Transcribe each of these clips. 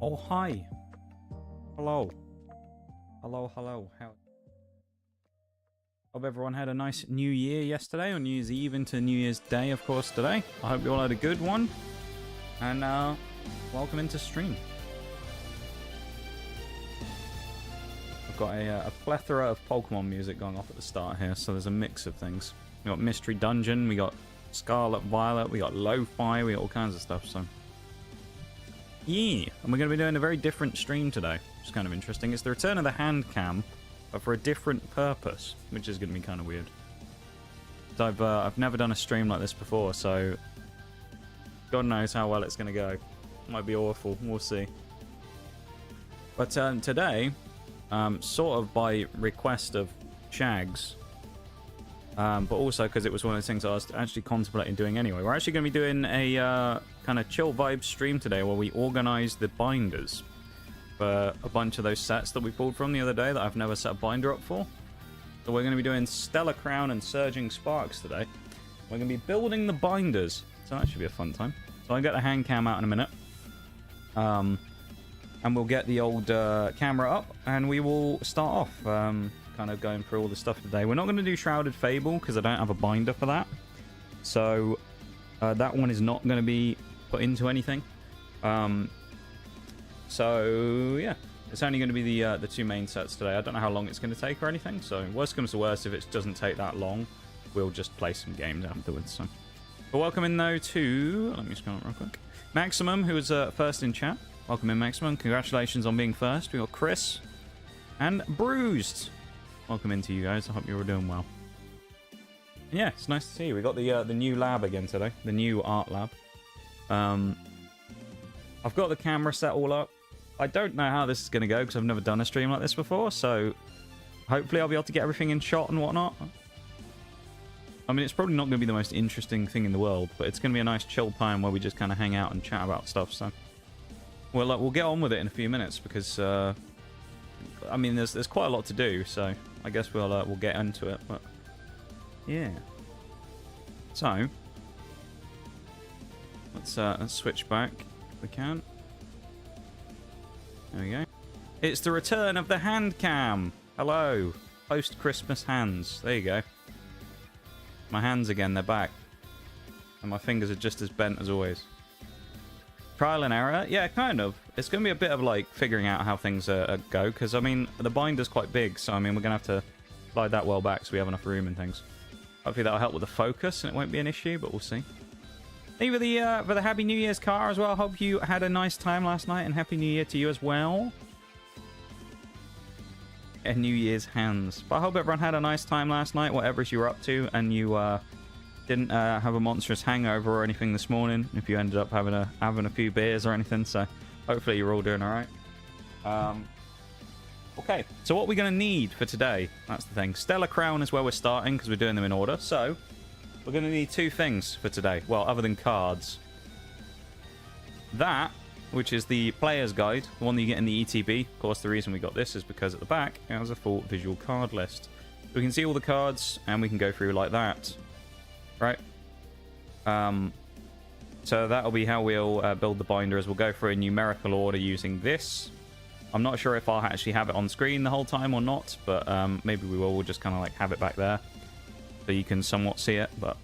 Oh, hi. Hello. Hello. Hope everyone had a nice New Year yesterday, or New Year's Eve into New Year's Day, of course, today. I hope you all had a good one. And welcome into stream. I've got a plethora of Pokemon music going off at the start here, so there's a mix of things. We got Mystery Dungeon, we got Scarlet Violet, we got Lo-Fi, we got all kinds of stuff, so... Yeah, and we're going to be doing a very different stream today, which is kind of interesting. It's the return of the hand cam, but for a different purpose, which is going to be kind of weird. So I've never done a stream like this before, so God knows how well it's going to go. Might be awful, we'll see. But today, sort of by request of Shags, but also because it was one of those things I was actually contemplating doing anyway. We're actually going to be doing a kind of chill vibe stream today where we organise the binders for a bunch of those sets that we pulled from the other day that I've never set a binder up for. So we're going to be doing Stellar Crown and Surging Sparks today. We're going to be building the binders, so that should be a fun time. So I'll get the hand cam out in a minute. And we'll get the old camera up and we will start off kind of going through all the stuff today. We're not going to do Shrouded Fable because I don't have a binder for that. So that one is not going to be put into anything. So yeah, it's only going to be the two main sets today. I don't know how long it's going to take or anything. So worst comes to worst, if it doesn't take that long, we'll just play some games afterwards. So, but welcome in though to, let me just go on real quick, Maximum, who was first in chat. Welcome in, Maximum. Congratulations on being first. We got Chris and Bruised. Welcome into you guys. I hope you're all doing well. Yeah, it's nice to see you. We got the new lab again today, the new art lab. I've got the camera set all up. I don't know how this is going to go because I've never done a stream like this before, so hopefully I'll be able to get everything in shot and whatnot. I mean, it's probably not going to be the most interesting thing in the world, but it's going to be a nice chill time where we just kind of hang out and chat about stuff. So we'll get on with it in a few minutes because I mean, there's quite a lot to do, so I guess we'll get into it. But yeah, so let's switch back if we can. There we go. It's the return of the hand cam. Hello, post Christmas hands. There you go. My hands again, they're back, and my fingers are just as bent as always. Trial and error? Yeah, kind of. It's going to be a bit of like figuring out how things go, because I mean the binder's quite big, so I mean we're going to have to slide that well back so we have enough room and things. Hopefully that'll help with the focus and it won't be an issue, but we'll see. Thank you for the Happy New Year's car as well. Hope you had a nice time last night, and Happy New Year to you as well. And New Year's hands. But I hope everyone had a nice time last night, whatever you were up to, and you didn't have a monstrous hangover or anything this morning, if you ended up having a few beers or anything. So hopefully you're all doing all right. Okay, so what we're going to need for today, that's the thing. Stellar Crown is where we're starting because we're doing them in order. So we're going to need two things for today. Well, other than cards. That, which is the player's guide, the one that you get in the ETB. Of course, the reason we got this is because at the back it has a full visual card list. We can see all the cards and we can go through like that. Right? So that'll be how we'll build the binder, as we'll go through a numerical order using this. I'm not sure if I'll actually have it on screen the whole time or not, but maybe we will. We'll just kind of like have it back there so you can somewhat see it, but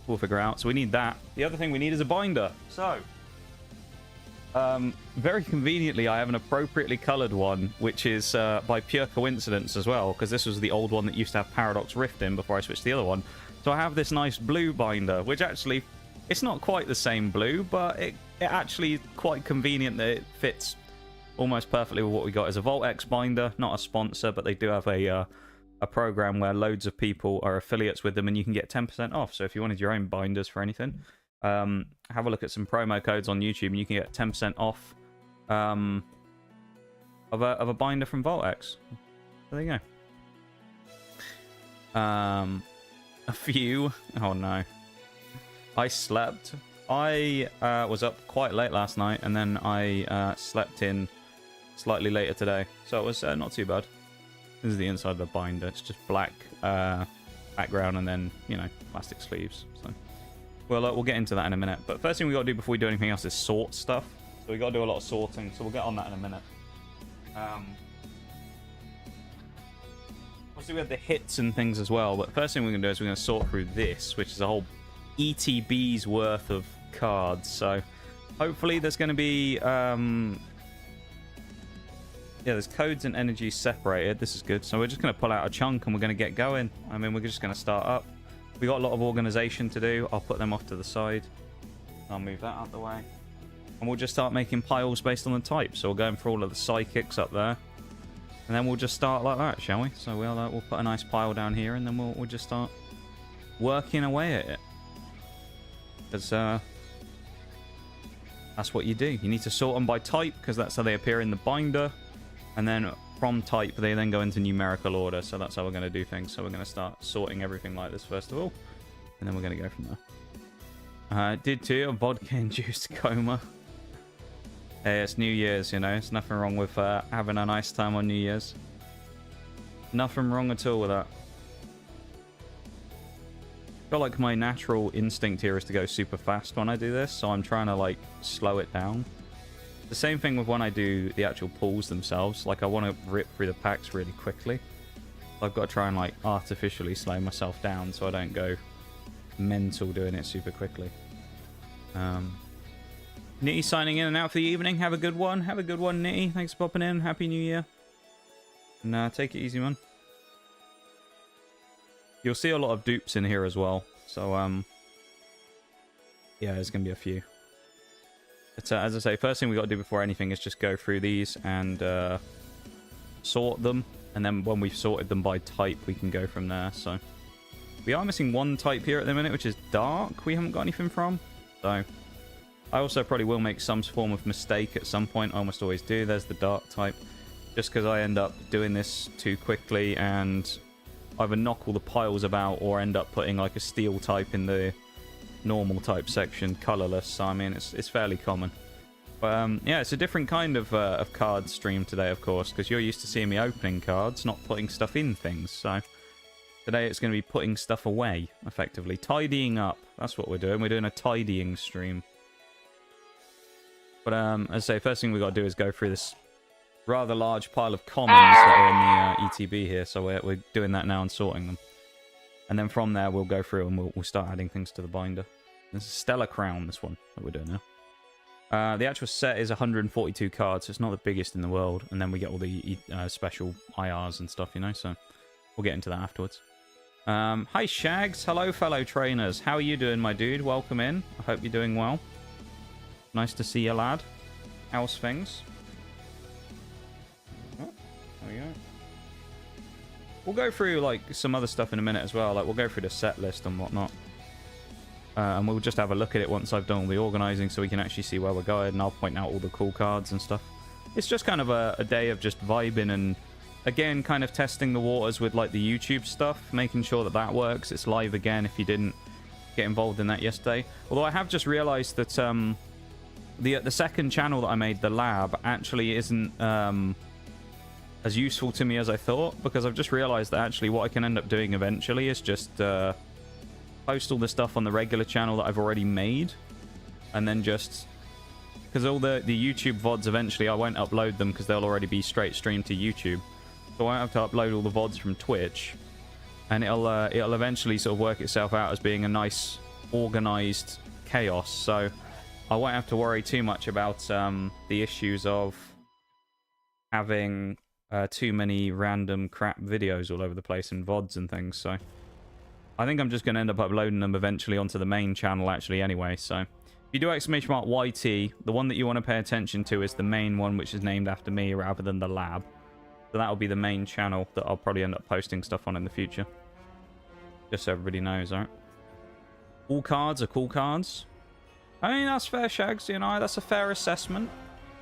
we'll figure out. So we need that. The other thing we need is a binder. So very conveniently, I have an appropriately colored one, which is by pure coincidence as well, because this was the old one that used to have Paradox Rift in before I switched to the other one. So I have this nice blue binder, which actually, it's not quite the same blue, but it actually quite convenient that it fits almost perfectly with what we got. As a Volt-X binder, not a sponsor, but they do have a program where loads of people are affiliates with them and you can get 10% off. So if you wanted your own binders for anything, have a look at some promo codes on YouTube and you can get 10% off of a binder from Volt-X. So there you go. A few. Oh no. I slept. I was up quite late last night, and then I slept in slightly later today. So it was not too bad. This is the inside of the binder. It's just black background and then, you know, plastic sleeves. So we'll get into that in a minute. But first thing we got to do before we do anything else is sort stuff. So we got to do a lot of sorting, so we'll get on that in a minute. Obviously we have the hits and things as well, but first thing we're going to do is we're going to sort through this, which is a whole ETB's worth of cards. So hopefully there's going to be yeah, there's codes and energies separated. This is good. So we're just going to pull out a chunk and we're going to get going. I mean, we're just going to start up. We got a lot of organization to do. I'll put them off to the side. I'll move that out the way. And we'll just start making piles based on the type. So we're going for all of the psychics up there. And then we'll just start like that, shall we? So we'll put a nice pile down here and then we'll just start working away at it. Because that's what you do. You need to sort them by type because that's how they appear in the binder. And then from type, they then go into numerical order. So that's how we're going to do things. So we're going to start sorting everything like this first of all. And then we're going to go from there. Did too, a vodka-induced coma. Hey, it's New Year's, you know. There's nothing wrong with having a nice time on New Year's. Nothing wrong at all with that. I feel like my natural instinct here is to go super fast when I do this. So I'm trying to, like, slow it down. The same thing with when I do the actual pulls themselves. Like, I want to rip through the packs really quickly. I've got to try and, like, artificially slow myself down so I don't go mental doing it super quickly. Nitty signing in and out for the evening. Have a good one. Have a good one, Nitty. Thanks for popping in. Happy New Year. And take it easy, man. You'll see a lot of dupes in here as well. So, yeah, there's going to be a few. But as I say, first thing we got to do before anything is just go through these and sort them. And then when we've sorted them by type, we can go from there. So we are missing one type here at the minute, which is dark. We haven't got anything from. So I also probably will make some form of mistake at some point. I almost always do. There's the dark type. Just because I end up doing this too quickly and either knock all the piles about or end up putting like a steel type in the normal type section, colorless. So I mean, it's fairly common. But yeah, it's a different kind of card stream today, of course, because you're used to seeing me opening cards, not putting stuff in things. So today it's going to be putting stuff away, effectively. Tidying up. That's what we're doing. We're doing a tidying stream. But as I say, first thing we've got to do is go through this rather large pile of commons that are in the ETB here. So we're doing that now and sorting them. And then from there, we'll go through and we'll start adding things to the binder. This is Stellar Crown, this one, that we're doing now. The actual set is 142 cards, so it's not the biggest in the world. And then we get all the special IRs and stuff, you know, so we'll get into that afterwards. Hi, Shags. Hello, fellow trainers. How are you doing, my dude? Welcome in. I hope you're doing well. Nice to see you, lad. How's things? Oh, there we go. We'll go through, like, some other stuff in a minute as well. Like, we'll go through the set list and whatnot. And we'll just have a look at it once I've done all the organising so we can actually see where we're going. And I'll point out all the cool cards and stuff. It's just kind of a day of just vibing and, again, kind of testing the waters with, like, the YouTube stuff. Making sure that that works. It's live again if you didn't get involved in that yesterday. Although I have just realised that the second channel that I made, the lab, actually isn't as useful to me as I thought. Because I've just realised that actually what I can end up doing eventually is just post all the stuff on the regular channel that I've already made, and then just because all the YouTube VODs eventually I won't upload them because they'll already be straight streamed to YouTube, so I won't have to upload all the VODs from Twitch, and it'll eventually sort of work itself out as being a nice organized chaos. So I won't have to worry too much about the issues of having too many random crap videos all over the place and VODs and things. So I think I'm just going to end up uploading them eventually onto the main channel actually anyway. So if you do exclamation mark YT, the one that you want to pay attention to is the main one, which is named after me rather than the lab. So that'll be the main channel that I'll probably end up posting stuff on in the future. Just so everybody knows, alright? All cards are cool cards. I mean, that's fair, Shags, you know, that's a fair assessment.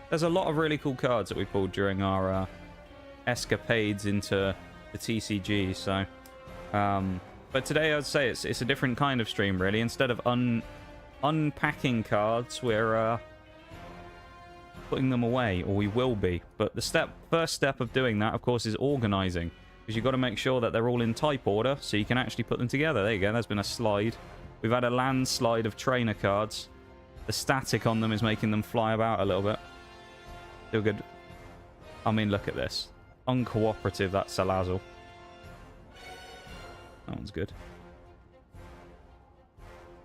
There's a lot of really cool cards that we pulled during our escapades into the TCG, so but today I'd say it's a different kind of stream, really. Instead of unpacking cards, we're putting them away, or we will be. But the first step of doing that, of course, is organising, because you've got to make sure that they're all in type order, so you can actually put them together. There you go. There's been a slide. We've had a landslide of trainer cards. The static on them is making them fly about a little bit. Still good. I mean, look at this. Uncooperative, that Salazzle. That one's good.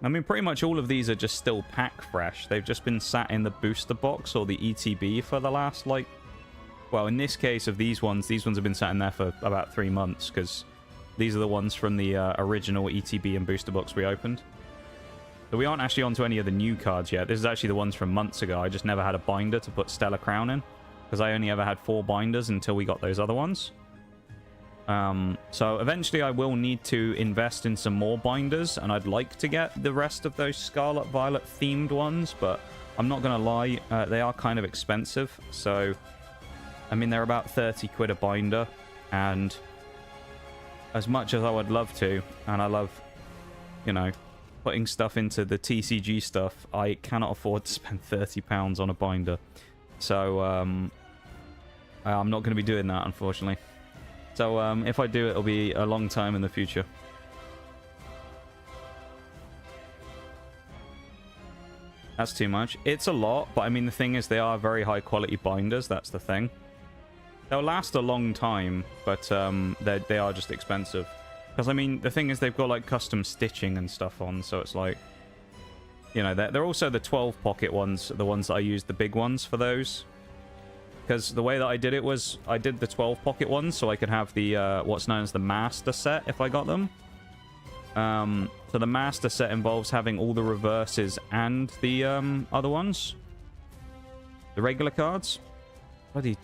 I mean, pretty much all of these are just still pack fresh. They've just been sat in the booster box or the ETB for the last, like... Well, in this case of these ones have been sat in there for about 3 months, because these are the ones from the original ETB and booster box we opened. So we aren't actually onto any of the new cards yet. This is actually the ones from months ago. I just never had a binder to put Stellar Crown in, because I only ever had 4 binders until we got those other ones. So eventually I will need to invest in some more binders, and I'd like to get the rest of those Scarlet Violet themed ones, but I'm not going to lie, they are kind of expensive. So, I mean, they're about 30 quid a binder, and as much as I would love to, and I love, you know, putting stuff into the TCG stuff, I cannot afford to spend £30 on a binder. So, I'm not going to be doing that, unfortunately. So, if I do, it'll be a long time in the future. That's too much. It's a lot, but I mean, the thing is, they are very high quality binders. That's the thing. They'll last a long time, but they are just expensive. Because, I mean, the thing is, they've got, like, custom stitching and stuff on, so it's like... You know, they're also the 12 pocket ones, the ones that I used, the big ones for those. Because the way that I did it was, I did the 12 pocket ones, so I could have the, what's known as the master set, if I got them. So the master set involves having all the reverses and the other ones. The regular cards. Bloody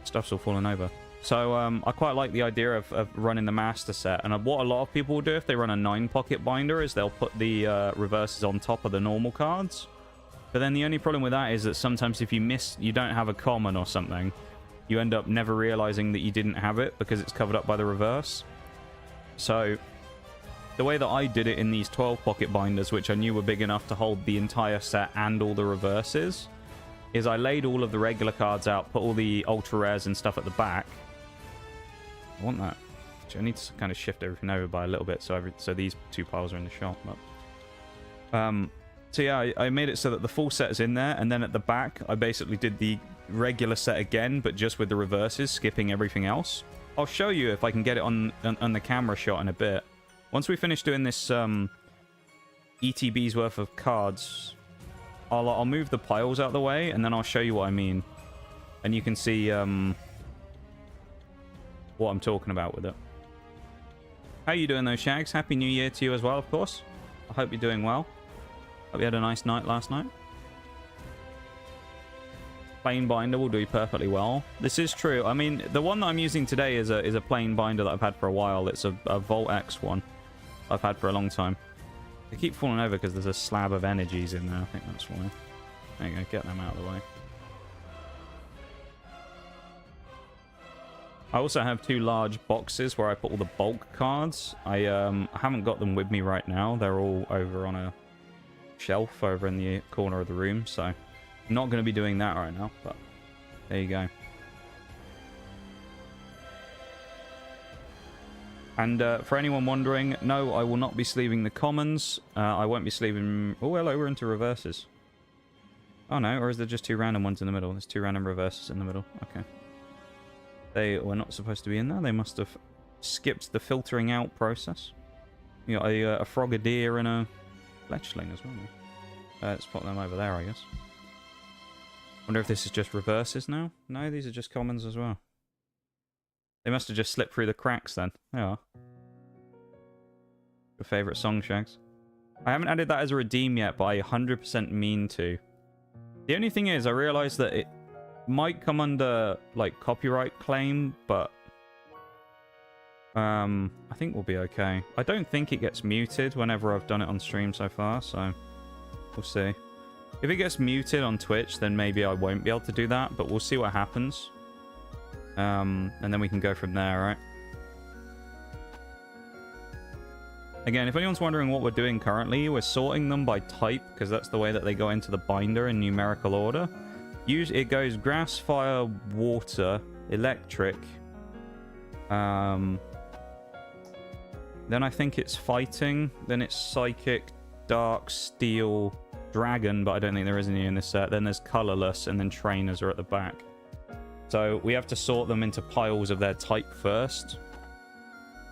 stuff's all falling over. So I quite like the idea of running the master set. And what a lot of people will do if they run a 9-pocket binder is they'll put the reverses on top of the normal cards. But then the only problem with that is that sometimes if you don't have a common or something, you end up never realizing that you didn't have it because it's covered up by the reverse. So the way that I did it in these 12-pocket binders, which I knew were big enough to hold the entire set and all the reverses, is I laid all of the regular cards out, put all the ultra rares and stuff at the back. I want that. Actually, I need to kind of shift everything over by a little bit so these 2 piles are in the shop. But, so yeah, I made it so that the full set is in there, and then at the back, I basically did the regular set again, but just with the reverses, skipping everything else. I'll show you if I can get it on the camera shot in a bit. Once we finish doing this ETB's worth of cards, I'll move the piles out of the way, and then I'll show you what I mean. And you can see what I'm talking about with it. How you doing, though, Shags? Happy New Year to you as well, of course. I hope you're doing well. Hope you had a nice night last night. Plain binder will do perfectly well. This is true. I mean, the one that I'm using today is a plain binder that I've had for a while. It's a Volt X one I've had for a long time. They keep falling over because there's a slab of energies in there. I think that's why. There you go. Get them out of the way. I also have 2 large boxes where I put all the bulk cards. I haven't got them with me right now. They're all over on a shelf over in the corner of the room, so I'm not going to be doing that right now, but there you go. And for anyone wondering, no, I will not be sleeving the commons. I won't be sleeving... Oh, hello, we're into reverses. Oh no, or is there just 2 random ones in the middle? There's 2 random reverses in the middle. Okay. They were not supposed to be in there. They must have skipped the filtering out process. You got a Frogadier and a Fletchling as well. Let's put them over there, I guess. Wonder if this is just reverses now? No, these are just commons as well. They must have just slipped through the cracks then. They are. Your favourite song, Shags? I haven't added that as a redeem yet, but I 100% mean to. The only thing is, I realised that it might come under, like, copyright claim, but I think we'll be okay. I don't think it gets muted whenever I've done it on stream so far, so we'll see. If it gets muted on Twitch, then maybe I won't be able to do that, but we'll see what happens. And then we can go from there, right? Again, if anyone's wondering what we're doing currently, we're sorting them by type, because that's the way that they go into the binder in numerical order. Usually it goes grass, fire, water, electric. Then I think it's fighting. Then it's psychic, dark, steel, dragon, but I don't think there is any in this set. Then there's colorless, and then trainers are at the back. So we have to sort them into piles of their type first,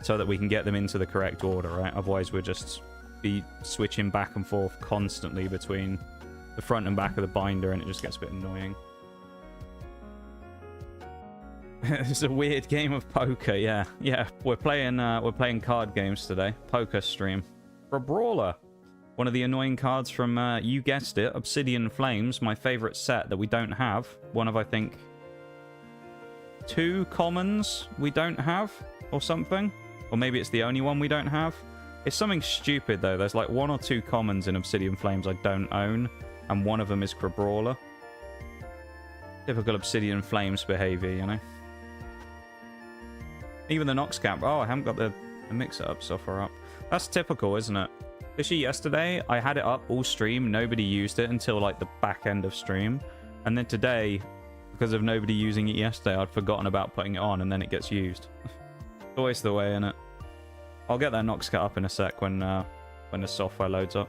so that we can get them into the correct order, right? Otherwise, we'll just be switching back and forth constantly between the front and back of the binder, and it just gets a bit annoying. It's a weird game of poker, yeah. Yeah, we're playing card games today. Poker stream. For a brawler. One of the annoying cards from, you guessed it, Obsidian Flames, my favorite set that we don't have. One of, I think, 2 commons we don't have, or something. Or maybe it's the only one we don't have. It's something stupid, though. There's like 1 or 2 commons in Obsidian Flames I don't own, and one of them is for a brawler. Typical Obsidian Flames behavior, you know? Even the Nox cap. Oh, I haven't got the mix-it-up software up. That's typical, isn't it? Literally yesterday, I had it up all stream. Nobody used it until like the back end of stream. And then today, because of nobody using it yesterday, I'd forgotten about putting it on, and then it gets used. It's always the way, innit? I'll get that Nox cat up in a sec when the software loads up.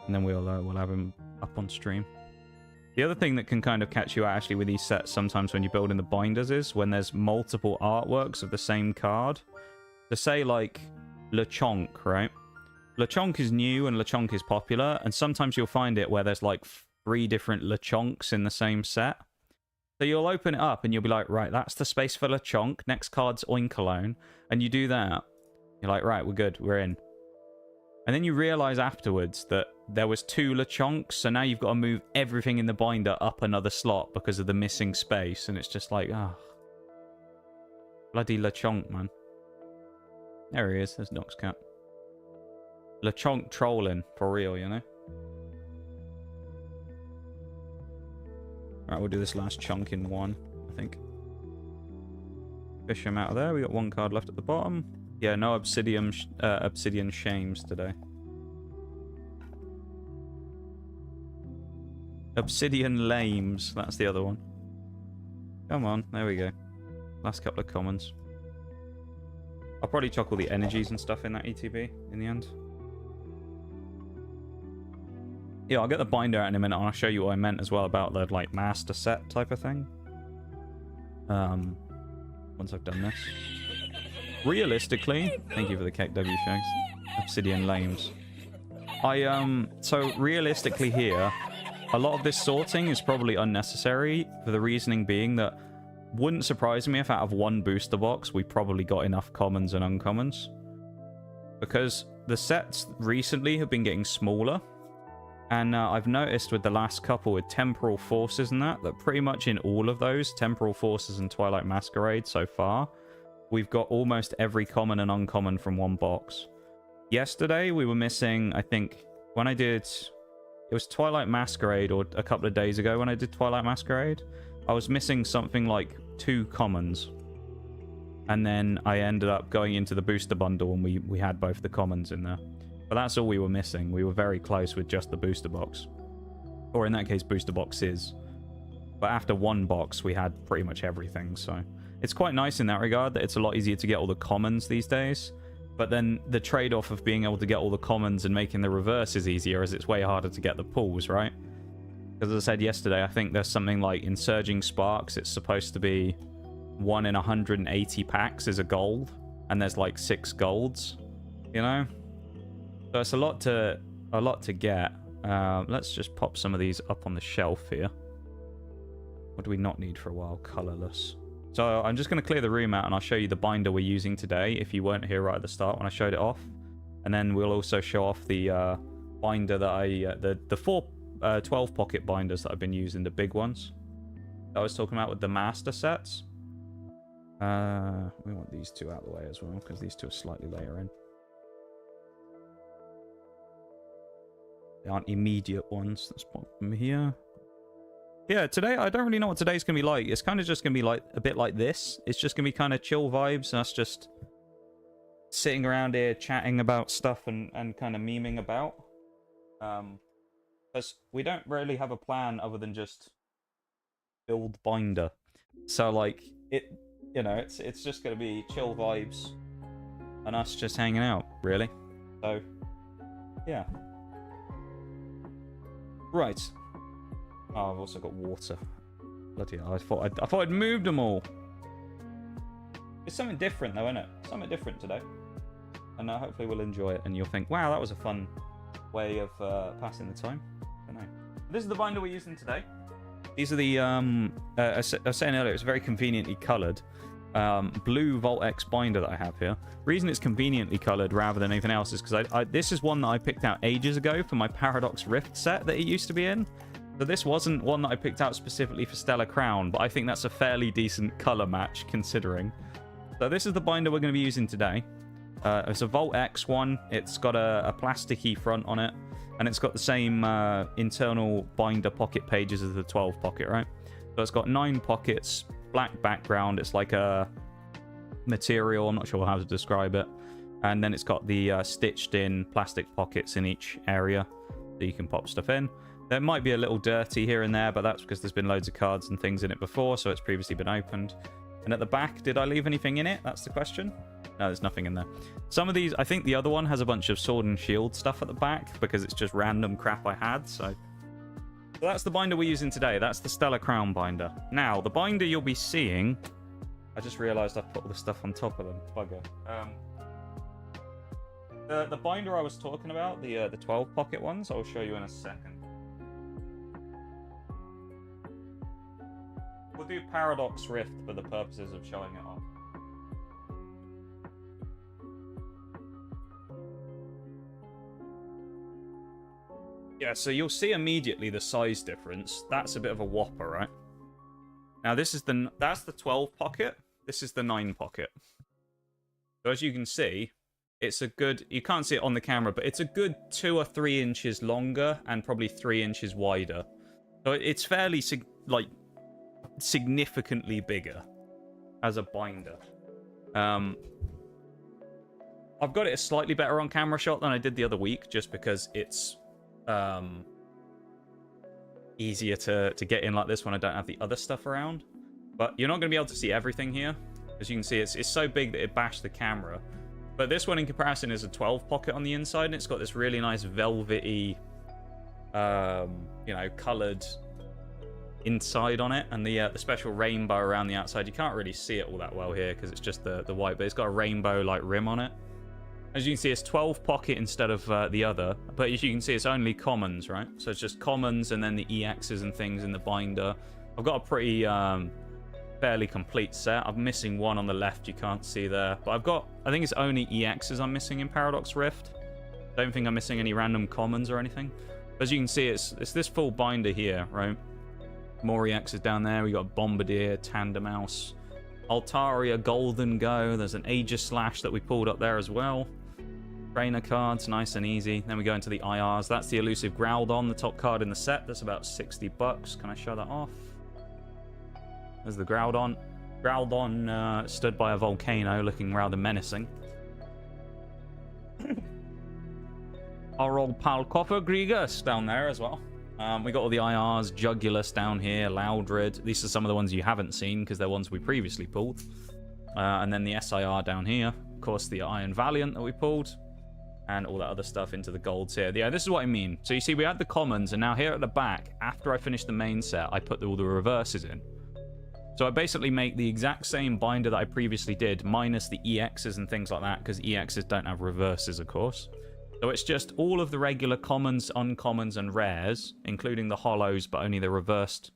And then we'll have him up on stream. The other thing that can kind of catch you out actually with these sets sometimes when you're building the binders is when there's multiple artworks of the same card. To say like Lechonk, right? Lechonk is new and Lechonk is popular, and sometimes you'll find it where there's like 3 different Lechonks in the same set. So you'll open it up and you'll be like, right, that's the space for Lechonk. Next card's Oinkalone. And you do that. You're like, right, we're good, we're in. And then you realize afterwards that there was 2 Lechonks, so now you've got to move everything in the binder up another slot because of the missing space, and it's just like, ah. Oh, bloody Lechonk, man. There he is, there's Nox Cap. Lechonk trolling, for real, you know? Alright, we'll do this last chunk in one, I think. Fish him out of there, we got 1 card left at the bottom. Yeah, no Obsidian Shames today. Obsidian Lames, that's the other one. Come on, there we go. Last couple of commons. I'll probably chuck all the energies and stuff in that ETB in the end. Yeah, I'll get the binder out in a minute, and I'll show you what I meant as well about the like master set type of thing. Once I've done this. Realistically, thank you for the KW shags. Obsidian Lames. So realistically here, a lot of this sorting is probably unnecessary, for the reasoning being that wouldn't surprise me if out of 1 booster box we probably got enough commons and uncommons. Because the sets recently have been getting smaller, and I've noticed with the last couple with Temporal Forces and that pretty much in all of those, Temporal Forces and Twilight Masquerade so far, we've got almost every common and uncommon from 1 box. Yesterday we were missing, I think, when I did... It was Twilight Masquerade, or a couple of days ago when I did Twilight Masquerade. I was missing something like 2 commons. And then I ended up going into the booster bundle and we had both the commons in there. But that's all we were missing. We were very close with just the booster box. Or in that case, booster boxes. But after 1 box, we had pretty much everything, so... It's quite nice in that regard, that it's a lot easier to get all the commons these days. But then the trade-off of being able to get all the commons and making the reverse is easier, as it's way harder to get the pulls, right? Because as I said yesterday, I think there's something like in Surging Sparks, it's supposed to be 1 in 180 packs is a gold, and there's like 6 golds, you know? So it's a lot to get. Let's just pop some of these up on the shelf here. What do we not need for a while? Colorless. So I'm just going to clear the room out and I'll show you the binder we're using today, if you weren't here right at the start when I showed it off. And then we'll also show off the binder that the 4 12 pocket binders that I've been using, the big ones that I was talking about with the master sets. We want these 2 out of the way as well, because these 2 are slightly later in. They aren't immediate ones. Let's pop them here. Yeah, today, I don't really know what today's going to be like. It's kind of just going to be like a bit like this. It's just going to be kind of chill vibes, and us just sitting around here chatting about stuff and kind of memeing about. Because we don't really have a plan other than just build binder. So, like, it's just going to be chill vibes and us just hanging out, really. So, yeah. Right. Oh, I've also got water. Bloody hell, I thought I'd moved them all. It's something different though, isn't it? Something different today. And hopefully we'll enjoy it and you'll think, wow, that was a fun way of passing the time. I don't know. This is the binder we're using today. These are the, I was saying earlier, it's very conveniently coloured. Blue Volt-X binder that I have here. The reason it's conveniently coloured rather than anything else is because this is one that I picked out ages ago for my Paradox Rift set that it used to be in. So this wasn't one that I picked out specifically for Stellar Crown, but I think that's a fairly decent colour match considering. So this is the binder we're going to be using today. It's a Volt-X one. It's got a plasticky front on it, and it's got the same internal binder pocket pages as the 12 pocket, right? So it's got 9 pockets, black background. It's like a material, I'm not sure how to describe it. And then it's got the stitched in plastic pockets in each area that you can pop stuff in. There might be a little dirty here and there, but that's because there's been loads of cards and things in it before, so it's previously been opened. And at the back, did I leave anything in it? That's the question. No, there's nothing in there. Some of these, I think the other one has a bunch of sword and shield stuff at the back because it's just random crap I had, so that's the binder we're using today. That's the Stellar Crown binder. Now, the binder you'll be seeing... I just realised I put all the stuff on top of them. Bugger. The binder I was talking about, the 12 pocket ones, I'll show you in a second. We'll do Paradox Rift for the purposes of showing it off. Yeah, so you'll see immediately the size difference. That's a bit of a whopper, right? Now that's the 12 pocket. This is the 9 pocket. So as you can see, it's a good, you can't see it on the camera, but it's a good 2 or 3 inches longer and probably 3 inches wider. So it's fairly significantly bigger as a binder. I've got it slightly better on camera shot than I did the other week, just because it's easier to get in like this when I don't have the other stuff around. But you're not going to be able to see everything here. As you can see, it's so big that it bashed the camera. But this one in comparison is a 12 pocket on the inside, and it's got this really nice velvety, coloured inside on it, and the special rainbow around the outside. You can't really see it all that well here because it's just the white, but it's got a rainbow like rim on it. As you can see, it's 12 pocket instead of the other, but as you can see, it's only commons, right? So it's just commons and then the EXs and things in the binder. I've got a pretty fairly complete set. I'm missing one on the left you can't see there, but I think it's only EXs I'm missing in Paradox Rift. Don't think I'm missing any random commons or anything. But as you can see, it's this full binder here, right? More EXs down there. We got Bombardier, Tandemouse, Altaria, Golden Go. There's an Aegis Slash that we pulled up there as well. Trainer cards, nice and easy. Then we go into the IRs. That's the elusive Groudon, the top card in the set. That's about $60. Can I show that off? There's the Groudon. Groudon stood by a volcano looking rather menacing. Our old pal Coffer down there as well. We got all the IRs, Jugulus down here, Loudred. These are some of the ones you haven't seen because they're ones we previously pulled. And then the SIR down here. Of course, the Iron Valiant that we pulled. And all that other stuff into the golds here. Yeah, this is what I mean. So you see, we had the commons, and now here at the back, after I finished the main set, I put all the reverses in. So I basically make the exact same binder that I previously did, minus the EXs and things like that, because EXs don't have reverses, of course. So it's just all of the regular commons, uncommons, and rares, including the holos, but only the reversed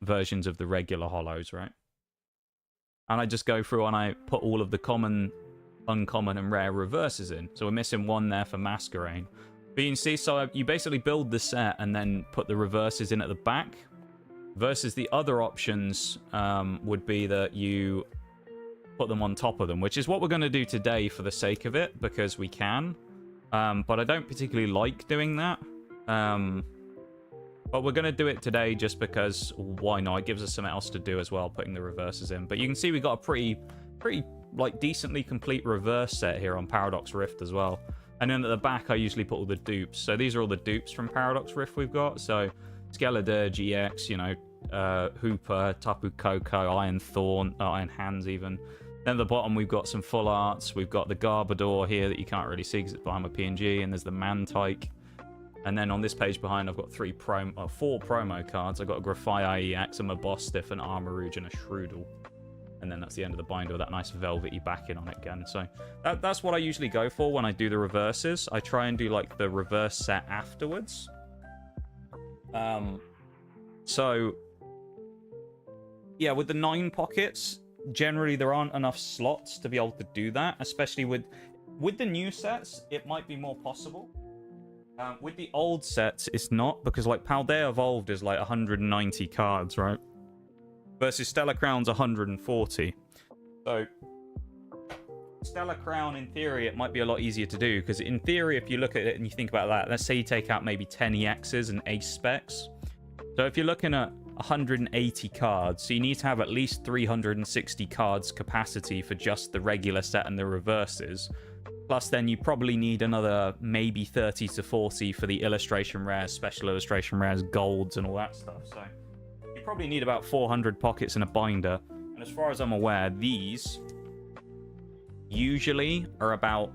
versions of the regular holos, right? And I just go through and I put all of the common, uncommon, and rare reverses in. So we're missing one there for Masquerain. But you can see, so you basically build the set and then put the reverses in at the back. Versus the other options would be that you put them on top of them, which is what we're going to do today for the sake of it, because we can. But I don't particularly like doing that. But we're going to do it today just because why not? It gives us something else to do as well, putting the reverses in. But you can see we got a pretty like decently complete reverse set here on Paradox Rift as well. And then at the back I usually put all the dupes. So these are all the dupes from Paradox Rift we've got. So Skeletor, GX, Hooper, Tapu Koko, Iron Thorn, Iron Hands even. Then at the bottom, we've got some full arts. We've got the Garbodor here that you can't really see because it's behind my PNG. And there's the Mantike. And then on this page behind, I've got four promo cards. I've got a Grafai EX, a Mabostiff, an Armarouge, and a Shroodle. And then that's the end of the binder with that nice velvety backing on it again. So that's what I usually go for when I do the reverses. I try and do like the reverse set afterwards. So yeah, with the 9 pockets, generally there aren't enough slots to be able to do that, especially with the new sets. It might be more possible. With the old sets, it's not, because like Paldea Evolved is like 190 cards, right? Versus Stellar Crown's 140. So Stellar Crown, in theory, it might be a lot easier to do, because in theory, if you look at it and you think about that, let's say you take out maybe 10 EXs and Ace specs. So if you're looking at 180 cards, so you need to have at least 360 cards capacity for just the regular set and the reverses. Plus, then you probably need another maybe 30 to 40 for the illustration rares, special illustration rares, golds, and all that stuff. So you probably need about 400 pockets in a binder. And as far as I'm aware, these usually are about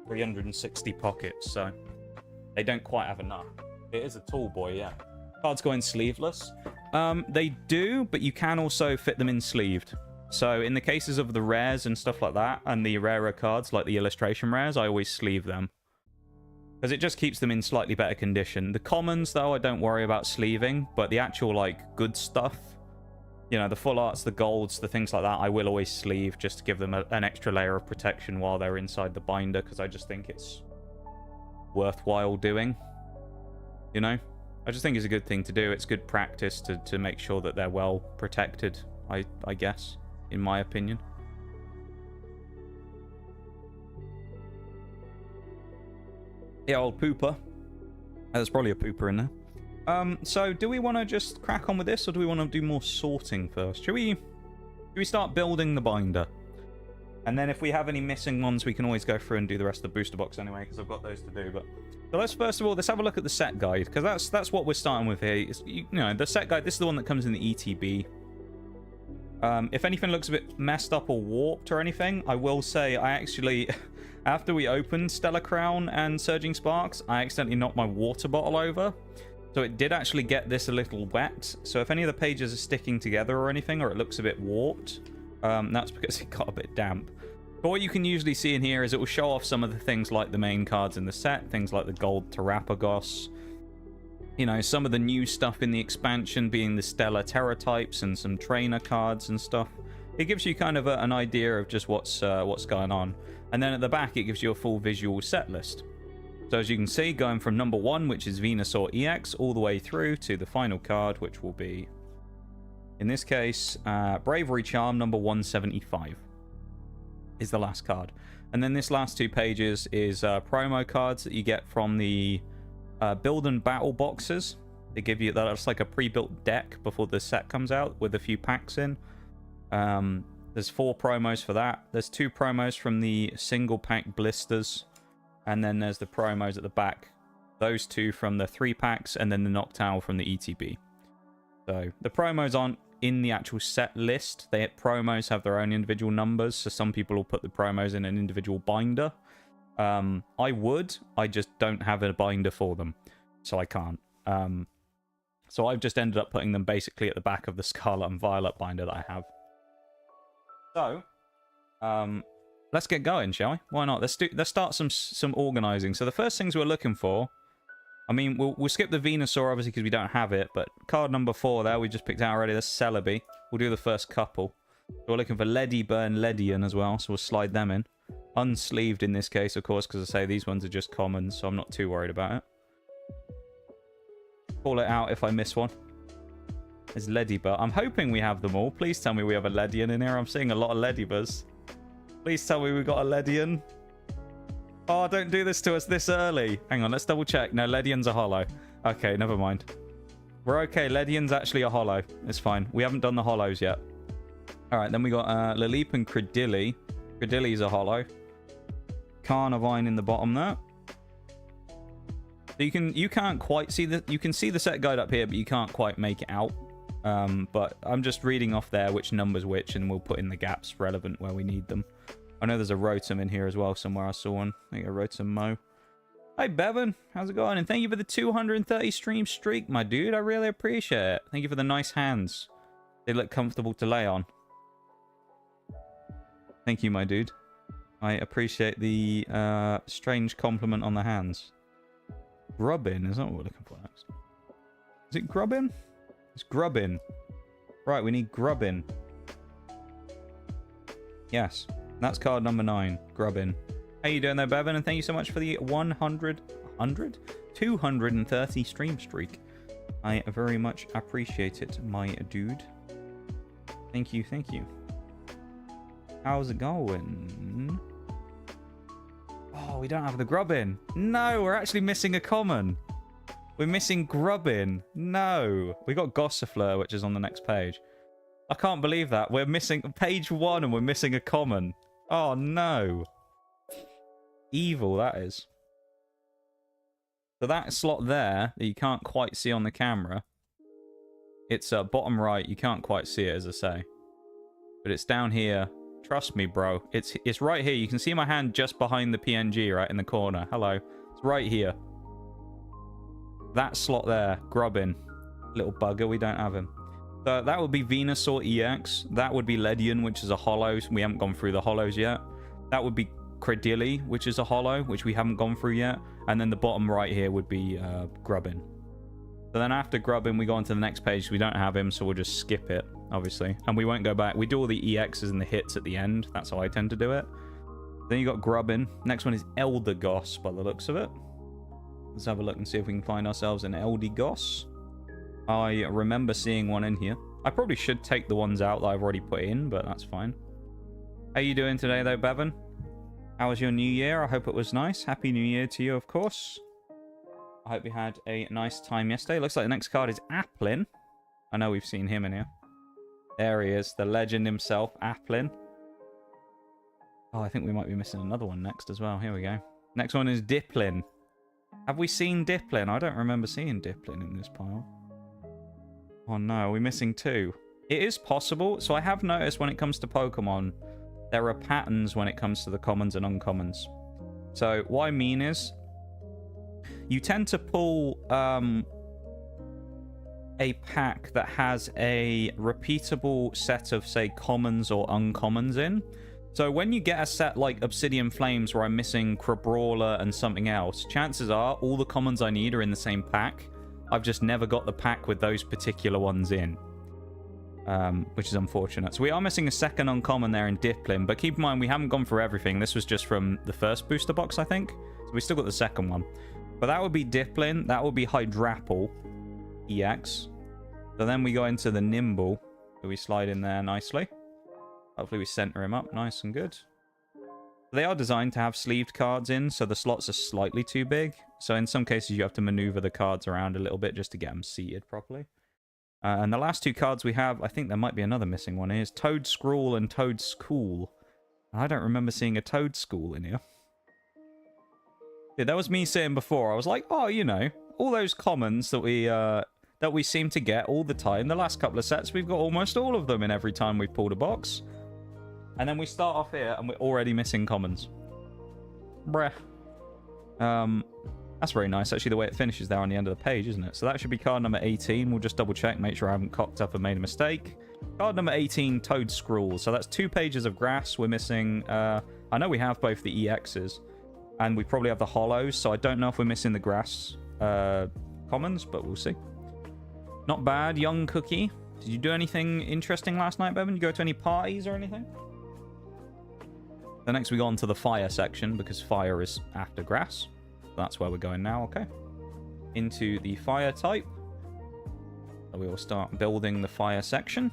360 pockets. So they don't quite have enough. It is a tall boy, yeah. Cards go in sleeveless. They do, but you can also fit them in sleeved. So in the cases of the rares and stuff like that, and the rarer cards like the illustration rares, I always sleeve them, because it just keeps them in slightly better condition. The commons, though, I don't worry about sleeving, but the actual like good stuff, you know, the full arts, the golds, the things like that, I will always sleeve just to give them an extra layer of protection while they're inside the binder, because I just think it's worthwhile doing. You know, I just think it's a good thing to do. It's good practice to make sure that they're well protected, I guess, in my opinion. The old pooper. There's probably a pooper in there. So do we want to just crack on with this, or do we want to do more sorting first? Should we start building the binder? And then if we have any missing ones, we can always go through and do the rest of the booster box anyway, because I've got those to do. But so let's first of all, let's have a look at the set guide, because that's what we're starting with here. You know, the set guide, this is the one that comes in the ETB. If anything looks a bit messed up or warped or anything, I will say I actually, after we opened Stellar Crown and Surging Sparks, I accidentally knocked my water bottle over. So it did actually get this a little wet. So if any of the pages are sticking together or anything, or it looks a bit warped, that's because it got a bit damp. But what you can usually see in here is it will show off some of the things like the main cards in the set, things like the gold Terrapagos, you know, some of the new stuff in the expansion being the Stellar Terra types and some trainer cards and stuff. It gives you kind of an idea of just what's going on. And then at the back, it gives you a full visual set list. So as you can see, going from number 1, which is Venusaur EX, all the way through to the final card, which will be, in this case, Bravery Charm number 175 is the last card. And then this last 2 pages is promo cards that you get from the build and battle boxes. They give you that's like a pre-built deck before the set comes out with a few packs in. There's 4 promos for that. There's 2 promos from the single pack blisters, and then there's the promos at the back. Those 2 from the 3 packs, and then the Noctowl from the ETB. So the promos aren't in the actual set list. Promos have their own individual numbers, so some people will put the promos in an individual binder. I just don't have a binder for them, so I can't. So I've just ended up putting them basically at the back of the Scarlet and Violet binder that I have. So, let's get going, shall we? Why not? Let's start some organizing. So the first things we're looking for, I mean, we'll skip the Venusaur obviously because we don't have it, but card number 4 there we just picked out already. That's Celebi. We'll do the first couple. So we're looking for Ledyburn, Ledian as well, so we'll slide them in. Unsleeved in this case, of course, because I say these ones are just common, so I'm not too worried about it. Call it out if I miss one. It's Ledybur. I'm hoping we have them all. Please tell me we have a Ledian in here. I'm seeing a lot of Ledyburs. Please tell me we've got a Ledian. Oh, don't do this to us this early. Hang on, let's double check. No, Ledians are hollow. Okay, never mind. We're okay. Ledian's actually a hollow. It's fine. We haven't done the hollows yet. Alright, then we got Laleep and Credilli. Credilli's a hollow. Carnivine in the bottom there. So you can't quite see you can see the set guide up here, but you can't quite make it out. But I'm just reading off there which number's which, and we'll put in the gaps relevant where we need them. I know there's a Rotom in here as well somewhere. I saw one. I think a Rotom Mo. Hi, Bevan. How's it going? And thank you for the 230 stream streak, my dude. I really appreciate it. Thank you for the nice hands. They look comfortable to lay on. Thank you, my dude. I appreciate the strange compliment on the hands. Grubbin, is that what we're looking for next? Is it Grubbin? It's Grubbin. Right, we need Grubbin. Yes, that's card number 9, Grubbin. How you doing there, Bevan? And thank you so much for the 230 stream streak. I very much appreciate it, my dude. Thank you, thank you. How's it going? Oh, we don't have the Grubbin. No, we're actually missing a common. We're missing Grubbin. No. We got Gossifleur, which is on the next page. I can't believe that. We're missing page 1 and we're missing a common. Oh, no. Evil, that is. So that slot there that you can't quite see on the camera, it's bottom right. You can't quite see it, as I say. But it's down here. Trust me, bro. It's right here. You can see my hand just behind the PNG, right in the corner. Hello. It's right here. That slot there. Grubbin. Little bugger. We don't have him. So that would be Venusaur EX. That would be Ledian, which is a holo. We haven't gone through the holos yet. That would be Credilli, which is a holo, which we haven't gone through yet. And then the bottom right here would be Grubbin. So then after Grubbin, we go on to the next page. We don't have him, so we'll just skip it, obviously. And we won't go back. We do all the EXs and the hits at the end. That's how I tend to do it. Then you got Grubbin. Next one is Eldegoss, by the looks of it. Let's have a look and see if we can find ourselves an Eldegoss. I remember seeing one in here. I probably should take the ones out that I've already put in, but that's fine. How you doing today, though, Bevan? How was your new year? I hope it was nice. Happy New Year to you, of course. I hope you had a nice time yesterday. Looks like the next card is Applin. I know we've seen him in here. There he is, the legend himself, Applin. Oh, I think we might be missing another one next as well. Here we go. Next one is Diplin. Have we seen Diplin? I don't remember seeing Diplin in this pile. Oh no, we're missing 2. It is possible. So I have noticed when it comes to Pokemon, there are patterns when it comes to the commons and uncommons. So what I mean is, you tend to pull a pack that has a repeatable set of, say, commons or uncommons in. So when you get a set like Obsidian Flames where I'm missing Crabrawler and something else, chances are all the commons I need are in the same pack. I've just never got the pack with those particular ones in. Which is unfortunate. So we are missing a second uncommon there in Diplin, but keep in mind we haven't gone through everything. This was just from the first booster box, I think. So we still got the second one. But that would be Diplin. That would be Hydrapple EX. So then we go into the Nimble. So we slide in there nicely. Hopefully we center him up nice and good. They are designed to have sleeved cards in, so the slots are slightly too big. So in some cases you have to maneuver the cards around a little bit just to get them seated properly. And the last 2 cards we have, I think there might be another missing one here, is Toad Scrawl and Toad School. I don't remember seeing a Toad School in here. Yeah, that was me saying before. I was like, oh, you know, all those commons that we seem to get all the time. The last couple of sets, we've got almost all of them in every time we've pulled a box. And then we start off here, and we're already missing commons. Bruh. That's very nice, actually, the way it finishes there on the end of the page, isn't it? So that should be card number 18. We'll just double check, make sure I haven't cocked up and made a mistake. Card number 18, Toad Scrawl. So that's 2 pages of grass. We're missing... I know we have both the EXs, and we probably have the holos, so I don't know if we're missing the grass commons, but we'll see. Not bad, young cookie. Did you do anything interesting last night, Bevan? Did you go to any parties or anything? Then next we go on to the fire section, because fire is after grass. That's where we're going now, okay. Into the fire type. So we will start building the fire section.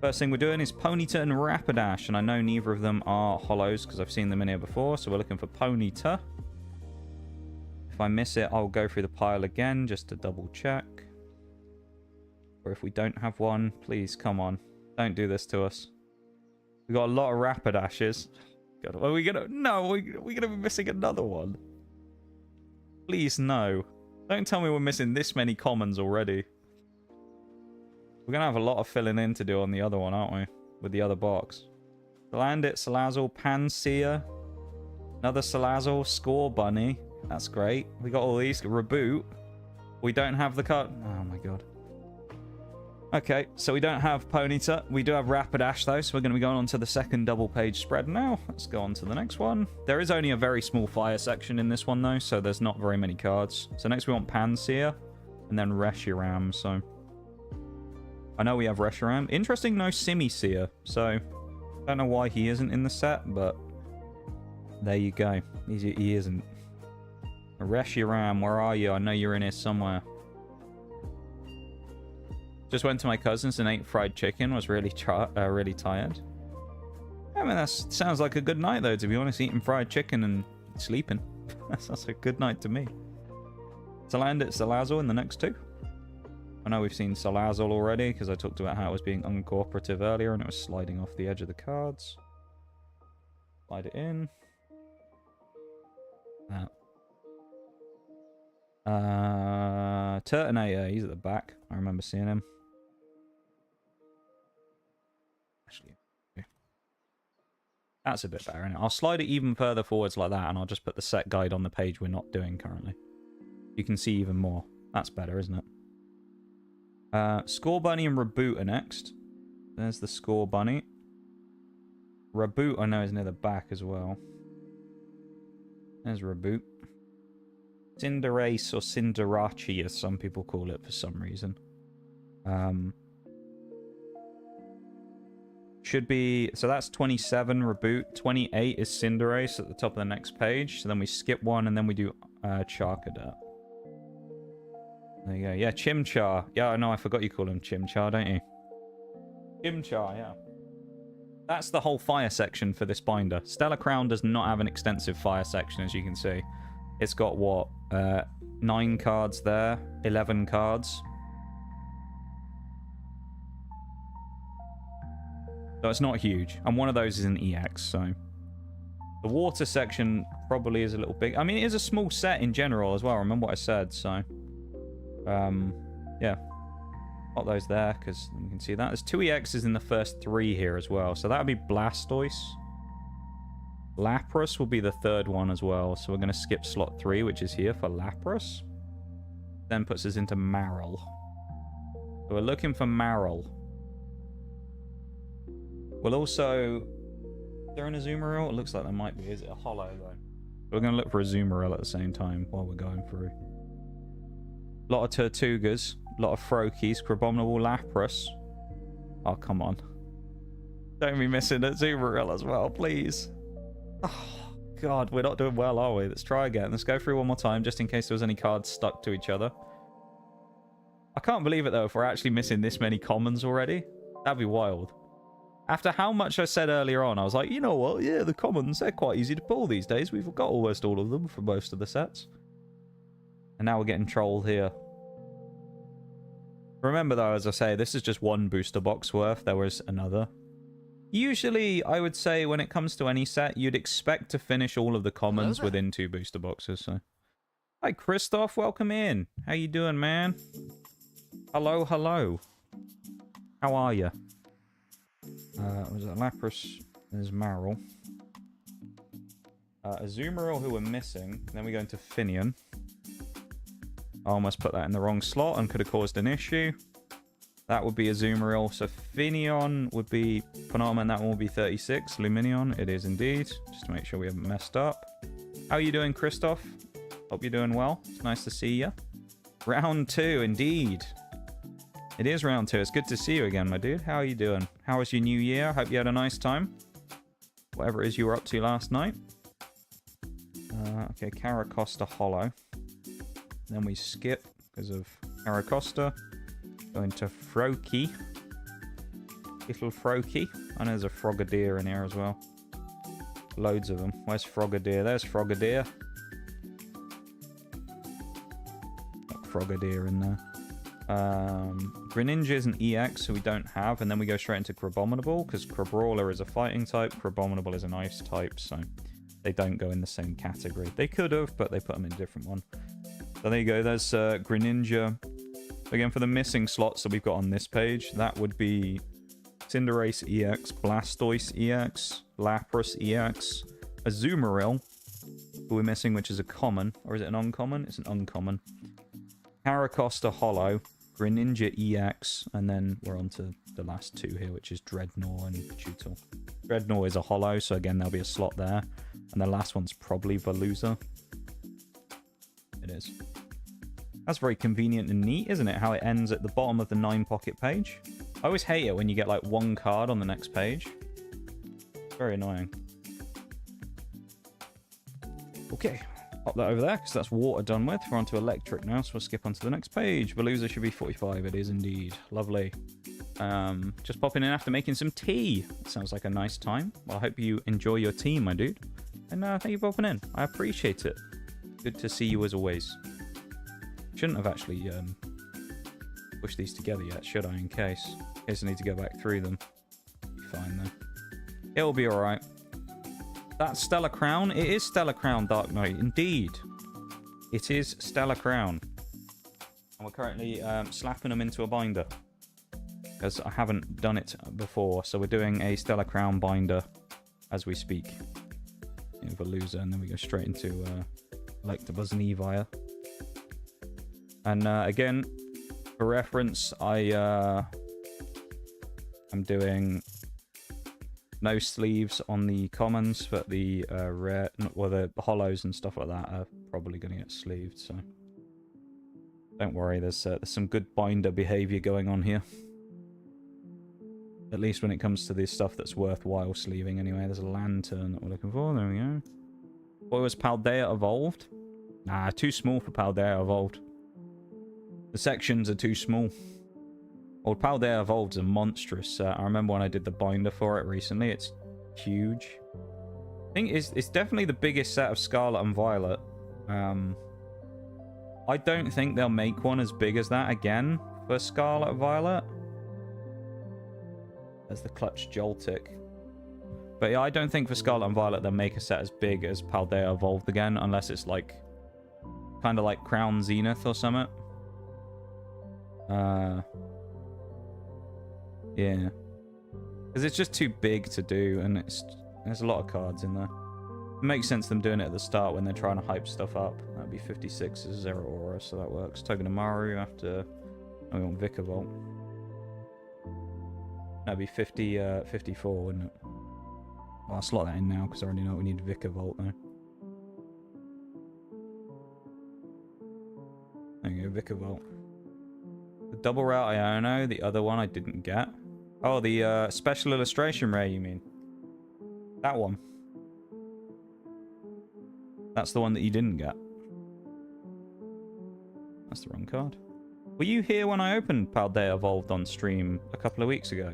First thing we're doing is Ponyta and Rapidash, and I know neither of them are holos because I've seen them in here before, so we're looking for Ponyta. If I miss it, I'll go through the pile again just to double check. Or if we don't have one, please, come on. Don't do this to us. We've got a lot of Rapidashes. God, are we gonna... No, we're gonna be missing another one. Please, no. Don't tell me we're missing this many commons already. We're going to have a lot of filling in to do on the other one, aren't we? With the other box. Landit, Salazzle, Panseer. Another Salazzle, Score Bunny. That's great. We got all these. Reboot. We don't have the card. Oh my god. Okay, so we don't have Ponyta. We do have Rapidash though, so we're going to be going on to the second double page spread now. Let's go on to the next one. There is only a very small fire section in this one though, so there's not very many cards. So next we want Panseer and then Reshiram. So I know we have Reshiram. Interesting, no Simisear. So I don't know why he isn't in the set, but there you go. He isn't. Reshiram, where are you? I know you're in here somewhere. Just went to my cousin's and ate fried chicken. Was really tired. I mean, that sounds like a good night, though, to be honest. Eating fried chicken and sleeping. That sounds like a good night to me. To land at Salazzle in the next two. I know we've seen Salazzle already, because I talked about how it was being uncooperative earlier, and it was sliding off the edge of the cards. Slide it in. That. Turtonator, he's at the back. I remember seeing him. Actually, that's a bit better, isn't it? I'll slide it even further forwards like that, and I'll just put the set guide on the page we're not doing currently. You can see even more. That's better, isn't it? Score Bunny and Reboot are next. There's the Score Bunny. Reboot, I know, is near the back as well. There's Reboot. Cinderace or Cinderace, as some people call it for some reason. Should be... So that's 27, Reboot. 28 is Cinderace at the top of the next page. So then we skip one, and then we do Charcadet. There you go. Yeah, Chimchar. Yeah, I know, I forgot you call him Chimchar, don't you? Chimchar, yeah. That's the whole fire section for this binder. Stellar Crown does not have an extensive fire section, as you can see. It's got, what, 9 cards there, 11 cards. So it's not huge. And one of those is an EX, so... The water section probably is a little big. I mean, it is a small set in general as well. Remember what I said, so... yeah. Got those there, because you can see that. There's 2 EXs in the first 3 here as well. So that would be Blastoise. Lapras will be the third one as well. So we're going to skip slot 3, which is here for Lapras. Then puts us into Marill. So we're looking for Marill. We'll also... Is there an Azumarill? It looks like there might be. Is it a holo, though? We're going to look for a Azumarill at the same time while we're going through. A lot of Tortugas. A lot of Froakies. Crabominable Lapras. Oh, come on. Don't be missing a Azumarill as well, please. Oh, God, we're not doing well, are we? Let's try again. Let's go through one more time, just in case there was any cards stuck to each other. I can't believe it, though, if we're actually missing this many commons already. That'd be wild. After how much I said earlier on, I was like, you know what? Yeah, the commons, they're quite easy to pull these days. We've got almost all of them for most of the sets. And now we're getting trolled here. Remember, though, as I say, this is just one booster box worth. There was another. Usually, I would say, when it comes to any set, you'd expect to finish all of the commons within 2 booster boxes. So, hi, Christoph. Welcome in. How you doing, man? Hello, hello. How are you? Was it Lapras? There's Marill. Azumarill, who we're missing. Then we go into Finion. I almost put that in the wrong slot and could have caused an issue. That would be Azumarill. So Finion would be Panama, and that one will be 36. Luminion, it is indeed. Just to make sure we haven't messed up. How are you doing, Christoph? Hope you're doing well. It's nice to see you. Round 2, indeed. It is round 2. It's good to see you again, my dude. How are you doing? How was your new year? Hope you had a nice time. Whatever it is you were up to last night. Okay, Caracosta Holo. Then we skip because of Caracosta. Go into Froakie. Little Froakie. I know there's a Frogadier in here as well. Loads of them. Where's Frogadier? There's Frogadier. Got Frogadier in there. Greninja is an EX, so we don't have. And then we go straight into Crabominable, because Crabrawler is a fighting type. Crabominable is an ice type, so they don't go in the same category. They could have, but they put them in a different one. So there you go. There's Greninja. Again, for the missing slots that we've got on this page, that would be Cinderace EX, Blastoise EX, Lapras EX, Azumarill, who we're missing, which is a common. Or is it an uncommon? It's an uncommon. Caracosta Holo, Greninja EX, and then we're on to the last two here, which is Dreadnought and Pachuttle. Dreadnought is a holo, so again, there'll be a slot there. And the last one's probably Veluza. It is. That's very convenient and neat, isn't it? How it ends at the bottom of the 9-pocket page. I always hate it when you get like one card on the next page. It's very annoying. Okay, pop that over there, because that's water done with. We're on to electric now, so we'll skip on to the next page. Veluza should be 45. It is indeed. Lovely. Just popping in after making some tea. Sounds like a nice time. Well, I hope you enjoy your tea, my dude. And thank you for popping in. I appreciate it. Good to see you as always. Shouldn't have actually pushed these together yet, should I? In case I need to go back through them. Be fine then. It'll be alright. That's Stellar Crown. It is Stellar Crown, Dark Knight. Indeed. It is Stellar Crown. And we're currently slapping them into a binder. Because I haven't done it before. So we're doing a Stellar Crown binder as we speak. Veluza, and then we go straight into Electabuzz and Eevee. And again, for reference, I'm doing no sleeves on the commons, but the rare, well, the hollows and stuff like that are probably going to get sleeved. So don't worry, there's some good binder behavior going on here. At least when it comes to the stuff that's worthwhile sleeving anyway. There's a lantern that we're looking for. There we go. What was Paldea Evolved? Nah, too small for Paldea Evolved. The sections are too small. Well, Paldea Evolved's a monstrous. I remember when I did the binder for it recently. It's huge. I think it's definitely the biggest set of Scarlet and Violet. I don't think they'll make one as big as that again for Scarlet and Violet. As the Clutch Joltik. But yeah, I don't think for Scarlet and Violet they'll make a set as big as Paldea Evolved again, unless it's like kind of like Crown Zenith or something. Yeah. Because it's just too big to do, and there's a lot of cards in there. It makes sense them doing it at the start when they're trying to hype stuff up. That'd be 56 as Zero Aura, so that works. Togedemaru after... Oh, we want Vikavolt. That'd be 54, wouldn't it? Well, I'll slot that in now, because I already know we need Vikavolt now. There you go, Vikavolt. The double route Iono, the other one I didn't get. Oh, the special illustration rare, you mean? That one. That's the one that you didn't get. That's the wrong card. Were you here when I opened Paldea Evolved on stream a couple of weeks ago?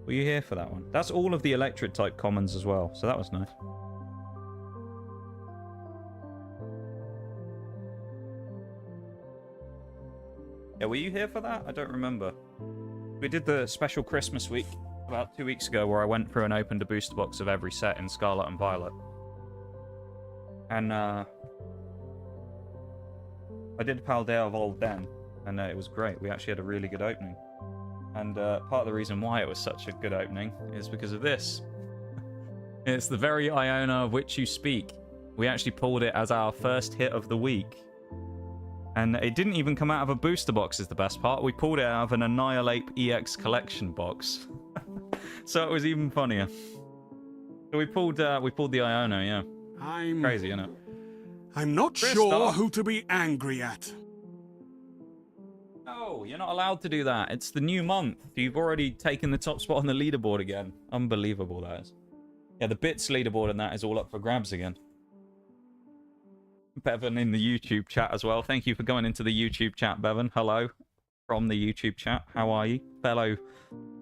Were you here for that one? That's all of the electric type commons as well, so that was nice. Yeah, were you here for that? I don't remember. We did the special Christmas week about 2 weeks ago where I went through and opened a booster box of every set in Scarlet and Violet. And I did Paldea Evolved then, and it was great. We actually had a really good opening. And part of the reason why it was such a good opening is because of this. It's the very Iona of which you speak. We actually pulled it as our first hit of the week. And it didn't even come out of a booster box is the best part. We pulled it out of an Annihilate EX collection box. So it was even funnier. So we pulled the Iona, yeah. Crazy, isn't it? I'm not sure who to be angry at. No, you're not allowed to do that. It's the new month. You've already taken the top spot on the leaderboard again. Unbelievable, that is. Yeah, the bits leaderboard and that is all up for grabs again. Bevan in the YouTube chat as well. Thank you for going into the YouTube chat, Bevan. Hello from the YouTube chat. How are you? Fellow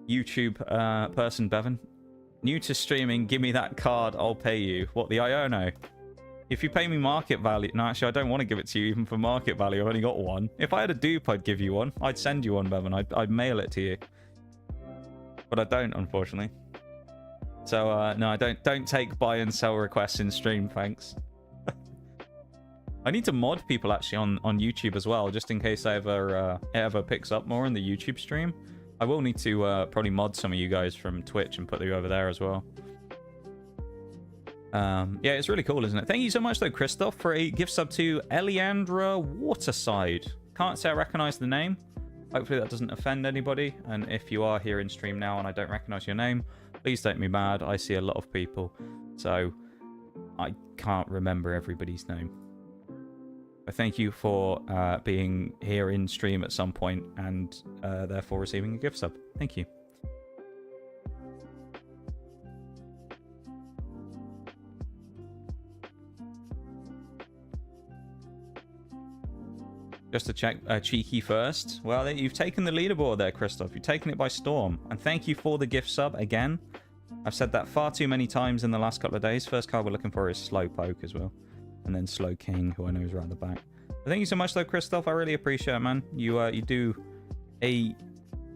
YouTube person, Bevan. New to streaming, give me that card, I'll pay you. What, the Iono? If you pay me market value... No, actually, I don't want to give it to you even for market value. I've only got one. If I had a dupe, I'd give you one. I'd send you one, Bevan. I'd mail it to you. But I don't, unfortunately. So, no, I don't take buy and sell requests in stream, thanks. I need to mod people actually on YouTube as well, just in case it ever picks up more in the YouTube stream. I will need to probably mod some of you guys from Twitch and put you over there as well. Yeah, it's really cool, isn't it? Thank you so much, though, Christoph, for a gift sub to Eliandra Waterside. Can't say I recognize the name. Hopefully that doesn't offend anybody. And if you are here in stream now and I don't recognize your name, please don't be mad. I see a lot of people, so I can't remember everybody's name. But thank you for being here in stream at some point and therefore receiving a gift sub. Thank you. Just to check Cheeky first. Well, you've taken the leaderboard there, Christoph. You've taken it by storm. And thank you for the gift sub again. I've said that far too many times in the last couple of days. First card we're looking for is Slowpoke as well. And then Slow King, who I know is around the back. But thank you so much, though, Christoph. I really appreciate it, man. You do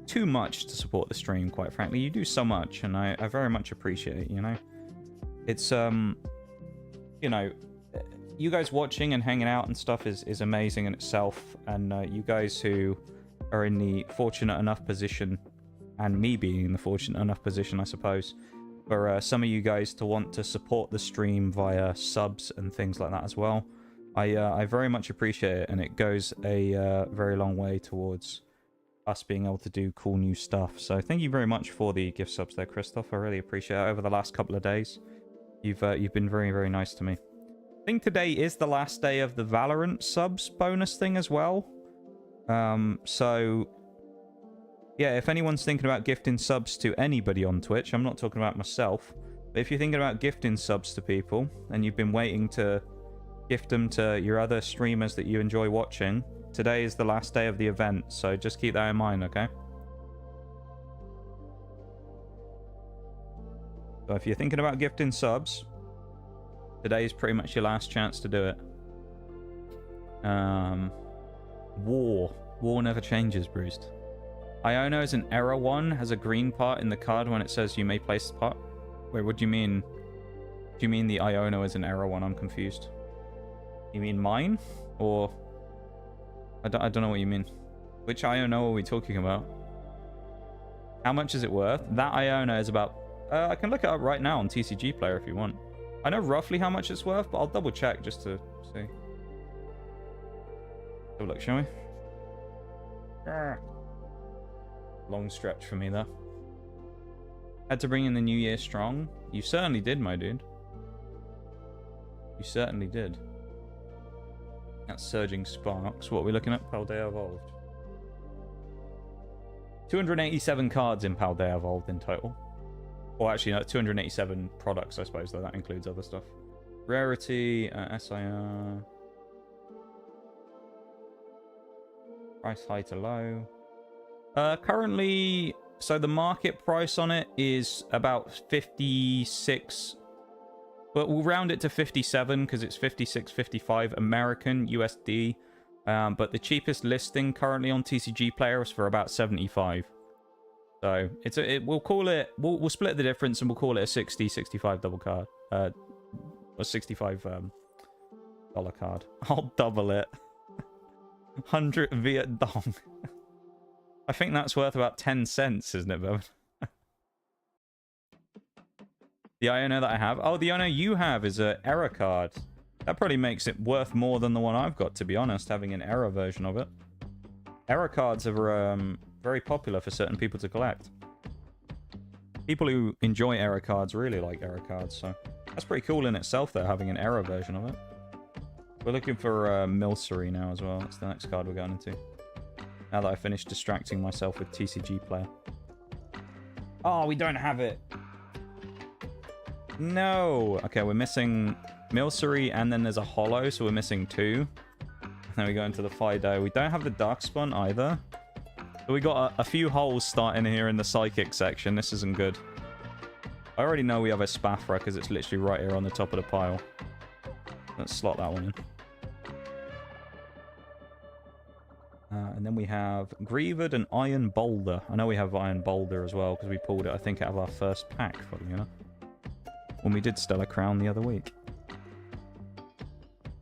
too much to support the stream, quite frankly. You do so much, and I very much appreciate it, you know? It's, you know, you guys watching and hanging out and stuff is amazing in itself. And you guys who are in the fortunate enough position, and me being in the fortunate enough position, I suppose, for some of you guys to want to support the stream via subs and things like that as well. I very much appreciate it, and it goes a very long way towards us being able to do cool new stuff. So thank you very much for the gift subs there, Christoph. I really appreciate it. Over the last couple of days, you've been very, very nice to me. I think today is the last day of the Valorant subs bonus thing as well. So yeah, if anyone's thinking about gifting subs to anybody on Twitch, I'm not talking about myself, but if you're thinking about gifting subs to people and you've been waiting to gift them to your other streamers that you enjoy watching, today is the last day of the event, so just keep that in mind, okay? So if you're thinking about gifting subs, today is pretty much your last chance to do it. War never changes, Bruised. Iono is an error one, has a green part in the card when it says you may place the part. Wait, what do you mean? Do you mean the Iono is an error one? I'm confused. You mean mine? Or... I don't know what you mean. Which Iono are we talking about? How much is it worth? That Iono is about... I can look it up right now on TCG Player if you want. I know roughly how much it's worth, but I'll double check just to see. Have a look, shall we? Long stretch for me there. Had to bring in the new year strong. You certainly did, my dude. You certainly did. That's Surging Sparks. What are we looking at? Paldea Evolved. 287 cards in Paldea Evolved in total. Or actually, no, 287 products, I suppose, though that includes other stuff. Rarity, SIR. Price high to low. Currently, so the market price on it is about 56, but we'll round it to 57 because it's 56.55 American USD. But the cheapest listing currently on TCG Player is for about 75. So we'll call it, we'll split the difference and we'll call it a 65 double card, or 65 dollar card. I'll double it. 100 Viet Dong. I think that's worth about 10 cents, isn't it, Bob? The Iono that I have. Oh, the Iono you have is an error card. That probably makes it worth more than the one I've got, to be honest, having an error version of it. Error cards are very popular for certain people to collect. People who enjoy error cards really like error cards, so that's pretty cool in itself, though, having an error version of it. We're looking for Milcery now as well. That's the next card we're going into. Now that I finished distracting myself with TCG Player. Oh, we don't have it. No. Okay, we're missing Milcery and then there's a Hollow, so we're missing 2. Then we go into the Fido. We don't have the Darkspawn either. So we got a few holes starting here in the Psychic section. This isn't good. I already know we have a Spathra because it's literally right here on the top of the pile. Let's slot that one in. And then we have Greavid and Iron Boulder. I know we have Iron Boulder as well because we pulled it, I think, out of our first pack, funnily enough, when we did Stellar Crown the other week.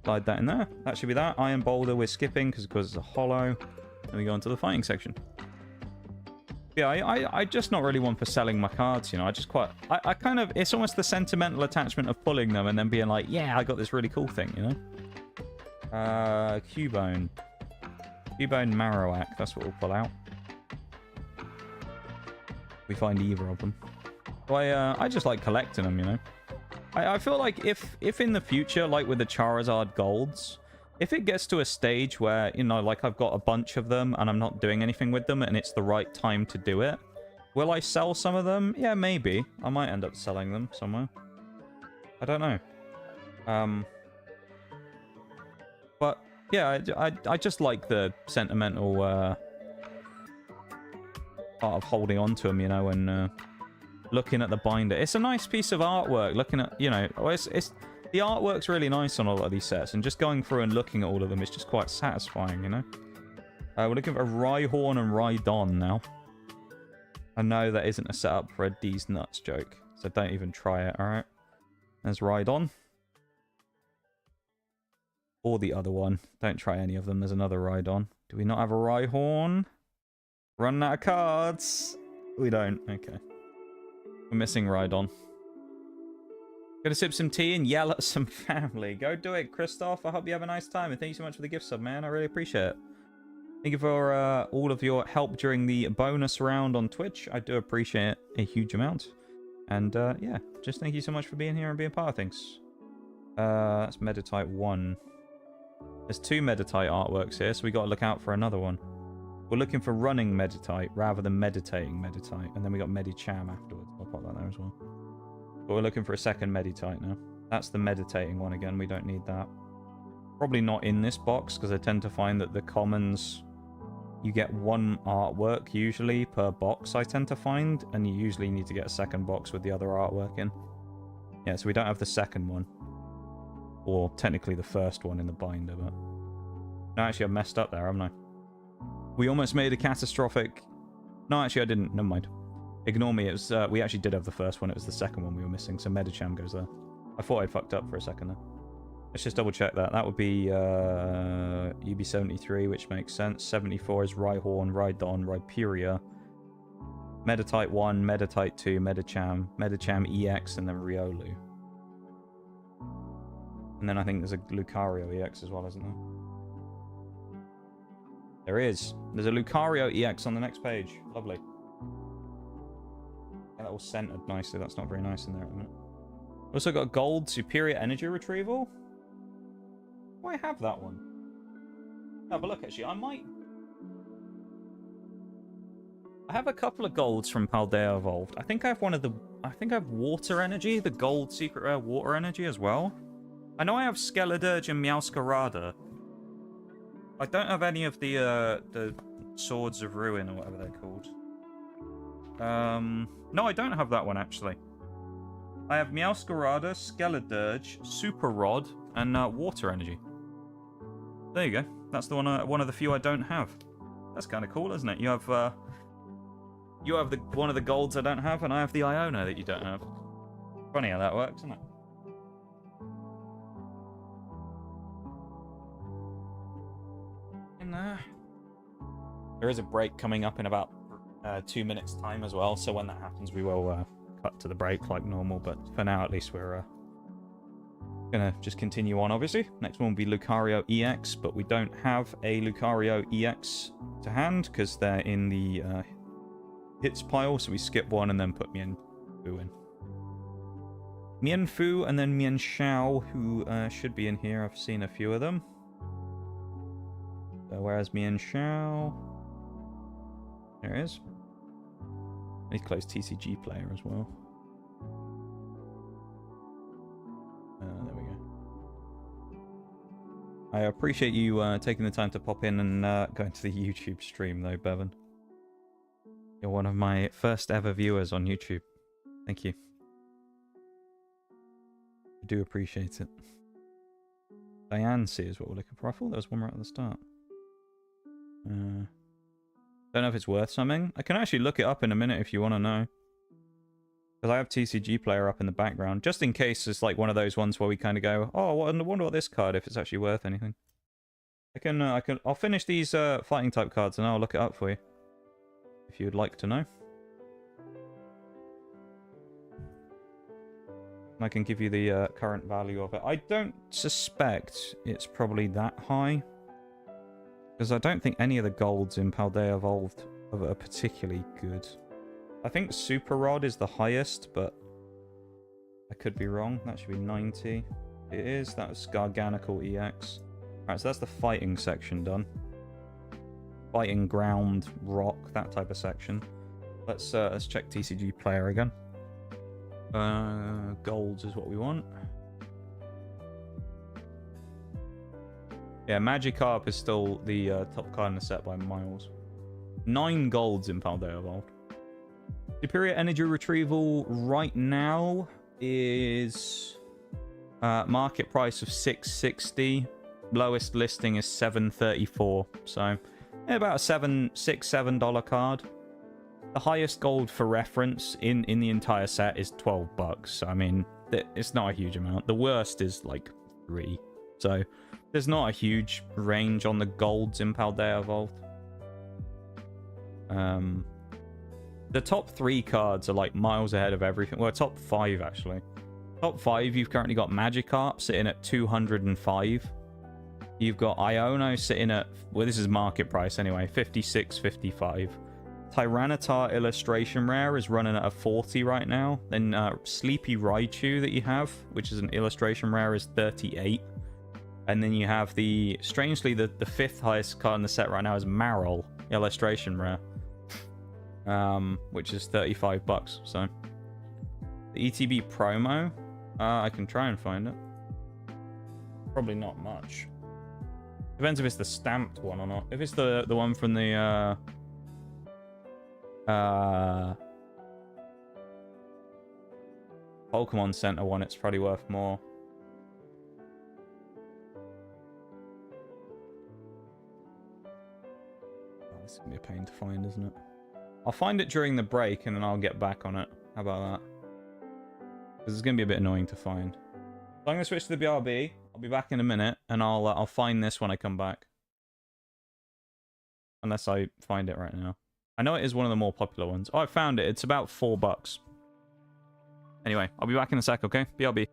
Slide that in there. That should be that. Iron boulder we're skipping because it's a hollow. Then we go into the fighting section. Yeah, I just not really one for selling my cards, you know. I just quite... I kind of... It's almost the sentimental attachment of pulling them and then being like, yeah, I got this really cool thing, you know. Cubone. Cubone Marowak. That's what we'll pull out. We find either of them. So I just like collecting them, you know. I feel like if in the future, like with the Charizard Golds, if it gets to a stage where, you know, like I've got a bunch of them and I'm not doing anything with them and it's the right time to do it, will I sell some of them? Yeah, maybe. I might end up selling them somewhere. I don't know. But yeah, I just like the sentimental part of holding on to them, you know, and looking at the binder. It's a nice piece of artwork. Looking at, you know, it's the artwork's really nice on a lot of these sets, and just going through and looking at all of them is just quite satisfying, you know. We're looking for Rhyhorn and Rhydon now. I know that isn't a setup for a D's nuts joke, so don't even try it. All right, there's Rhydon. Or the other one. Don't try any of them. There's another Rhydon. Do we not have a Rhyhorn? Running out of cards. We don't. Okay. We're missing Rhydon. Gonna sip some tea and yell at some family. Go do it, Christoph. I hope you have a nice time. And thank you so much for the gift sub, man. I really appreciate it. Thank you for all of your help during the bonus round on Twitch. I do appreciate it a huge amount. And yeah, just thank you so much for being here and being part of things. That's Meditite 1. There's 2 Meditite artworks here, so we got to look out for another one. We're looking for running Meditite rather than meditating Meditite. And then we got Medicham afterwards. I'll pop that there as well. But we're looking for a second Meditite now. That's the meditating one again. We don't need that. Probably not in this box, because I tend to find that the commons... You get 1 artwork, usually, per box, I tend to find. And you usually need to get a second box with the other artwork in. Yeah, so we don't have the second one. Or technically the first one in the binder, but... No, actually, I messed up there, haven't I? We almost made a catastrophic... No, actually, I didn't. Never mind. Ignore me. It was, we actually did have the first one. It was the second one we were missing, so Medicham goes there. I thought I'd fucked up for a second there. Let's just double check that. That would be UB73, which makes sense. 74 is Rhyhorn, Rhydon, Rhyperior. Meditite 1, Meditite 2, Medicham, Medicham EX, and then Riolu. And then I think there's a Lucario EX as well, isn't there? There is. There's a Lucario EX on the next page. Lovely. Yeah, that all centered nicely. That's not very nice in there at the minute. Also got gold superior energy retrieval. Do I have that one? No, but look, actually, I might... I have a couple of golds from Paldea Evolved. I think I have one of the... I think I have water energy, the gold secret rare water energy as well. I know I have Skeledirge and Meowscarada. I don't have any of the Swords of Ruin or whatever they're called. No, I don't have that one, actually. I have Meowscarada, Skeledirge, Super Rod, and Water Energy. There you go. That's the one of the few I don't have. That's kind of cool, isn't it? You have one of the golds I don't have, and I have the Iona that you don't have. Funny how that works, isn't it? In there. There is a break coming up in about 2 minutes' time as well, so when that happens, we will cut to the break like normal. But for now, at least we're gonna just continue on. Obviously, next one will be Lucario EX, but we don't have a Lucario EX to hand because they're in the hits pile, so we skip one and then put Mienfoo in. Mienfoo and then Mienshao, who should be in here. I've seen a few of them. So where's Mienshao? There it is. He's close TCG player as well. There we go. I appreciate you taking the time to pop in and go into the YouTube stream, though, Bevan. You're one of my first ever viewers on YouTube. Thank you. I do appreciate it. Diancie is what we're looking for. I thought there was one right at the start. Don't know if it's worth something. I can actually look it up in a minute if you want to know. Because I have TCG Player up in the background, just in case it's like one of those ones where we kind of go, oh, I wonder what this card, if it's actually worth anything. I'll finish these fighting type cards and I'll look it up for you, if you'd like to know. I can give you the current value of it. I don't suspect it's probably that high, because I don't think any of the golds in Paldea Evolved are particularly good. I think Super Rod is the highest, but I could be wrong. That should be 90. It is. That was Garganical EX. Alright, so that's the fighting section done. Fighting, ground, rock, that type of section. Let's check TCG Player again. Golds is what we want. Yeah, Magikarp is still the top card in the set by miles. 9 golds in Paldea Evolved. Superior Energy Retrieval right now is market price of $660. Lowest listing is $734. So yeah, about a $7 card. The highest gold for reference in the entire set is $12. So, I mean, it's not a huge amount. The worst is like 3. So there's not a huge range on the golds in Paldea Evolved. The top 3 cards are like miles ahead of everything. Well, top 5 actually. Top 5, you've currently got Magikarp sitting at 205. You've got Iono sitting at, well, this is market price anyway, 56.55. Tyranitar Illustration Rare is running at a 40 right now. Then Sleepy Raichu that you have, which is an Illustration Rare, is 38. And then you have strangely, the 5th highest card in the set right now is Marill Illustration Rare. Which is $35. So the ETB promo, I can try and find it. Probably not much. Depends if it's the stamped one or not. If it's the one from the Pokemon Center one, it's probably worth more. Oh, this is gonna be a pain to find, isn't it? I'll find it during the break and then I'll get back on it. How about that? Because it's going to be a bit annoying to find. So I'm going to switch to the BRB. I'll be back in a minute and I'll find this when I come back. Unless I find it right now. I know it is one of the more popular ones. Oh, I found it. It's about $4. Anyway, I'll be back in a sec, okay? BRB.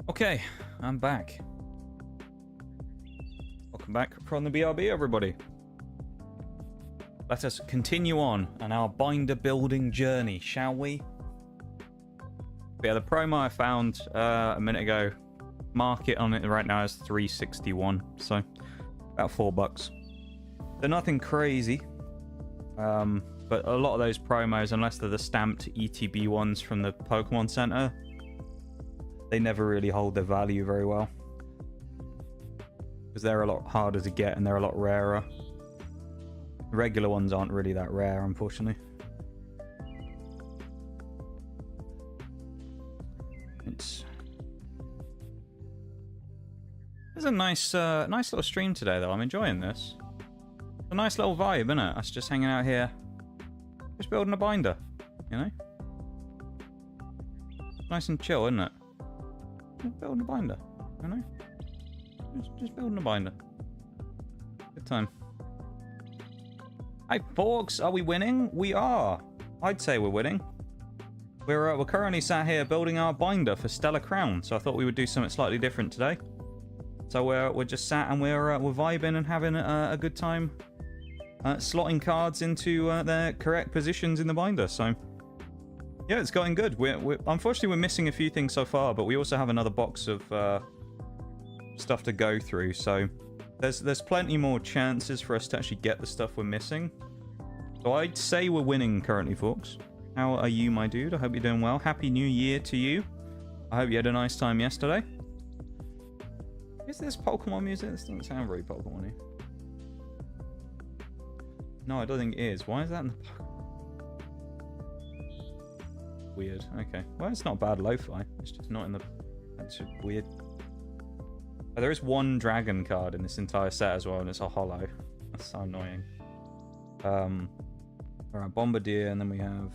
Okay, I'm back. Welcome back from the BRB, everybody. Let us continue on our binder building journey, shall we? But yeah, the promo I found a minute ago, market on it right now is $361, so about $4. They're nothing crazy, but a lot of those promos, unless they're the stamped ETB ones from the Pokemon Center, they never really hold their value very well. Because they're a lot harder to get and they're a lot rarer. The regular ones aren't really that rare, unfortunately. It's a nice little stream today, though. I'm enjoying this. It's a nice little vibe, isn't it? Us just hanging out here, just building a binder, you know? Nice and chill, isn't it? Just building a binder, you know? Just building a binder. Good time. Hi, folks. Are we winning? We are. I'd say we're winning. We're currently sat here building our binder for Stellar Crown, so I thought we would do something slightly different today. So we're just sat and we're vibing and having a good time, slotting cards into their correct positions in the binder. So yeah, it's going good. Unfortunately we're missing a few things so far, but we also have another box of stuff to go through. So there's plenty more chances for us to actually get the stuff we're missing. So I'd say we're winning currently, folks. How are you, my dude? I hope you're doing well. Happy New Year to you. I hope you had a nice time yesterday. Is this Pokemon music? This doesn't sound very Pokemon-y. No, I don't think it is. Why is that in the... Weird. Okay. Well, it's not bad lo-fi. It's just not in the... That's just weird. Oh, there is one dragon card in this entire set as well, and it's a holo. That's so annoying. Alright, Bombardier, and then we have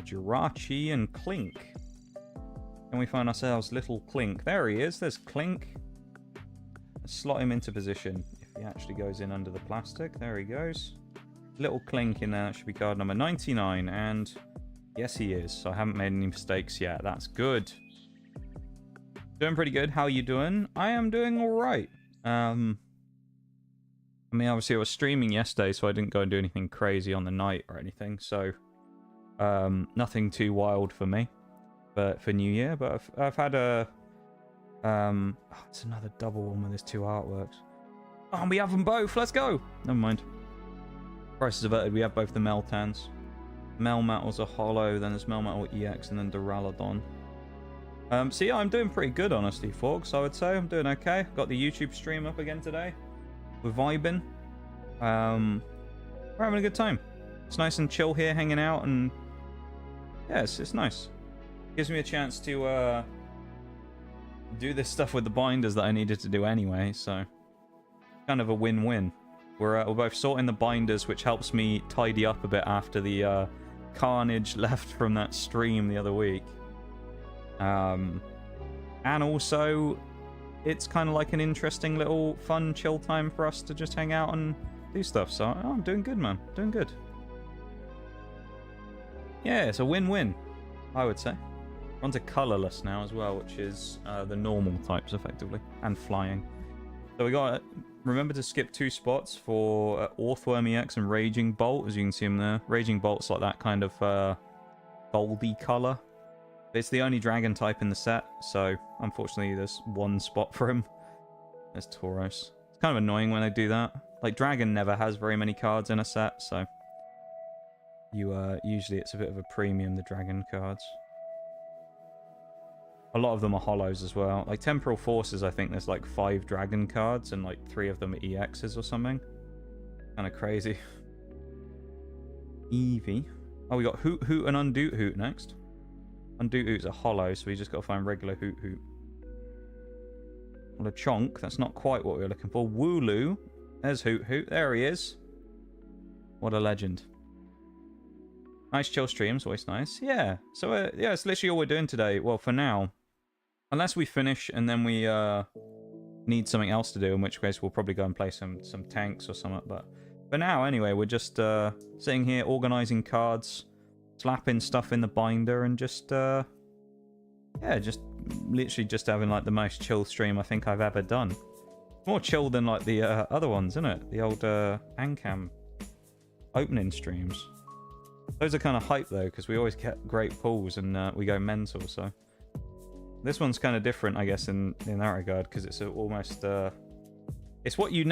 Jirachi and Clink. And we find ourselves little Clink. There he is. There's Clink. Let's slot him into position. If he actually goes in under the plastic. There he goes. Little Clink in there. That should be card number 99. And yes, he is. So I haven't made any mistakes yet. That's good. Doing pretty good. How are you doing? I am doing alright. I mean, obviously I was streaming yesterday, so I didn't go and do anything crazy on the night or anything. So, nothing too wild for me. But for New Year. But I've had a... Oh, it's another double one with his two artworks. Oh, we have them both. Let's go. Never mind. Prices averted. We have both the Meltans. Melmetal's a holo, then there's Melmetal EX, and then Duraludon. So yeah, I'm doing pretty good, honestly, folks. I would say I'm doing okay. Got the YouTube stream up again today. We're vibing. We're having a good time. It's nice and chill here, hanging out, and yeah, it's nice. Gives me a chance to do this stuff with the binders that I needed to do anyway. So kind of a win-win. We're both sorting the binders, which helps me tidy up a bit after the carnage left from that stream the other week. And also, it's kind of like an interesting little fun chill time for us to just hang out and do stuff. So I'm doing good, man. Doing good. Yeah, it's a win-win, I would say. We're on to colourless now as well, which is the normal types, effectively, and flying. So we got... Remember to skip 2 spots for Orthworm EX and Raging Bolt, as you can see him there. Raging Bolt's like that kind of goldy colour. It's the only dragon type in the set, so unfortunately there's 1 spot for him. There's Tauros. It's kind of annoying when they do that. Like, dragon never has very many cards in a set, so usually it's a bit of a premium, the dragon cards. A lot of them are holos as well. Like Temporal Forces, I think there's like 5 dragon cards and like 3 of them are EXs or something. Kind of crazy. Eevee. Oh, we got Hoot Hoot and Undoot Hoot next. Undoot Hoot's a holo, so we just got to find regular Hoot Hoot. Well, a Chonk, that's not quite what we were looking for. Wooloo. There's Hoot Hoot. There he is. What a legend. Nice chill streams, always nice. Yeah. So, yeah, it's literally all we're doing today. Well, for now. Unless we finish and then we need something else to do, in which case we'll probably go and play some tanks or something. But for now, anyway, we're just sitting here organising cards, slapping stuff in the binder, and just yeah, just literally just having like the most chill stream I think I've ever done. More chill than like the other ones, isn't it? The old Ancam opening streams. Those are kind of hype though, because we always get great pulls and we go mental. So this one's kind of different, I guess, in that regard, because it's almost it's what you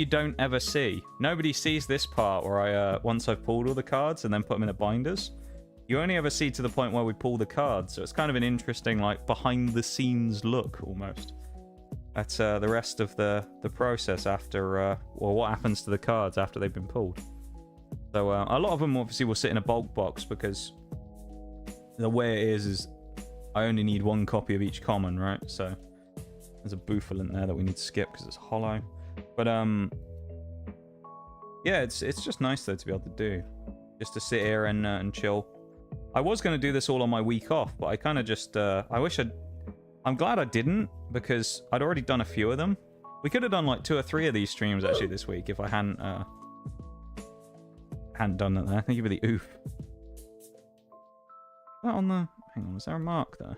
don't ever see. Nobody sees this part where I once I've pulled all the cards and then put them in the binders. You only ever see to the point where we pull the cards, so it's kind of an interesting like behind the scenes look almost. That's the rest of the process after, or what happens to the cards after they've been pulled. So a lot of them obviously will sit in a bulk box because the way it is I only need one copy of each common, right? So there's a boofalent there that we need to skip because it's hollow. But yeah, it's just nice though to be able to do, just to sit here and chill. I was going to do this all on my week off, but I kind of just I'm glad I didn't, because I'd already done a few of them. We could have done like 2 or 3 of these streams actually this week if I hadn't done that there. Thank you for the oof. That on the... Hang on, was there a mark there?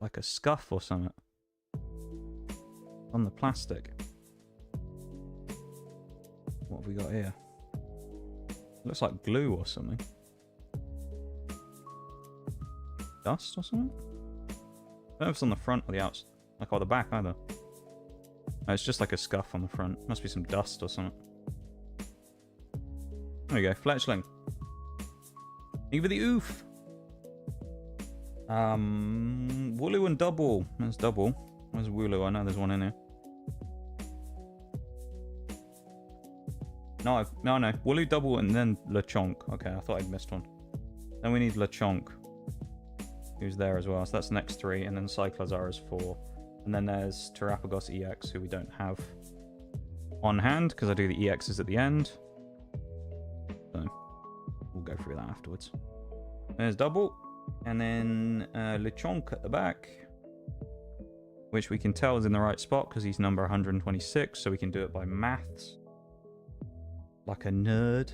Like a scuff or something? On the plastic. What have we got here? Looks like glue or something. Dust or something? I don't know if it's on the front or the outside, like or the back either. No, it's just like a scuff on the front. Must be some dust or something. There we go, fletchling. Even the oof. Wooloo and double. There's double. Where's Wooloo? I know there's one in here. No. Wooloo double and then Lechonk. Okay, I thought I'd missed one. Then we need Lechonk, who's there as well. So that's the next 3, and then Cyclozar is 4. And then there's Terapagos EX, who we don't have on hand, because I do the EXs at the end. So, we'll go through that afterwards. There's double, and then Lechonk at the back, which we can tell is in the right spot, because he's number 126, so we can do it by maths. Like a nerd.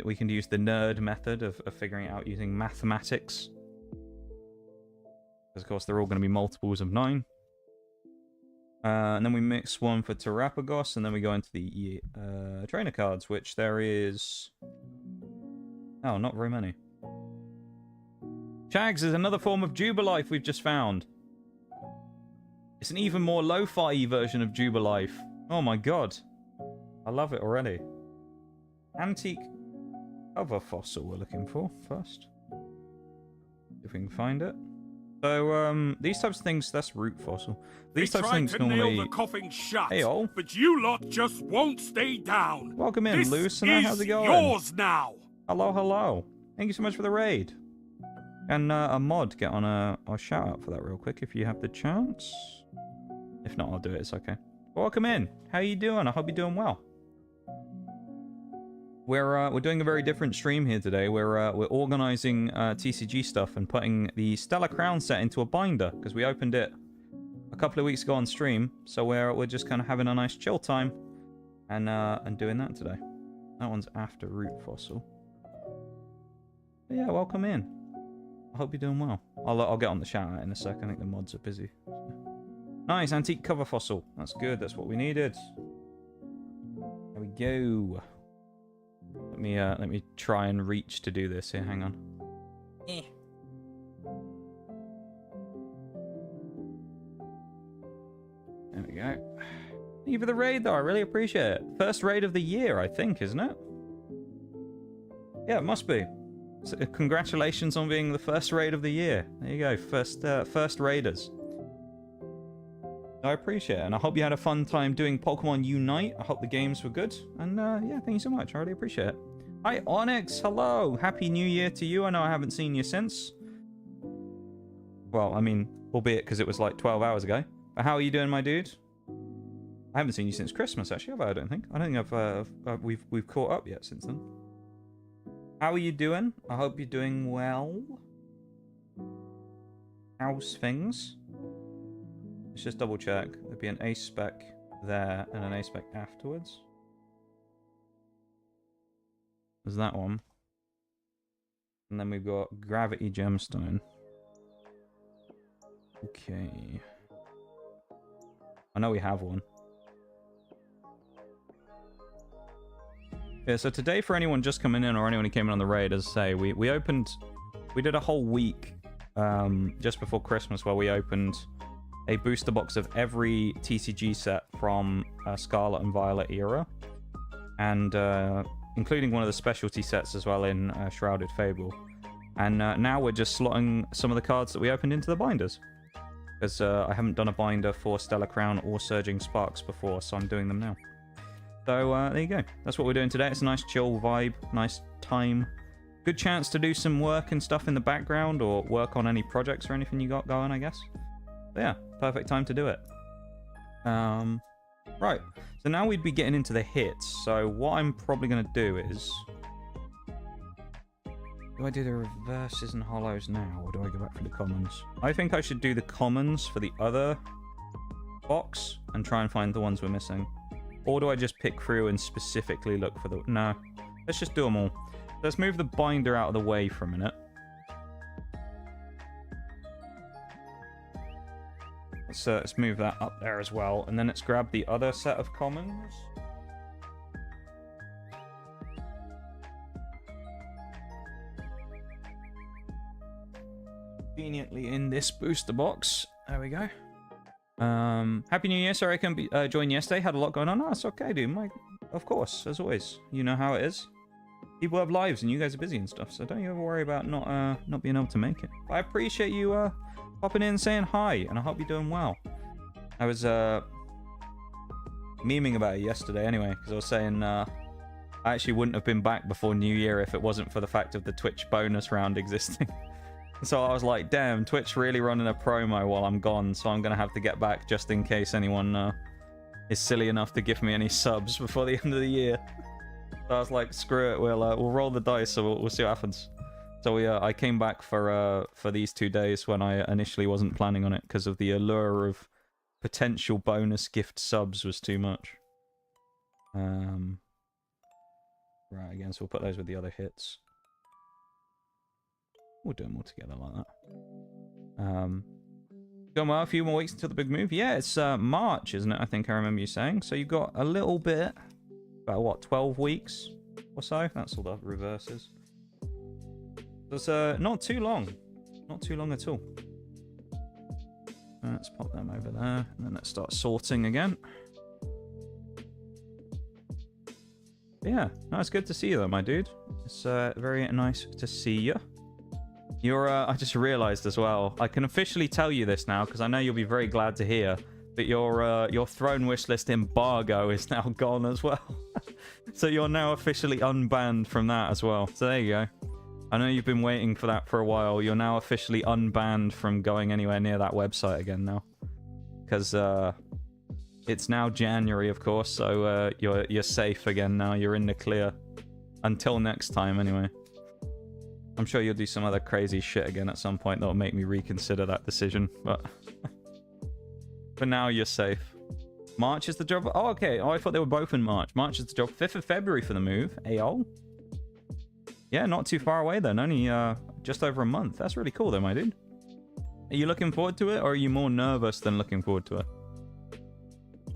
We can use the nerd method of figuring it out using mathematics. Because, of course, they're all going to be multiples of 9. And then we mix one for Terapagos, and then we go into the trainer cards, which there is... Oh, not very many. Chags is another form of Jubilife we've just found. It's an even more lo-fi version of Jubilife. Oh my god. I love it already. Antique cover fossil we're looking for first. If we can find it. So, these types of things, that's root fossil. These types of things normally... Nail the coffin shut, hey, all. But you lot just won't stay down. Welcome in, Luce. How's it going? Yours now. Hello, hello. Thank you so much for the raid. And a mod, get on a shout out for that real quick if you have the chance. If not, I'll do it. It's okay. Welcome in. How you doing? I hope you're doing well. We're doing a very different stream here today. We're organizing TCG stuff and putting the Stelar Crown set into a binder because we opened it a couple of weeks ago on stream. So we're just kind of having a nice chill time and doing that today. That one's after root fossil. But yeah, welcome in. I hope you're doing well. I'll get on the shout out in a sec. I think the mods are busy. Nice antique cover fossil. That's good. That's what we needed. There we go. Let me try and reach to do this here. Hang on. There we go. Thank you for the raid, though. I really appreciate it. First raid of the year, I think, isn't it? Yeah, it must be. So, congratulations on being the first raid of the year. There you go. First raiders. I appreciate it, and I hope you had a fun time doing Pokemon Unite. I hope the games were good, and yeah, thank you so much. I really appreciate it. Hi, Onyx. Hello. Happy New Year to you. I know I haven't seen you since. Well, I mean, albeit because it was like 12 hours ago. But how are you doing, my dude? I haven't seen you since Christmas, actually, have I? I don't think we've caught up yet since then. How are you doing? I hope you're doing well. How's things? Let's just double check. There'd be an ace spec there and an ace spec afterwards. There's that one. And then we've got Gravity Gemstone. Okay. I know we have one. Yeah, so today for anyone just coming in or anyone who came in on the raid, as I say, we did a whole week just before Christmas where we opened a booster box of every TCG set from Scarlet and Violet era, and including one of the specialty sets as well in Shrouded Fable. And now we're just slotting some of the cards that we opened into the binders, because I haven't done a binder for Stellar Crown or Surging Sparks before, so I'm doing them now. So there you go. That's what we're doing today. It's a nice chill vibe, nice time. Good chance to do some work and stuff in the background, or work on any projects or anything you got going, I guess. But yeah, perfect time to do it. Right, so now we'd be getting into the hits. So what I'm probably going to do is... Do I do the reverses and hollows now, or do I go back for the commons? I think I should do the commons for the other box and try and find the ones we're missing. Or do I just pick through and specifically look for the... No, let's just do them all. Let's move the binder out of the way for a minute. Let's move that up there as well. And then let's grab the other set of commons. Conveniently in this booster box. There we go. Happy New Year. Sorry I couldn't join yesterday. Had a lot going on. Oh, it's okay, dude. Of course, as always. You know how it is. People have lives and you guys are busy and stuff, so don't you ever worry about not being able to make it. But I appreciate you popping in and saying hi, and I hope you're doing well. I was memeing about it yesterday anyway, because I was saying I actually wouldn't have been back before New Year if it wasn't for the fact of the Twitch bonus round existing. So I was like, damn, Twitch really running a promo while I'm gone, so I'm going to have to get back just in case anyone is silly enough to give me any subs before the end of the year. So I was like, screw it, we'll roll the dice, so we'll see what happens. So I came back for these 2 days when I initially wasn't planning on it, because of the allure of potential bonus gift subs was too much. Right, again, so we'll put those with the other hits. We'll do them all together like that. Going well, a few more weeks until the big move. Yeah, it's March, isn't it? I think I remember you saying. So you've got a little bit, about what, 12 weeks or so? That's all the reverses. It's not too long. Not too long at all. Let's pop them over there, and then let's start sorting again. Yeah, no, it's good to see you though, my dude. It's very nice to see you. You're, I just realized as well, I can officially tell you this now, because I know you'll be very glad to hear that your Throne Wishlist embargo is now gone as well. So you're now officially unbanned from that as well. So there you go. I know you've been waiting for that for a while. You're now officially unbanned from going anywhere near that website again now. Because it's now January, of course, so you're safe again now. You're in the clear. Until next time, anyway. I'm sure you'll do some other crazy shit again at some point that'll make me reconsider that decision, but for now you're safe. March is the job. Oh, okay. Oh, I thought they were both in March. March is the job. 5th of February for the move. Ayo. Yeah, not too far away then. Only just over a month. That's really cool though, my dude. Are you looking forward to it, or are you more nervous than looking forward to it?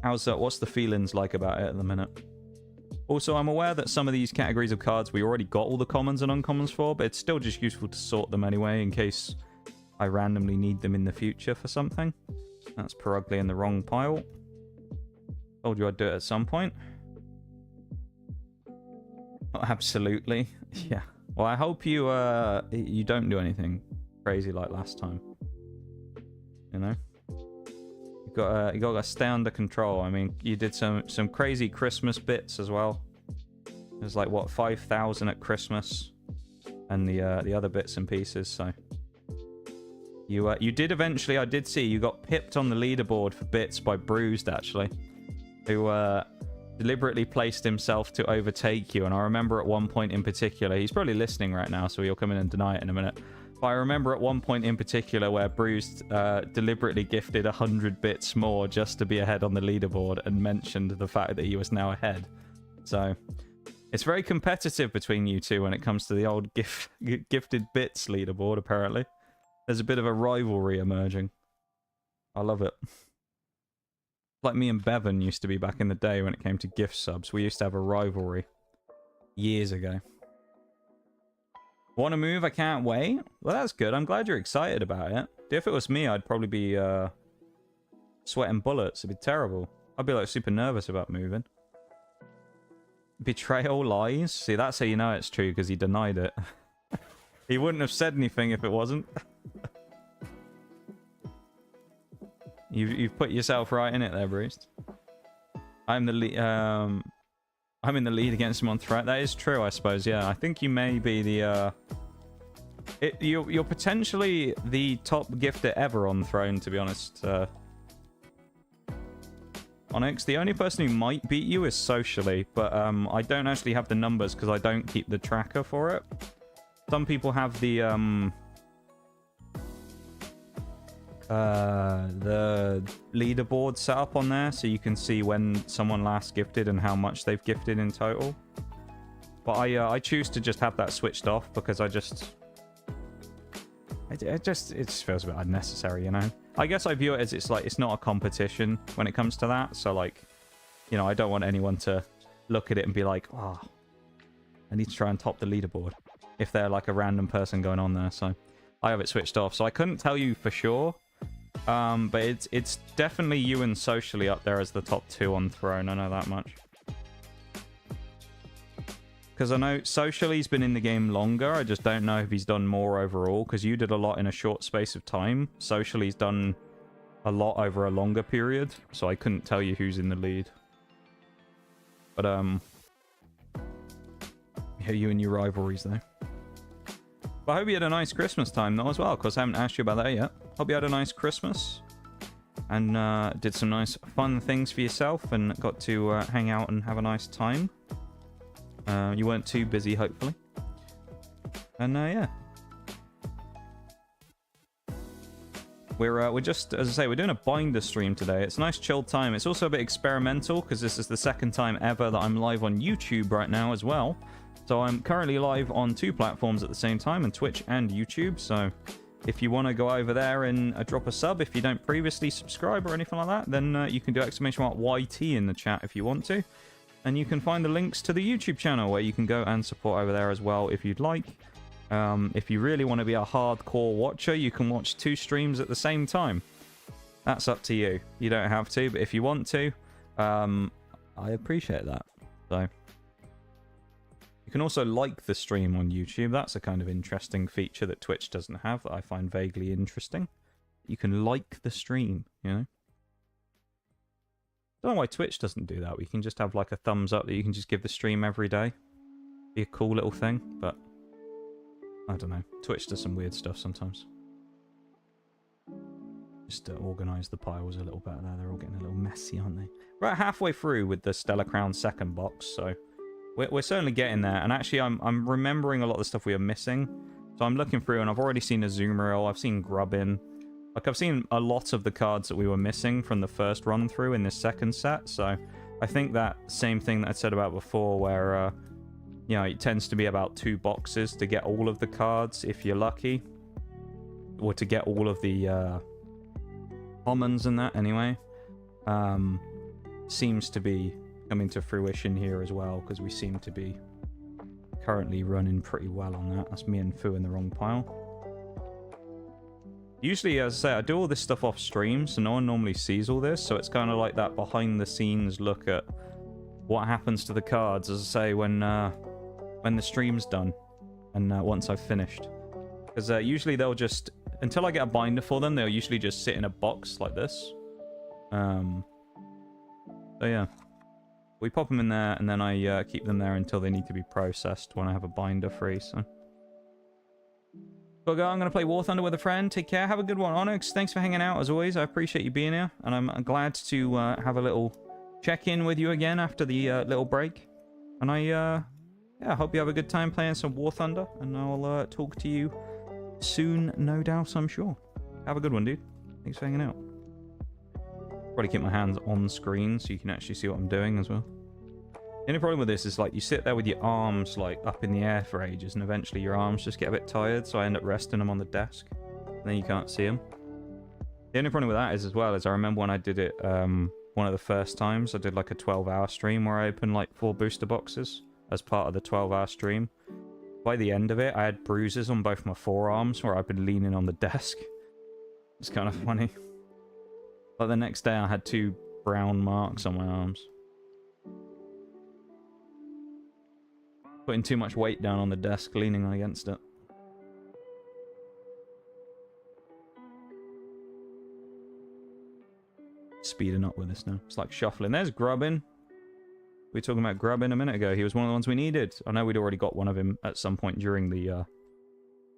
How's what's the feelings like about it at the minute? Also, I'm aware that some of these categories of cards we already got all the commons and uncommons for, but it's still just useful to sort them anyway in case I randomly need them in the future for something. That's Perugly in the wrong pile. Told you I'd do it at some point. Oh, absolutely. Yeah. Well, I hope you you don't do anything crazy like last time. You know? You got to stay under control. I mean, you did some crazy Christmas bits as well. There's like what 5,000 at Christmas, and the other bits and pieces. So you did eventually. I did see you got pipped on the leaderboard for bits by Bruised actually, who deliberately placed himself to overtake you. And I remember at one point in particular, he's probably listening right now, so he'll come in and deny it in a minute. But I remember at one point in particular where Bruised deliberately gifted 100 bits more just to be ahead on the leaderboard and mentioned the fact that he was now ahead. So it's very competitive between you two when it comes to the old gifted bits leaderboard, apparently. There's a bit of a rivalry emerging. I love it. Like me and Bevan used to be back in the day when it came to gift subs. We used to have a rivalry years ago. Want to move? I can't wait. Well, that's good. I'm glad you're excited about it. If it was me, I'd probably be sweating bullets. It'd be terrible. I'd be like super nervous about moving. Betrayal, lies. See, that's how you know it's true, because he denied it. He wouldn't have said anything if it wasn't. You've put yourself right in it there, Bruce. I'm the lead. I'm in the lead against him on threat. That is true, I suppose. Yeah, I think you may be the. You're potentially the top gifter ever on Throne, to be honest. Onyx, the only person who might beat you is socially, but I don't actually have the numbers because I don't keep the tracker for it. Some people have the leaderboard set up on there, so you can see when someone last gifted and how much they've gifted in total. But I choose to just have that switched off because it just feels a bit unnecessary, you know. I guess I view it as it's not a competition when it comes to that. So like, you know, I don't want anyone to look at it and be like, oh, I need to try and top the leaderboard if they're like a random person going on there. So I have it switched off. So I couldn't tell you for sure. But it's definitely you and socially up there as the top 2 on Throne. I know that much. Because I know socially he's been in the game longer. I just don't know if he's done more overall. Because you did a lot in a short space of time. Socially he's done a lot over a longer period. So I couldn't tell you who's in the lead. But yeah, you and your rivalries though. But I hope you had a nice Christmas time though as well. Because I haven't asked you about that yet. Hope you had a nice Christmas. And did some nice fun things for yourself. And got to hang out and have a nice time. You weren't too busy, hopefully. And yeah, we're just, as I say, we're doing a binder stream today. It's a nice chilled time. It's also a bit experimental because this is the second time ever that I'm live on YouTube right now as well. So I'm currently live on 2 platforms at the same time, on Twitch and YouTube. So if you want to go over there and drop a sub, if you don't previously subscribe or anything like that, then you can do !YT in the chat if you want to. And you can find the links to the YouTube channel where you can go and support over there as well if you'd like. If you really want to be a hardcore watcher, you can watch 2 streams at the same time. That's up to you. You don't have to, but if you want to, I appreciate that. So you can also like the stream on YouTube. That's a kind of interesting feature that Twitch doesn't have that I find vaguely interesting. You can like the stream, you know? I don't know why Twitch doesn't do that. We can just have like a thumbs up that you can just give the stream every day. Be a cool little thing, but I don't know. Twitch does some weird stuff sometimes. Just to organise the piles a little better there. They're all getting a little messy, aren't they? Right, halfway through with the Stelar Crown second box, so we're certainly getting there. And actually, I'm remembering a lot of the stuff we are missing. So I'm looking through, and I've already seen Azumarill. I've seen Grubbin. Like, I've seen a lot of the cards that we were missing from the first run-through in this second set, so I think that same thing that I said about before, where, you know, it tends to be about 2 boxes to get all of the cards, if you're lucky. Or to get all of the, commons and that, anyway. Seems to be coming to fruition here as well, because we seem to be currently running pretty well on that. That's me and Fu in the wrong pile. Usually, as I say, I do all this stuff off stream, so no one normally sees all this, so it's kind of like that behind-the-scenes look at what happens to the cards, as I say, when the stream's done, and once I've finished. Because usually they'll just, until I get a binder for them, they'll usually just sit in a box like this. So yeah. We pop them in there, and then I keep them there until they need to be processed when I have a binder free, so... But I'm going to play War Thunder with a friend. Take care. Have a good one, Onyx. Thanks for hanging out, as always. I appreciate you being here. And I'm glad to have a little check-in with you again after the little break. And I hope you have a good time playing some War Thunder. And I'll talk to you soon, no doubt, I'm sure. Have a good one, dude. Thanks for hanging out. Probably keep my hands on screen so you can actually see what I'm doing as well. The only problem with this is, like, you sit there with your arms, like, up in the air for ages, and eventually your arms just get a bit tired, so I end up resting them on the desk. And then you can't see them. The only problem with that is as well is I remember when I did it one of the first times, I did like a 12-hour stream where I opened like 4 booster boxes as part of the 12-hour stream. By the end of it, I had bruises on both my forearms where I've been leaning on the desk. It's kind of funny. But the next day I had 2 brown marks on my arms. Putting too much weight down on the desk, leaning against it. Speeding up with this now. It's like shuffling. There's Grubbin. We were talking about Grubbin a minute ago. He was one of the ones we needed. I know we'd already got one of him at some point during the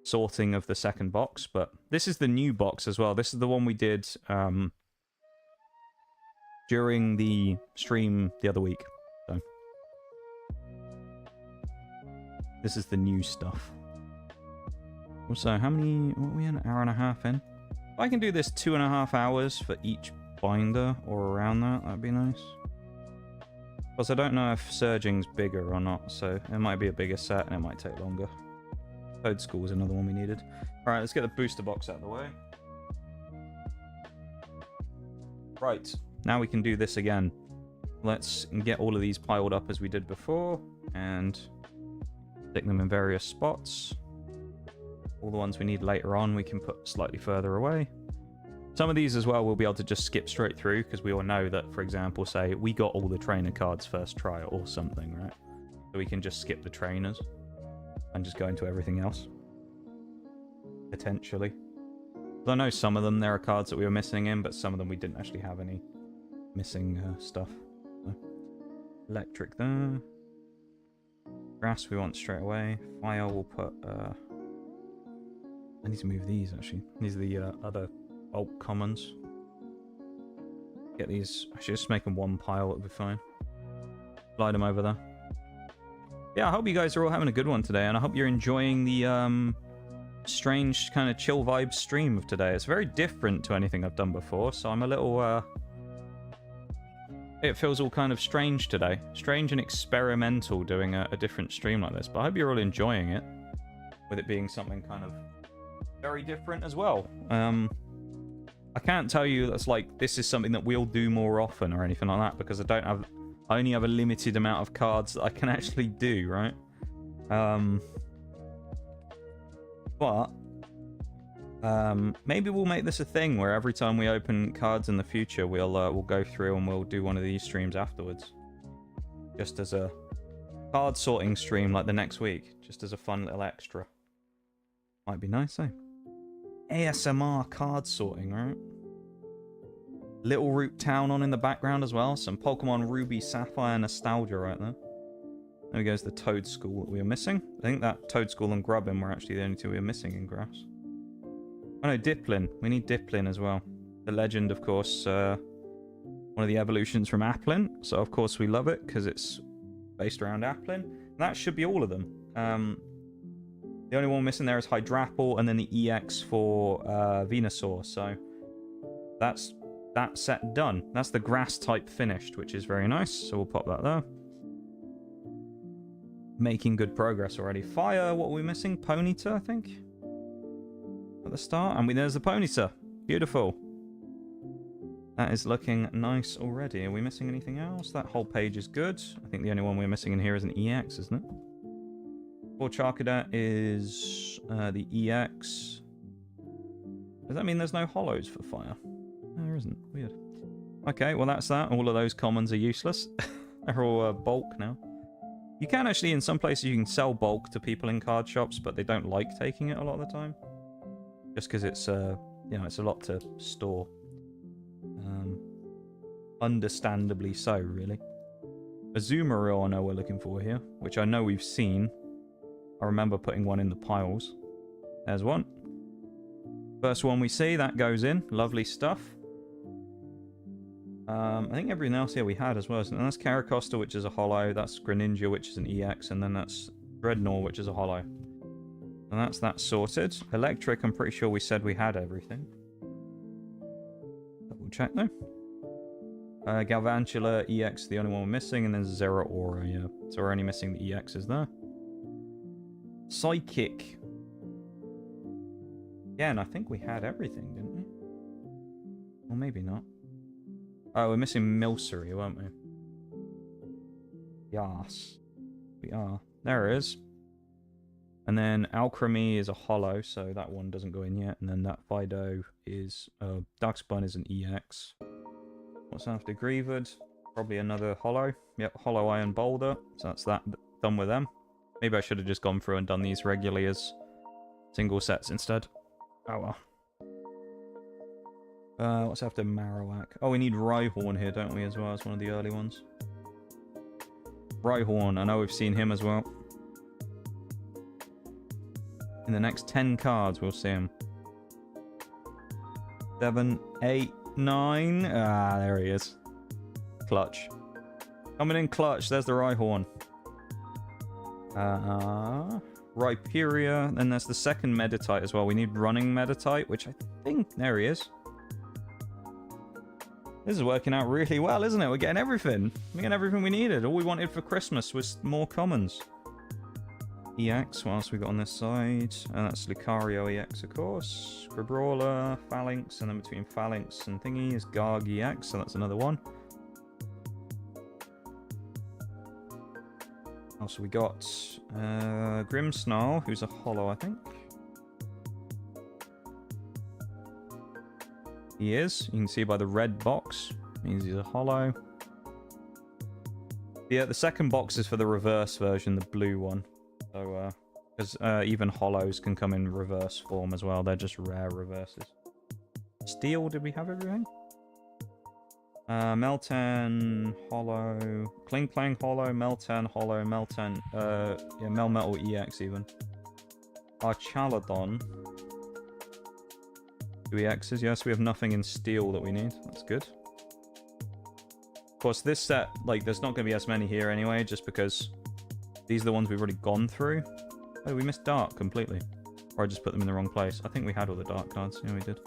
sorting of the second box, but this is the new box as well. This is the one we did during the stream the other week. So this is the new stuff. Also, how many... What are we an hour and a half in? If I can do this 2.5 hours for each binder or around that, that'd be nice. Plus, I don't know if Surging's bigger or not, so it might be a bigger set and it might take longer. Toad School is another one we needed. Alright, let's get the booster box out of the way. Right, now we can do this again. Let's get all of these piled up as we did before, and stick them in various spots. All the ones we need later on we can put slightly further away. Some of these as well we'll be able to just skip straight through, because we all know that, for example, say we got all the trainer cards first try or something, right? So we can just skip the trainers and just go into everything else. Potentially. I know some of them there are cards that we were missing in, but some of them we didn't actually have any missing stuff. So, electric there. Grass we want straight away. Fire we'll put... I need to move these actually. These are the other bulk commons. Get these... Actually, just make them one pile, it'll be fine. Slide them over there. Yeah, I hope you guys are all having a good one today, and I hope you're enjoying the strange kind of chill vibe stream of today. It's very different to anything I've done before, so I'm a little... It feels all kind of strange today. Strange and experimental doing a different stream like this, but I hope you're all enjoying it, with it being something kind of very different as well. I can't tell you that's like this is something that we'll do more often or anything like that, because I only have a limited amount of cards that I can actually do, right? But maybe we'll make this a thing where every time we open cards in the future, we'll go through and we'll do one of these streams afterwards, just as a card sorting stream, like the next week, just as a fun little extra. Might be nice, eh? ASMR card sorting, right? Little Root Town on in the background as well. Some Pokemon Ruby Sapphire nostalgia right there. There goes the Toad School that we were missing. I think that Toad School and Grubbin were actually the only 2 we were missing in grass. Oh no, Diplin. We need Diplin as well. The legend, of course, one of the evolutions from Applin. So of course we love it because it's based around Applin. And that should be all of them. The only one missing there is Hydrapple, and then the EX for Venusaur. So that's that set done. That's the grass type finished, which is very nice. So we'll pop that there. Making good progress already. Fire, what are we missing? Ponyta, I think, at the start. And there's the Ponyta. Beautiful. That is looking nice already. Are we missing anything else? That whole page is good. I think the only one we're missing in here is an EX, isn't it? For Charcadet is the EX. Does that mean there's no hollows for fire? No, there isn't. Weird. Okay, well that's that. All of those commons are useless. They're all bulk now. You can actually, in some places, you can sell bulk to people in card shops, but they don't like taking it a lot of the time. Just because it's, you know, it's a lot to store. Understandably so, really. Azumarill I know we're looking for here, which I know we've seen. I remember putting one in the piles. There's one. First one we see, that goes in. Lovely stuff. I think everything else here we had as well. And that's Caracosta, which is a hollow. That's Greninja, which is an EX. And then that's Dreadnought, which is a hollow. And that's that sorted. Electric, I'm pretty sure we said we had everything. Double check though. Galvantula, EX, the only one we're missing. And then Zeraora, yeah. So we're only missing the EXs there. Psychic. Yeah, and I think we had everything, didn't we? Or maybe not. Oh, we're missing Milcery, weren't we? Yes. We are. There it is. And then Alchemy is a holo, so that one doesn't go in yet. And then that Fido is... Darkspun is an EX. What's after Grieved? Probably another holo. Yep, Holo Iron Boulder. So that's that done with them. Maybe I should have just gone through and done these regularly as single sets instead. Oh well. What's after Marowak? Oh, we need Rhyhorn here, don't we, as well, as one of the early ones. Rhyhorn, I know we've seen him as well. In the next 10 cards, we'll see him. 7, 8, 9. Ah, there he is. Clutch. Coming in clutch, there's the Rhyhorn. Rhyperia, then there's the second Meditite as well. We need running Meditite, which I think... There he is. This is working out really well, isn't it? We're getting everything. We're getting everything we needed. All we wanted for Christmas was more commons. EX, what else we got on this side? And that's Lucario EX, of course. Crabrawler, Phalanx, and then between Phalanx and Thingy is Garg EX, so that's another one. Also, we got Grimmsnarl, who's a holo, I think. He is. You can see by the red box. Means he's a holo. Yeah, the second box is for the reverse version, the blue one. So, because even holos can come in reverse form as well. They're just rare reverses. Steel, did we have everything? Meltan, holo. Klinklang, holo. Meltan, holo. Meltan, yeah, Melmetal EX even. Archaladon. 2 EXs, yes, we have nothing in steel that we need. That's good. Of course, this set, like, there's not going to be as many here anyway, just because these are the ones we've already gone through. Oh, we missed dark completely. Or I just put them in the wrong place. I think we had all the dark cards. Yeah, we did.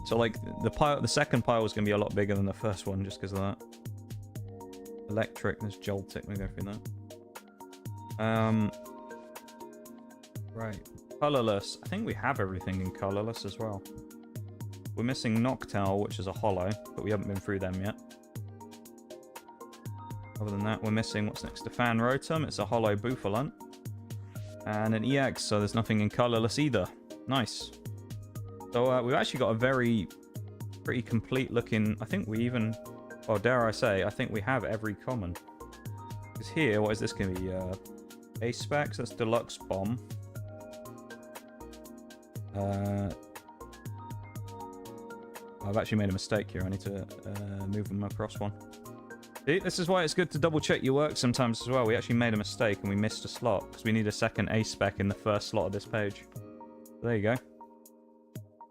So, like, the second pile is going to be a lot bigger than the first one, just because of that. Electric, there's Joltik, we'll go through that. Right. Colorless. I think we have everything in colorless as well. We're missing Noctowl, which is a holo, but we haven't been through them yet. Other than that, we're missing what's next to Fan Rotom. It's a holo Bouffalant. And an EX, so there's nothing in colorless either. Nice. So we've actually got a pretty complete looking... I think we even... Or dare I say, I think we have every common. Because here, what is this going to be? Ace Specs, that's Deluxe Bomb. I've actually made a mistake here. I need to move them across one. See, this is why it's good to double check your work sometimes as well. We actually made a mistake and we missed a slot because we need a second Ace Spec in the first slot of this page. So there you go.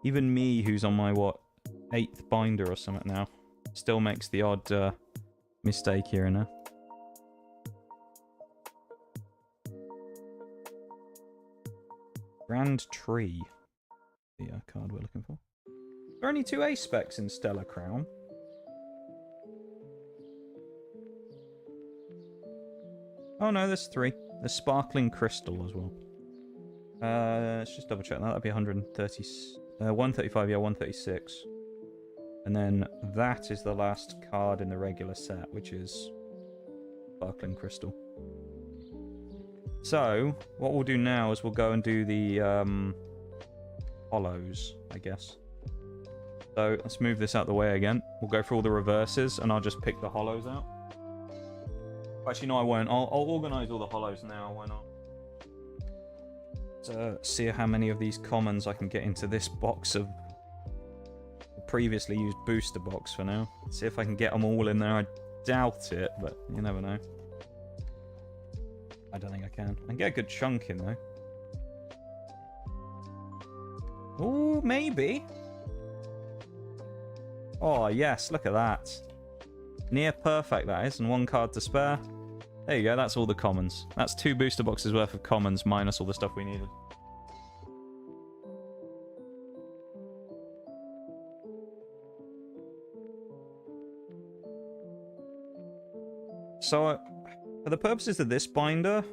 Even me, who's on my, what, 8th binder or something now, still makes the odd mistake here and there. Grand Tree. The card we're looking for. There are only 2 Ace Specs in Stellar Crown. Oh no, there's 3. There's Sparkling Crystal as well. Let's just double check that. That'd be 130, 135, yeah, 136. And then that is the last card in the regular set, which is Sparkling Crystal. So, what we'll do now is we'll go and do the holos, I guess. So, let's move this out the way again. We'll go through all the reverses, and I'll just pick the holos out. Actually, no, I won't. I'll organise all the holos now, why not? See how many of these commons I can get into this box of previously used booster box for now. See if I can get them all in there. I doubt it, but you never know. I don't think I can. I can get a good chunk in though. Oh, maybe. Oh, yes, look at that. Near perfect, that is, and 1 card to spare. There you go, that's all the commons. That's 2 booster boxes worth of commons, minus all the stuff we needed. So, for the purposes of this binder,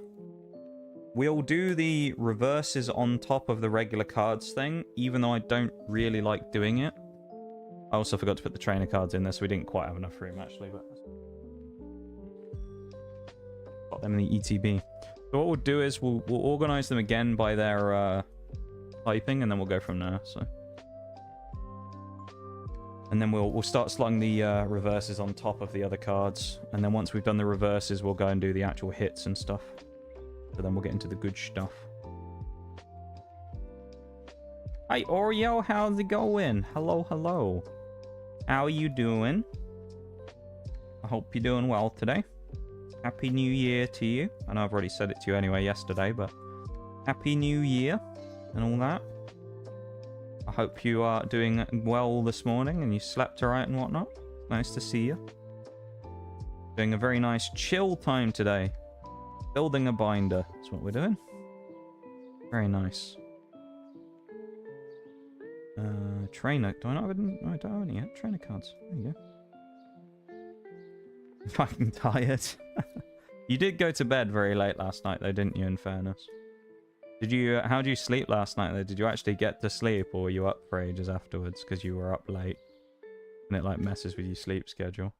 We'll do the reverses on top of the regular cards thing, even though I don't really like doing it. I also forgot to put the trainer cards in there, so we didn't quite have enough room, actually. But got them in the ETB. So what we'll do is we'll organize them again by their typing, and then we'll go from there. So, and then we'll start slotting the reverses on top of the other cards, and then once we've done the reverses, we'll go and do the actual hits and stuff. So then we'll get into the good stuff. Hi Oreo, how's it going? Hello, hello. How are you doing? I hope you're doing well today. Happy New Year to you. I know I've already said it to you anyway yesterday, but Happy New Year and all that. I hope you are doing well this morning and you slept alright and whatnot. Nice to see you. Doing a very nice chill time today. Building a binder. That's what we're doing. Very nice. Trainer. Do I not have any? No, I don't have any yet. Trainer cards. There you go. I'm fucking tired. You did go to bed very late last night though, didn't you, in fairness? Did you, how did you sleep last night though? Did you actually get to sleep, or were you up for ages afterwards because you were up late? And it like messes with your sleep schedule.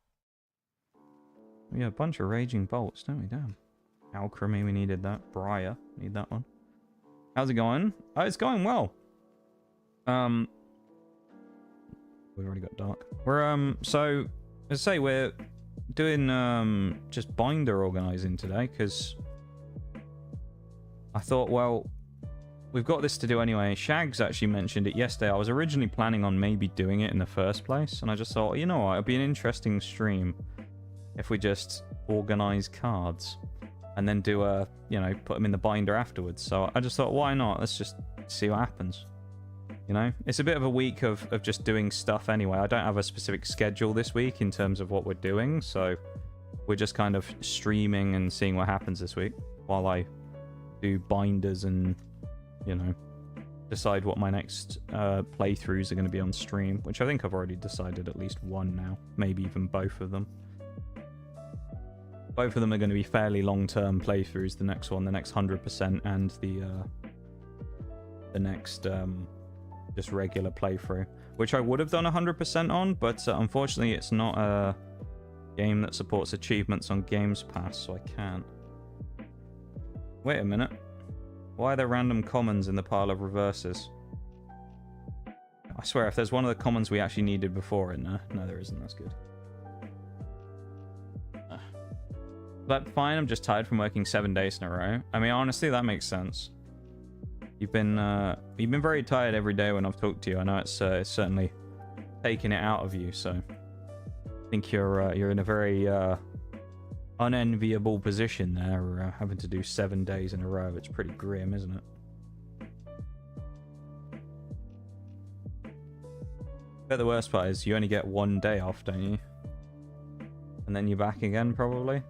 We have a bunch of raging bolts, don't we? Damn. Alchemy, we needed that. Briar, need that one. How's it going? Oh, it's going well. We've already got dark. We're so let's say we're doing just binder organizing today because I thought, well, we've got this to do anyway. Shags actually mentioned it yesterday. I was originally planning on maybe doing it in the first place, and I just thought, you know what, it'd be an interesting stream if we just organize cards and then do a, you know, put them in the binder afterwards. So I just thought, why not? Let's just see what happens. You know, it's a bit of a week of just doing stuff anyway. I don't have a specific schedule this week in terms of what we're doing, so we're just kind of streaming and seeing what happens this week while I do binders and, you know, decide what my next playthroughs are going to be on stream, which I think I've already decided at least one now, maybe even both of them. Both of them are going to be fairly long-term playthroughs, the next one, the next 100%, and the next just regular playthrough, which I would have done 100% on, but unfortunately it's not a game that supports achievements on Games Pass, so I can't. Wait a minute. Why are there random commons in the pile of reverses? I swear, if there's one of the commons we actually needed before in there. No, there isn't. That's good. But fine, I'm just tired from working 7 days in a row. I mean, honestly, that makes sense. You've been very tired every day when I've talked to you. I know it's certainly taken it out of you, so I think you're in a very unenviable position there, having to do 7 days in a row. It's pretty grim, isn't it? But the worst part is you only get 1 day off, don't you? And then you're back again, probably.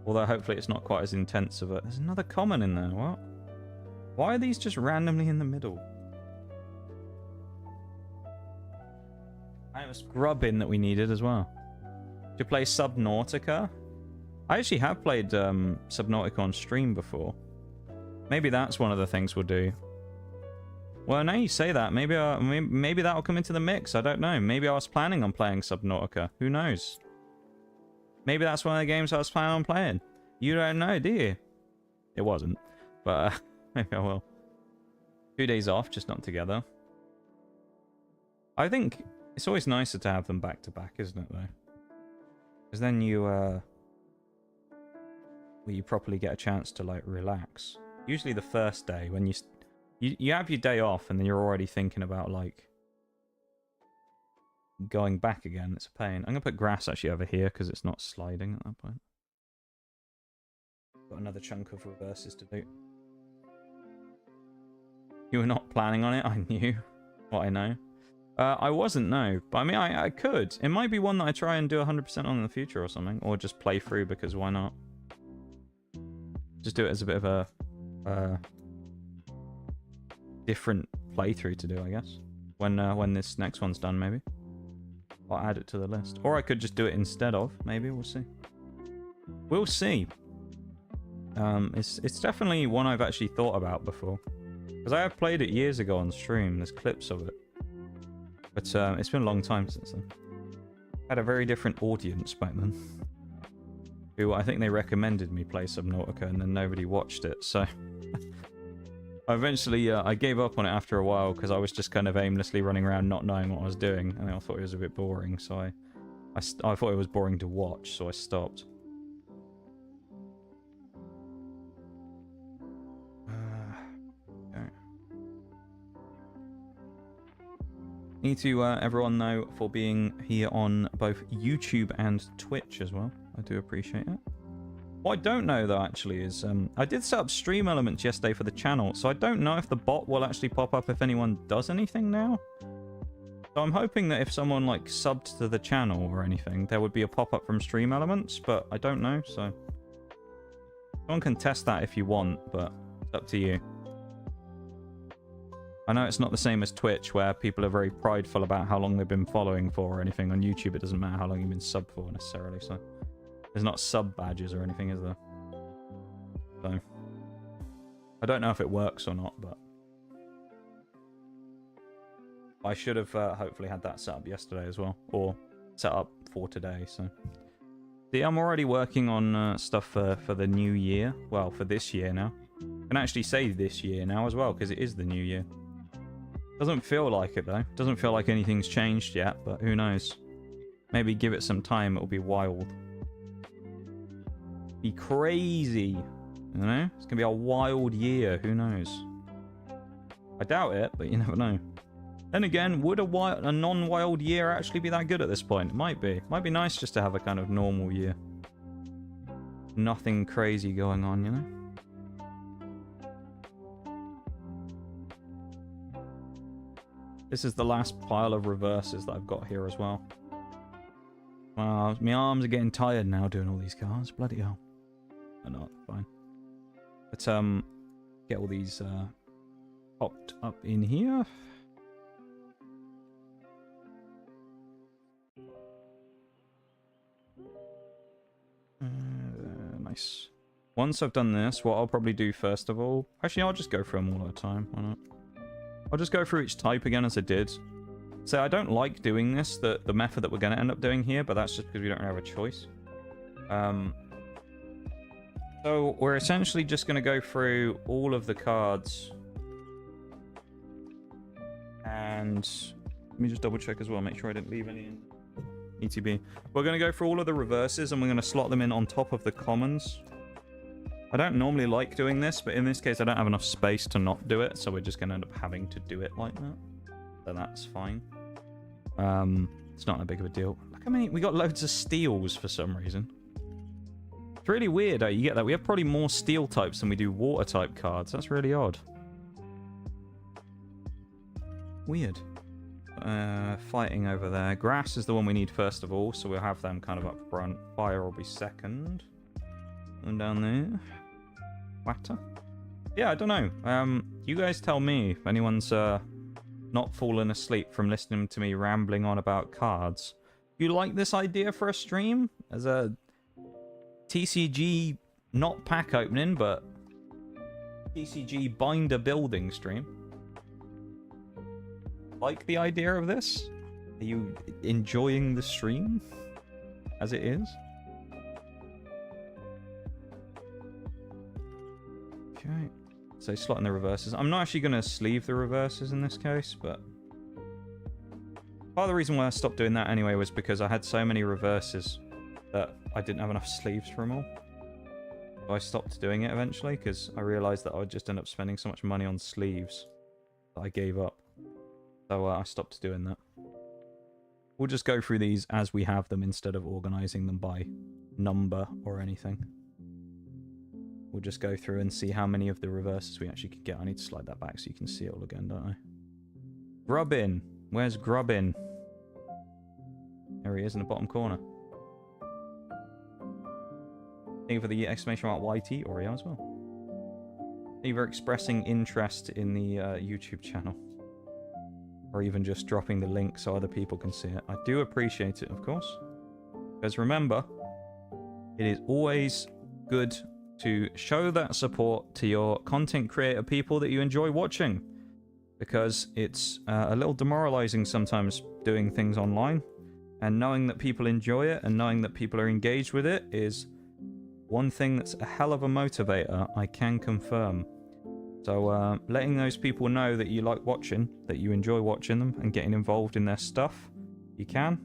Although hopefully it's not quite as intense of a... There's another common in there, what? Why are these just randomly in the middle? I have a scrub in that we needed as well. To play Subnautica? I actually have played Subnautica on stream before. Maybe that's one of the things we'll do. Well, now you say that, maybe that'll come into the mix. I don't know. Maybe I was planning on playing Subnautica. Who knows? Maybe that's one of the games I was planning on playing. You don't know, do you? It wasn't, but maybe I will. 2 days off, just not together. I think it's always nicer to have them back to back, isn't it, though? Because then you properly get a chance to like relax. Usually the first day when you have your day off and then you're already thinking about like going back again. It's a pain. I'm gonna put grass actually over here because it's not sliding at that point. Got another chunk of reverses to do. You were not planning on it. I knew what I know. I wasn't, no. But I mean, I could. It might be one that I try and do 100% on in the future or something, or just play through because why not? Just do it as a bit of a different playthrough to do, I guess. When this next one's done, maybe. I'll add it to the list. Or I could just do it instead of. Maybe, we'll see. We'll see. It's definitely one I've actually thought about before. Because I have played it years ago on stream. There's clips of it. But it's been a long time since then. Had a very different audience back then. Who I think they recommended me play Subnautica and then nobody watched it, so... Eventually, I gave up on it after a while because I was just kind of aimlessly running around not knowing what I was doing, and I thought it was a bit boring, so I thought it was boring to watch, so I stopped. Okay. Need to everyone know for being here on both YouTube and Twitch as well. I do appreciate it. What I don't know, though, actually, is I did set up stream elements yesterday for the channel, so I don't know if the bot will actually pop up if anyone does anything now. So I'm hoping that if someone, like, subbed to the channel or anything, there would be a pop-up from stream elements, but I don't know, so... Someone can test that if you want, but it's up to you. I know it's not the same as Twitch, where people are very prideful about how long they've been following for or anything. On YouTube, it doesn't matter how long you've been subbed for, necessarily, so... There's not sub badges or anything, is there? So, I don't know if it works or not, but I should have hopefully had that set up yesterday as well, or set up for today. So, see, I'm already working on stuff for the new year. Well, for this year now. I can actually say this year now as well because it is the new year. Doesn't feel like it though. Doesn't feel like anything's changed yet, but who knows? Maybe give it some time. It'll be wild. Be crazy, you know? It's gonna be a wild year. Who knows? I doubt it, but you never know. Then again, would a non-wild year actually be that good at this point? It might be. Might be nice just to have a kind of normal year. Nothing crazy going on, you know? This is the last pile of reverses that I've got here as well. Wow, my arms are getting tired now doing all these cards. Bloody hell. Or not, fine. But, get all these, popped up in here. Nice. Once I've done this, what I'll probably do first of all... Actually, I'll just go through them all at a time. Why not? I'll just go through each type again as I did. So I don't like doing this, the method that we're going to end up doing here, but that's just because we don't have a choice. So we're essentially just going to go through all of the cards. And let me just double check as well, make sure I didn't leave any in ETB. We're going to go through all of the reverses and we're going to slot them in on top of the commons. I don't normally like doing this, but in this case I don't have enough space to not do it, so we're just going to end up having to do it like that. So that's fine. It's not that big of a deal. Look, I mean, we got loads of steals for some reason. It's really weird how you get that. We have probably more steel types than we do water type cards. That's really odd. Weird. Fighting over there. Grass is the one we need first of all, so we'll have them kind of up front. Fire will be second. And down there. Water. Yeah, I don't know. You guys tell me if anyone's not fallen asleep from listening to me rambling on about cards. You like this idea for a stream? As a TCG, not pack opening, but TCG binder building stream? Like the idea of this? Are you enjoying the stream as it is? Okay. So slotting the reverses. I'm not actually going to sleeve the reverses in this case, but part of the reason why I stopped doing that anyway was because I had so many reverses that I didn't have enough sleeves for them all. So I stopped doing it eventually because I realised that I would just end up spending so much money on sleeves that I gave up. So I stopped doing that. We'll just go through these as we have them instead of organising them by number or anything. We'll just go through and see how many of the reverses we actually could get. I need to slide that back so you can see it all again, don't I? Grubbin! Where's Grubbin? There he is in the bottom corner. Thank you for the exclamation mark YT Oreo as well. Thank you for expressing interest in the YouTube channel. Or even just dropping the link so other people can see it. I do appreciate it, of course. Because remember, it is always good to show that support to your content creator people that you enjoy watching. Because it's a little demoralizing sometimes doing things online. And knowing that people enjoy it and knowing that people are engaged with it is one thing that's a hell of a motivator, I can confirm. So letting those people know that you like watching, that you enjoy watching them and getting involved in their stuff, you can,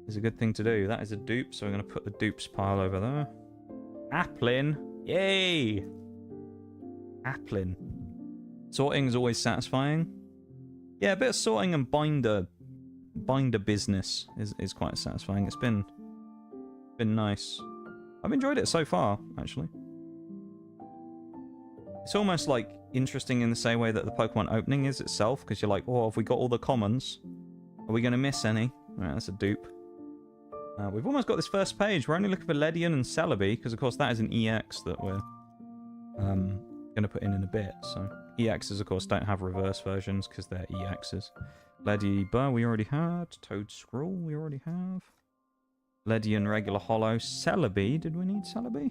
is a good thing to do. That is a dupe, so we're going to put the dupes pile over there. Applin. Yay! Applin. Sorting is always satisfying. Yeah, a bit of sorting and binder business is quite satisfying. It's been nice. I've enjoyed it so far, actually. It's almost like interesting in the same way that the Pokemon opening is itself, because you're like, oh, have we got all the commons? Are we going to miss any? Right, that's a dupe. We've almost got this first page. We're only looking for Ledian and Celebi, because of course that is an EX that we're going to put in a bit. So EXs, of course, don't have reverse versions because they're EXs. Ledibur we already had. Toad Scroll we already have. Ledian regular holo. Celebi, did we need Celebi?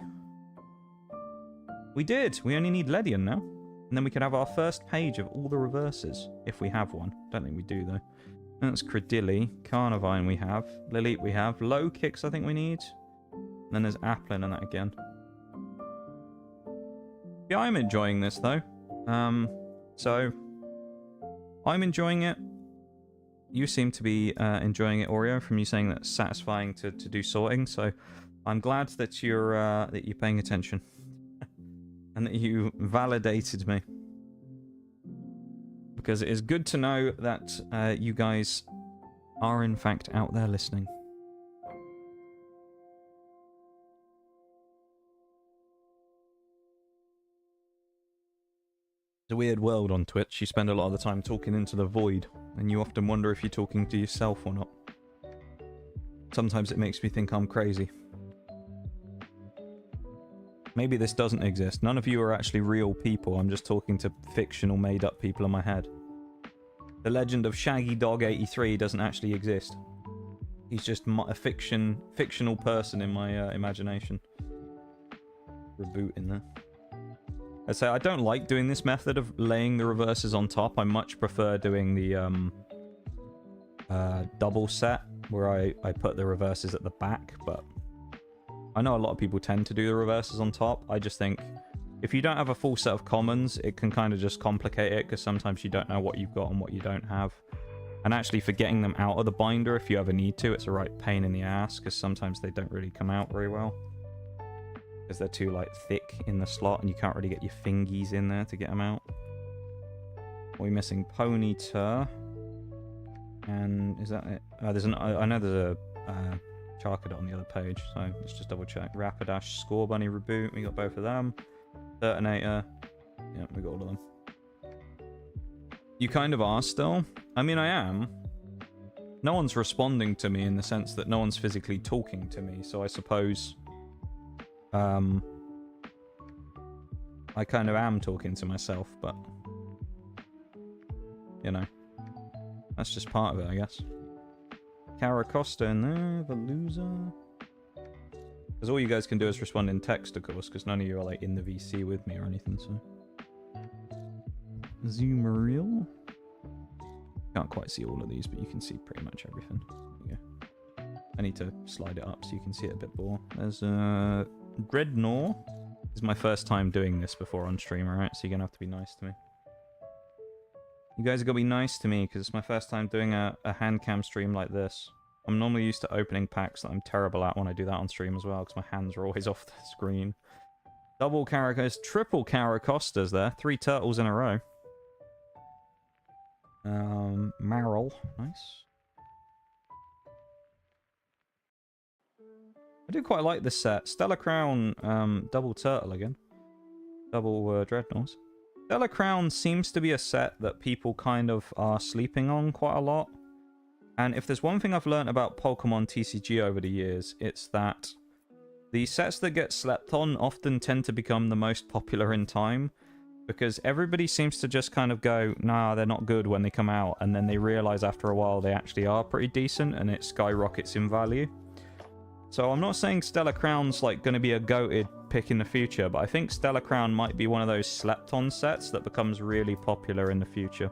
We did. We only need Ledian now. And then we could have our first page of all the reverses, if we have one. Don't think we do, though. That's Credilli. Carnivine we have. Lilith we have. Low Kicks I think we need. And then there's Applin and that again. Yeah, I'm enjoying this, though. So, I'm enjoying it. You seem to be enjoying it, Oreo, from you saying that it's satisfying to do sorting. So, I'm glad that you're paying attention. And that you validated me. Because it is good to know that you guys are in fact out there listening. It's a weird world on Twitch. You spend a lot of the time talking into the void, and you often wonder if you're talking to yourself or not. Sometimes it makes me think I'm crazy. Maybe this doesn't exist. None of you are actually real people. I'm just talking to fictional made-up people in my head. The legend of Shaggy Dog 83 doesn't actually exist. He's just a fictional person in my imagination. Reboot in there. I'd say I don't like doing this method of laying the reverses on top. I much prefer doing the double set, where I put the reverses at the back, but I know a lot of people tend to do the reverses on top. I just think if you don't have a full set of commons, it can kind of just complicate it, because sometimes you don't know what you've got and what you don't have. And actually for getting them out of the binder, if you ever need to, it's a right pain in the ass, because sometimes they don't really come out very well. Because they're too, like, thick in the slot, and you can't really get your fingies in there to get them out. We're missing Ponyta. And is that it? I know there's a Charcadet on the other page, so let's just double check. Rapidash, Score Bunny, Reboot, we got both of them. Turtonator, yeah, we got all of them. You kind of are still. I mean, I am. No one's responding to me in the sense that no one's physically talking to me, so I suppose I kind of am talking to myself, but you know, that's just part of it, I guess. Caracosta in there, Veluza. Because all you guys can do is respond in text, of course, because none of you are like in the VC with me or anything, so. Zoomeril. Can't quite see all of these, but you can see pretty much everything. There you go. I need to slide it up so you can see it a bit more. There's Dreadnought. This is my first time doing this before on stream, alright? So you're gonna have to be nice to me. You guys are gonna be nice to me, because it's my first time doing a hand cam stream like this. I'm normally used to opening packs that I'm terrible at when I do that on stream as well, because my hands are always off the screen. Double Caracostas, triple Caracostas there. 3 turtles in a row. Marill, nice. I do quite like this set. Stellar Crown, double turtle again. Double Dreadnoughts. Stellar Crown seems to be a set that people kind of are sleeping on quite a lot. And if there's one thing I've learned about Pokemon TCG over the years, it's that the sets that get slept on often tend to become the most popular in time. Because everybody seems to just kind of go, nah, they're not good when they come out. And then they realize after a while they actually are pretty decent and it skyrockets in value. So I'm not saying Stellar Crown's like going to be a goated pick in the future, but I think Stellar Crown might be one of those slept-on sets that becomes really popular in the future.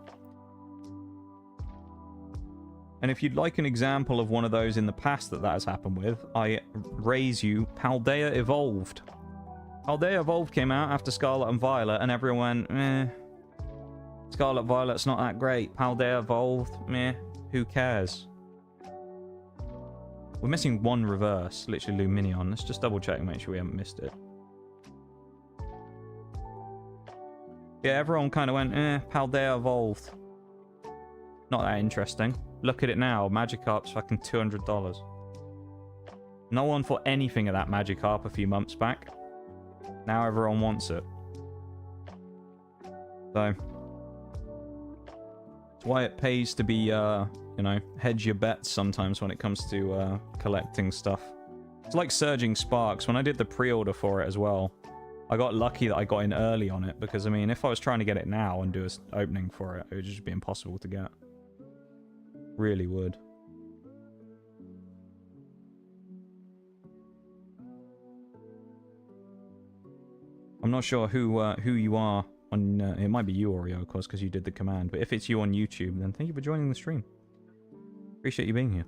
And if you'd like an example of one of those in the past that has happened with, I raise you Paldea Evolved. Paldea Evolved came out after Scarlet and Violet, and everyone went, eh. Scarlet Violet's not that great. Paldea Evolved, meh. Who cares? We're missing one reverse, literally Luminion. Let's just double check and make sure we haven't missed it. Yeah, everyone kind of went, eh, Paldea Evolved. Not that interesting. Look at it now. Magikarp's fucking $200. No one thought anything of that Magikarp a few months back. Now everyone wants it. So, that's why it pays to be, you know, hedge your bets sometimes when it comes to collecting stuff. It's like Surging Sparks. When I did the pre-order for it as well, I got lucky that I got in early on it, because, I mean, if I was trying to get it now and do an opening for it, it would just be impossible to get. Really would. I'm not sure who you are on... it might be you, Oreo, of course, because you did the command. But if it's you on YouTube, then thank you for joining the stream. Appreciate you being here.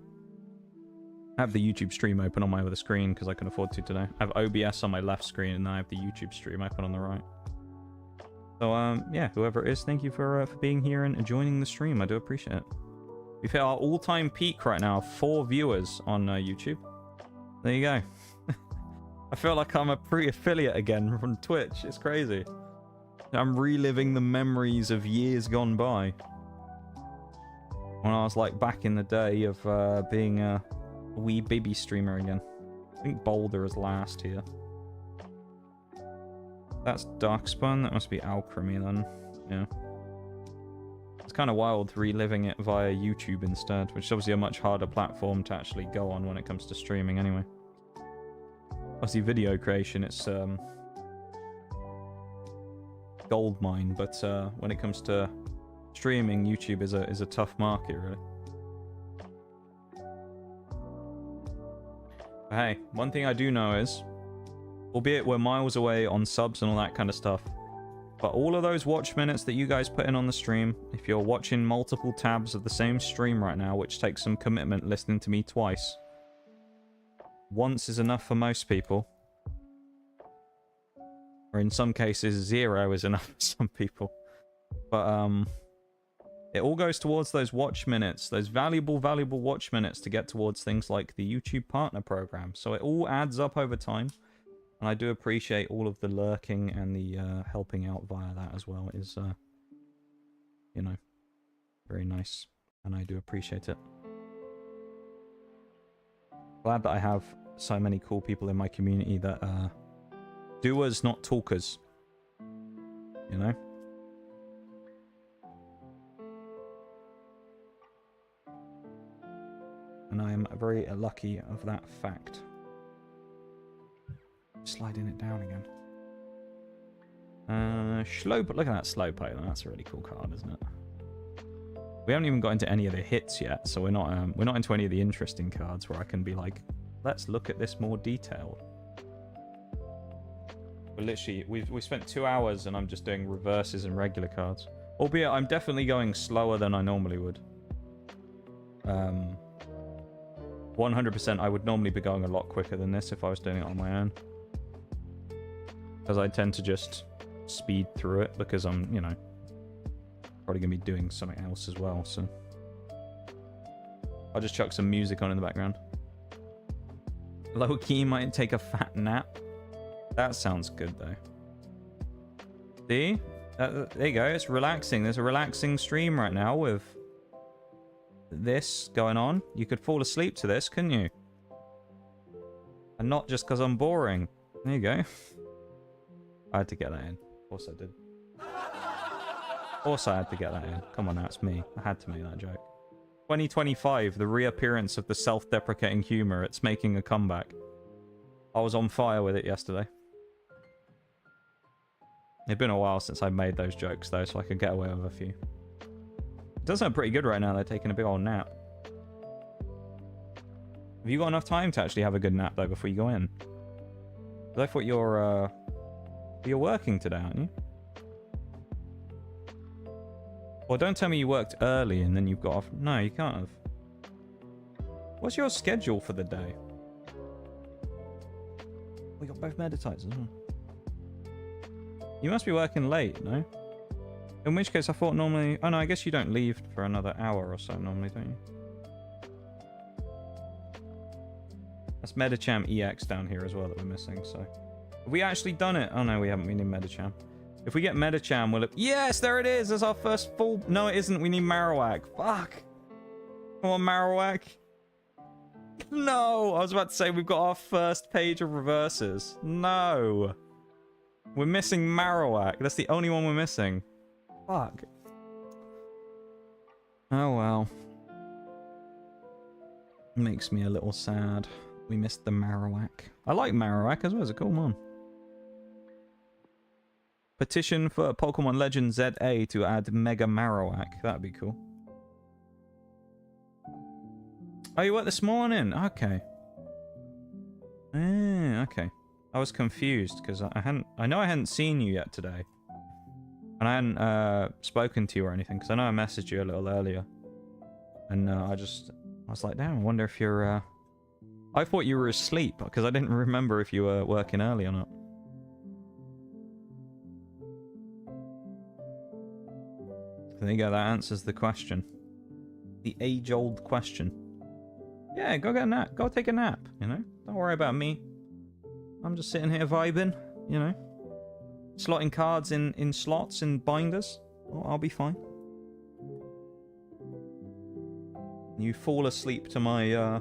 I have the YouTube stream open on my other screen because I can afford to today. I have OBS on my left screen, and then I have the YouTube stream open on the right. So, yeah, whoever it is, thank you for being here and joining the stream. I do appreciate it. We've hit our all-time peak right now, 4 viewers on YouTube. There you go. I feel like I'm a pre-affiliate again from Twitch. It's crazy. I'm reliving the memories of years gone by. When I was like back in the day of being a wee baby streamer again. I think Boulder is last here. That's Darkspawn. That must be Alchemy then. Yeah. It's kind of wild reliving it via YouTube instead, which is obviously a much harder platform to actually go on when it comes to streaming anyway. Obviously video creation, it's goldmine, but when it comes to streaming, YouTube is a tough market, really. But hey, one thing I do know is, albeit we're miles away on subs and all that kind of stuff, but all of those watch minutes that you guys put in on the stream, if you're watching multiple tabs of the same stream right now, which takes some commitment listening to me twice, once is enough for most people. Or in some cases, 0 is enough for some people. But it all goes towards those watch minutes, those valuable watch minutes to get towards things like the YouTube Partner Program. So it all adds up over time. And I do appreciate all of the lurking and the helping out via that as well. It is, you know, very nice. And I do appreciate it. Glad that I have so many cool people in my community that doers, not talkers. You know? And I am very lucky of that fact. Sliding it down again. Slowpoke. Look at that Slowpoke. That's a really cool card, isn't it? We haven't even got into any of the hits yet, so we're not into any of the interesting cards where I can be like, let's look at this more detailed. We're literally, we spent 2 hours and I'm just doing reverses and regular cards. Albeit I'm definitely going slower than I normally would. 100% I would normally be going a lot quicker than this if I was doing it on my own. Because I tend to just speed through it because I'm, you know, probably going to be doing something else as well, so. I'll just chuck some music on in the background. Low-key might take a fat nap. That sounds good, though. See? There you go, it's relaxing. There's a relaxing stream right now with this going on. You could fall asleep to this, couldn't you? And not just because I'm boring. There you go. I had to get that in. Of course I did. Of course I had to get that in. Come on now, it's me. I had to make that joke. 2025, the reappearance of the self-deprecating humor. It's making a comeback. I was on fire with it yesterday. It's been a while since I made those jokes, though, so I could get away with a few. It does sound pretty good right now. They're taking a big old nap. Have you got enough time to actually have a good nap, though, before you go in? Because I thought you're working today, aren't you? Well, don't tell me you worked early and then you've got off. No, you can't have. What's your schedule for the day? We got both meditites as well. You must be working late, no? In which case, I thought normally... Oh, no, I guess you don't leave for another hour or so normally, don't you? That's Medicham EX down here as well that we're missing, so... Have we actually done it? Oh, no, we haven't. We need Medicham. If we get Medicham, we'll... Yes, there it is! That's our first full... No, it isn't. We need Marowak. Fuck! Come on, Marowak. No! I was about to say we've got our first page of reverses. No! We're missing Marowak. That's the only one we're missing. Fuck. Oh, well. Makes me a little sad. We missed the Marowak. I like Marowak as well. It's a cool one. Petition for Pokemon Legend ZA to add Mega Marowak. That'd be cool. Oh, you worked this morning? Okay. Okay. I was confused because I know I hadn't seen you yet today. And I hadn't spoken to you or anything because I know I messaged you a little earlier. And I was like, damn, I wonder if you're... I thought you were asleep because I didn't remember if you were working early or not. There you go, that answers the question. The age-old question. Yeah, go get a nap. Go take a nap, you know? Don't worry about me. I'm just sitting here vibing, you know? Slotting cards in slots and binders. Oh, I'll be fine. You fall asleep to my,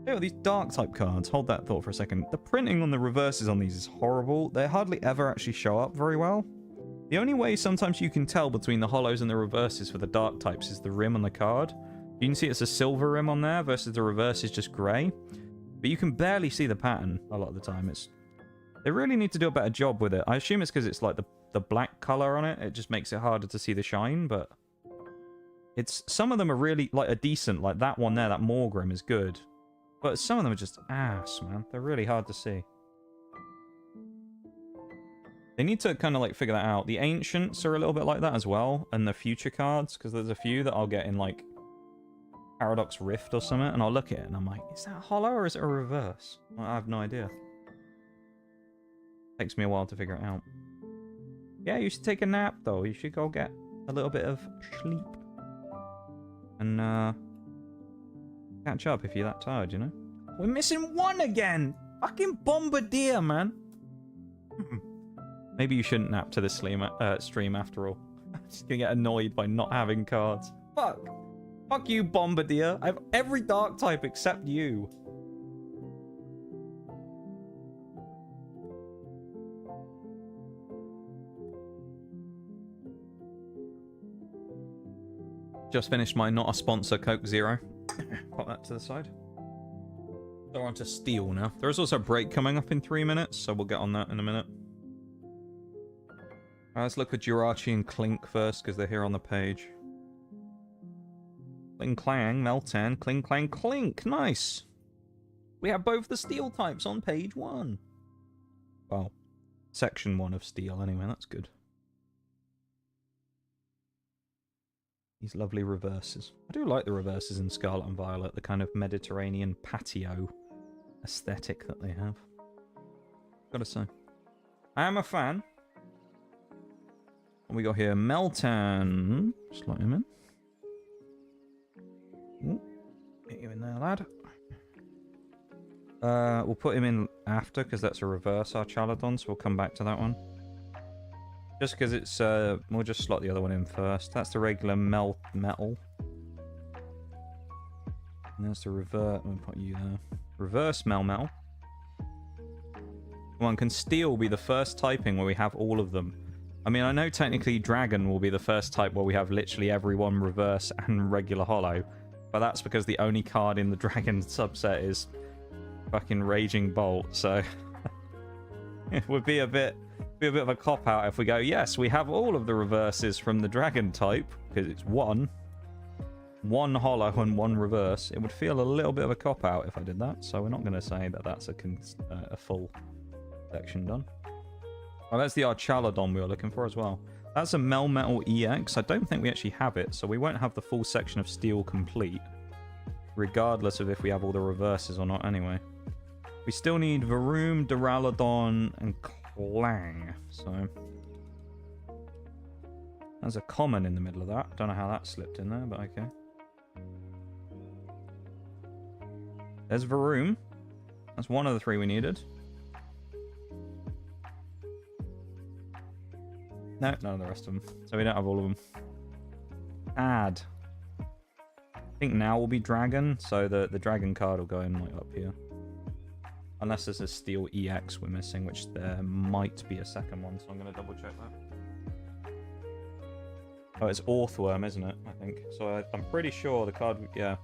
Oh, these dark-type cards. Hold that thought for a second. The printing on the reverses on these is horrible. They hardly ever actually show up very well. The only way sometimes you can tell between the hollows and the reverses for the dark types is the rim on the card. You can see it's a silver rim on there versus the reverse is just grey. But you can barely see the pattern a lot of the time. They really need to do a better job with it. I assume it's because it's like the black colour on it. It just makes it harder to see the shine, but... Some of them are really, like, a decent, like that one there, that Morgrim is good. But some of them are just ass, man. They're really hard to see. They need to kind of, like, figure that out. The Ancients are a little bit like that as well. And the future cards, because there's a few that I'll get in, like, Paradox Rift or something. And I'll look at it and I'm like, is that hollow or is it a reverse? I have no idea. Takes me a while to figure it out. Yeah, you should take a nap, though. You should go get a little bit of sleep. And, catch up if you're that tired, you know? We're missing one again! Fucking Bombardier, man! Maybe you shouldn't nap to this stream after all. I'm just gonna get annoyed by not having cards. Fuck! Fuck you, Bombardier! I have every dark type except you. Just finished my not a sponsor Coke Zero. Pop that to the side. So we're on to Steel now. There is also a break coming up in 3 minutes, so we'll get on that in a minute. Let's look at Jirachi and Clink first, because they're here on the page. Kling Clang, Meltan, Kling Clang, Clink! Nice! We have both the Steel types on page 1. Well, section 1 of Steel anyway, that's good. These lovely reverses. I do like the reverses in Scarlet and Violet, the kind of Mediterranean patio aesthetic that they have. Gotta say. I am a fan. What we got here? Meltan. Slot him in. Ooh. Get you in there, lad. We'll put him in after, because that's a reverse Archaladon, so we'll come back to that one. Just because it's, we'll just slot the other one in first. That's the regular metal. And there's the revert. We'll put you there. Reverse metal. One can Steel be the first typing where we have all of them. I mean, I know technically Dragon will be the first type where we have literally everyone reverse and regular hollow. But that's because the only card in the Dragon subset is fucking Raging Bolt, so... it would be a bit of a cop-out if we go, yes, we have all of the reverses from the Dragon type, because it's one. one holo and one reverse, it would feel a little bit of a cop-out if I did that. So we're not going to say that that's a full section done. Oh, that's the Archaladon we were looking for as well. That's a Melmetal EX. I don't think we actually have it, so we won't have the full section of steel complete, regardless of if we have all the reverses or not anyway. We still need Varoom, Duraludon, and Clang, so... There's a common in the middle of that. Don't know how that slipped in there, but okay. There's Varoom. That's one of the three we needed. No, none of the rest of them. So we don't have all of them. Add. I think now will be Dragon, so the Dragon card will go in like up here. Unless there's a Steel EX we're missing, which there might be a second one, so I'm going to double check that. Oh, it's Orthworm, isn't it? I think. So I'm pretty sure the card... Yeah.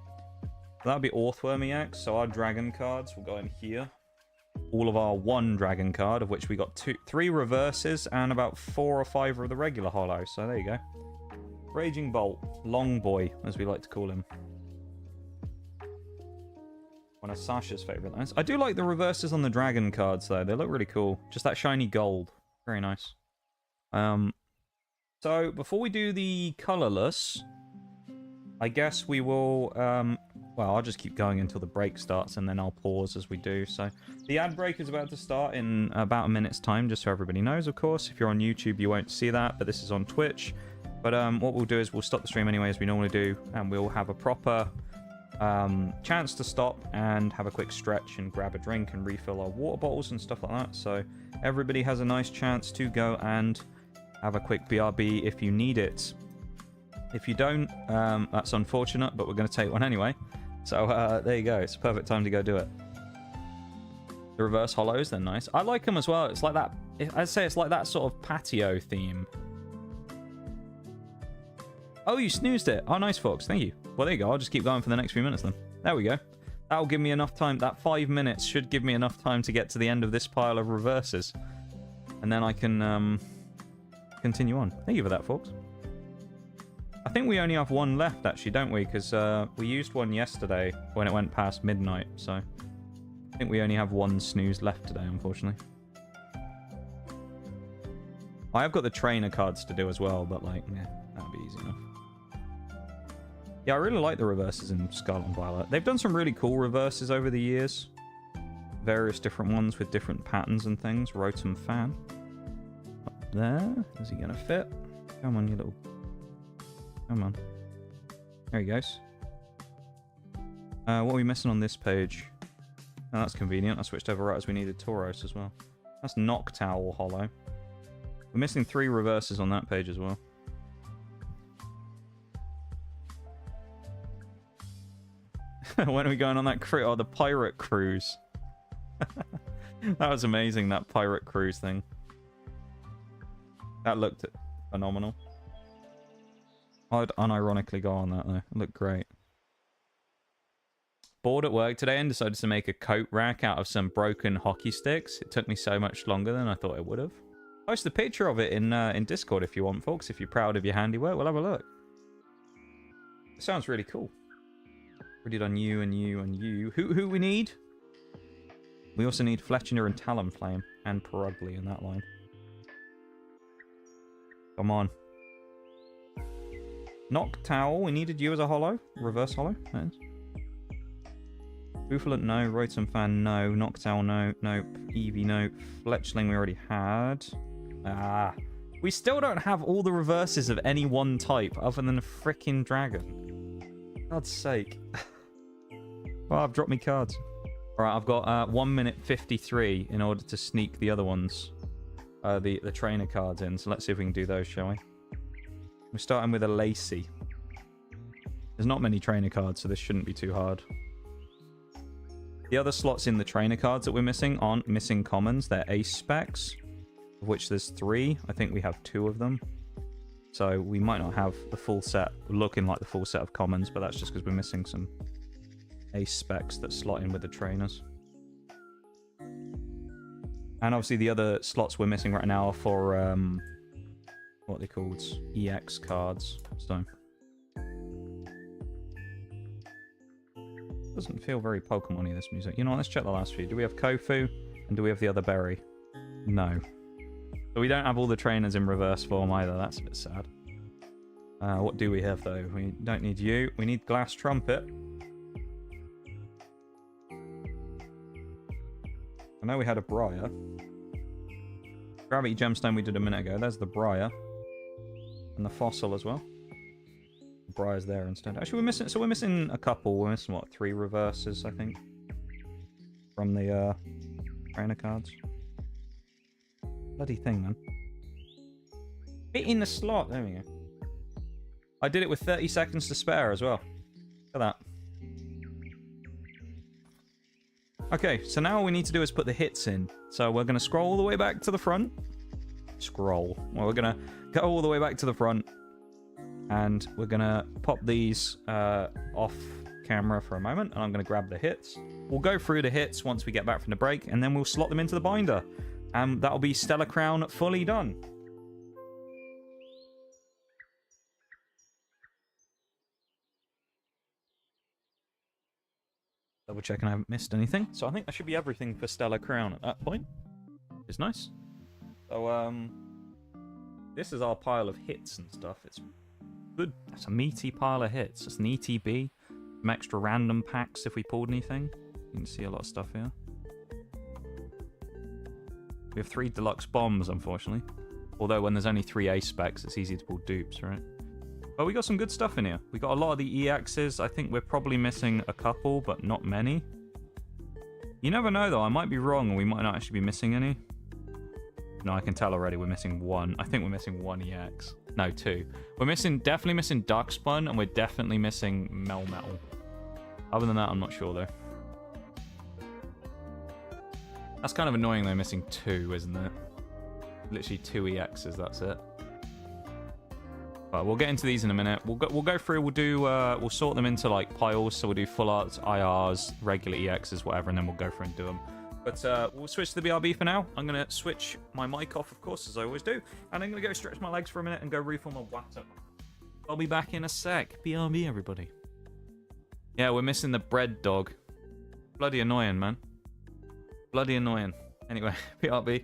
That would be Orthworm EX, so our Dragon cards will go in here. All of our one Dragon card, of which we got 3 reverses and about 4 or 5 of the regular holo. So there you go. Raging Bolt. Long Boy, as we like to call him. One of Sasha's favourite lines. I do like the reverses on the Dragon cards, though. They look really cool. Just that shiny gold. Very nice. So, before we do the colourless, I guess we will... well, I'll just keep going until the break starts, and then I'll pause as we do. So, the ad break is about to start in about a minute's time, just so everybody knows, of course. If you're on YouTube, you won't see that, but this is on Twitch. But what we'll do is we'll stop the stream anyway, as we normally do, and we'll have a proper... chance to stop and have a quick stretch and grab a drink and refill our water bottles and stuff like that. So everybody has a nice chance to go and have a quick BRB if you need it. If you don't, that's unfortunate, but we're going to take one anyway. So there you go. It's a perfect time to go do it. The reverse holos, they're nice. I like them as well. It's like that. I'd say it's like that sort of patio theme. Oh, you snoozed it. Oh, nice, Fox. Thank you. Well, there you go. I'll just keep going for the next few minutes then. There we go. That'll give me enough time. That 5 minutes should give me enough time to get to the end of this pile of reverses. And then I can continue on. Thank you for that, Fox. I think we only have one left, actually, don't we? Because we used one yesterday when it went past midnight. So I think we only have one snooze left today, unfortunately. I have got the trainer cards to do as well, but, like, yeah, that'll be easy enough. Yeah, I really like the reverses in Scarlet and Violet. They've done some really cool reverses over the years. Various different ones with different patterns and things. Rotom Fan. Up there. Is he going to fit? Come on, you little... Come on. There he goes. What are we missing on this page? Oh, that's convenient. I switched over right as we needed Tauros as well. That's Noctowl holo. We're missing 3 reverses on that page as well. When are we going on that cruise? Oh, the pirate cruise. That was amazing, that pirate cruise thing. That looked phenomenal. I'd unironically go on that, though. It looked great. Bored at work today and decided to make a coat rack out of some broken hockey sticks. It took me so much longer than I thought it would have. Post a picture of it in Discord if you want, folks. If you're proud of your handiwork, we'll have a look. It sounds really cool. We did on you and you and you. Who we need? We also need Fletchinder and Talonflame and Perugly in that line. Come on. Noctowl, we needed you as a holo. Reverse holo. That is. Bouffalant, no. Rotom Fan, no. Noctowl, no. Nope. Eevee, no. Fletchling, we already had. Ah. We still don't have all the reverses of any one type other than a freaking dragon. God's sake. Well, I've dropped me cards. Alright, I've got 1 minute 53 in order to sneak the other ones. The trainer cards in. So let's see if we can do those, shall we? We're starting with a Lacey. There's not many trainer cards, so this shouldn't be too hard. The other slots in the trainer cards that we're missing aren't missing commons. They're ace specs, of which there's 3. I think we have 2 of them. So we might not have the full set, looking like the full set of commons, but that's just because we're missing some ace specs that slot in with the trainers. And obviously the other slots we're missing right now are for, what are they called? EX cards. So Doesn't feel very Pokemon-y, this music. You know what, let's check the last few. Do we have Kofu? And do we have the other berry? No. So we don't have all the trainers in reverse form either. That's a bit sad. What do we have, though? We don't need you. We need Glass Trumpet. I know we had a Briar. Gravity Gemstone we did a minute ago. There's the Briar. And the Fossil as well. The Briar's there instead. Actually, we're missing a couple. We're missing, what, 3 reverses, I think? From the trainer cards. Bloody thing, man. Fit in the slot. There we go. I did it with 30 seconds to spare as well. Look at that. Okay, so now all we need to do is put the hits in. So we're going to scroll all the way back to the front. Scroll. Well, we're going to go all the way back to the front. And we're going to pop these off camera for a moment. And I'm going to grab the hits. We'll go through the hits once we get back from the break. And then we'll slot them into the binder. And that'll be Stellar Crown fully done. Double checking I haven't missed anything. So I think that should be everything for Stellar Crown at that point. It's nice. So, this is our pile of hits and stuff. It's good. It's a meaty pile of hits. It's an ETB. Some extra random packs if we pulled anything. You can see a lot of stuff here. We have 3 deluxe bombs, unfortunately. Although when there's only 3 ace specs, it's easy to pull dupes, right? But we got some good stuff in here. We got a lot of the EXs. I think we're probably missing a couple, but not many. You never know, though. I might be wrong, and we might not actually be missing any. No, I can tell already we're missing 1. I think we're missing 1 EX. No, 2. We're definitely missing Darkspun, and we're definitely missing Melmetal. Other than that, I'm not sure, though. That's kind of annoying, though, missing 2, isn't it? Literally 2 EXs, that's it. But we'll get into these in a minute. We'll go through. We'll sort them into like piles. So we'll do full arts, IRs, regular EXs, whatever, and then we'll go through and do them. But we'll switch to the BRB for now. I'm gonna switch my mic off, of course, as I always do, and I'm gonna go stretch my legs for a minute and go refill my water. I'll be back in a sec. BRB, everybody. Yeah, we're missing the bread dog. Bloody annoying, man. Bloody annoying. Anyway, BRB.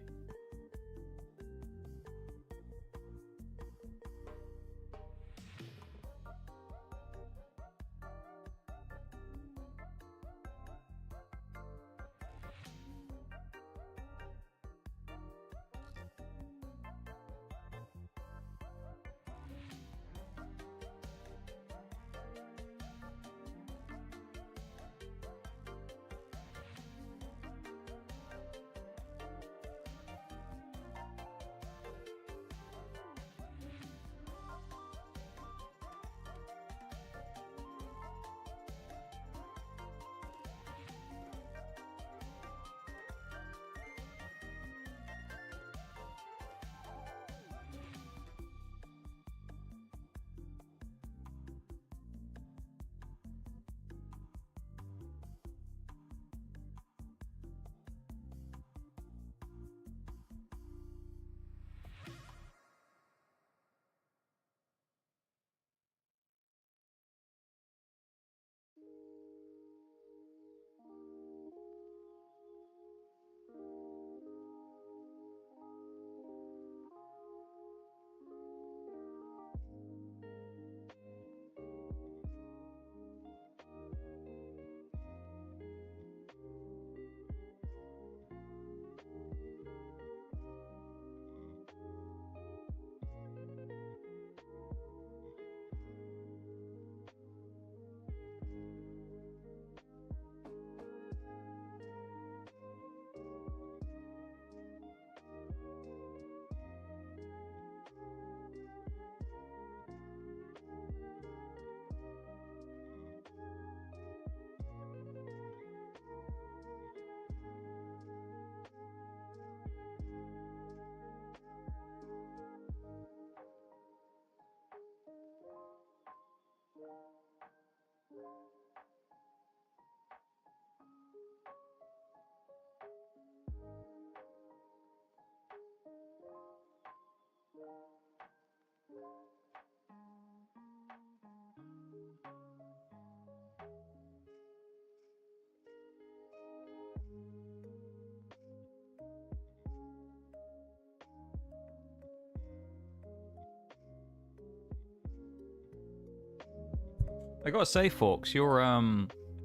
I gotta say, Forks, your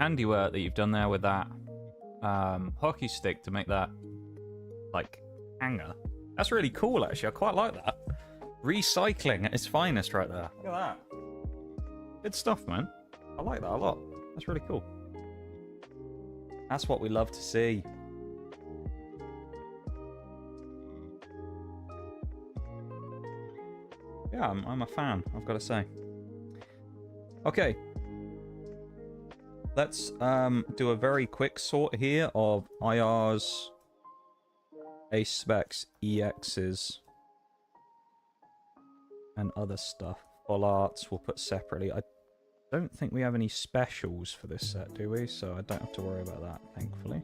handiwork that you've done there with that hockey stick to make that like hanger. That's really cool, actually. I quite like that. Recycling at its finest, right there. Look at that. Good stuff, man. I like that a lot. That's really cool. That's what we love to see. Yeah, I'm a fan, I've got to say. Okay. Let's do a very quick sort here of IRs, ace specs, EXs, and other stuff. Full arts we'll put separately. I don't think we have any specials for this set, do we? So I don't have to worry about that, thankfully.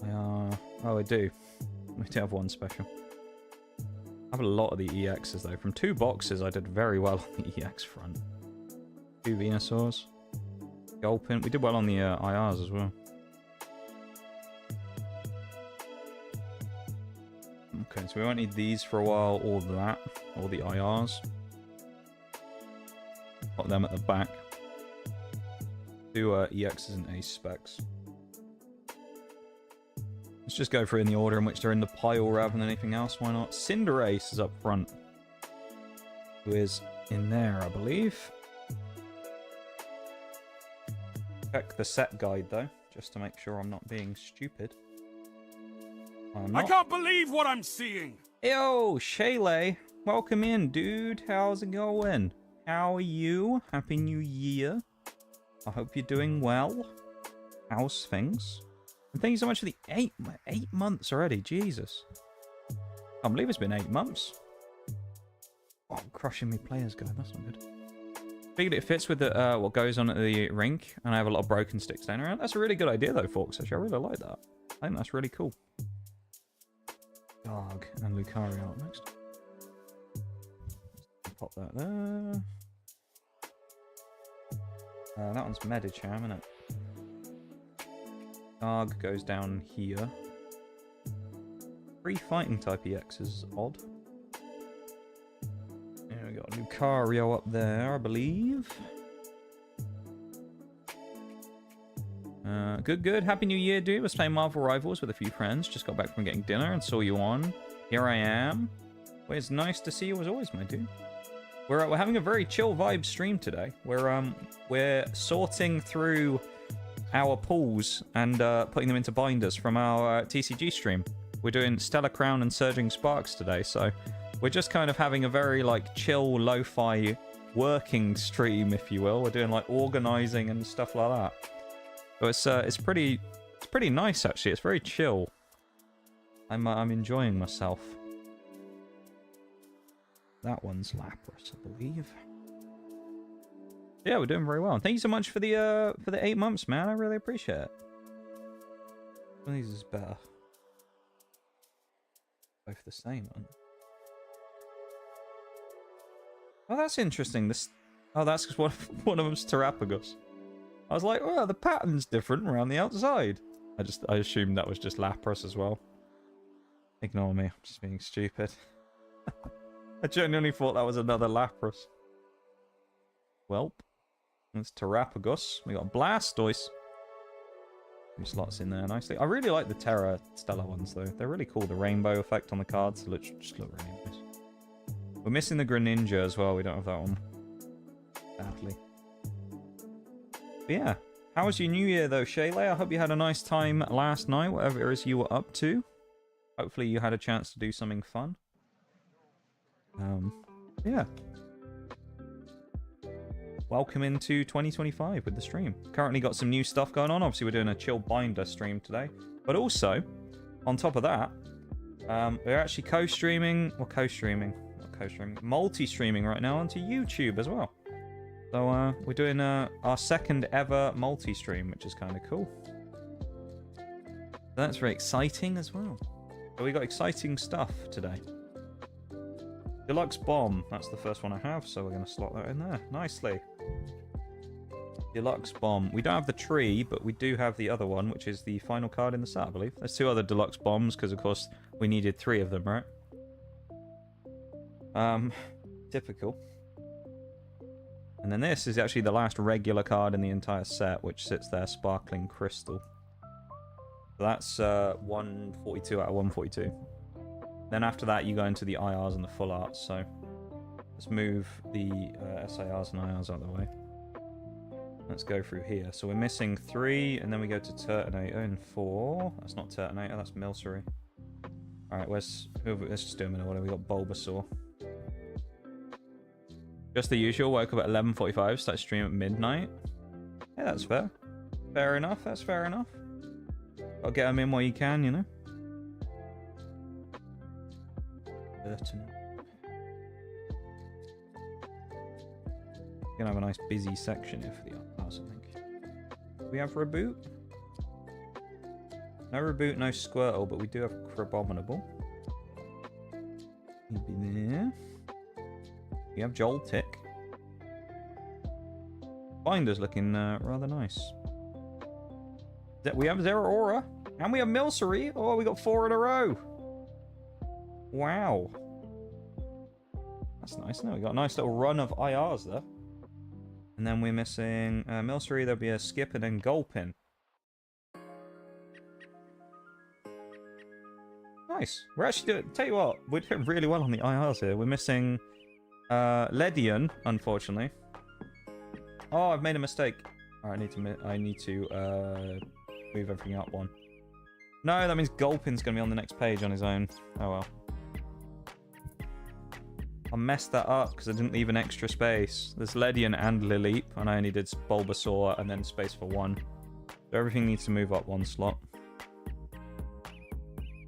Oh, I do. We do have one special. I have a lot of the EXs, though. From 2 boxes, I did very well on the EX front. 2 Venusaurs. Gulpin. We did well on the IRs as well. Okay, so we won't need these for a while, or that, or the IRs. Put them at the back. 2 EXs and ace specs. Let's just go through in the order in which they're in the pile rather than anything else. Why not? Cinderace is up front. Who is in there, I believe. Check the set guide, though, just to make sure I'm not being stupid. I can't believe what I'm seeing! Yo, Shaylay. Welcome in, dude. How's it going? How are you? Happy New Year. I hope you're doing well. How's things? And thank you so much for the 8 months already. Jesus. I can't believe it's been 8 months. Oh, I'm crushing me players, guy. That's not good. Figured it fits with the, what goes on at the rink, and I have a lot of broken sticks down around. That's a really good idea, though, Forks. Actually, I really like that. I think that's really cool. Dog and Lucario up next. Pop that there. That one's Medicham, isn't it? Dog goes down here. 3 fighting type EX is odd. Yeah, we got Lucario up there, I believe. Good. Happy New Year, dude. Was playing Marvel Rivals with a few friends. Just got back from getting dinner and saw you on. Here I am. Well, it's nice to see you as always, my dude. We're having a very chill vibe stream today. We're sorting through our pulls and putting them into binders from our TCG stream. We're doing Stellar Crown and Surging Sparks today, so we're just kind of having a very like chill lo-fi working stream, if you will. We're doing like organizing and stuff like that. So it's pretty nice actually. It's very chill. I'm enjoying myself. That one's Lapras, I believe. Yeah, we're doing very well. Thank you so much for the 8 months, man. I really appreciate it. One of these is better. Both the same, aren't they? Oh, that's interesting. Oh, that's because one of them's Terrapagos. I was like, oh, the pattern's different around the outside. I assumed that was just Lapras as well. Ignore me. I'm just being stupid. I genuinely thought that was another Lapras. Welp. That's Terrapagos. We got Blastoise. 2 slots in there nicely. I really like the Terra Stellar ones, though. They're really cool. The rainbow effect on the cards just look really nice. We're missing the Greninja as well. We don't have that one. Sadly. But yeah. How was your New Year, though, Shaylay? I hope you had a nice time last night, whatever it is you were up to. Hopefully you had a chance to do something fun. Yeah. Welcome into 2025 with the stream. Currently got some new stuff going on. Obviously, we're doing a chill binder stream today. But also, on top of that, we're actually multi-streaming right now onto YouTube as well. So we're doing our second ever multi-stream, which is kind of cool. That's very exciting as well. So we got exciting stuff today. Deluxe Bomb, that's the first one I have, so we're going to slot that in there nicely. Deluxe Bomb. We don't have the tree, but we do have the other one, which is the final card in the set, I believe. There's 2 other Deluxe Bombs, because of course we needed 3 of them, right? Typical. And then this is actually the last regular card in the entire set, which sits there, Sparkling Crystal. So that's 142 out of 142. Then after that, you go into the IRs and the full arts. So let's move the SARs and IRs out of the way. Let's go through here. So we're missing 3, and then we go to Turtonator and 4. That's not Turtonator, that's Milcery. Alright, let's just do them in order. We got Bulbasaur. Just the usual, woke up at 11:45, start stream at midnight. Yeah, that's fair. Fair enough, that's fair enough. Gotta get them in while you can, you know? Gonna have a nice busy section here for the house, I think. Do we have Reboot? No Reboot, no Squirtle, but we do have Crabominable. He'd be there. We have Joltik. Binder's looking rather nice. We have Zeraora. And we have Milcery. Oh, we got 4 in a row. Wow. That's nice. Now we got a nice little run of IRs there. And then we're missing Milcery. There'll be a Skip and then Gulpin. Nice. We're actually doing... Tell you what, we're doing really well on the IRs here. We're missing Ledian, unfortunately. Oh, I've made a mistake. Alright, I need to move everything up one. No, that means Gulpin's going to be on the next page on his own. Oh well. I messed that up because I didn't leave an extra space. There's Ledian and Lileep, and I only did Bulbasaur and then space for 1. So everything needs to move up 1 slot.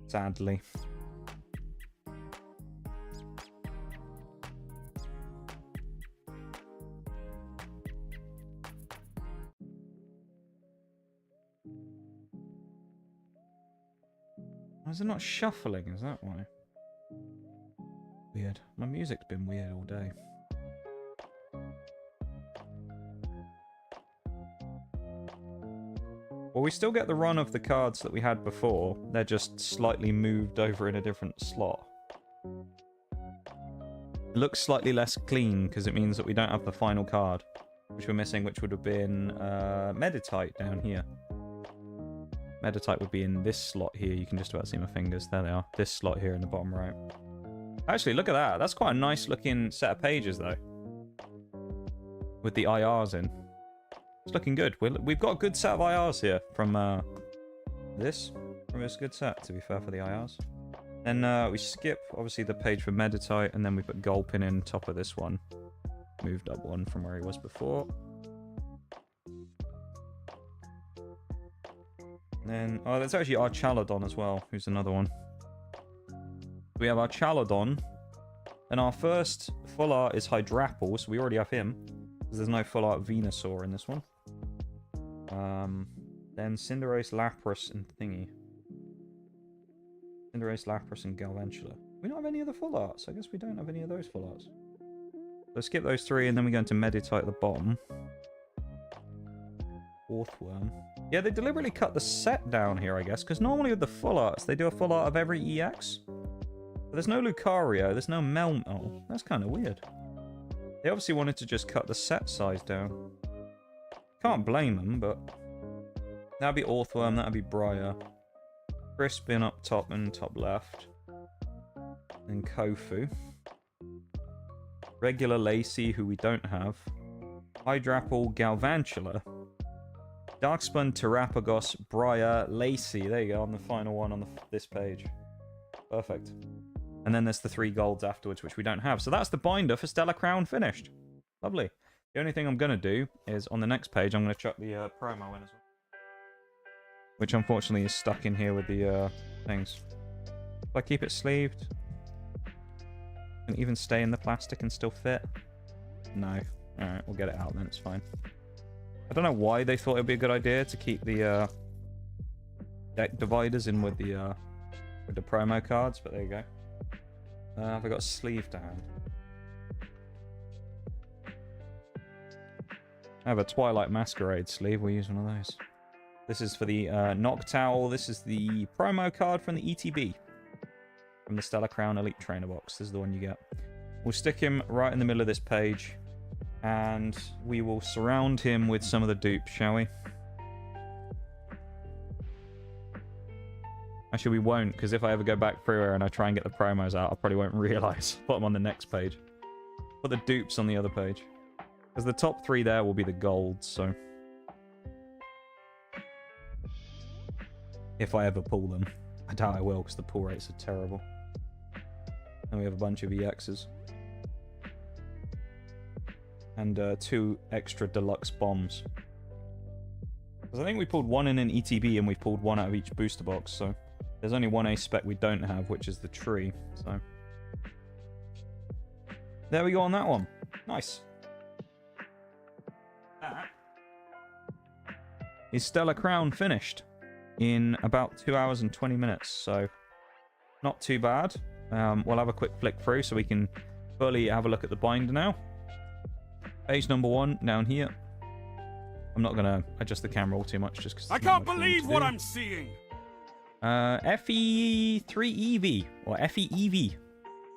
Sadly. Why is it not shuffling? Is that why? Weird. My music's been weird all day. Well, we still get the run of the cards that we had before. They're just slightly moved over in a different slot. It looks slightly less clean because it means that we don't have the final card, which we're missing, which would have been Meditite down here. Meditite would be in this slot here. You can just about see my fingers. There they are. This slot here in the bottom right. Actually, look at that. That's quite a nice looking set of pages, though. With the IRs in. It's looking good. We've got a good set of IRs here from this. From this good set, to be fair, for the IRs. Then we skip, obviously, the page for Meditite, and then we put Gulpin in top of this one. Moved up 1 from where he was before. Then, oh, there's actually our Chaladon as well, who's another one. We have our Chaladon, and our first full art is Hydrapple, so we already have him, because there's no full art Venusaur in this one. Then Cinderace, Lapras, and Thingy. Cinderace, Lapras, and Galvantula. We don't have any of the full arts, I guess we don't have any of those full arts. So skip those 3, and then we go into Meditite at the bottom. Orthworm. Yeah, they deliberately cut the set down here, I guess, because normally with the full arts, they do a full art of every EX. But there's no Lucario, there's no Melmetal. That's kind of weird. They obviously wanted to just cut the set size down. Can't blame them, but... That'd be Orthworm, that'd be Briar. Crispin up top and top left. Then Kofu. Regular Lacey, who we don't have. Hydrapple, Galvantula. Darkspun, Terrapagos, Briar, Lacey. There you go, on the final one on this page. Perfect. And then there's the 3 golds afterwards, which we don't have. So that's the binder for Stellar Crown finished. Lovely. The only thing I'm going to do is, on the next page, I'm going to chuck the promo in as well. Which, unfortunately, is stuck in here with the things. If I keep it sleeved, can it even stay in the plastic and still fit? No. Alright, we'll get it out then, it's fine. I don't know why they thought it would be a good idea to keep the deck dividers in with the promo cards, but there you go. Have I got a sleeve to hand? I have a Twilight Masquerade sleeve. We'll use one of those. This is for the Noctowl. This is the promo card from the ETB. From the Stellar Crown Elite Trainer box. This is the one you get. We'll stick him right in the middle of this page. And we will surround him with some of the dupes, shall we? Actually, we won't, because if I ever go back through here and I try and get the promos out, I probably won't realise. Put them on the next page. Put the dupes on the other page. Because the top 3 there will be the gold, so... If I ever pull them. I doubt I will, because the pull rates are terrible. And we have a bunch of EXs. And 2 extra deluxe bombs. Because I think we pulled 1 in an ETB and we pulled 1 out of each booster box, so... There's only 1 A spec we don't have, which is the tree, so... There we go on that one. Nice. That is Stellar Crown finished in about 2 hours and 20 minutes, so... Not too bad. We'll have a quick flick through so we can fully have a look at the binder now. Page number 1, down here. I'm not going to adjust the camera all too much just because... I can't believe what I'm seeing! FE3EV, or FEEV.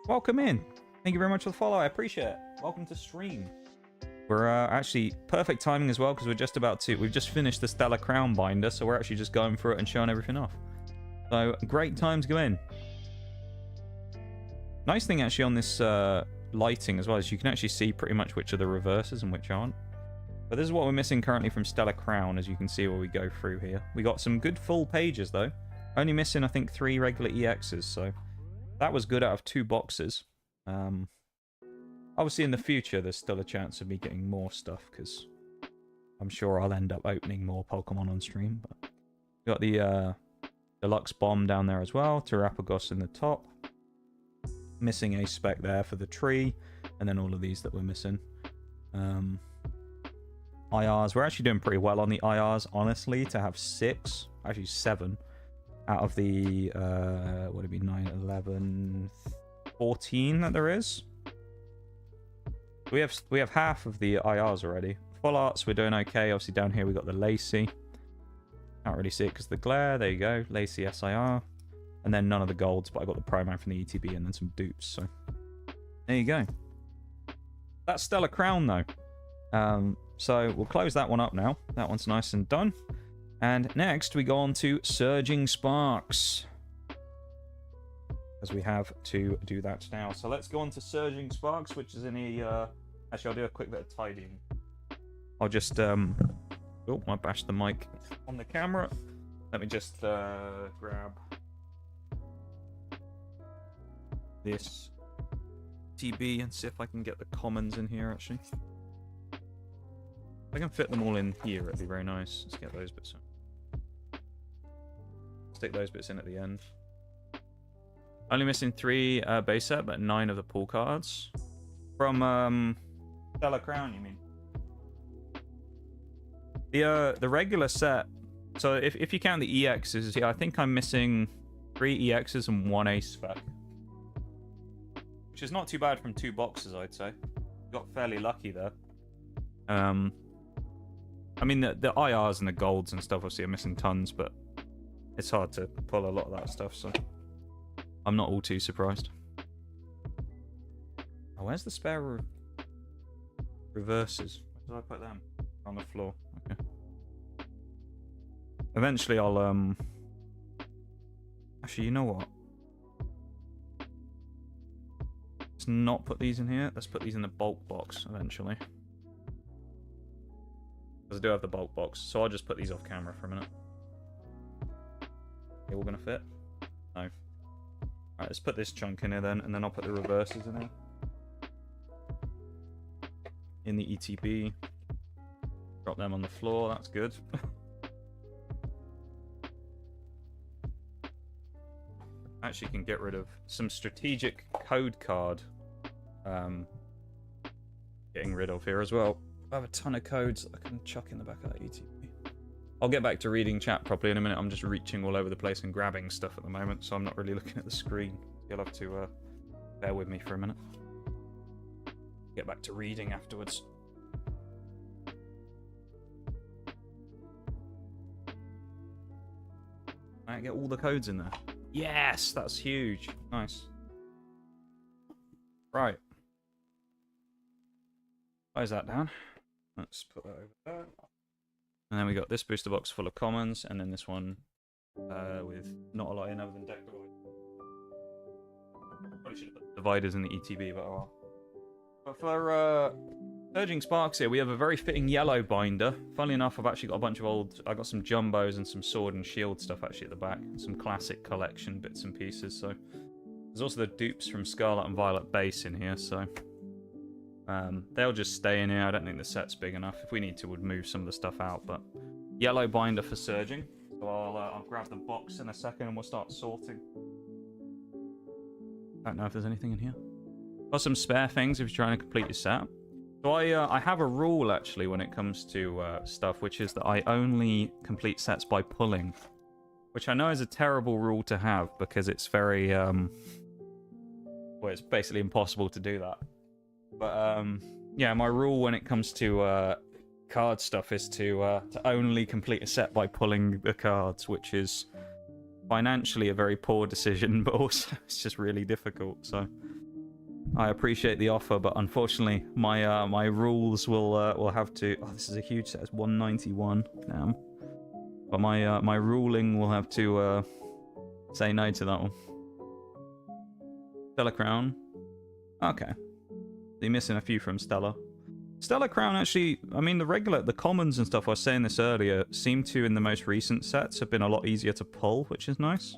Welcome in. Thank you very much for the follow. I appreciate it. Welcome to stream. We're actually perfect timing as well because we're just about to... We've just finished the Stellar Crown binder, so we're actually just going through it and showing everything off. So, great time to go in. Nice thing actually on this lighting as well is you can actually see pretty much which are the reverses and which aren't. But this is what we're missing currently from Stellar Crown, as you can see while we go through here. We got some good full pages though. Only missing, I think, 3 regular EXs, so that was good out of 2 boxes. Obviously, in the future, there's still a chance of me getting more stuff, because I'm sure I'll end up opening more Pokemon on stream. But we got the Deluxe Bomb down there as well, Terapagos in the top. Missing a spec there for the tree, and then all of these that we're missing. IRs, we're actually doing pretty well on the IRs, honestly, to have 6, actually 7. Out of the, what would it be, 9, 11, 14 that there is. We have half of the IRs already. Full arts, we're doing okay. Obviously down here we got the Lacey. Can't really see it because of the glare. There you go, Lacey SIR. And then none of the golds, but I got the promo from the ETB and then some dupes, so... There you go. That's Stellar Crown, though. So we'll close that one up now. That one's nice and done. And next, we go on to Surging Sparks. As we have to do that now. So let's go on to Surging Sparks, which is in a... Actually, I'll do a quick bit of tidying. I'll just... Oh, I bashed the mic on the camera. Let me just grab... this TB and see if I can get the commons in here, actually. If I can fit them all in here, it'd be very nice. Let's get those bits in. Stick those bits in at the end. Only missing 3 base set, but 9 of the pull cards. From Stellar Crown, you mean? The regular set. So if you count the EXs, yeah, I think I'm missing 3 EXs and 1 ace spec. Which is not too bad from 2 boxes, I'd say. Got fairly lucky there. I mean, the IRs and the golds and stuff obviously are missing tons, but it's hard to pull a lot of that stuff, so I'm not all too surprised. Oh, where's the spare reverses? Where did I put them? On the floor. Okay. Eventually I'll, Actually, you know what? Let's not put these in here. Let's put these in the bulk box eventually. Because I do have the bulk box, so I'll just put these off camera for a minute. They all gonna fit? No. Alright, let's put this chunk in here then, and then I'll put the reverses in here. In the ETB. Drop them on the floor, that's good. Actually can get rid of some strategic code card. Getting rid of here as well. I have a ton of codes that I can chuck in the back of that ETB. I'll get back to reading chat properly in a minute. I'm just reaching all over the place and grabbing stuff at the moment, so I'm not really looking at the screen. You'll have to bear with me for a minute. Get back to reading afterwards. Alright, get all the codes in there. Yes, that's huge. Nice. Right. Close that down. Let's put that over there. And then we got this booster box full of commons, and then this one with not a lot in other than deck building. Probably should have put the dividers in the ETB, but oh well. But for Surging Sparks here, we have a very fitting yellow binder. Funnily enough, I've actually got a bunch of old... I got some jumbos and some sword and shield stuff actually at the back. Some classic collection bits and pieces, so... There's also the dupes from Scarlet and Violet base in here, so... they'll just stay in here. I don't think the set's big enough. If we need to, we'd move some of the stuff out, but... Yellow binder for Surging. So I'll grab the box in a second and we'll start sorting. Don't know if there's anything in here. Got some spare things if you're trying to complete your set. So I have a rule, actually, when it comes to stuff, which is that I only complete sets by pulling. Which I know is a terrible rule to have, because it's very... well, it's basically impossible to do that. But, yeah, my rule when it comes to card stuff is to only complete a set by pulling the cards, which is financially a very poor decision, but also it's just really difficult, so... I appreciate the offer, but unfortunately, my rules will have to. Oh, this is a huge set. It's 191 now, but my ruling will have to say no to that one. Stellar Crown. Okay, you're missing a few from Stellar. Stellar Crown actually. I mean, the commons and stuff. I was saying this earlier. Seem to in the most recent sets have been a lot easier to pull, which is nice.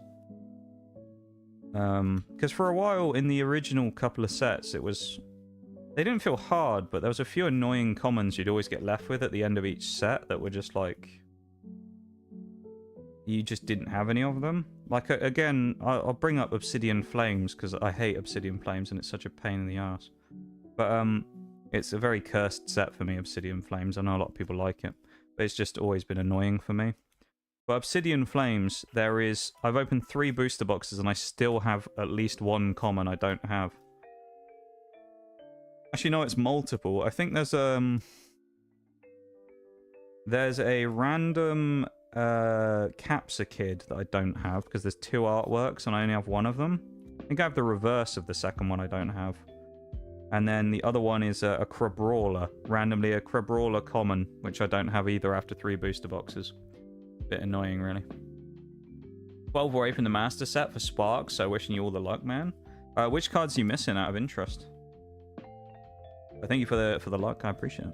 Because for a while in the original couple of sets, they didn't feel hard, but there was a few annoying commons you'd always get left with at the end of each set that were just like, you just didn't have any of them. Like, again, I'll bring up Obsidian Flames, because I hate Obsidian Flames and it's such a pain in the ass. But, it's a very cursed set for me, Obsidian Flames. I know a lot of people like it, but it's just always been annoying for me. But Obsidian Flames, I've opened 3 booster boxes and I still have at least one common I don't have. Actually, no, it's multiple. I think there's a random Capsa Kid that I don't have because there's 2 artworks and I only have one of them. I think I have the reverse of the second one I don't have. And then the other one is a Crabrawler, randomly a Crabrawler common, which I don't have either after 3 booster boxes. Bit annoying, really. 12 away from the master set for Sparks, so wishing you all the luck, man. Which cards are you missing out of interest? Thank you for the luck, I appreciate it.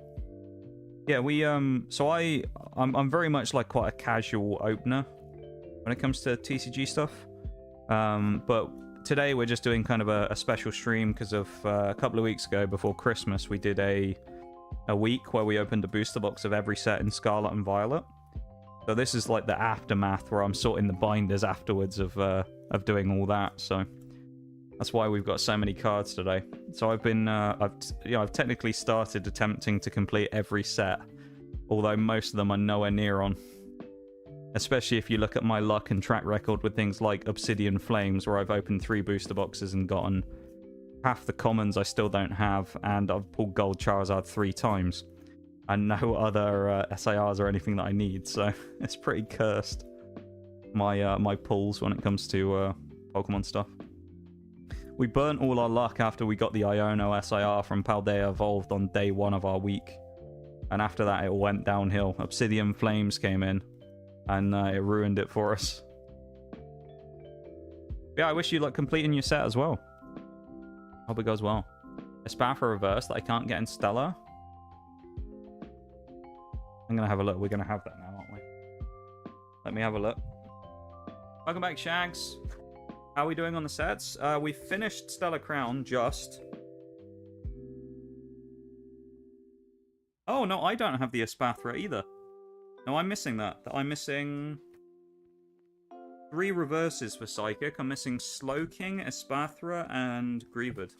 Yeah, I'm very much like quite a casual opener when it comes to TCG stuff. But today we're just doing kind of a special stream because of a couple of weeks ago before Christmas we did a week where we opened a booster box of every set in Scarlet and Violet. So this is like the aftermath where I'm sorting the binders afterwards of doing all that. So that's why we've got so many cards today. So I've been I've technically started attempting to complete every set, although most of them are nowhere near on. Especially if you look at my luck and track record with things like Obsidian Flames, where I've opened 3 booster boxes and gotten half the commons I still don't have, and I've pulled Gold Charizard 3 times. And no other SIRs or anything that I need, so it's pretty cursed. My pulls when it comes to Pokemon stuff. We burnt all our luck after we got the Iono SIR from Paldea Evolved on day 1 of our week. And after that it went downhill. Obsidian Flames came in, and it ruined it for us. Yeah, I wish you luck completing your set as well. Hope it goes well. A Spatha reverse that I can't get in Stellar. I'm going to have a look. We're going to have that now, aren't we? Let me have a look. Welcome back, Shags. How are we doing on the sets? We finished Stellar Crown just. Oh, no, I don't have the Espathra either. No, I'm missing that. I'm missing 3 reverses for Psychic. I'm missing Slowking, Espathra, and Grieved.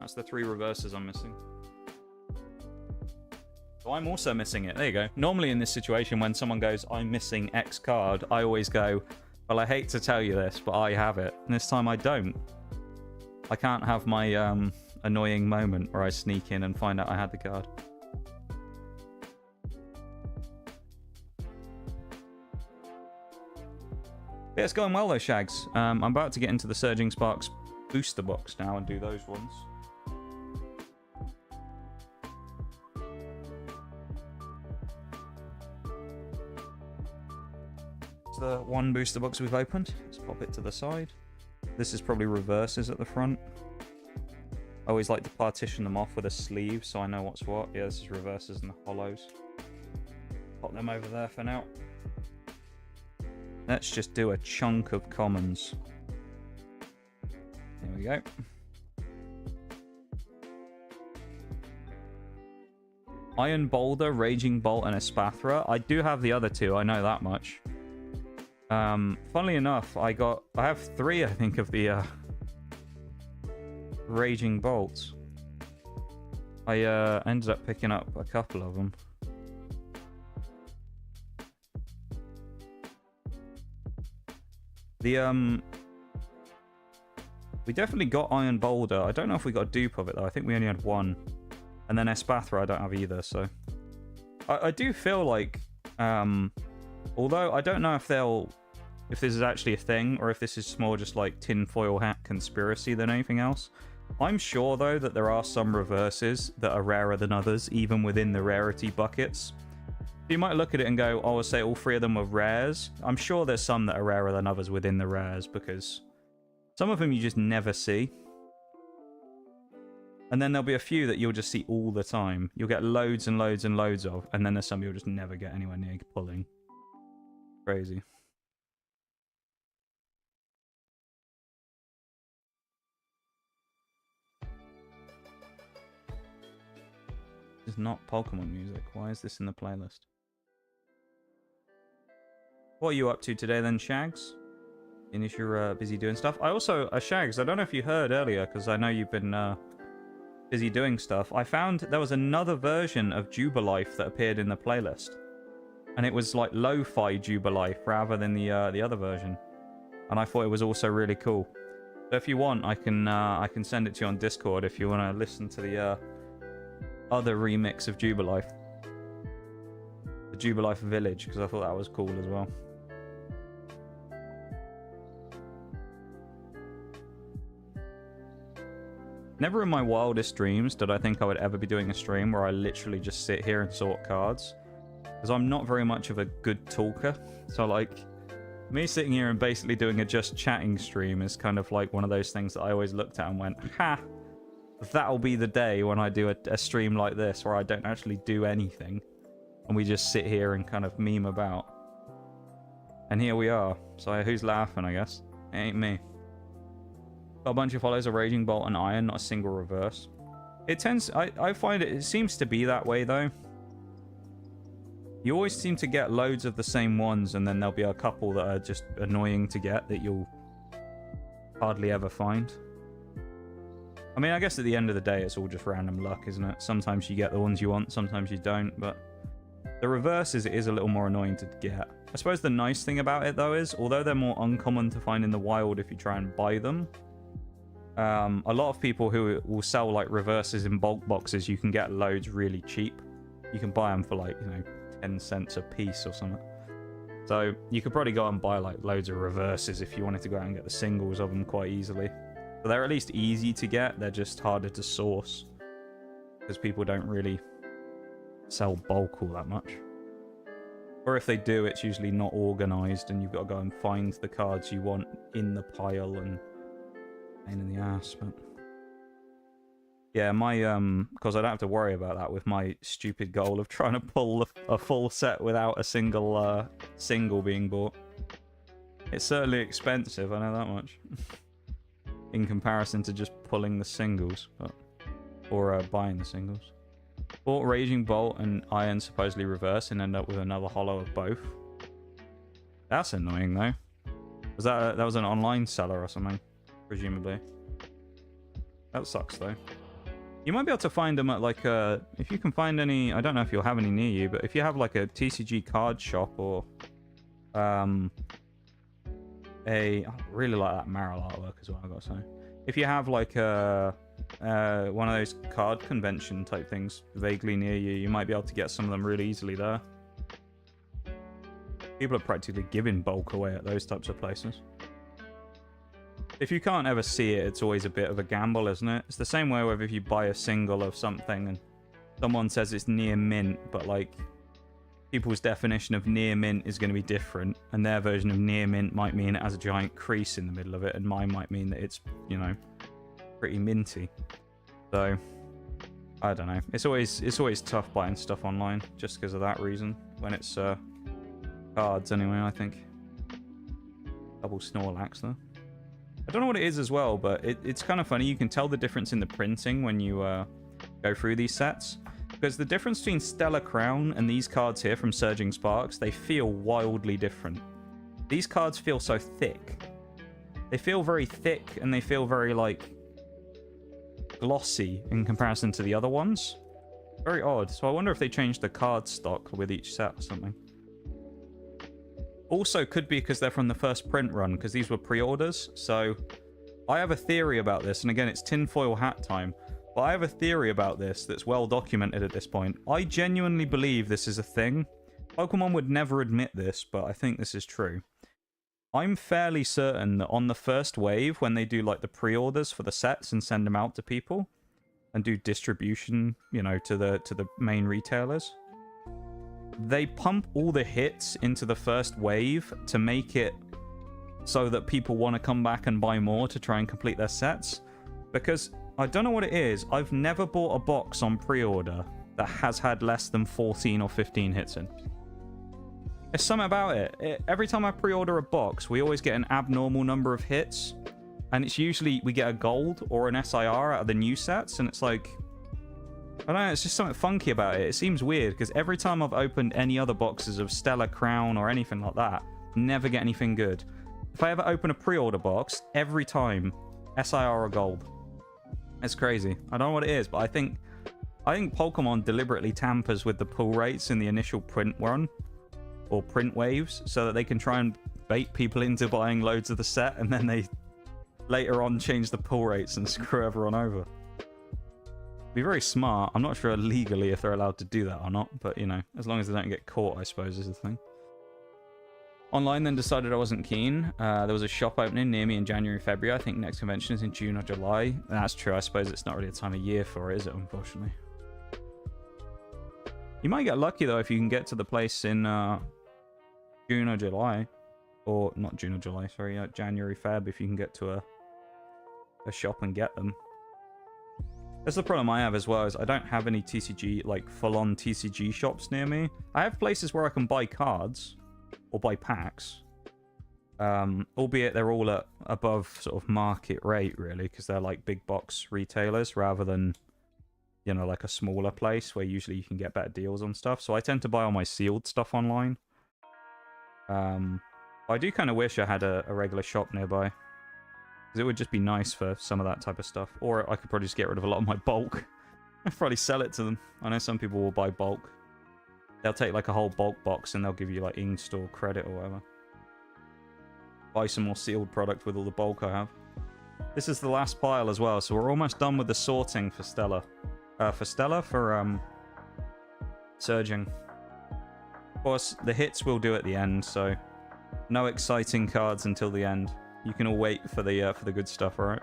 That's the 3 reverses I'm missing. So I'm also missing it. There you go. Normally in this situation, when someone goes, I'm missing X card, I always go, well, I hate to tell you this, but I have it. And this time I don't. I can't have my annoying moment where I sneak in and find out I had the card. Yeah, it's going well though, Shags. I'm about to get into the Surging Sparks booster box now and do those ones. the one booster box we've opened. Let's pop it to the side. This is probably reverses at the front. I always like to partition them off with a sleeve so I know what's what. Yeah, this is reverses and the hollows. Pop them over there for now. Let's just do a chunk of commons. There we go. Iron Boulder, Raging Bolt, and Espathra. I do have the other two, I know that much. Funnily enough, I have 3, I think, of the Raging Bolts. I ended up picking up a couple of them. We definitely got Iron Boulder. I don't know if we got a dupe of it though. I think we only had one. And then Espathra I don't have either, so I do feel like although I don't know if this is actually a thing or if this is more just like tinfoil hat conspiracy than anything else. I'm sure though that there are some reverses that are rarer than others, even within the rarity buckets. You might look at it and go, oh, I'll say all 3 of them were rares. I'm sure there's some that are rarer than others within the rares because some of them you just never see. And then there'll be a few that you'll just see all the time. You'll get loads and loads and loads of, and then there's some you'll just never get anywhere near pulling. Crazy. This is not Pokemon music. Why is this in the playlist? What are you up to today then, Shags? If you're busy doing stuff. I also, Shags, I don't know if you heard earlier, because I know you've been busy doing stuff. I found there was another version of Jubilife that appeared in the playlist. And it was like lo-fi Jubilife rather than the other version. And I thought it was also really cool. So if you want, I can send it to you on Discord if you want to listen to the other remix of Jubilife. The Jubilife Village, because I thought that was cool as well. Never in my wildest dreams did I think I would ever be doing a stream where I literally just sit here and sort cards. Because I'm not very much of a good talker. So like, me sitting here and basically doing a just chatting stream is kind of like one of those things that I always looked at and went, ha! That'll be the day when I do a stream like this where I don't actually do anything. And we just sit here and kind of meme about. And here we are. So who's laughing, I guess? It ain't me. Got a bunch of follows, a Raging Bolt and Iron, not a single reverse. It tends... I find it seems to be that way, though. You always seem to get loads of the same ones, and then there'll be a couple that are just annoying to get that you'll hardly ever find. I mean, I guess at the end of the day, it's all just random luck, isn't it? Sometimes you get the ones you want, sometimes you don't, but... The reverses, it is a little more annoying to get. I suppose the nice thing about it, though, is although they're more uncommon to find in the wild if you try and buy them, a lot of people who will sell, like, reverses in bulk boxes, you can get loads really cheap. You can buy them for, like, 10 cents a piece or something. So you could probably go and buy, like, loads of reverses if you wanted to go out and get the singles of them quite easily. But they're at least easy to get. They're just harder to source. Because people don't really sell bulk all that much. Or if they do, it's usually not organized and you've got to go and find the cards you want in the pile and pain in the ass. But yeah, my because I don't have to worry about that with my stupid goal of trying to pull a full set without a single being bought. It's certainly expensive, I know that much. In comparison to just pulling the singles, or buying the singles. Bought Raging Bolt and Iron supposedly reverse and end up with another holo of both. That's annoying though. Was that was an online seller or something, presumably. That sucks though. You might be able to find them at like a, if you can find any, I don't know if you'll have any near you, but if you have like a TCG card shop or I really like that Maril artwork as well, I gotta say. If you have like a one of those card convention type things vaguely near you, you might be able to get some of them really easily there. People are practically giving bulk away at those types of places. If you can't ever see it, it's always a bit of a gamble, isn't it? It's the same way with if you buy a single of something and someone says it's near mint, but like people's definition of near mint is going to be different, and their version of near mint might mean it has a giant crease in the middle of it, and mine might mean that it's, you know, pretty minty. So I don't know. It's always tough buying stuff online just because of that reason. When it's cards anyway, I think. Double Snorlax though. I don't know what it is as well, but it's kind of funny. You can tell the difference in the printing when you go through these sets. Because the difference between Stellar Crown and these cards here from Surging Sparks, they feel wildly different. These cards feel so thick. They feel very thick and they feel very, like, glossy in comparison to the other ones. Very odd. So I wonder if they changed the card stock with each set or something. Also, could be because they're from the first print run, because these were pre-orders. So I have a theory about this, and again, it's tinfoil hat time. But I have a theory about this that's well documented at this point. I genuinely believe this is a thing. Pokemon would never admit this, but I think this is true. I'm fairly certain that on the first wave, when they do like the pre-orders for the sets and send them out to people, and do distribution, you know, to the main retailers, they pump all the hits into the first wave to make it so that people want to come back and buy more to try and complete their sets. Because I don't know what it is, I've never bought a box on pre-order that has had less than 14 or 15 hits in. There's something about it. Every time I pre-order a box, we always get an abnormal number of hits. And it's usually we get a gold or an SIR out of the new sets. And it's like, I don't know, it's just something funky about it. It seems weird because every time I've opened any other boxes of Stellar Crown or anything like that, never get anything good. If I ever open a pre-order box, every time SIR or gold. It's crazy. I don't know what it is, but I think Pokemon deliberately tampers with the pull rates in the initial print run or print waves so that they can try and bait people into buying loads of the set, and then they later on change the pull rates and screw everyone over. Be very smart. I'm not sure legally if they're allowed to do that or not, but you know, as long as they don't get caught, I suppose is the thing. Online then decided I wasn't keen. There was a shop opening near me in January, February. I think next convention is in June or July. That's true. I suppose it's not really a time of year for it, is it, unfortunately? You might get lucky, though, if you can get to the place in June or July. Or, not June or July, sorry, January, Feb, if you can get to a shop and get them. That's the problem I have as well, is I don't have any TCG, like, full-on TCG shops near me. I have places where I can buy cards. Or buy packs, albeit they're all at above sort of market rate, really, because they're like big box retailers rather than, you know, like a smaller place where usually you can get better deals on stuff. So I tend to buy all my sealed stuff online. I do kind of wish I had a regular shop nearby, because it would just be nice for some of that type of stuff. Or I could probably just get rid of a lot of my bulk. I'd probably sell it to them. I know some people will buy bulk. They'll take like a whole bulk box and they'll give you like in-store credit or whatever. Buy some more sealed product with all the bulk I have. This is the last pile as well, so we're almost done with the sorting for Stellar. For Surging. Of course, the hits we'll do at the end, so no exciting cards until the end. You can all wait for the good stuff, alright?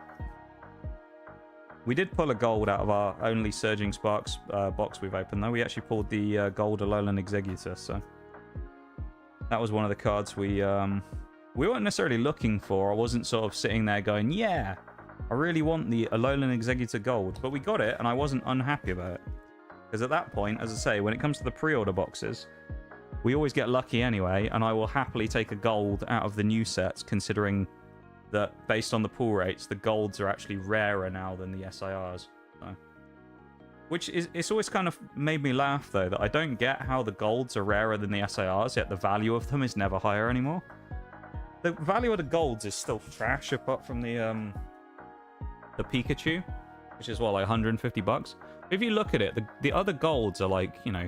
We did pull a gold out of our only Surging Sparks box we've opened, though. We actually pulled the gold Alolan Executor, so that was one of the cards we weren't necessarily looking for. I wasn't sort of sitting there going, yeah, I really want the Alolan Executor gold, but we got it, and I wasn't unhappy about it. Because at that point, as I say, when it comes to the pre-order boxes, we always get lucky anyway, and I will happily take a gold out of the new sets, considering that based on the pull rates, the golds are actually rarer now than the SIRs. So. Which is, it's always kind of made me laugh, though, that I don't get how the golds are rarer than the SIRs, yet the value of them is never higher anymore. The value of the golds is still trash, apart from the Pikachu, which is, what, like 150 bucks? If you look at it, the other golds are like, you know,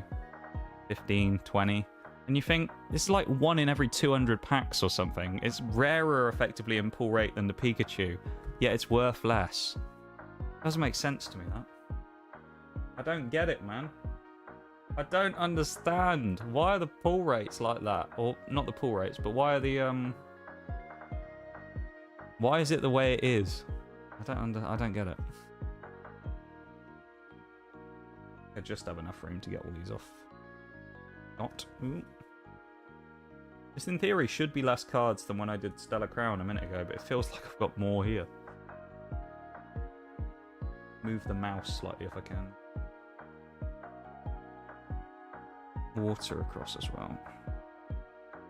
15, 20... And you think, it's like 1 in every 200 packs or something. It's rarer, effectively, in pull rate than the Pikachu, yet it's worth less. Doesn't make sense to me, that. I don't get it, man. I don't understand. Why are the pull rates like that? Or, not the pull rates, but why are the, why is it the way it is? I don't get it. I just have enough room to get all these off. Not. Ooh. This, in theory, should be less cards than when I did Stellar Crown a minute ago, but it feels like I've got more here. Move the mouse slightly if I can. Water across as well.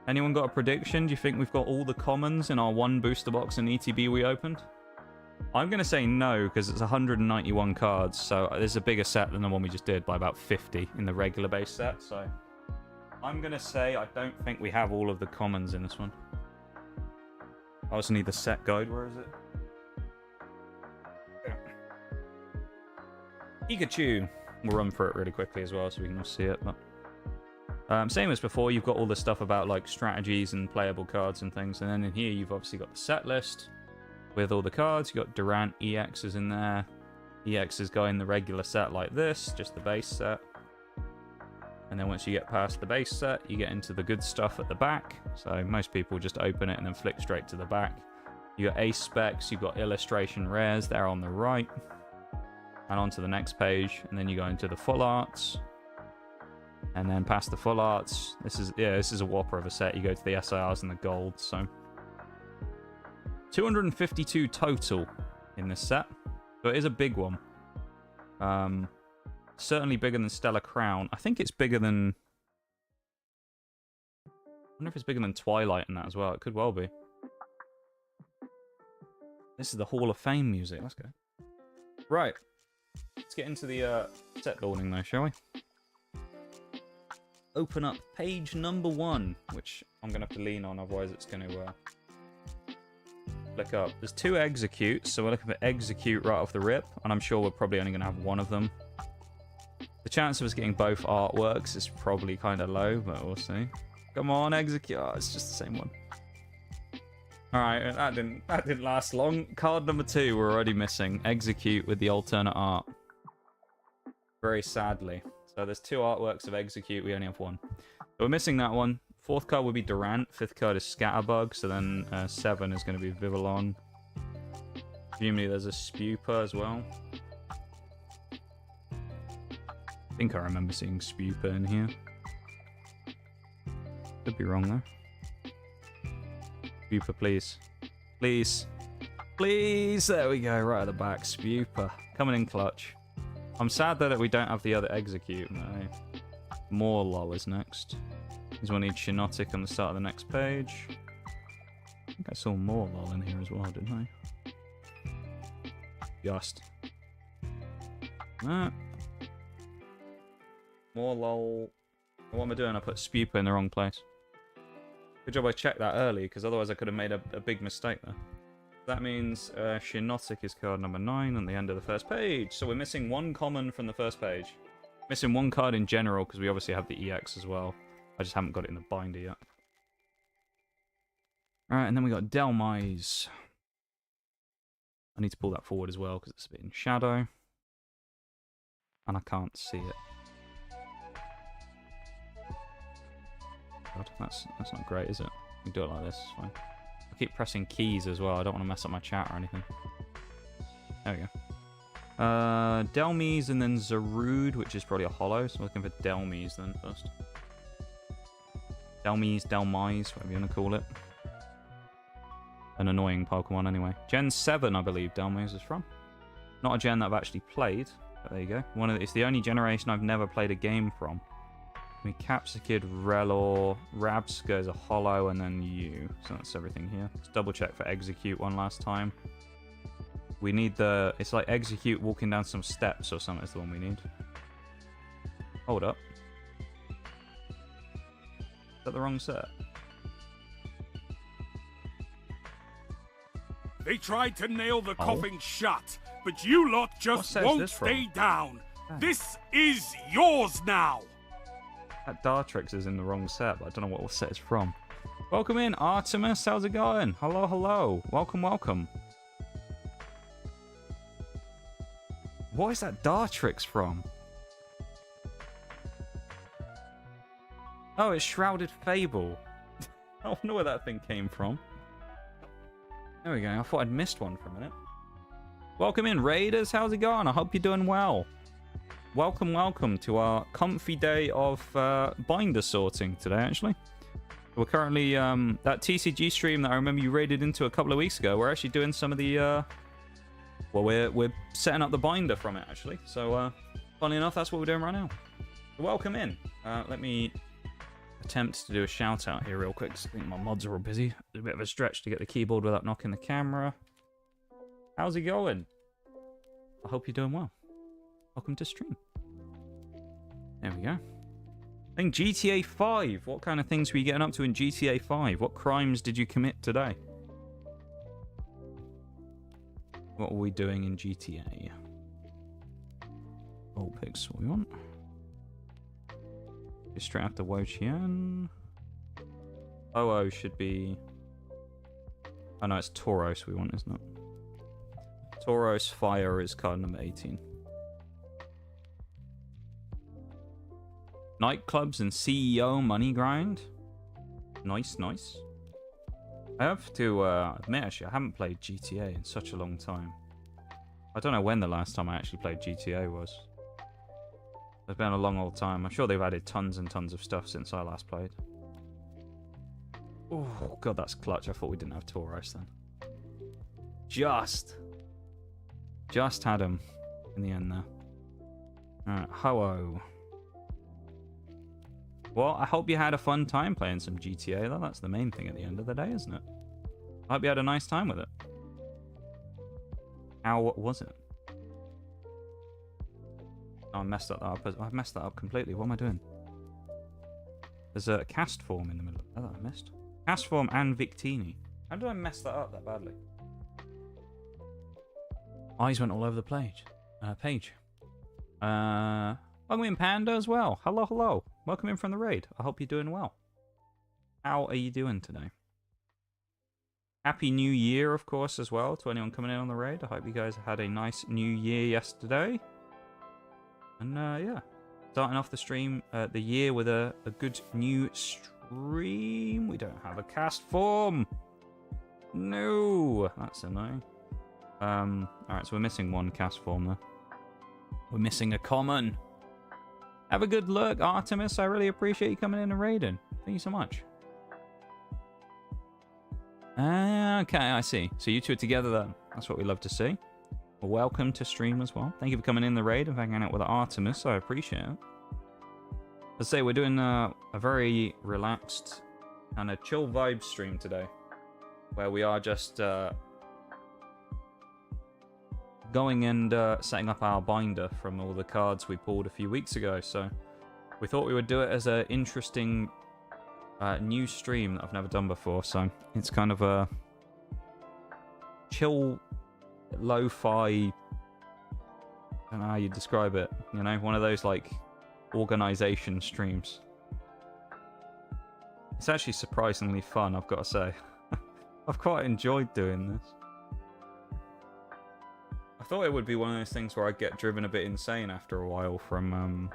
Anyone got a prediction? Do you think we've got all the commons in our one booster box and ETB we opened? I'm going to say no, because it's 191 cards, so this is a bigger set than the one we just did by about 50 in the regular base set, so... I'm going to say I don't think we have all of the commons in this one. I also need the set guide. Where is it? Pikachu. We'll run through it really quickly as well so we can all see it. But same as before, you've got all the stuff about like strategies and playable cards and things. And then in here, you've obviously got the set list with all the cards. You've got Durant EXs in there. EXs go in the regular set like this, just the base set. And then once you get past the base set, you get into the good stuff at the back. So most people just open it and then flick straight to the back. You got ace specs, you've got illustration rares there on the right. And onto the next page. And then you go into the full arts. And then past the full arts, this is a whopper of a set. You go to the SIRs and the gold. So 252 total in this set. So it is a big one. Certainly bigger than Stellar Crown. I think it's bigger than... I wonder if it's bigger than Twilight and that as well. It could well be. This is the Hall of Fame music. Let's go. Right. Let's get into the set building though, shall we? Open up page number 1, which I'm going to have to lean on, otherwise it's going to flick up. There's 2 executes, so we're looking for execute right off the rip, and I'm sure we're probably only going to have one of them. The chance of us getting both artworks is probably kind of low, but we'll see. Come on, execute. Oh, it's just the same one. Alright, that didn't last long. Card number 2, we're already missing. Execute with the alternate art. Very sadly. So there's 2 artworks of execute, we only have 1. So we're missing that one. 4th card would be Durant. 5th card is Scatterbug, so then 7 is going to be Vivillon. Presumably there's a Spupa as well. I think I remember seeing Spupa in here. Could be wrong though. Spupa, please. Please. Please! There we go, right at the back. Spupa. Coming in clutch. I'm sad that we don't have the other execute. No. More lol is next. Because we'll need Shinotic on the start of the next page. I think I saw more lol in here as well, didn't I? Just. More lol. What am I doing? I put Spupa in the wrong place. Good job I checked that early, because otherwise I could have made a big mistake there. That means Shinotic is card number 9 on the end of the first page. So we're missing 1 common from the first page. Missing 1 card in general, because we obviously have the EX as well. I just haven't got it in the binder yet. Alright, and then we got Delmise. I need to pull that forward as well, because it's a bit in shadow. And I can't see it. God, that's not great, is it? We can do it like this, it's fine. I keep pressing keys as well, I don't want to mess up my chat or anything. There we go. Delmise and then Zarude, which is probably a holo, so I'm looking for Delmise then first. Delmise, whatever you want to call it. An annoying Pokemon anyway. Gen 7, I believe Delmise is from. Not a gen that I've actually played, but there you go. It's the only generation I've never played a game from. I mean, Capsicid, Relor, Rabska is a holo, and then you. So that's everything here. Let's double check for Execute one last time. We need the... It's like Execute walking down some steps or something is the one we need. Hold up. Is that the wrong set? They tried to nail the coffin shut, but you lot just won't stay down. This is yours now. That Dartrix is in the wrong set, but I don't know what set it's from. Welcome in, Artemis. How's it going? Hello, hello. Welcome, welcome. What is that Dartrix from? Oh, it's Shrouded Fable. I don't know where that thing came from. There we go. I thought I'd missed one for a minute. Welcome in, Raiders. How's it going? I hope you're doing well. welcome, welcome to our comfy day of binder sorting today, actually. We're currently, that TCG stream that I remember you raided into a couple of weeks ago, we're actually doing some of the, well, we're setting up the binder from it, actually. So, funnily enough, that's what we're doing right now. Welcome in. Let me attempt to do a shout out here real quick, because I think my mods are all busy. It's a bit of a stretch to get the keyboard without knocking the camera. How's it going? I hope you're doing well. Welcome to stream. There we go. I think GTA 5. What kind of things were you getting up to in GTA 5? What crimes did you commit today? What were we doing in GTA? All picks what we want. Go straight after Wochian. OO should be... Oh no, it's Tauros we want, isn't it? Tauros Fire is card number 18. Nightclubs and CEO money grind. Nice, nice. I have to admit, actually, I haven't played GTA in such a long time. I don't know when the last time I actually played GTA was. It's been a long old time. I'm sure they've added tons and tons of stuff since I last played. Oh, God, that's clutch. I thought we didn't have Tauros then. Just had him in the end there. Alright, Ho-Oh. Well, I hope you had a fun time playing some GTA, though. That's the main thing at the end of the day, isn't it? I hope you had a nice time with it. How was it? Oh, I messed that up. I've messed that up completely. What am I doing? There's a cast form in the middle. Oh, that I missed. Cast form and Victini. How did I mess that up that badly? Eyes went all over the page. Welcome in, Panda, as well. Hello, hello. Welcome in from the raid. I hope you're doing well. How are you doing today? Happy New Year, of course, as well, to anyone coming in on the raid. I hope you guys had a nice New Year yesterday. And, yeah. Starting off the stream, the year with a good new stream. We don't have a cast form. No. That's annoying. Alright, so we're missing one cast form there. We're missing a common. Have a good look, Artemis. I really appreciate you coming in and raiding. Thank you so much. Okay, I see. So you two are together then. That's what we love to see. Well, welcome to stream as well. Thank you for coming in the raid and hanging out with Artemis. I appreciate it. Let's say we're doing a very relaxed and a chill vibe stream today, where we are just going and setting up our binder from all the cards we pulled a few weeks ago. So we thought we would do it as an interesting new stream that I've never done before. So it's kind of a chill, lo-fi, I don't know how you describe it, you know, one of those like organization streams. It's actually surprisingly fun, I've got to say. I've quite enjoyed doing this. I thought it would be one of those things where I'd get driven a bit insane after a while from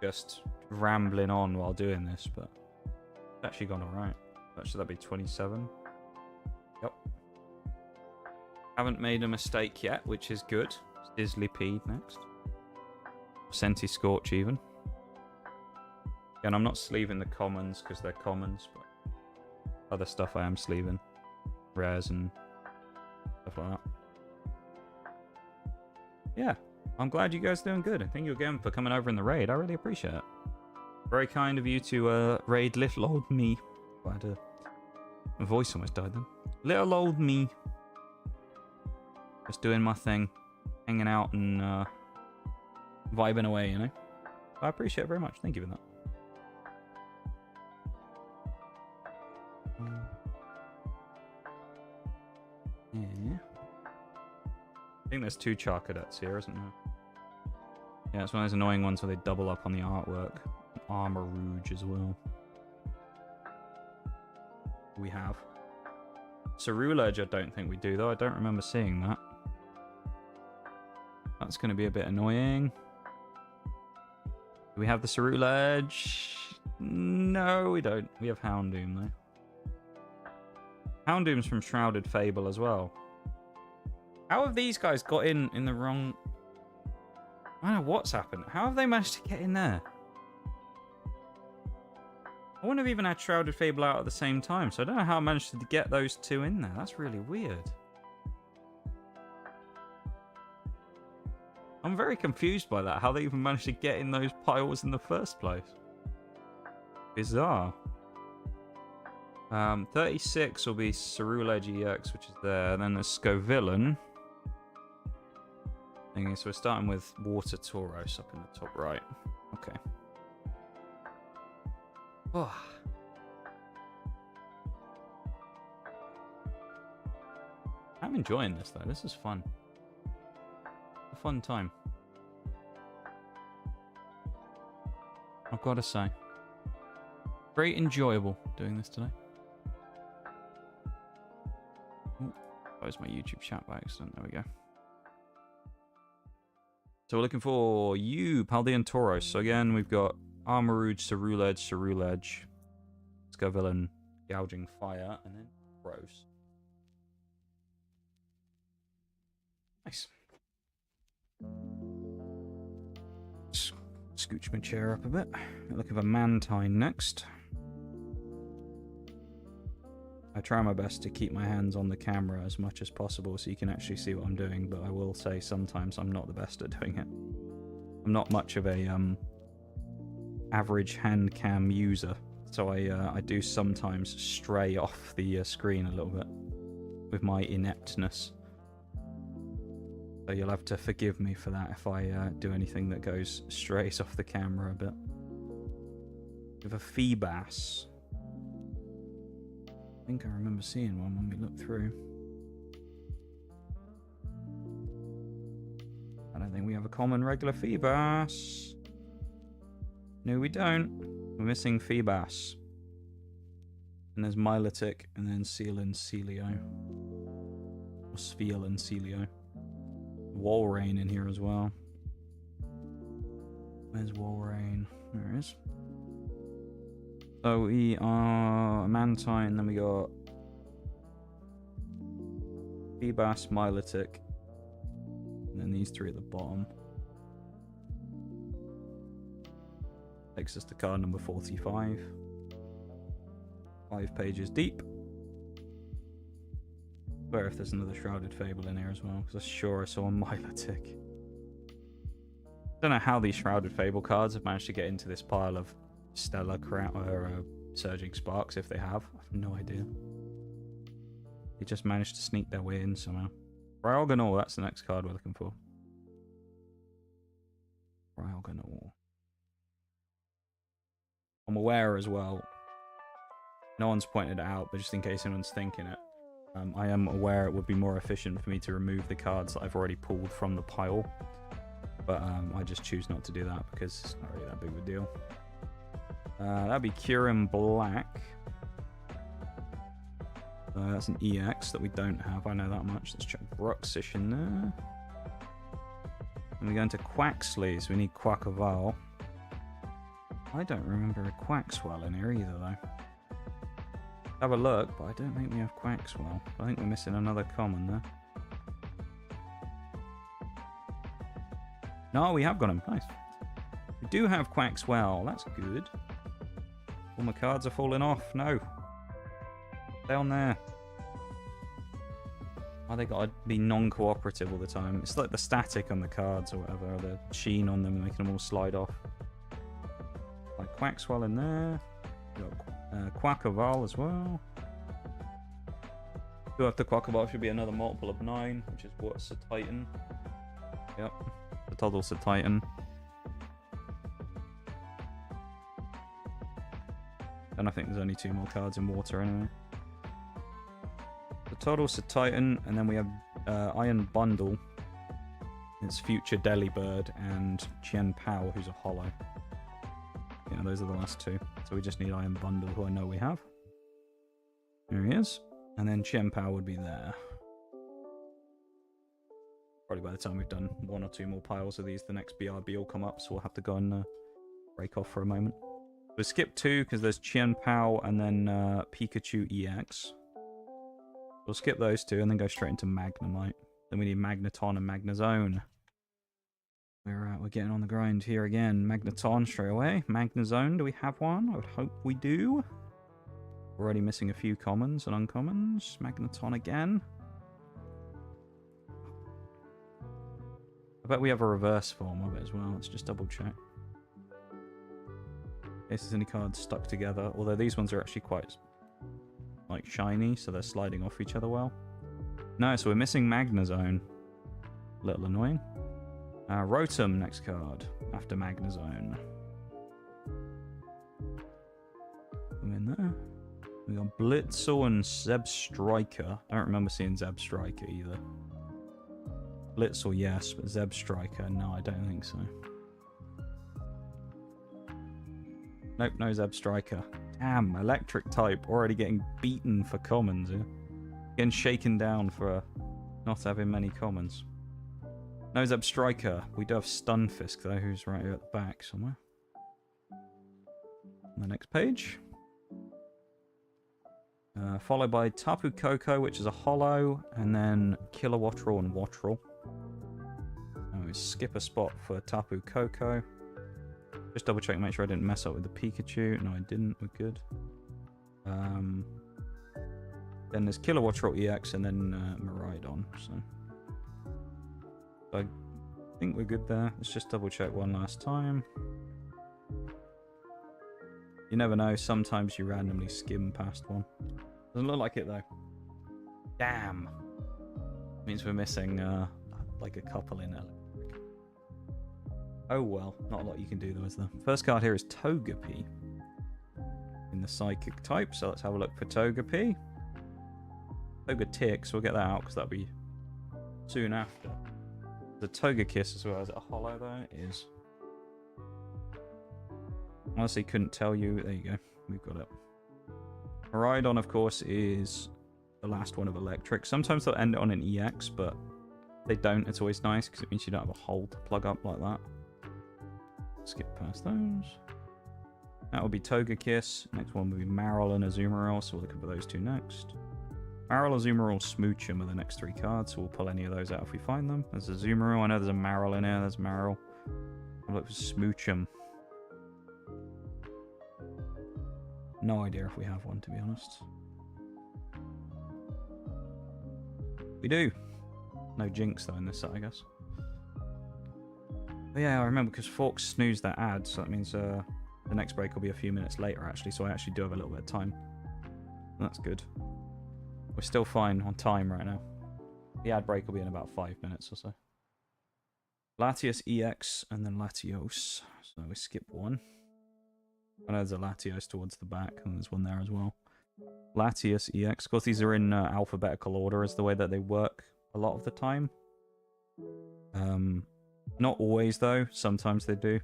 just rambling on while doing this, but it's actually gone alright. Actually, that'd be 27. Yep. Haven't made a mistake yet, which is good. Sizzly Peed next. Senti Scorch even. Again, I'm not sleeving the commons because they're commons, but other stuff I am sleeving. Rares and stuff like that. Yeah, I'm glad you guys are doing good. And thank you again for coming over in the raid. I really appreciate it. Very kind of you to raid little old me. I had my voice almost died then. Little old me. Just doing my thing. Hanging out and vibing away, you know. I appreciate it very much. Thank you for that. Yeah. I think there's 2 Char Cadets here, isn't there? Yeah, it's one of those annoying ones where they double up on the artwork. Armor Rouge as well. We have. Cerulege, I don't think we do, though. I don't remember seeing that. That's going to be a bit annoying. Do we have the Cerulege? No, we don't. We have Houndoom, though. Houndoom's from Shrouded Fable as well. How have these guys got in the wrong... I don't know what's happened. How have they managed to get in there? I wouldn't have even had Shrouded Fable out at the same time, so I don't know how I managed to get those two in there. That's really weird. I'm very confused by that, how they even managed to get in those piles in the first place. Bizarre. 36 will be Cerulege EX, which is there. And then there's Scovillain. Okay, so we're starting with Water Tauros up in the top right. Okay. Oh. I'm enjoying this though. This is fun. A fun time. I've got to say. Very enjoyable doing this today. Ooh, close my YouTube chat by accident. There we go. So we're looking for you, Paldean Tauros. So again, we've got Armorude, Cerulege, Scovillain, Gouging Fire, and then Rose. Nice. Scooch my chair up a bit. Looking for Mantine next. I try my best to keep my hands on the camera as much as possible so you can actually see what I'm doing, but I will say sometimes I'm not the best at doing it. I'm not much of a average hand cam user, so I do sometimes stray off the screen a little bit with my ineptness. So you'll have to forgive me for that if I do anything that goes strays off the camera a bit. With a Feebas. I think I remember seeing one when we looked through. I don't think we have a common regular Feebas. No, we don't. We're missing Feebas. And there's Milotic, and then Seal and Celio. Or Spheal and Celio. Walrein in here as well. Where's Walrein? There it is. So we are Mantine, then we got Feebas, Milotic, and then these three at the bottom. Takes us to card number 45. 5 pages deep. Where if there's another Shrouded Fable in here as well, because I'm sure I saw a Milotic. Don't know how these Shrouded Fable cards have managed to get into this pile of Stelar or Surging Sparks, if they have. I have no idea. They just managed to sneak their way in somehow. Rylganor, that's the next card we're looking for. Rylganor. I'm aware as well, no one's pointed it out, but just in case anyone's thinking it, I am aware it would be more efficient for me to remove the cards that I've already pulled from the pile. But I just choose not to do that because it's not really that big of a deal. That'd be Kyurem Black. That's an EX that we don't have, I know that much. Let's check Bruxish in there. And we go into Quaxley, so we need Quackaval. I don't remember a Quaxwell in here either, though. Have a look, but I don't think we have Quaxwell. I think we're missing another common there. No, we have got him. Nice. We do have Quaxwell. That's good. All my cards are falling off. No. Down there. Oh, they got to be non-cooperative all the time. It's like the static on the cards or whatever, or the sheen on them, making them all slide off. Like Quaxwell in there. Quackaval as well. Go after Quackaval should be another multiple of 9, which is what's a Titan. Yep. The Toddle's a Titan. And I think there's only 2 more cards in water anyway. The Toddle's a Titan, and then we have Iron Bundle. It's Future Delibird and Qian Pao, who's a Hollow. Yeah, those are the last 2. So we just need Iron Bundle, who I know we have. There he is. And then Qian Pao would be there. Probably by the time we've done 1 or 2 more piles of these, the next BRB will come up, so we'll have to go and break off for a moment. We'll skip 2 because there's Qian Pao and then Pikachu EX. We'll skip those 2 and then go straight into Magnemite. Then we need Magneton and Magnezone. We're getting on the grind here again. Magneton straight away. Magnezone, do we have one? I would hope we do. Already missing a few commons and uncommons. Magneton again. I bet we have a reverse form of it as well. Let's just double check. In case there's any cards stuck together. Although these ones are actually quite like shiny, so they're sliding off each other well. No, so we're missing Magnezone. A little annoying. Rotom, next card, after Magnezone. I'm in there. We got Blitzel and Zebstrika. I don't remember seeing Zebstrika either. Blitzel, yes, but Zebstrika, no, I don't think so. Nope, no Zebstrika. Damn, electric type already getting beaten for commons here. Getting shaken down for not having many commons. No Zebstrika. We do have Stunfisk though, who's right here at the back somewhere. On the next page. Followed by Tapu Koko, which is a holo, and then Kilowattrel and Wattrel. And we skip a spot for Tapu Koko. Just double check, make sure I didn't mess up with the Pikachu. No, I didn't. We're good. Then there's Kilowattrel EX and then Miraidon. So I think we're good there. Let's just double check one last time. You never know. Sometimes you randomly skim past one. Doesn't look like it though. Damn. Means we're missing like a couple in electric. Oh well, not a lot you can do though, is there? First card here is Togepi in the Psychic type. So let's have a look for Togepi. Togetix, we'll get that out because that'll be soon after. The Togekiss as well. Is it a holo though? It is. Honestly, couldn't tell you. There you go. We've got it. Miraidon, of course, is the last one of electric. Sometimes they'll end it on an EX, but if they don't, it's always nice because it means you don't have a hole to plug up like that. Skip past those. That will be Togekiss. Next one will be Marill and Azumarill, so we'll look for those two next. Marill, Azumarill, Smoochum are the next three cards, so we'll pull any of those out if we find them. There's Azumarill. I know there's a Marill in here. There's Marill. We'll look for Smoochum. No idea if we have one, to be honest. We do. No Jinx, though, in this set, I guess. But yeah, I remember because Forks snoozed that ad, so that means the next break will be a few minutes later, actually, so I actually do have a little bit of time. That's good. We're still fine on time right now. The ad break will be in about 5 minutes or so. Latios EX and then Latios. So we skip one. I know there's a Latios towards the back, and there's one there as well. Latios EX. Of course, these are in alphabetical order, is the way that they work a lot of the time. Not always, though. Sometimes they do.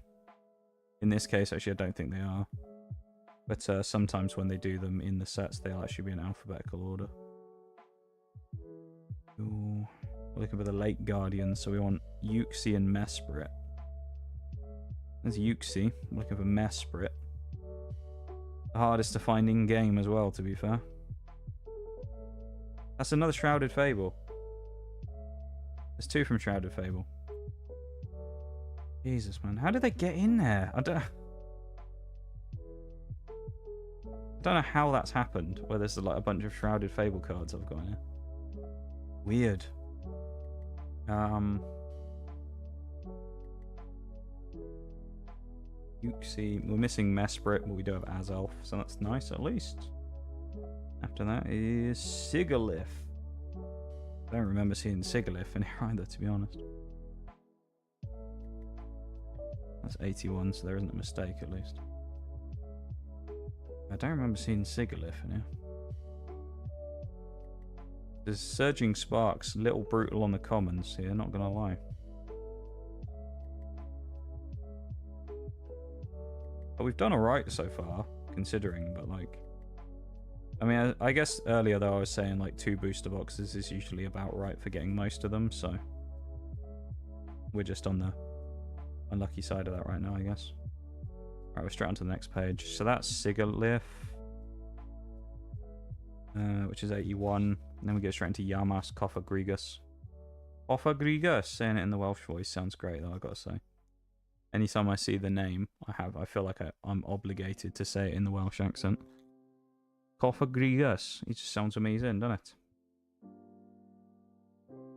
In this case, actually, I don't think they are. But sometimes when they do them in the sets, they'll actually be in alphabetical order. Ooh. We're looking for the Lake Guardian, so we want Uxie and Mesprit. There's Uxie. We're looking for Mesprit. The hardest to find in-game as well, to be fair. That's another Shrouded Fable. There's two from Shrouded Fable. Jesus, man. How did they get in there? I don't know how that's happened, where there's like a bunch of Shrouded Fable cards I've got in here. Weird. Uxie. We're missing Mesprit, but we do have Azelf, so that's nice at least. After that is Sigalith. I don't remember seeing Sigalith in here either, to be honest. That's 81, so there isn't a mistake at least. I don't remember seeing Sigalith in here. There's Surging Sparks, a little brutal on the commons here, not gonna lie. But we've done alright so far, considering, but like... I mean, I guess earlier though I was saying like 2 booster boxes is usually about right for getting most of them, so... We're just on the unlucky side of that right now, I guess. Alright, we're straight on to the next page. So that's Sigalith, which is 81. And then we go straight into Yamas, Koffa, Grigus. Griga, saying it in the Welsh voice sounds great though, I gotta say. Anytime I see the name, I feel like I'm obligated to say it in the Welsh accent. Grigas. It just sounds amazing, doesn't it?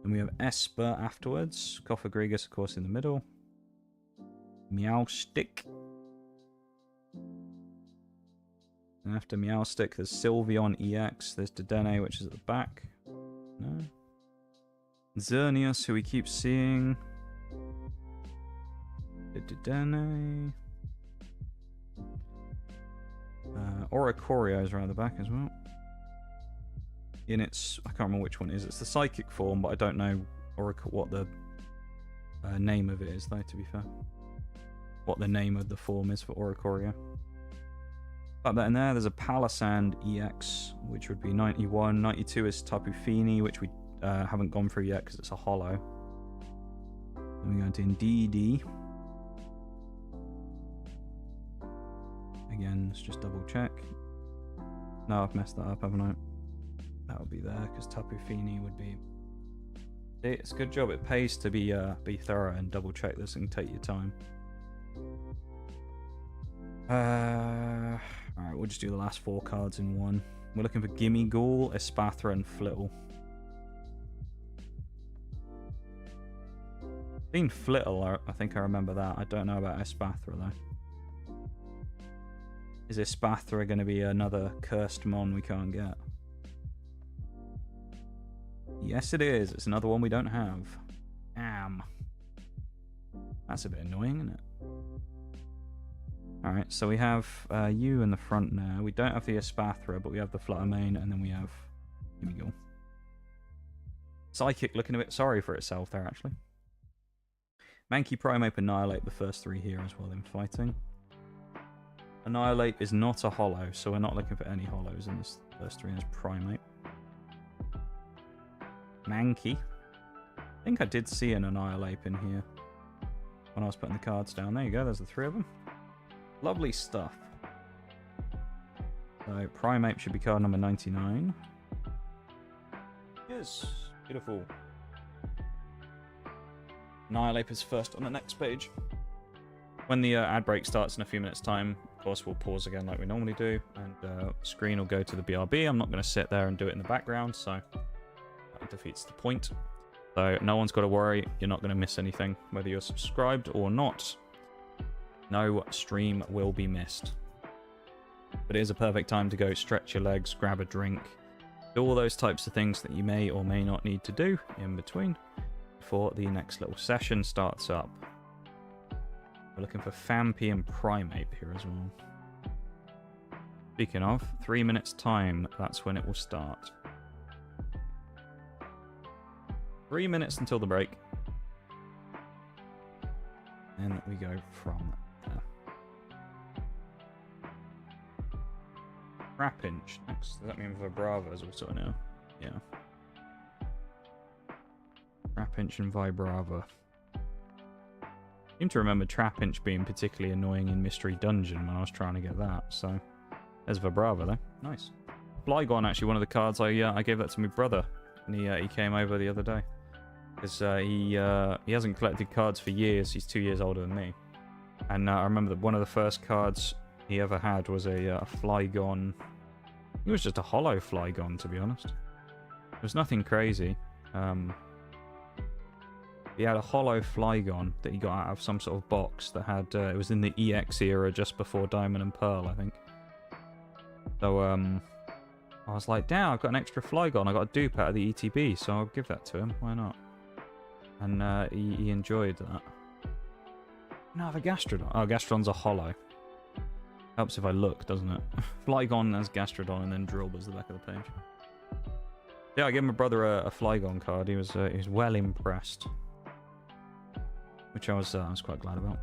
And we have Esper afterwards. Grigas, of course, in the middle. Meowstick. And after Meowstick, there's Sylveon EX. There's Dedenne, which is at the back. No. Xerneas, who we keep seeing. Dedenne. Oricorio is around the back as well. In its... I can't remember which one it is. It's the psychic form, but I don't know what the name of it is, though, to be fair. What the name of the form is for Oricorio. Got that in there. There's a Palisand EX, which would be 91. 92 is Tapu Fini, which we haven't gone through yet because it's a holo. Then we go into Indeedee. Again, let's just double check. No, I've messed that up, haven't I? That would be there because Tapu Fini would be... It's a good job. It pays to be thorough and double check this and take your time. Alright, we'll just do the last 4 cards in one. We're looking for Gimme Ghoul, Espathra, and Flittle. Seen Flittle, I think I remember that. I don't know about Espathra though. Is Espathra going to be another cursed mon we can't get? Yes it is. It's another one we don't have. Damn. That's a bit annoying, isn't it? Alright, so we have you in the front now. We don't have the Espathra, but we have the Fluttermane, and then we have... Here we go. Psychic looking a bit sorry for itself there, actually. Mankey, Primeape, Annihilate, the first 3 here as well, then fighting. Annihilate is not a holo, so we're not looking for any holos in this first 3. There's Primeape. Mankey. I think I did see an Annihilate in here when I was putting the cards down. There you go, there's the 3 of them. Lovely stuff. So, Primeape should be card number 99. Yes, beautiful. Annihilate is first on the next page. When the ad break starts in a few minutes' time, of course, we'll pause again like we normally do, and screen will go to the BRB. I'm not going to sit there and do it in the background, so that defeats the point. So, no one's got to worry. You're not going to miss anything, whether you're subscribed or not. No stream will be missed. But it is a perfect time to go stretch your legs, grab a drink, do all those types of things that you may or may not need to do in between before the next little session starts up. We're looking for Phanpy and Primeape here as well. Speaking of, 3 minutes time, that's when it will start. 3 minutes until the break. And we go from there. Trapinch next. Does that mean Vibrava is also now? Yeah. Trapinch and Vibrava. I seem to remember Trapinch being particularly annoying in Mystery Dungeon when I was trying to get that, so there's Vibrava though. Nice. Flygon, actually one of the cards I gave that to my brother, and he came over the other day. Because he hasn't collected cards for years. He's 2 years older than me. And I remember that one of the first cards he ever had was a Flygon. It was just a holo Flygon, to be honest. It was nothing crazy. He had a holo Flygon that he got out of some sort of box that had... it was in the EX era, just before Diamond and Pearl, I think. So, I was like, damn, I've got an extra Flygon. I got a dupe out of the ETB, so I'll give that to him. Why not? And he enjoyed that. No, the Gastrodon. Oh, Gastrodon's a holo. Helps if I look, doesn't it? Flygon as Gastrodon, and then Drillbuz's the back of the page. Yeah, I gave my brother a Flygon card. He was well impressed, which I was quite glad about.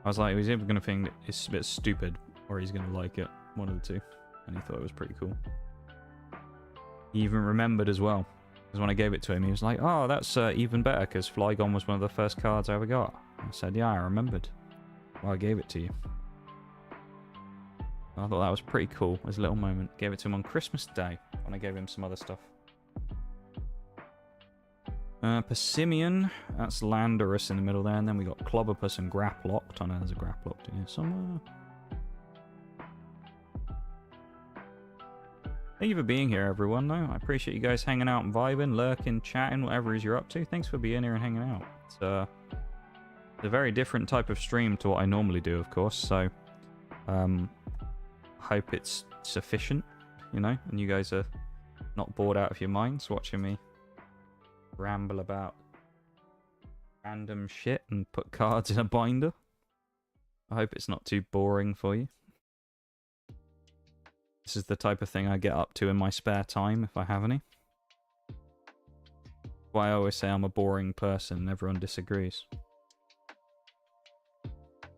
I was like, he's either going to think it's a bit stupid, or he's going to like it. One of the two. And he thought it was pretty cool. He even remembered as well. Because when I gave it to him, he was like, oh, that's even better, because Flygon was one of the first cards I ever got. I said, yeah, I remembered. Well, I gave it to you. I thought that was pretty cool. As a little moment. Gave it to him on Christmas Day, when I gave him some other stuff. Persimmon, that's Landorus in the middle there, and then we got Clobberpus and Graplocked. I know there's a Graplocked in here somewhere. Thank you for being here, everyone, though. I appreciate you guys hanging out and vibing, lurking, chatting, whatever it is you're up to. Thanks for being here and hanging out. It's a very different type of stream to what I normally do, of course, so hope it's sufficient, you know, and you guys are not bored out of your minds watching me ramble about random shit and put cards in a binder. I hope it's not too boring for you. This is the type of thing I get up to in my spare time, if I have any. Why I always say I'm a boring person and everyone disagrees.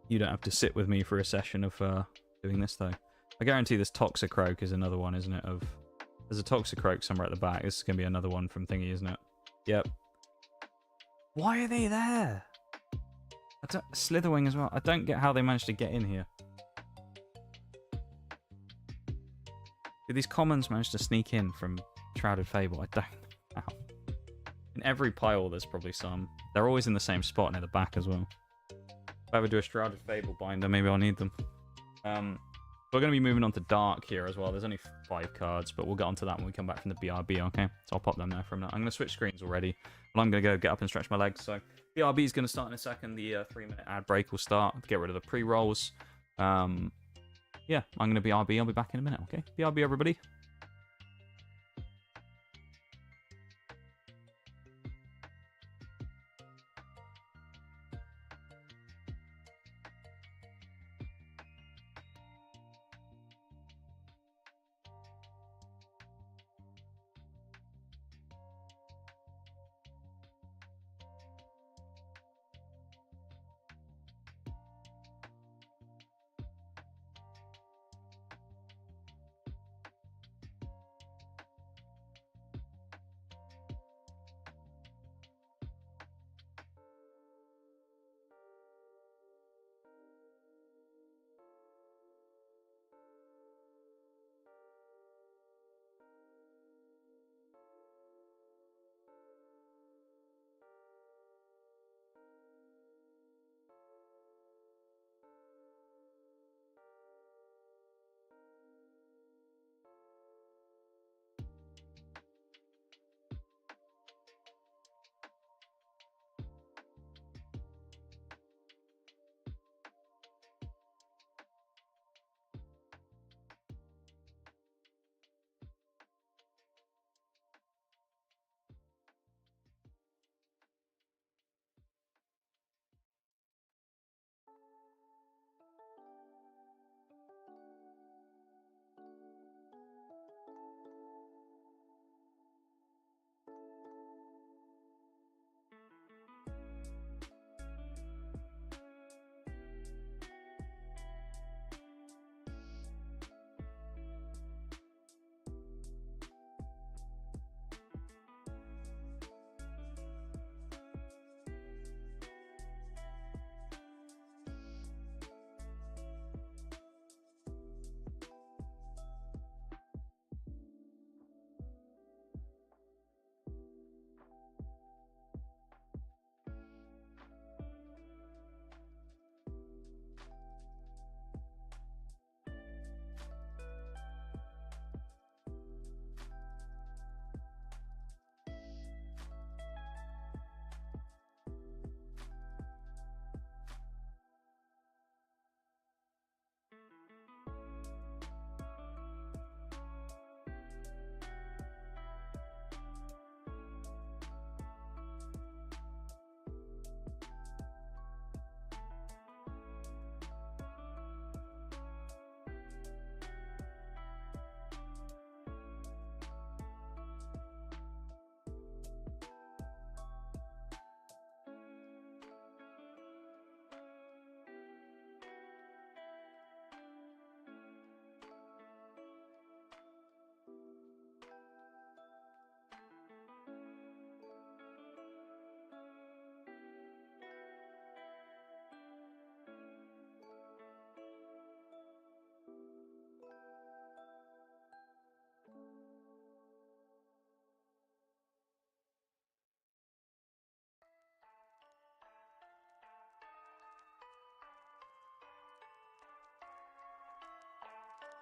You don't have to sit with me for a session of doing this, though. I guarantee this Toxicroak is another one, isn't it? There's a Toxicroak somewhere at the back. This is going to be another one from Thingy, isn't it? Yep. Why are they there? Slitherwing as well. I don't get how they managed to get in here. Did these commons manage to sneak in from Shrouded Fable? I don't know. In every pile, there's probably some. They're always in the same spot near the back as well. If I ever do a Shrouded Fable binder, maybe I'll need them. We're going to be moving on to Dark here as well. There's only 5 cards, but we'll get onto that when we come back from the BRB, okay? So I'll pop them there for a minute. I'm going to switch screens already, but I'm going to go get up and stretch my legs. So BRB is going to start in a second. The 3-minute ad break will start to get rid of the pre-rolls. Yeah, I'm going to BRB. I'll be back in a minute, okay? BRB, everybody.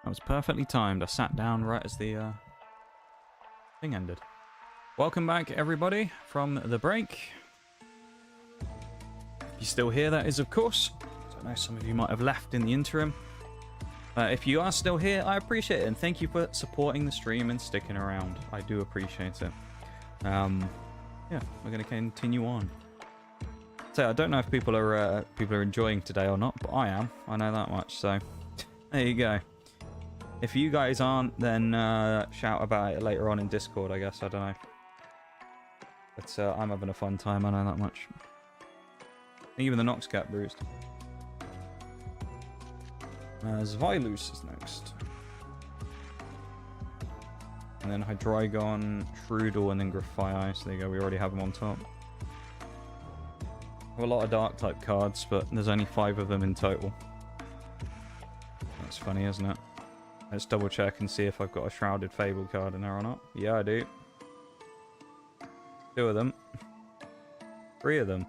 That was perfectly timed. I sat down right as the thing ended. Welcome back, everybody, from the break. If you're still here, that is, of course. I know some of you might have left in the interim. If you are still here, I appreciate it, and thank you for supporting the stream and sticking around. I do appreciate it. Yeah, we're going to continue on. So I don't know if people are enjoying today or not, but I am. I know that much. So there you go. If you guys aren't, then shout about it later on in Discord, I guess. I don't know. But I'm having a fun time. I know that much. Even the Nox Cat bruised. Zvylus is next. And then Hydreigon, Trudel, and then Grafaiai. So there you go, we already have them on top. I have a lot of dark type cards, but there's only 5 of them in total. That's funny, isn't it? Let's double check and see if I've got a Shrouded Fable card in there or not. Yeah, I do. 2 of them. 3 of them.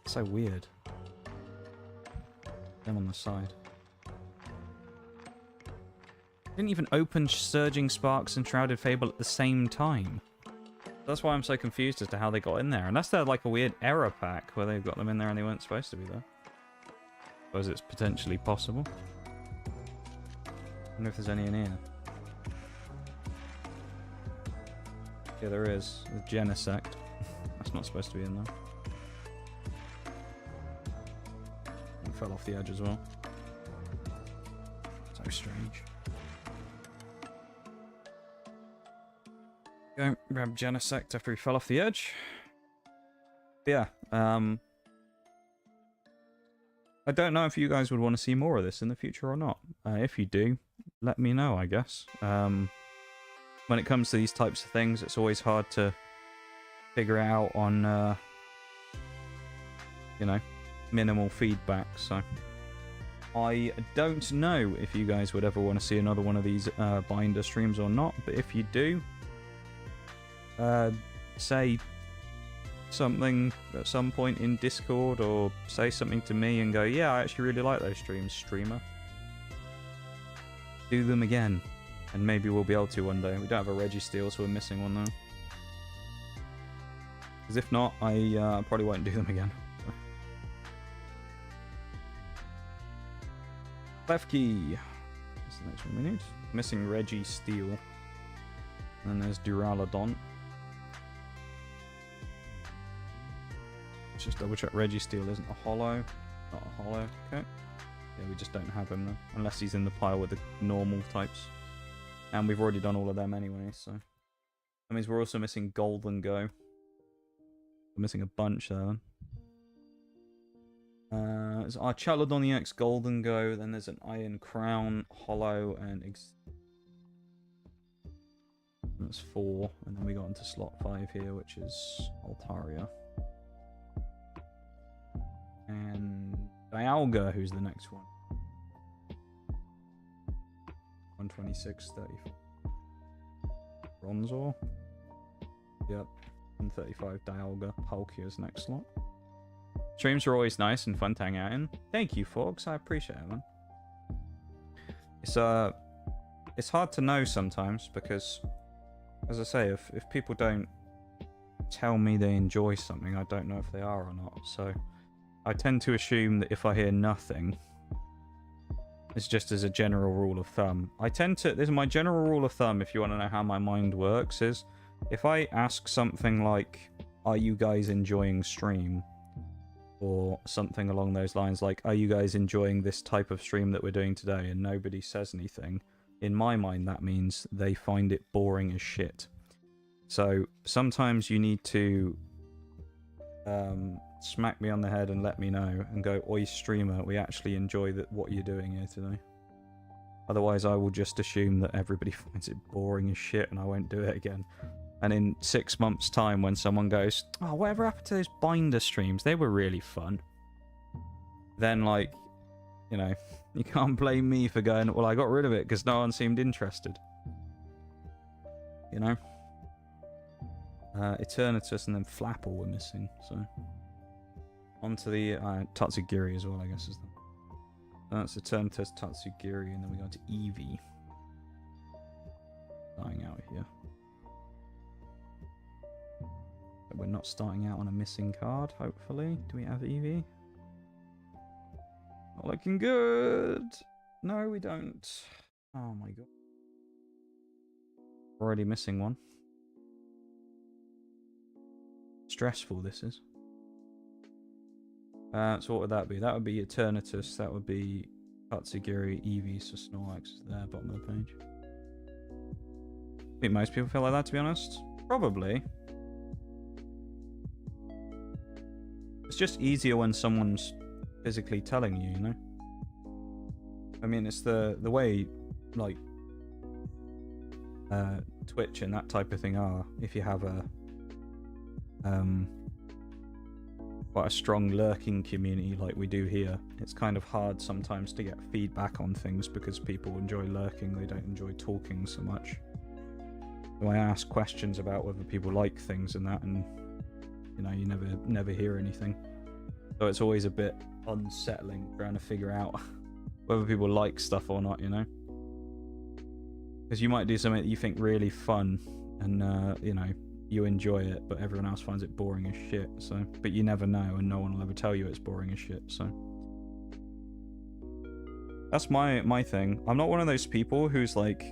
So weird. Them on the side. Didn't even open Surging Sparks and Shrouded Fable at the same time. That's why I'm so confused as to how they got in there. Unless they're like a weird error pack where they've got them in there and they weren't supposed to be there. I suppose it's potentially possible. I wonder if there's any in here. Yeah, there is. The Genesect. That's not supposed to be in there. It fell off the edge as well. So strange. Go grab Genesect after he fell off the edge. Yeah, I don't know if you guys would want to see more of this in the future or not. If you do, let me know, I guess. When it comes to these types of things, it's always hard to figure out on, you know, minimal feedback, so I don't know if you guys would ever want to see another one of these binder streams or not, but if you do, say something at some point in Discord, or say something to me and go, yeah, I actually really like those streams, streamer. Do them again, and maybe we'll be able to one day. We don't have a Registeel, so we're missing one though. Because if not, I probably won't do them again. Left key. That's the next one we need. Missing Registeel. And then there's Duraludon. Let's just double check Registeel isn't a holo. Not a holo. Okay. Yeah, we just don't have him though. Unless he's in the pile with the normal types. And we've already done all of them anyway, so. That means we're also missing Golden Go. We're missing a bunch there then. There's Archaludon EX Golden Go, then there's an Iron Crown, Hollow, and that's 4, and then we got into slot 5 here, which is Altaria. And Dialga, who's the next one. 126, 34. Bronzor. Yep. 135 Dialga. Palkia's next slot. Streams are always nice and fun to hang out in. Thank you, folks. I appreciate it, man. It's hard to know sometimes because, as I say, if people don't tell me they enjoy something, I don't know if they are or not. So I tend to assume that if I hear nothing, it's just as a general rule of thumb. This is my general rule of thumb, if you want to know how my mind works, is if I ask something like, are you guys enjoying stream? Or something along those lines, like, are you guys enjoying this type of stream that we're doing today? And nobody says anything. In my mind, that means they find it boring as shit. So sometimes you need to smack me on the head and let me know and go, oi streamer, we actually enjoy what you're doing here today. Otherwise, I will just assume that everybody finds it boring as shit and I won't do it again. And in 6 months' time, when someone goes, oh, whatever happened to those binder streams? They were really fun. Then, like, you know, you can't blame me for going, well, I got rid of it because no one seemed interested. You know? Eternatus and then Flapple were missing, so. onto the Tatsugiri as well, I guess is the. That's the turn test Tatsugiri, and then we go to Eevee. Starting out here. But we're not starting out on a missing card, hopefully. Do we have Eevee? Not looking good. No, we don't. Oh my god. Already missing one. Stressful this is. So what would that be? That would be Eternatus, that would be Tatsugiri, Eevee, so Snorlax is there, bottom of the page. I think most people feel like that, to be honest. Probably. It's just easier when someone's physically telling you, you know? I mean, it's the way, like, Twitch and that type of thing are. If you have a, quite a strong lurking community like we do here, it's kind of hard sometimes to get feedback on things because people enjoy lurking, they don't enjoy talking so much. So I ask questions about whether people like things and that, and you know, you never hear anything. So it's always a bit unsettling trying to figure out whether people like stuff or not, you know? Because you might do something that you think really fun and you know, you enjoy it, but everyone else finds it boring as shit. So, but you never know, and no one will ever tell you it's boring as shit. So that's my thing. I'm not one of those people who's like,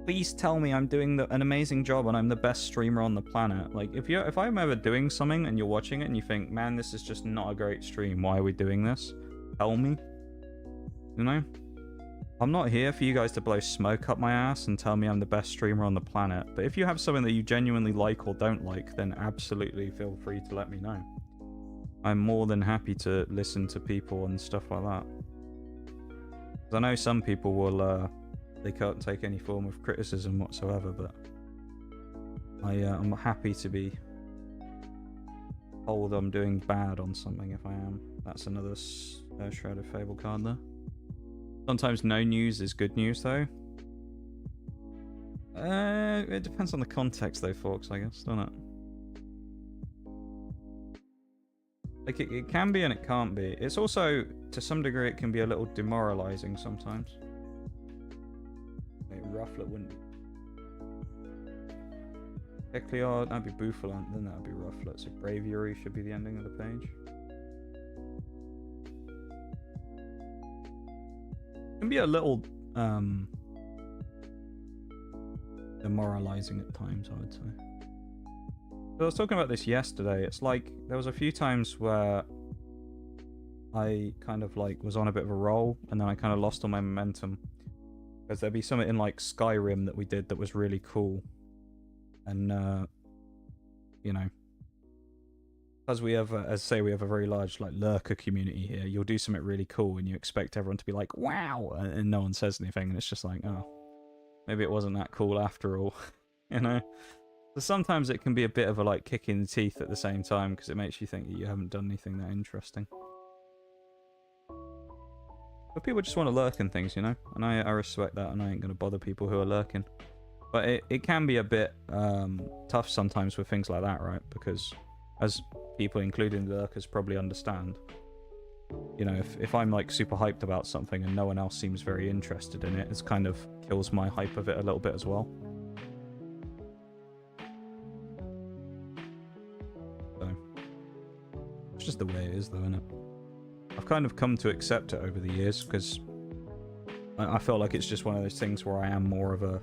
please tell me I'm doing an amazing job and I'm the best streamer on the planet. Like, if I'm ever doing something and you're watching it and you think, man, this is just not a great stream, why are we doing this? Tell me. You know? I'm not here for you guys to blow smoke up my ass and tell me I'm the best streamer on the planet. But if you have something that you genuinely like or don't like, then absolutely feel free to let me know. I'm more than happy to listen to people and stuff like that. Because I know some people will, they can't take any form of criticism whatsoever, but I'm happy to be told I'm doing bad on something if I am. That's another Shrouded Fable card there. Sometimes no news is good news, though. It depends on the context, though, folks, I guess, doesn't it? Like, it can be and it can't be. It's also, to some degree, it can be a little demoralizing sometimes. Like, Rufflet wouldn't be. Ecleard, that'd be Bouffalant, then that'd be Rufflet. So Braviary should be the ending of the page. Can be a little demoralizing at times, I would say. So I was talking about this yesterday. It's like there was a few times where I kind of like was on a bit of a roll and then I kind of lost all my momentum, because there'd be something in like Skyrim that we did that was really cool, and you know, because we have, as I say, we have a very large like lurker community here. You'll do something really cool and you expect everyone to be like, wow, and no one says anything, and it's just like, oh, maybe it wasn't that cool after all. You know? So sometimes it can be a bit of a like kick in the teeth at the same time, because it makes you think that you haven't done anything that interesting. But people just want to lurk and things, you know? And I respect that, and I ain't going to bother people who are lurking. But it can be a bit tough sometimes with things like that, right? Because as people, including lurkers, probably understand, you know, if I'm like super hyped about something and no one else seems very interested in it, it kind of kills my hype of it a little bit as well. So it's just the way it is, though, isn't it? I've kind of come to accept it over the years, because I feel like it's just one of those things where I am more of a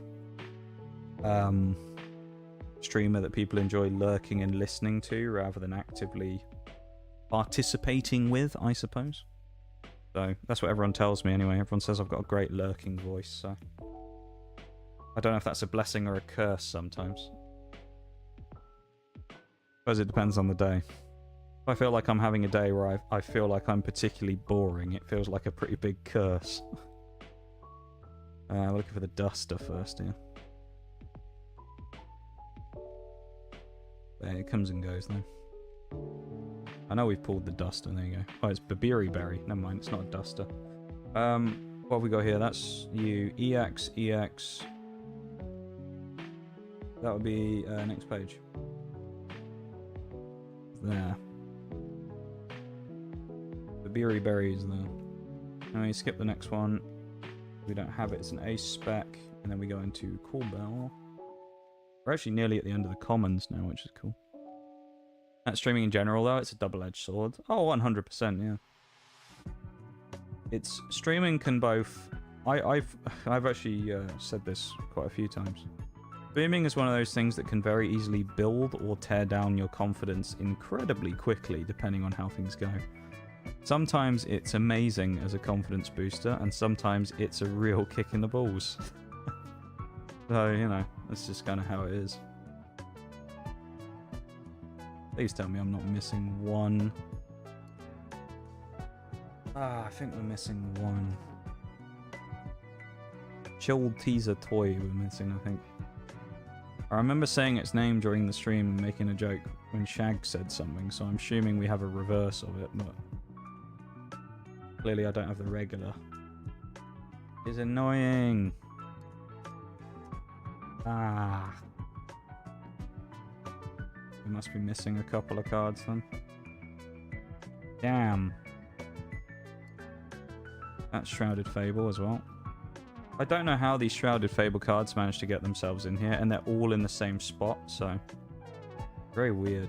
streamer that people enjoy lurking and listening to rather than actively participating with, I suppose. So that's what everyone tells me anyway. Everyone says I've got a great lurking voice, so I don't know if that's a blessing or a curse sometimes. I suppose it depends on the day. If I feel like I'm having a day where I feel like I'm particularly boring, it feels like a pretty big curse. We're looking for the duster first here. There, it comes and goes though. I know we've pulled the duster, there you go. Oh, it's Babiri Berry. Never mind, it's not a duster. What have we got here? That's you. EX. That would be next page. There. Beery Berries there. Now we skip the next one. We don't have it. It's an ace spec. And then we go into Cool Bell. We're actually nearly at the end of the commons now, which is cool. At streaming in general, though, it's a double-edged sword. Oh, 100%, yeah. It's streaming can both... I've actually said this quite a few times. Streaming is one of those things that can very easily build or tear down your confidence incredibly quickly, depending on how things go. Sometimes it's amazing as a confidence booster, and sometimes it's a real kick in the balls. So, you know, that's just kind of how it is. Please tell me I'm not missing one. I think we're missing one. Chilled teaser toy we're missing, I think. I remember saying its name during the stream and making a joke when Shag said something, so I'm assuming we have a reverse of it, but... Clearly I don't have the regular. It's annoying! We must be missing a couple of cards then. Damn. That's Shrouded Fable as well. I don't know how these Shrouded Fable cards managed to get themselves in here, and they're all in the same spot, so... Very weird.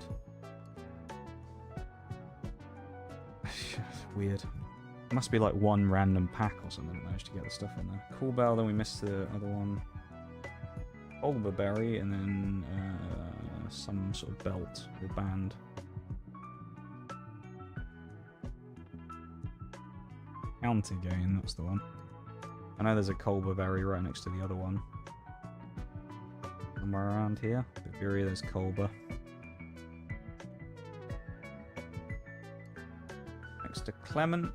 Weird. It must be like one random pack or something that managed to get the stuff in there. Cool Bell, then we missed the other one. Berry, and then some sort of belt or band. Counter Gain, that's the one. I know there's a Berry right next to the other one. Somewhere around here. Bavaria, there's Colber. Next to Clement.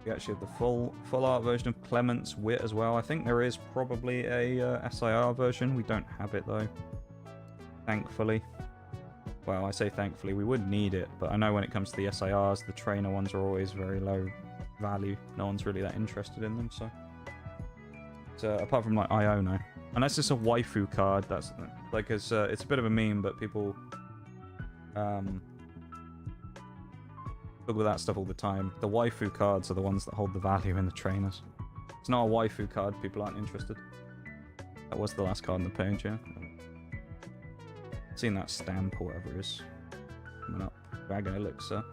We actually have the full art version of Clement's Wit as well. I think there is probably a SIR version. We don't have it though. Thankfully. Well, I say thankfully, we would need it, but I know when it comes to the SIRs, the trainer ones are always very low value. No one's really that interested in them, so... apart from like Iono. Unless it's a waifu card, that's... Like, it's a bit of a meme, but people... Look with that stuff all the time. The waifu cards are the ones that hold the value in the trainers. It's not a waifu card, people aren't interested. That was the last card on the page, yeah. Seen that stamp or whatever it is. Coming up. Dragon Elixir.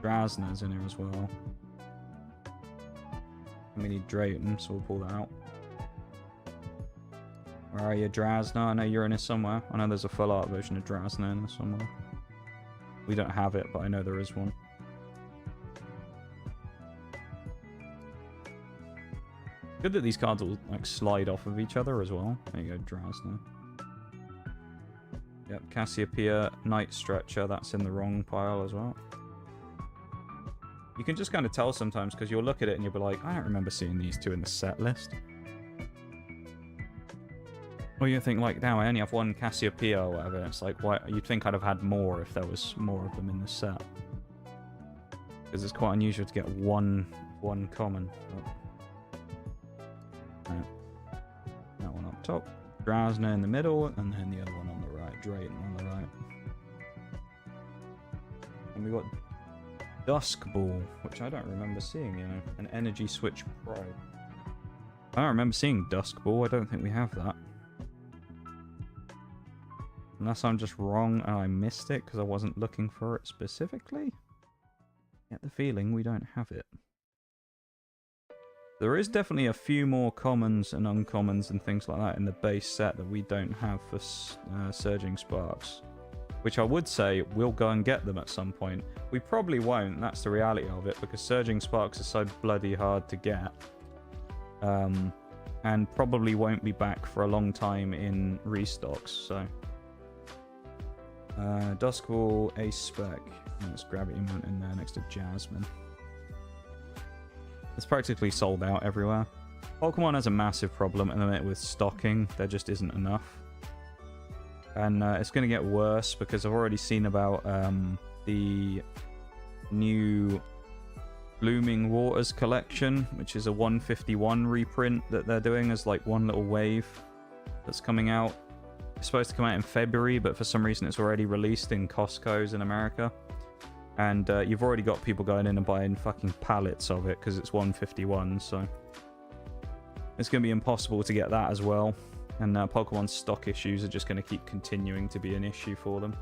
Drasna's in here as well. And we need Drayton, so we'll pull that out. Where are you, Drasna? I know you're in here somewhere. I know there's a full art version of Drasna in there somewhere. We don't have it, but I know there is one. Good that these cards will like slide off of each other as well. There you go, Drasna. Yep, Cassiopeia, Night Stretcher, that's in the wrong pile as well. You can just kind of tell sometimes because you'll look at it and you'll be like, I don't remember seeing these two in the set list. Or you think like, now I only have one Cassiopeia or whatever. It's like, why? You'd think I'd have had more if there was more of them in the set. Because it's quite unusual to get one common. Oh. Right. That one up top. Drasna in the middle, and then the other one on the right. Drayton on the right. And we got Dusk Ball, which I don't remember seeing, you know. An Energy Switch Pro. I don't remember seeing Dusk Ball. I don't think we have that. Unless I'm just wrong and I missed it because I wasn't looking for it specifically. Get the feeling we don't have it. There is definitely a few more commons and uncommons and things like that in the base set that we don't have for Surging Sparks. Which I would say we'll go and get them at some point. We probably won't, that's the reality of it, because Surging Sparks are so bloody hard to get. And probably won't be back for a long time in restocks, so... Duskball, Ace Spec. There's Gravity Mount in there next to Jasmine. It's practically sold out everywhere. Pokemon has a massive problem at the minute with stocking. There just isn't enough. And it's going to get worse because I've already seen about the new Blooming Waters collection, which is a 151 reprint that they're doing as like one little wave that's coming out. It's supposed to come out in February, but for some reason it's already released in Costco's in America. And you've already got people going in and buying fucking pallets of it because it's 151, so it's going to be impossible to get that as well. And Pokemon's stock issues are just going to keep continuing to be an issue for them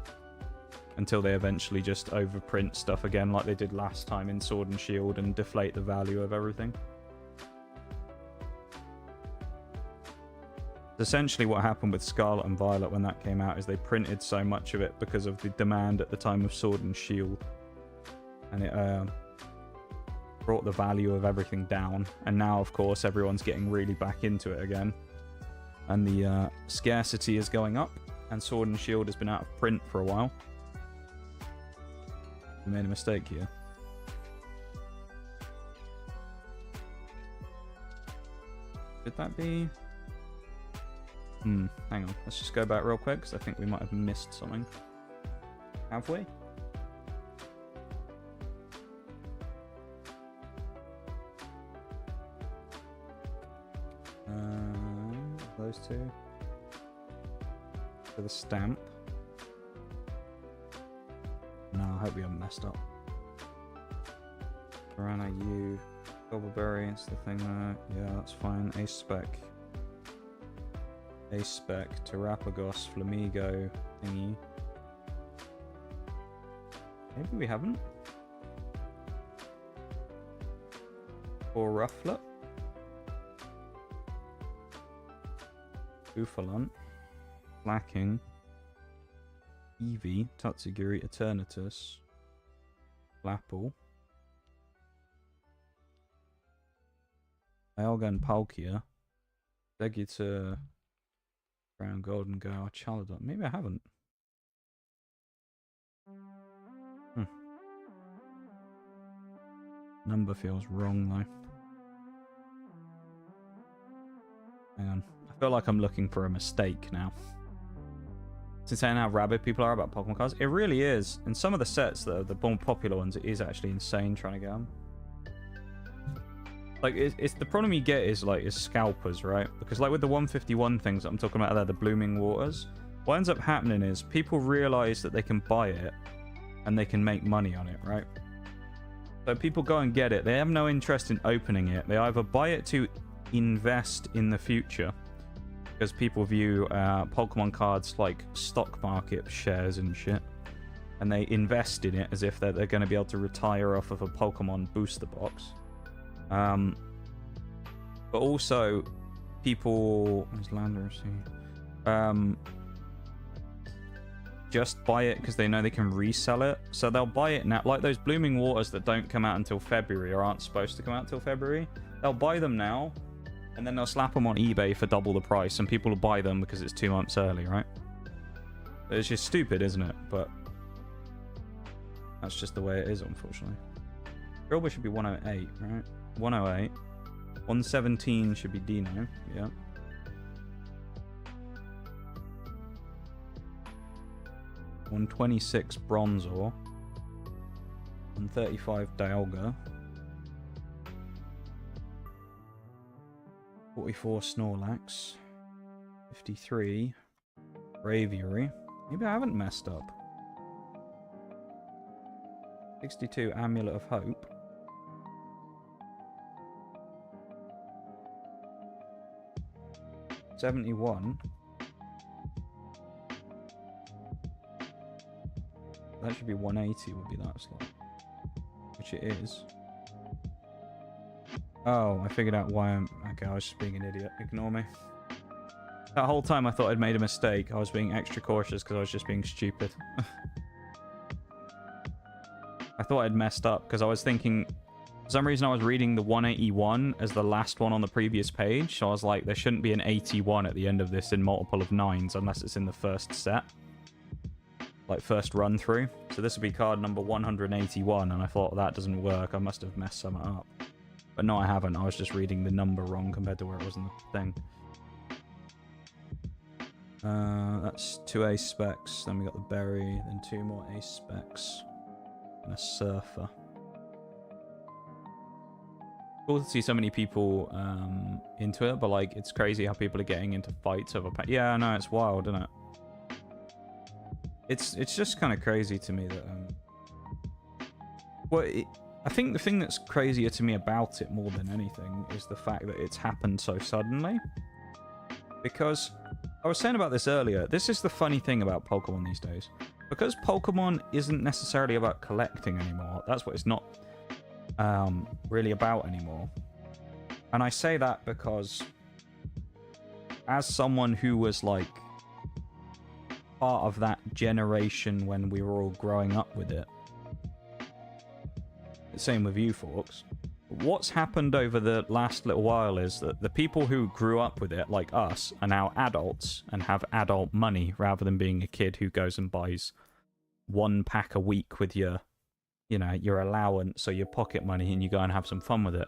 until they eventually just overprint stuff again like they did last time in Sword and Shield and deflate the value of everything. Essentially what happened with Scarlet and Violet when that came out is they printed so much of it because of the demand at the time of Sword and Shield. And it brought the value of everything down. And now, of course, everyone's getting really back into it again. And the scarcity is going up. And Sword and Shield has been out of print for a while. We made a mistake here. Could that be... hang on. Let's just go back real quick, because I think we might have missed something. Have we? Those two. For the stamp. No, I hope we haven't messed up. Piranha U. Gobbleberry, it's the thing there. Yeah, that's fine. Ace Spec. Ace Spec, Terrapagos, Flamigo, thingy. Maybe we haven't. Or Rufflet. Buffalant. Flacking. Eevee, Tatsugiri, Eternatus. Flapple. Dialga and Palkia. Deguta. Brown, Golden Girl, Chaladon. Maybe I haven't. Number feels wrong though. Hang on. I feel like I'm looking for a mistake now. It's insane how rabid people are about Pokemon cards. It really is. In some of the sets, the more popular ones, it is actually insane trying to get them. Like, it's the problem you get is scalpers, right? Because like with the 151 things that I'm talking about there, the Blooming Waters, what ends up happening is people realize that they can buy it and they can make money on it, right? So people go and get it. They have no interest in opening it. They either buy it to invest in the future, because people view Pokemon cards like stock market shares and shit, and they invest in it as if they're going to be able to retire off of a Pokemon booster box. But also people just buy it because they know they can resell it. So they'll buy it now, like those Blooming Waters that don't come out until February or aren't supposed to come out until February. They'll buy them now and then they'll slap them on eBay for double the price, and people will buy them because it's 2 months early, right? It's just stupid, isn't it? But that's just the way it is, unfortunately. Drillbur should be 108, right? 108. 117 should be Dino, yeah. $126 Bronzor. 135 Dialga. 44 Snorlax. 53 Braviary. Maybe I haven't messed up. 62 Amulet of Hope. 71. That should be 180 would be that slot. Which it is. Oh, I figured out why I'm... Okay, I was just being an idiot. Ignore me. That whole time I thought I'd made a mistake. I was being extra cautious because I was just being stupid. I thought I'd messed up because I was thinking... For some reason I was reading the 181 as the last one on the previous page. So I was like, there shouldn't be an 81 at the end of this in multiple of 9s unless it's in the first set. Like first run through. So this would be card number 181, and I thought that doesn't work. I must have messed something up. But no, I haven't. I was just reading the number wrong compared to where it was in the thing. That's 2 ace specs. Then we got the berry. Then 2 more ace specs. And a surfer. Cool to see so many people into it, but like it's crazy how people are getting into fights over yeah, I know, it's wild, isn't it? It's just kind of crazy to me that Well, I think the thing that's crazier to me about it more than anything is the fact that it's happened so suddenly. Because I was saying about this earlier, this is the funny thing about Pokemon these days. Because Pokemon isn't necessarily about collecting anymore, that's what it's not really about anymore. And I say that because as someone who was like part of that generation when we were all growing up with it, same with you, Forks. What's happened over the last little while is that the people who grew up with it, like us, are now adults and have adult money rather than being a kid who goes and buys 1 pack a week with your, you know, your allowance or your pocket money and you go and have some fun with it.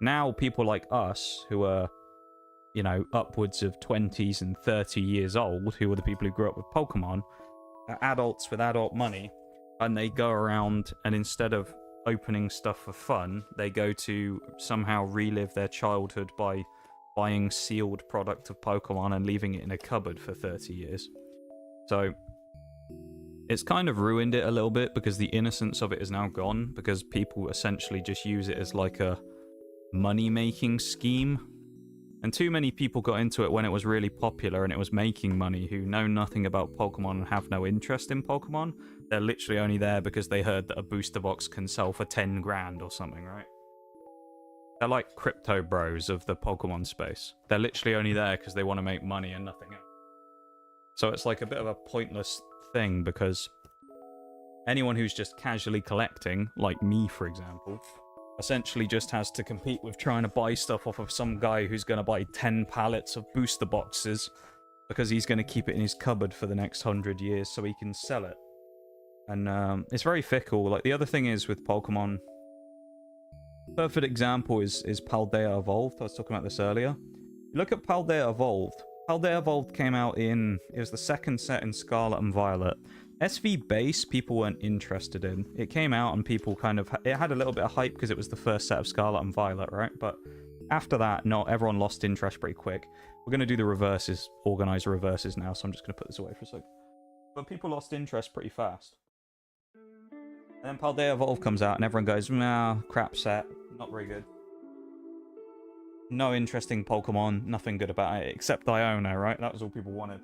Now people like us who are, you know, upwards of 20s and 30 years old, who are the people who grew up with Pokemon, are adults with adult money, and they go around and instead of opening stuff for fun, they go to somehow relive their childhood by buying sealed product of Pokemon and leaving it in a cupboard for 30 years. So it's kind of ruined it a little bit because the innocence of it is now gone, because people essentially just use it as like a money-making scheme. And too many people got into it when it was really popular and it was making money, who know nothing about Pokemon and have no interest in Pokemon. They're literally only there because they heard that a booster box can sell for 10 grand or something, right? They're like crypto bros of the Pokemon space. They're literally only there because they want to make money and nothing else. So it's like a bit of a pointless thing, because anyone who's just casually collecting, like me for example, essentially just has to compete with trying to buy stuff off of some guy who's going to buy 10 pallets of booster boxes because he's going to keep it in his cupboard for the next 100 years so he can sell it. And it's very fickle. Like, the other thing is with Pokemon, perfect example is Paldea Evolved. I was talking about this earlier. You look at Paldea Evolved. Paldea Evolved came out in, it was the second set in Scarlet and Violet. SV base, people weren't interested in. It came out and people kind of... It had a little bit of hype because it was the first set of Scarlet and Violet, right? But after that, no, everyone lost interest pretty quick. We're going to do the reverses, organize reverses now, so I'm just going to put this away for a sec. But people lost interest pretty fast. And then Paldea Evolved comes out and everyone goes, nah, crap set, not very good. No interesting Pokemon, nothing good about it, except Diona, right? That was all people wanted.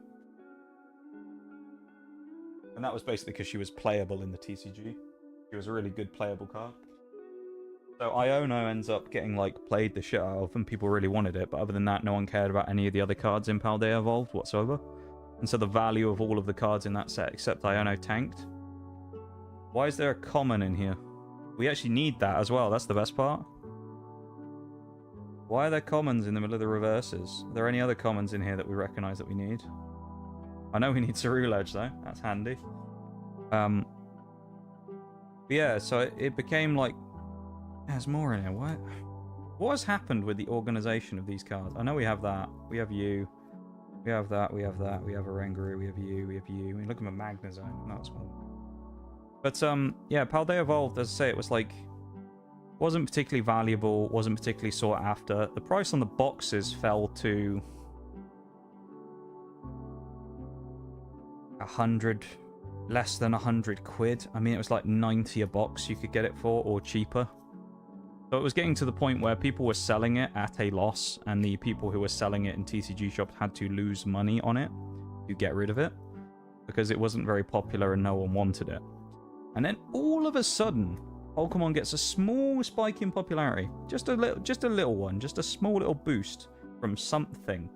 And that was basically because she was playable in the TCG. She was a really good playable card. So Iono ends up getting, like, played the shit out of, and people really wanted it, but other than that, no one cared about any of the other cards in Paldea Evolved whatsoever. And so the value of all of the cards in that set, except Iono, tanked. Why is there a common in here? We actually need that as well, that's the best part. Why are there commons in the middle of the reverses? Are there any other commons in here that we recognise that we need? I know we need Ceruledge though, that's handy. Yeah, so it became like... There's more in here, what has happened with the organisation of these cards? I know we have that, we have you, we have that, we have that, we have Oranguru, we have you, we have you. I mean, look at my Magnezone, that's one. But yeah, Paldea Evolved, as I say, it was like... Wasn't particularly valuable, wasn't particularly sought after. The price on the boxes fell to... 100, less than 100 quid. I mean, it was like 90 a box you could get it for, or cheaper. So it was getting to the point where people were selling it at a loss, and the people who were selling it in TCG shops had to lose money on it to get rid of it, because it wasn't very popular and no one wanted it. And then all of a sudden, Pokemon gets a small spike in popularity. Just a little one, just a small little boost from something.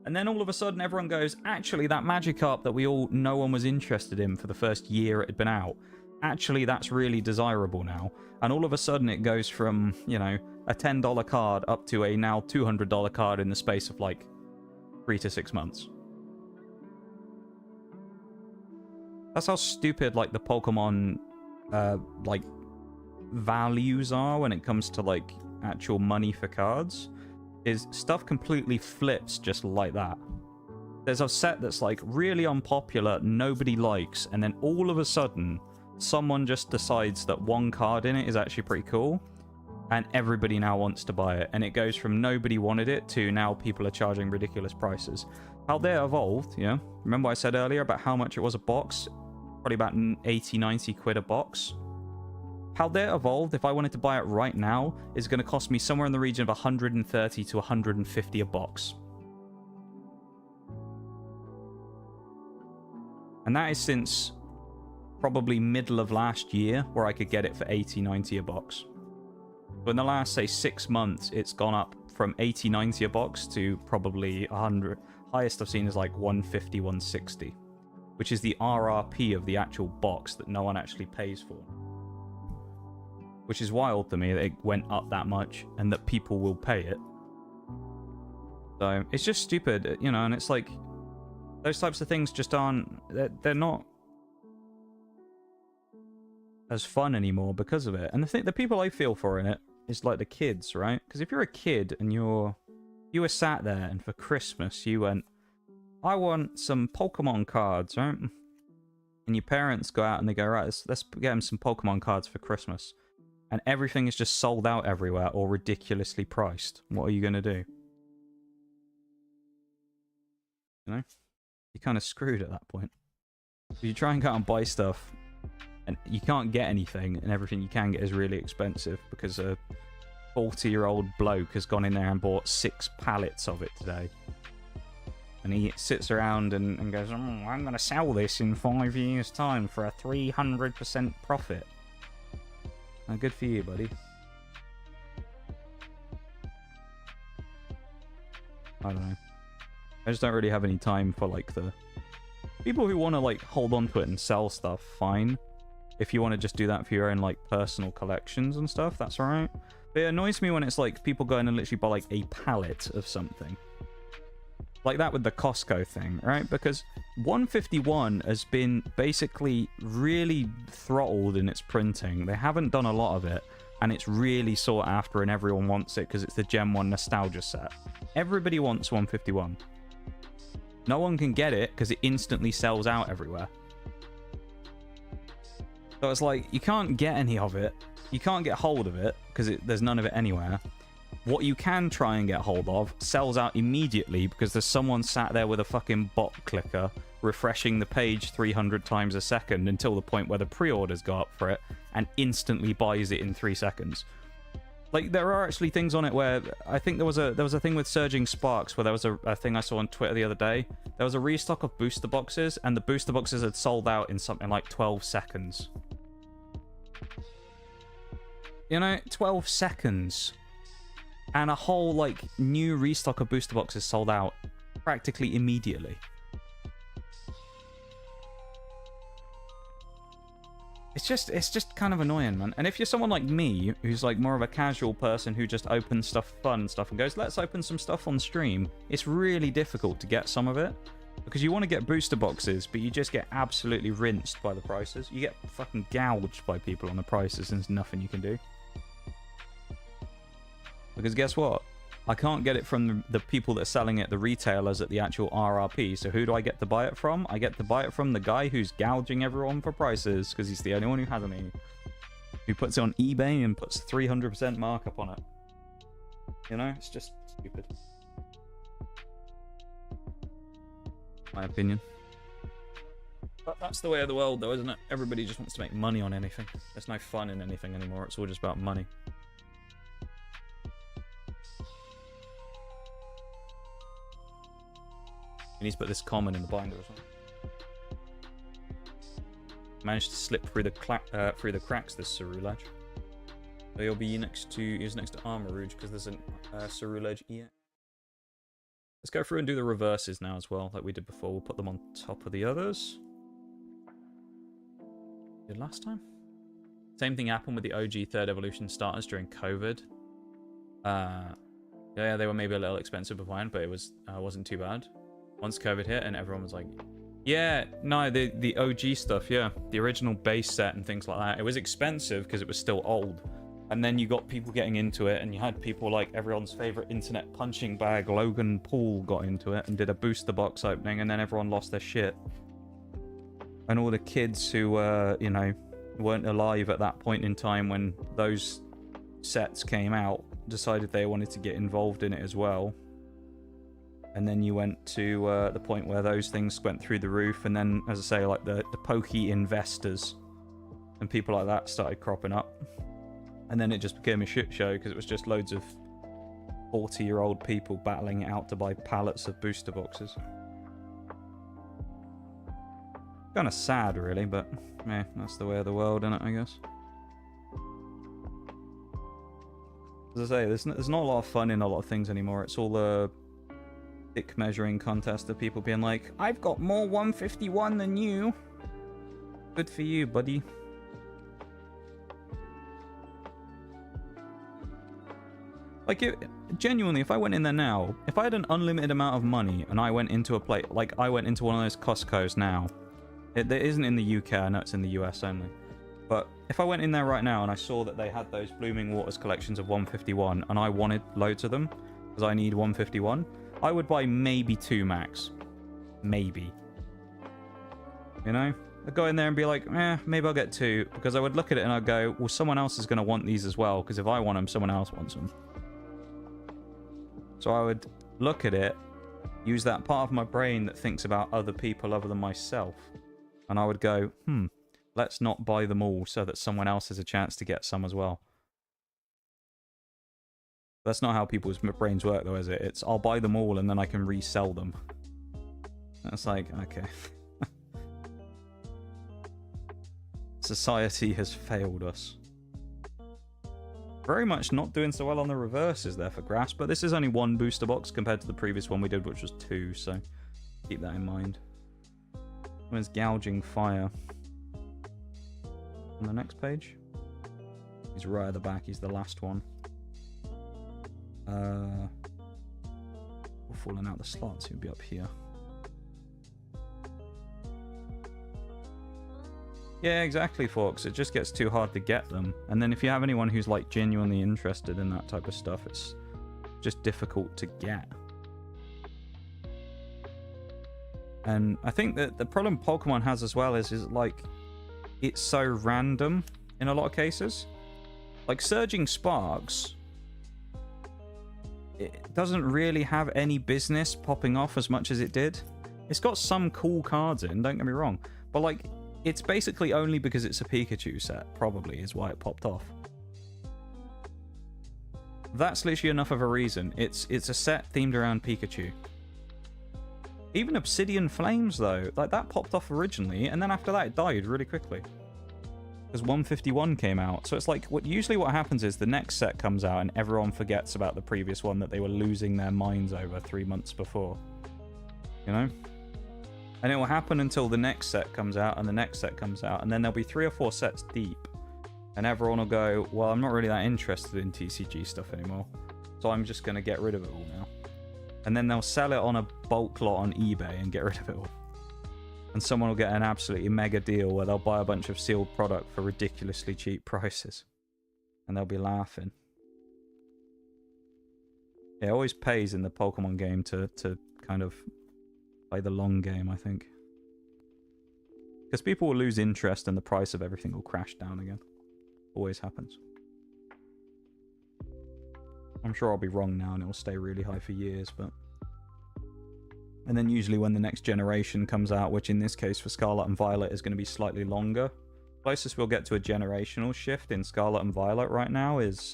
And then all of a sudden everyone goes, actually that Magikarp that no one was interested in for the first year it had been out, actually that's really desirable now. And all of a sudden it goes from, you know, a $10 card up to a now $200 card in the space of like 3 to 6 months. That's how stupid like the Pokemon like values are when it comes to like actual money for cards. Is stuff completely flips just like that. There's a set that's like really unpopular, nobody likes, and then all of a sudden someone just decides that one card in it is actually pretty cool, and everybody now wants to buy it, and it goes from nobody wanted it to now people are charging ridiculous prices. Paldea Evolved, yeah, remember I said earlier about how much it was a box? Probably about 80-90 quid a box. Paldea Evolved, if I wanted to buy it right now, is going to cost me somewhere in the region of 130 to 150 a box. And that is since probably middle of last year, where I could get it for 80, 90 a box. But in the last, say, 6 months, it's gone up from 80, 90 a box to probably 100. Highest I've seen is like 150, 160, which is the RRP of the actual box that no one actually pays for. Which is wild to me that it went up that much and that people will pay it. So it's just stupid, you know, and it's like those types of things just aren't, they're not as fun anymore because of it. And the people I feel for in it is like the kids, right? Because if you're a kid and you were sat there and for Christmas you went, I want some Pokemon cards, right? And your parents go out and they go, right, let's get them some Pokemon cards for Christmas. And everything is just sold out everywhere or ridiculously priced. What are you going to do? You know? You're kind of screwed at that point. If you try and go out and buy stuff, and you can't get anything, and everything you can get is really expensive because a 40-year-old bloke has gone in there and bought 6 pallets of it today. And he sits around and goes, I'm going to sell this in 5 years' time for a 300% profit. Now, good for you, buddy. I don't know. I just don't really have any time for, like, the people who want to, like, hold on to it and sell stuff, fine. If you want to just do that for your own, like, personal collections and stuff, that's alright. But it annoys me when it's, like, people going and literally buy, like, a pallet of something. Like that with the Costco thing, right? Because 151 has been basically really throttled in its printing. They haven't done a lot of it, and it's really sought after and everyone wants it because it's the Gen 1 nostalgia set. Everybody wants 151. No one can get it because it instantly sells out everywhere. So it's like, you can't get any of it. You can't get hold of it because there's none of it anywhere. What you can try and get hold of sells out immediately because there's someone sat there with a fucking bot clicker refreshing the page 300 times a second until the point where the pre-orders go up for it and instantly buys it in 3 seconds. Like, there are actually things on it where I think there was a thing with Surging Sparks where there was a thing I saw on Twitter the other day. There was a restock of booster boxes and the booster boxes had sold out in something like 12 seconds. You know, 12 seconds. And a whole, like, new restock of booster boxes sold out practically immediately. It's just kind of annoying, man. And if you're someone like me, who's, like, more of a casual person who just opens stuff fun and stuff and goes, let's open some stuff on stream, it's really difficult to get some of it. Because you want to get booster boxes, but you just get absolutely rinsed by the prices. You get fucking gouged by people on the prices and there's nothing you can do. Because guess what? I can't get it from the people that are selling it, the retailers at the actual RRP. So who do I get to buy it from? I get to buy it from the guy who's gouging everyone for prices because he's the only one who has any. Who puts it on eBay and puts 300% markup on it. You know, it's just stupid. My opinion. But that's the way of the world though, isn't it? Everybody just wants to make money on anything. There's no fun in anything anymore. It's all just about money. You need to put this common in the binder as well. Managed to slip through the cracks this Cerulege. So he'll be next to Armor Rouge because there's a Cerulege EX. Let's go through and do the reverses now as well, like we did before. We'll put them on top of the others. Did last time? Same thing happened with the OG third evolution starters during COVID. Yeah, they were maybe a little expensive beforehand, but it wasn't too bad. Once COVID hit and everyone was like, yeah, no, the OG stuff, yeah. The original base set and things like that. It was expensive because it was still old. And then you got people getting into it and you had people like everyone's favorite internet punching bag, Logan Paul, got into it and did a booster box opening and then everyone lost their shit. And all the kids who, you know, weren't alive at that point in time when those sets came out decided they wanted to get involved in it as well. And then you went to the point where those things went through the roof. And then, as I say, like the pokey investors And people like that started cropping up. And then it just became a shit show because it was just loads of 40-year-old people battling it out to buy pallets of booster boxes. Kind of sad, really, but yeah, that's the way of the world, isn't it, I guess? As I say, there's not a lot of fun in a lot of things anymore. It's all a dick measuring contest of people being like, I've got more 151 than you. Good for you, buddy. Like, genuinely, if I went in there now, if I had an unlimited amount of money and I went into a place, like I went into one of those Costco's now, it isn't in the UK, I know it's in the US only. But if I went in there right now and I saw that they had those Blooming Waters collections of 151 and I wanted loads of them, because I need 151, I would buy maybe 2 max. Maybe. You know? I'd go in there and be like, maybe I'll get 2, because I would look at it and I'd go, well, someone else is going to want these as well, because if I want them, someone else wants them. So I would look at it, use that part of my brain that thinks about other people other than myself, and I would go, let's not buy them all so that someone else has a chance to get some as well. That's not how people's brains work, though, is it? It's, I'll buy them all and then I can resell them. That's like, okay. Society has failed us. Very much not doing so well on the reverses there for grass, but this is only 1 booster box compared to the previous one we did, which was 2, so keep that in mind. Where's Gouging Fire? On the next page? He's right at the back, he's the last one. We're falling out the slots, he'll be up here. Yeah, exactly, Fox. It just gets too hard to get them. And then if you have anyone who's like genuinely interested in that type of stuff, it's just difficult to get. And I think that the problem Pokemon has as well is like, it's so random in a lot of cases. Like Surging Sparks, it doesn't really have any business popping off as much as it did. It's got some cool cards in, don't get me wrong. But like, it's basically only because it's a Pikachu set, probably, is why it popped off. That's literally enough of a reason. It's a set themed around Pikachu. Even Obsidian Flames, though, like that popped off originally, and then after that it died really quickly. Because 151 came out. So it's like, usually what happens is the next set comes out and everyone forgets about the previous one that they were losing their minds over 3 months before. You know? And it will happen until the next set comes out and the next set comes out, and then there'll be 3 or 4 sets deep. And everyone will go, well, I'm not really that interested in TCG stuff anymore, so I'm just going to get rid of it all now. And then they'll sell it on a bulk lot on eBay and get rid of it all. And someone will get an absolutely mega deal where they'll buy a bunch of sealed product for ridiculously cheap prices. And they'll be laughing. It always pays in the Pokemon game to kind of play the long game, I think. Because people will lose interest and the price of everything will crash down again. Always happens. I'm sure I'll be wrong now and it'll stay really high for years, but... And then usually when the next generation comes out, which in this case for Scarlet and Violet is going to be slightly longer. Closest we'll get to a generational shift in Scarlet and Violet right now is...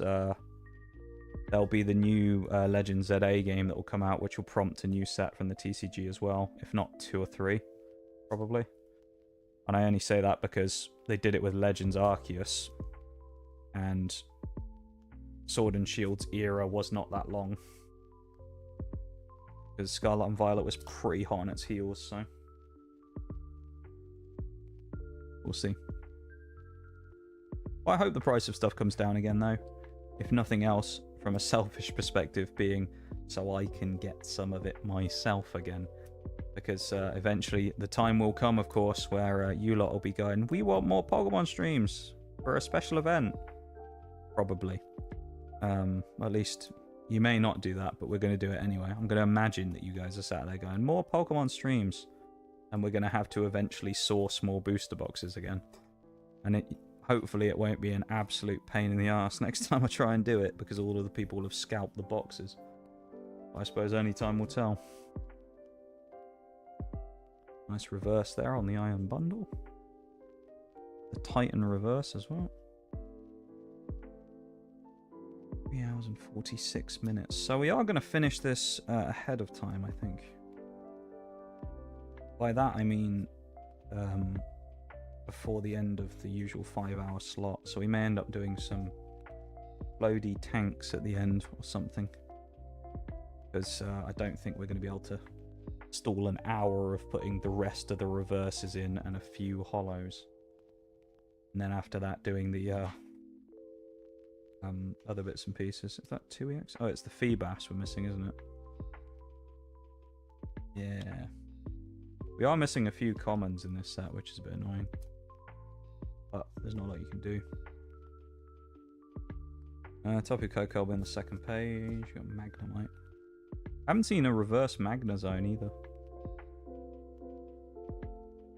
there'll be the new Legend ZA game that will come out, which will prompt a new set from the TCG as well. If not 2 or 3, probably. And I only say that because they did it with Legends Arceus. And Sword and Shield's era was not that long. Because Scarlet and Violet was pretty hot on its heels, so... We'll see. Well, I hope the price of stuff comes down again, though. If nothing else, from a selfish perspective, being so I can get some of it myself again. Because eventually the time will come, of course, where you lot will be going, we want more Pokemon streams for a special event. Probably. At least you may not do that, but we're going to do it anyway. I'm going to imagine that you guys are sat there going, more Pokemon streams. And we're going to have to eventually source more booster boxes again. And hopefully it won't be an absolute pain in the arse next time I try and do it, because all of the people will have scalped the boxes. I suppose only time will tell. Nice reverse there on the Iron Bundle. the Titan reverse as well. 3 hours and 46 minutes. So we are going to finish this ahead of time, I think. By that I mean before the end of the usual 5-hour slot. So we may end up doing some floaty tanks at the end or something. Because I don't think we're going to be able to stall an hour of putting the rest of the reverses in and a few hollows. And then after that doing the other bits and pieces. Is that 2EX? Oh, it's the Feebas we're missing, isn't it? Yeah. We are missing a few commons in this set, which is a bit annoying. But there's not a lot you can do. Topic Coco will be on the second page. You've got Magnemite. I haven't seen a reverse Magnezone either.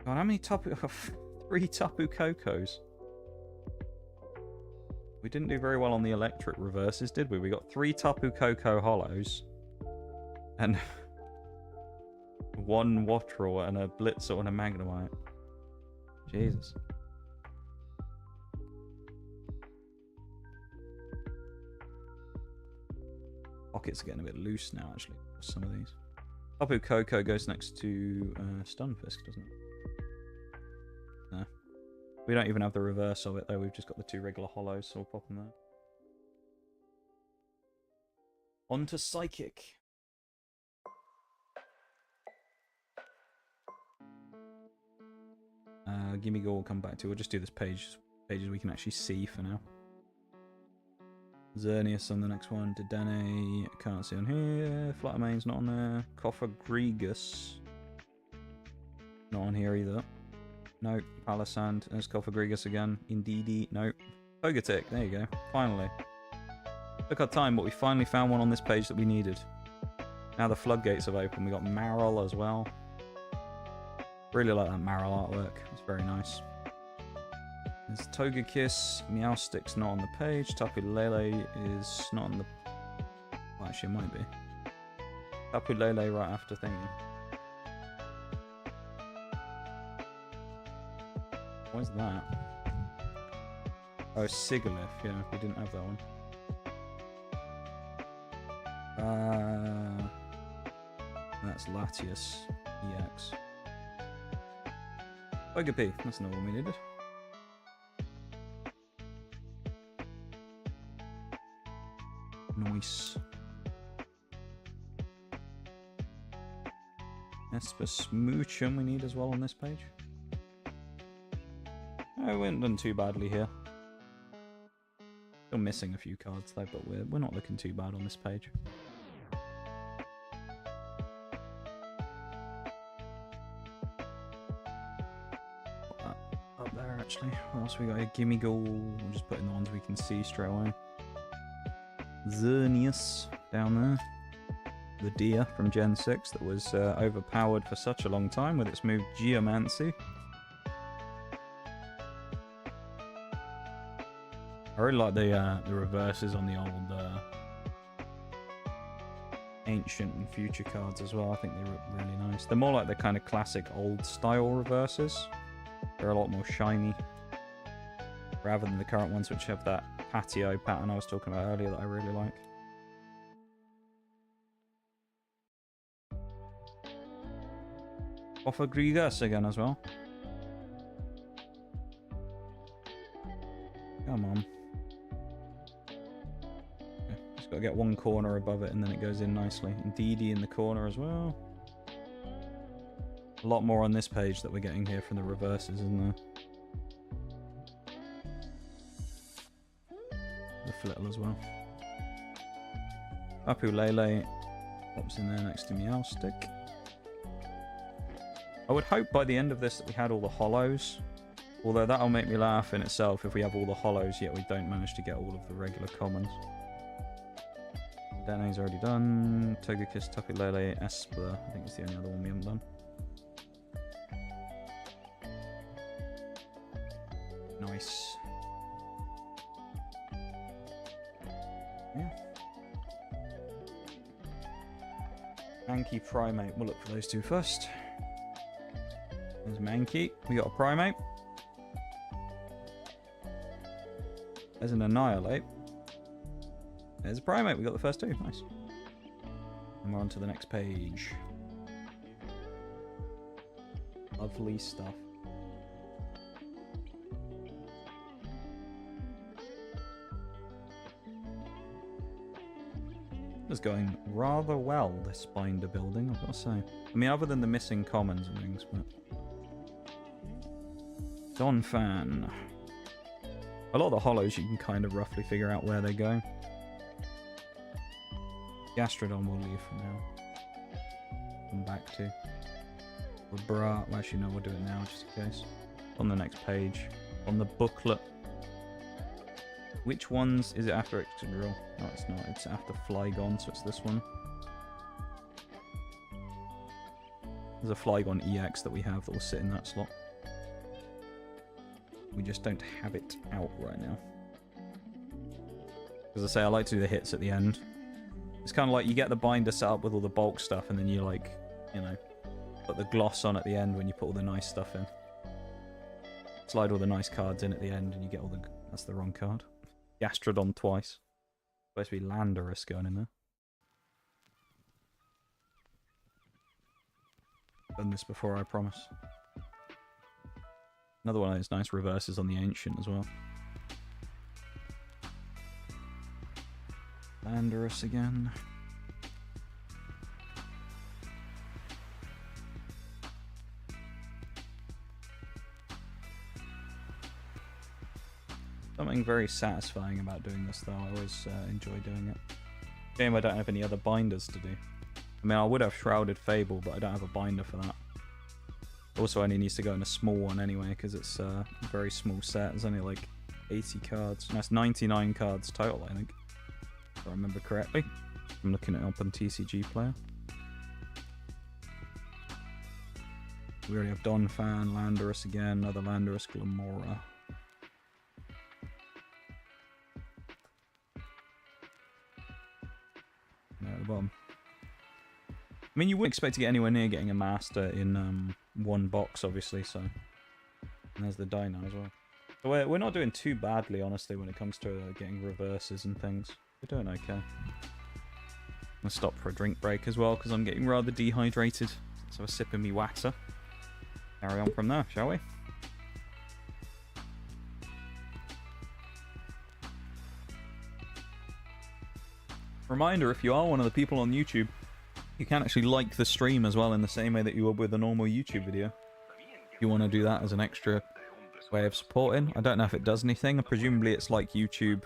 God, how many Tapu... 3 Tapu Kokos. We didn't do very well on the electric reverses, did we? We got 3 Tapu Koko hollows. And 1 Wattrel and a Blitzer and a Magnemite. Jesus. Pockets are getting a bit loose now, actually, for some of these. Tapu Koko goes next to Stunfisk, doesn't it? No. We don't even have the reverse of it, though. We've just got the 2 regular hollows, so we'll pop them there. On to Psychic. Gimme Go will come back to. We'll just do this pages we can actually see for now. Xerneas on the next one. Dedenne, can't see on here. Fluttermane's not on there. Cofagrigus, not on here either. Nope. Palisand, there's Cofagrigus again. Indeedee, nope. Togetic, there you go. Finally. Took our time, but we finally found one on this page that we needed. Now the floodgates have opened. We got Marill as well. Really like that Marill artwork. It's very nice. There's Togekiss. Meowstic's not on the page. Tapu Lele is not on the... Well, actually, it might be. Tapu Lele right after thingy. What is that? Oh, Sigalith. Yeah, we didn't have that one. That's Latias EX. Togepi. That's not what we needed. Nice. Esper Smoochum we need as well on this page. Oh, we haven't done too badly here. Still missing a few cards though, but we're not looking too bad on this page. Put that up there actually. What else we got here? Gimme Go. We'll just put in the ones we can see straight away. Xerneas down there. The deer from Gen 6 that was overpowered for such a long time with its move Geomancy. I really like the reverses on the old ancient and future cards as well. I think they look really nice. They're more like the kind of classic old style reverses. They're a lot more shiny rather than the current ones which have that patio pattern I was talking about earlier that I really like. Cofagrigus again as well. Come on. Okay, just gotta get one corner above it and then it goes in nicely. Indeedee in the corner as well. A lot more on this page that we're getting here from the reverses, isn't there? The Flittle as well. Tapu Lele pops in there next to Meowstic. I would hope by the end of this that we had all the hollows. Although that'll make me laugh in itself if we have all the hollows yet we don't manage to get all of the regular commons. Dene's already done. Togekiss, Tapu Lele, Esper. I think it's the only other one we haven't done. Nice. Yeah. Mankey Primate. We'll look for those two first. There's Mankey. We got a Primate. There's an Annihilate. There's a Primate. We got the first two. Nice. And we're on to the next page. Lovely stuff. It's going rather well, this binder building, I've got to say. I mean, other than the missing commons and things, but... Don Fan. A lot of the hollows you can kind of roughly figure out where they go. Gastrodon we'll leave for now. Come back to. Well, actually no, we'll do it now just in case. On the next page. On the booklet. Which ones is it after Excadrill? No, it's not. It's after Flygon, so it's this one. There's a Flygon EX that we have that will sit in that slot. We just don't have it out right now. As I say, I like to do the hits at the end. It's kind of like you get the binder set up with all the bulk stuff, and then you like, you know, put the gloss on at the end when you put all the nice stuff in. Slide all the nice cards in at the end, and you get all the... That's the wrong card. Gastrodon twice. Supposed to be Landorus going in there. Done this before, I promise. Another one of those nice reverses on the Ancient as well. Landorus again. Something very satisfying about doing this, though. I always enjoy doing it. Game I don't have any other binders to do. I mean, I would have Shrouded Fable, but I don't have a binder for that. Also, only needs to go in a small one anyway, because it's a very small set. There's only like 80 cards. And that's 99 cards total, I think. If I remember correctly. I'm looking it up on TCG Player. We already have Donphan, Landorus again, another Landorus, Glamora. At the bottom. I mean, you wouldn't expect to get anywhere near getting a master in one box, obviously, so... And there's the Dino as well. So we're not doing too badly, honestly, when it comes to getting reverses and things. We're doing okay. I'm gonna stop for a drink break as well, because I'm getting rather dehydrated. So a sip of me water. Carry on from there, shall we? Reminder, if you are one of the people on YouTube, you can actually like the stream as well in the same way that you would with a normal YouTube video. If you want to do that as an extra way of supporting. I don't know if it does anything. Presumably it's like YouTube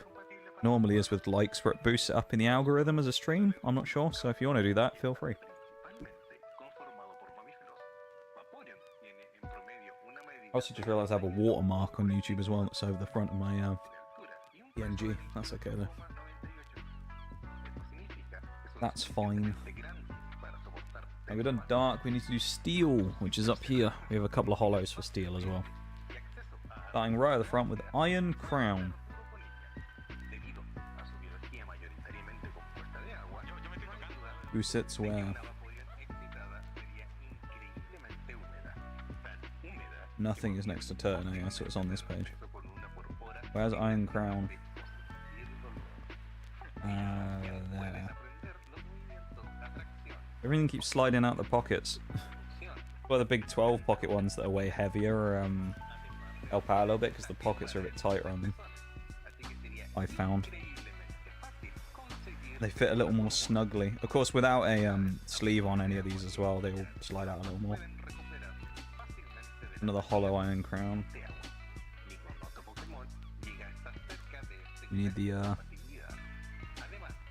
normally is with likes, where it boosts it up in the algorithm as a stream. I'm not sure, so if you want to do that, feel free. I also just realised I have a watermark on YouTube as well that's over the front of my PNG. That's okay though. That's fine. Now we've done dark, we need to do steel, which is up here. We have a couple of hollows for steel as well. Starting right at the front with Iron Crown. Who sits where? Nothing is next to Turtonator, so it's on this page. Where's Iron Crown? There. Everything keeps sliding out the pockets. Well, the big 12 pocket ones that are way heavier help out a little bit because the pockets are a bit tighter on them. I found. They fit a little more snugly. Of course, without a sleeve on any of these as well, they will slide out a little more. Another hollow Iron Crown. We need the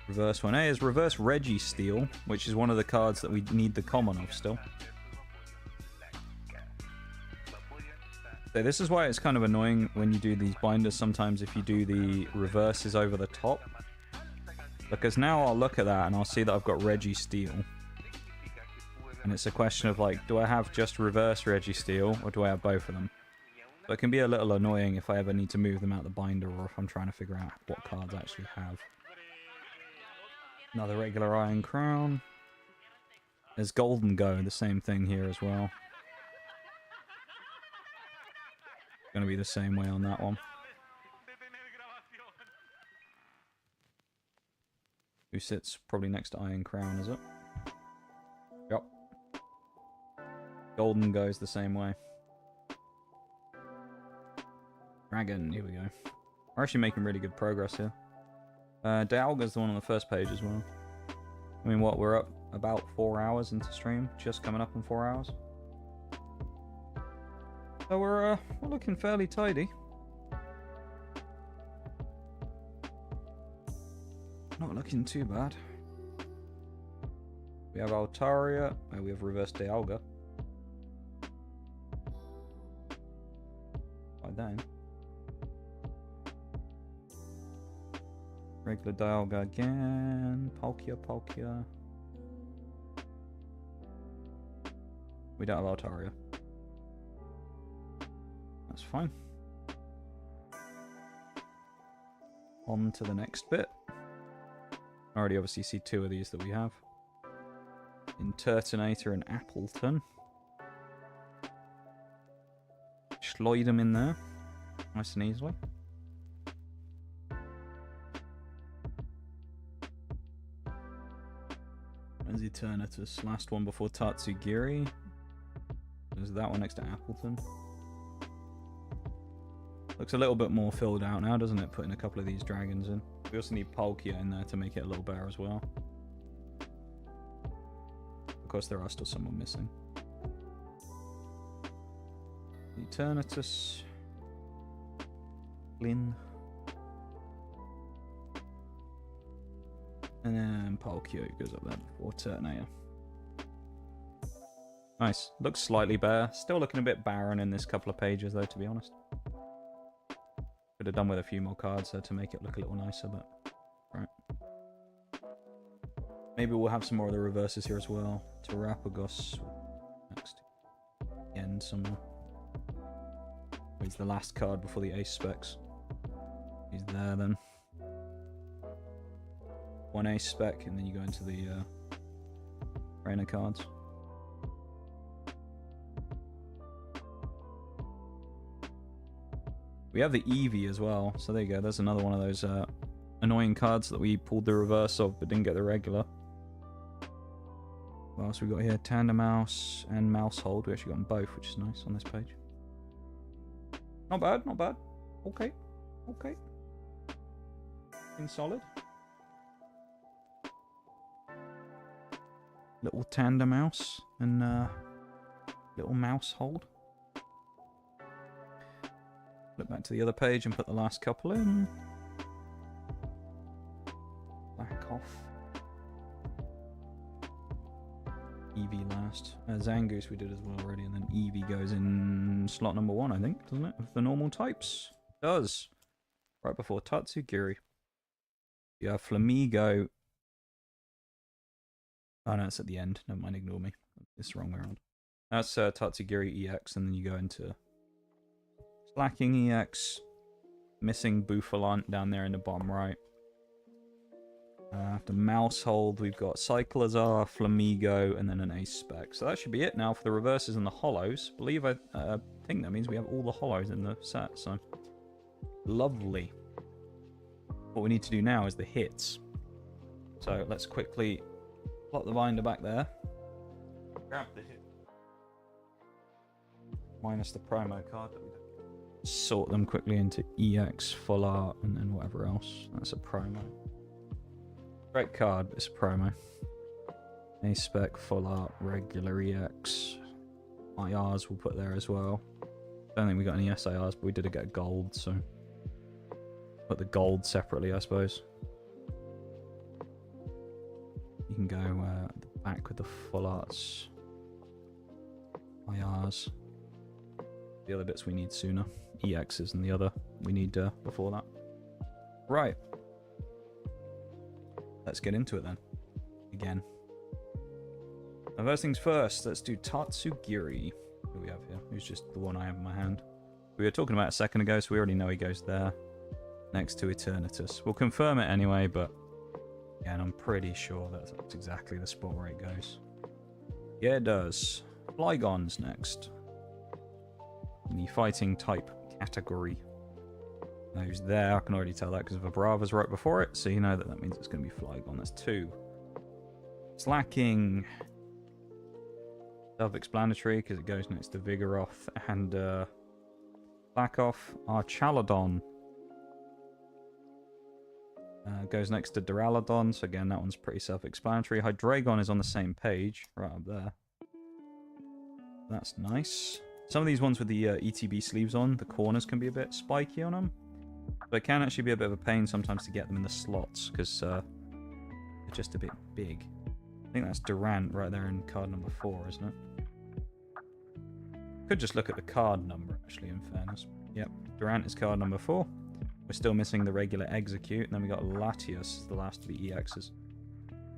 reverse one. Hey, is reverse Registeel, which is one of the cards that we need the common of still. So this is why it's kind of annoying when you do these binders sometimes if you do the reverses over the top. Because now I'll look at that and I'll see that I've got Registeel. And it's a question of like, do I have just reverse Registeel or do I have both of them? So it can be a little annoying if I ever need to move them out the binder or if I'm trying to figure out what cards I actually have. Another regular Iron Crown. There's Golden Go, the same thing here as well. Gonna be the same way on that one. Who sits probably next to Iron Crown, is it? Yep. Golden goes the same way. Dragon, here we go. We're actually making really good progress here. Dialga's the one on the first page as well. I mean, what, we're up about 4 hours into stream? Just coming up on 4 hours? So we're looking fairly tidy. Not looking too bad. We have Altaria, we have reverse Dialga. Like that. Regular Dialga again. Palkia. We don't have Altaria. That's fine. On to the next bit. I already obviously see 2 of these that we have. Intertonator and Appleton. Slide them in there. Nice and easily. Where's Eternatus? Last one before Tatsugiri. There's that one next to Appleton. Looks a little bit more filled out now, doesn't it? Putting a couple of these dragons in. We also need Palkia in there to make it a little better as well. Of course, there are still someone missing. Eternatus. Lyn. And then Palkia goes up there before Turtonator. Nice. Looks slightly better. Still looking a bit barren in this couple of pages though, to be honest. Could have done with a few more cards there to make it look a little nicer, but... Right. Maybe we'll have some more of the reverses here as well. Terrapagos next. End somewhere. He's the last card before the ace specs. He's there then. 1 ace spec, and then you go into the trainer cards. We have the Eevee as well, so there you go. There's another one of those annoying cards that we pulled the reverse of but didn't get the regular. What else we got here? Tandemaus and Mousehold. We actually got them both, which is nice on this page. Not bad, not bad. Okay, okay. In solid. Little Tandemaus and little Mousehold. Flip back to the other page and put the last couple in. Back off. Eevee last. Zangoose we did as well already, and then Eevee goes in slot number 1, I think, doesn't it? Of the normal types. It does. Right before Tatsugiri. You have Flamigo. Oh no, it's at the end. Never mind, ignore me. It's the wrong way around. That's Tatsugiri EX, and then you go into Slacking EX, missing Bouffalant down there in the bottom right. After Mousehold, we've got Cyclizar, Flamigo, and then an Ace Spec. So that should be it now for the reverses and the hollows. I think that means we have all the hollows in the set, so lovely. What we need to do now is the hits. So let's quickly plot the binder back there. Grab the hit. Minus the promo card that we did. Sort them quickly into EX, full art, and then whatever else. That's a promo. Great card, but it's a promo. A spec, full art, regular EX. IRs we'll put there as well. Don't think we got any SIRs, but we did get gold, so put the gold separately, I suppose. You can go back with the full arts. IRs. The other bits we need sooner. EXs and the other we need before that. Right. Let's get into it then. Again. Now, first things first, let's do Tatsugiri. Who we have here? Who's just the one I have in my hand. We were talking about a second ago, so we already know he goes there. Next to Eternatus. We'll confirm it anyway, but again, I'm pretty sure that's exactly the spot where it goes. Yeah, it does. Flygon's next. In the fighting type category. Who's there? I can already tell that because Vibrava's right before it, so you know that means it's going to be Flygon. That's 2. Slacking. Self-explanatory because it goes next to Vigoroth and Blackoff. Archaladon goes next to Duraludon, so again that one's pretty self-explanatory. Hydreigon is on the same page, right up there. That's nice. Some of these ones with the ETB sleeves on, the corners can be a bit spiky on them. But it can actually be a bit of a pain sometimes to get them in the slots because they're just a bit big. I think that's Durant right there in card number 4, isn't it? Could just look at the card number, actually, in fairness. Yep, Durant is card number 4. We're still missing the regular Execute, and then we got Latios, the last of the EXs.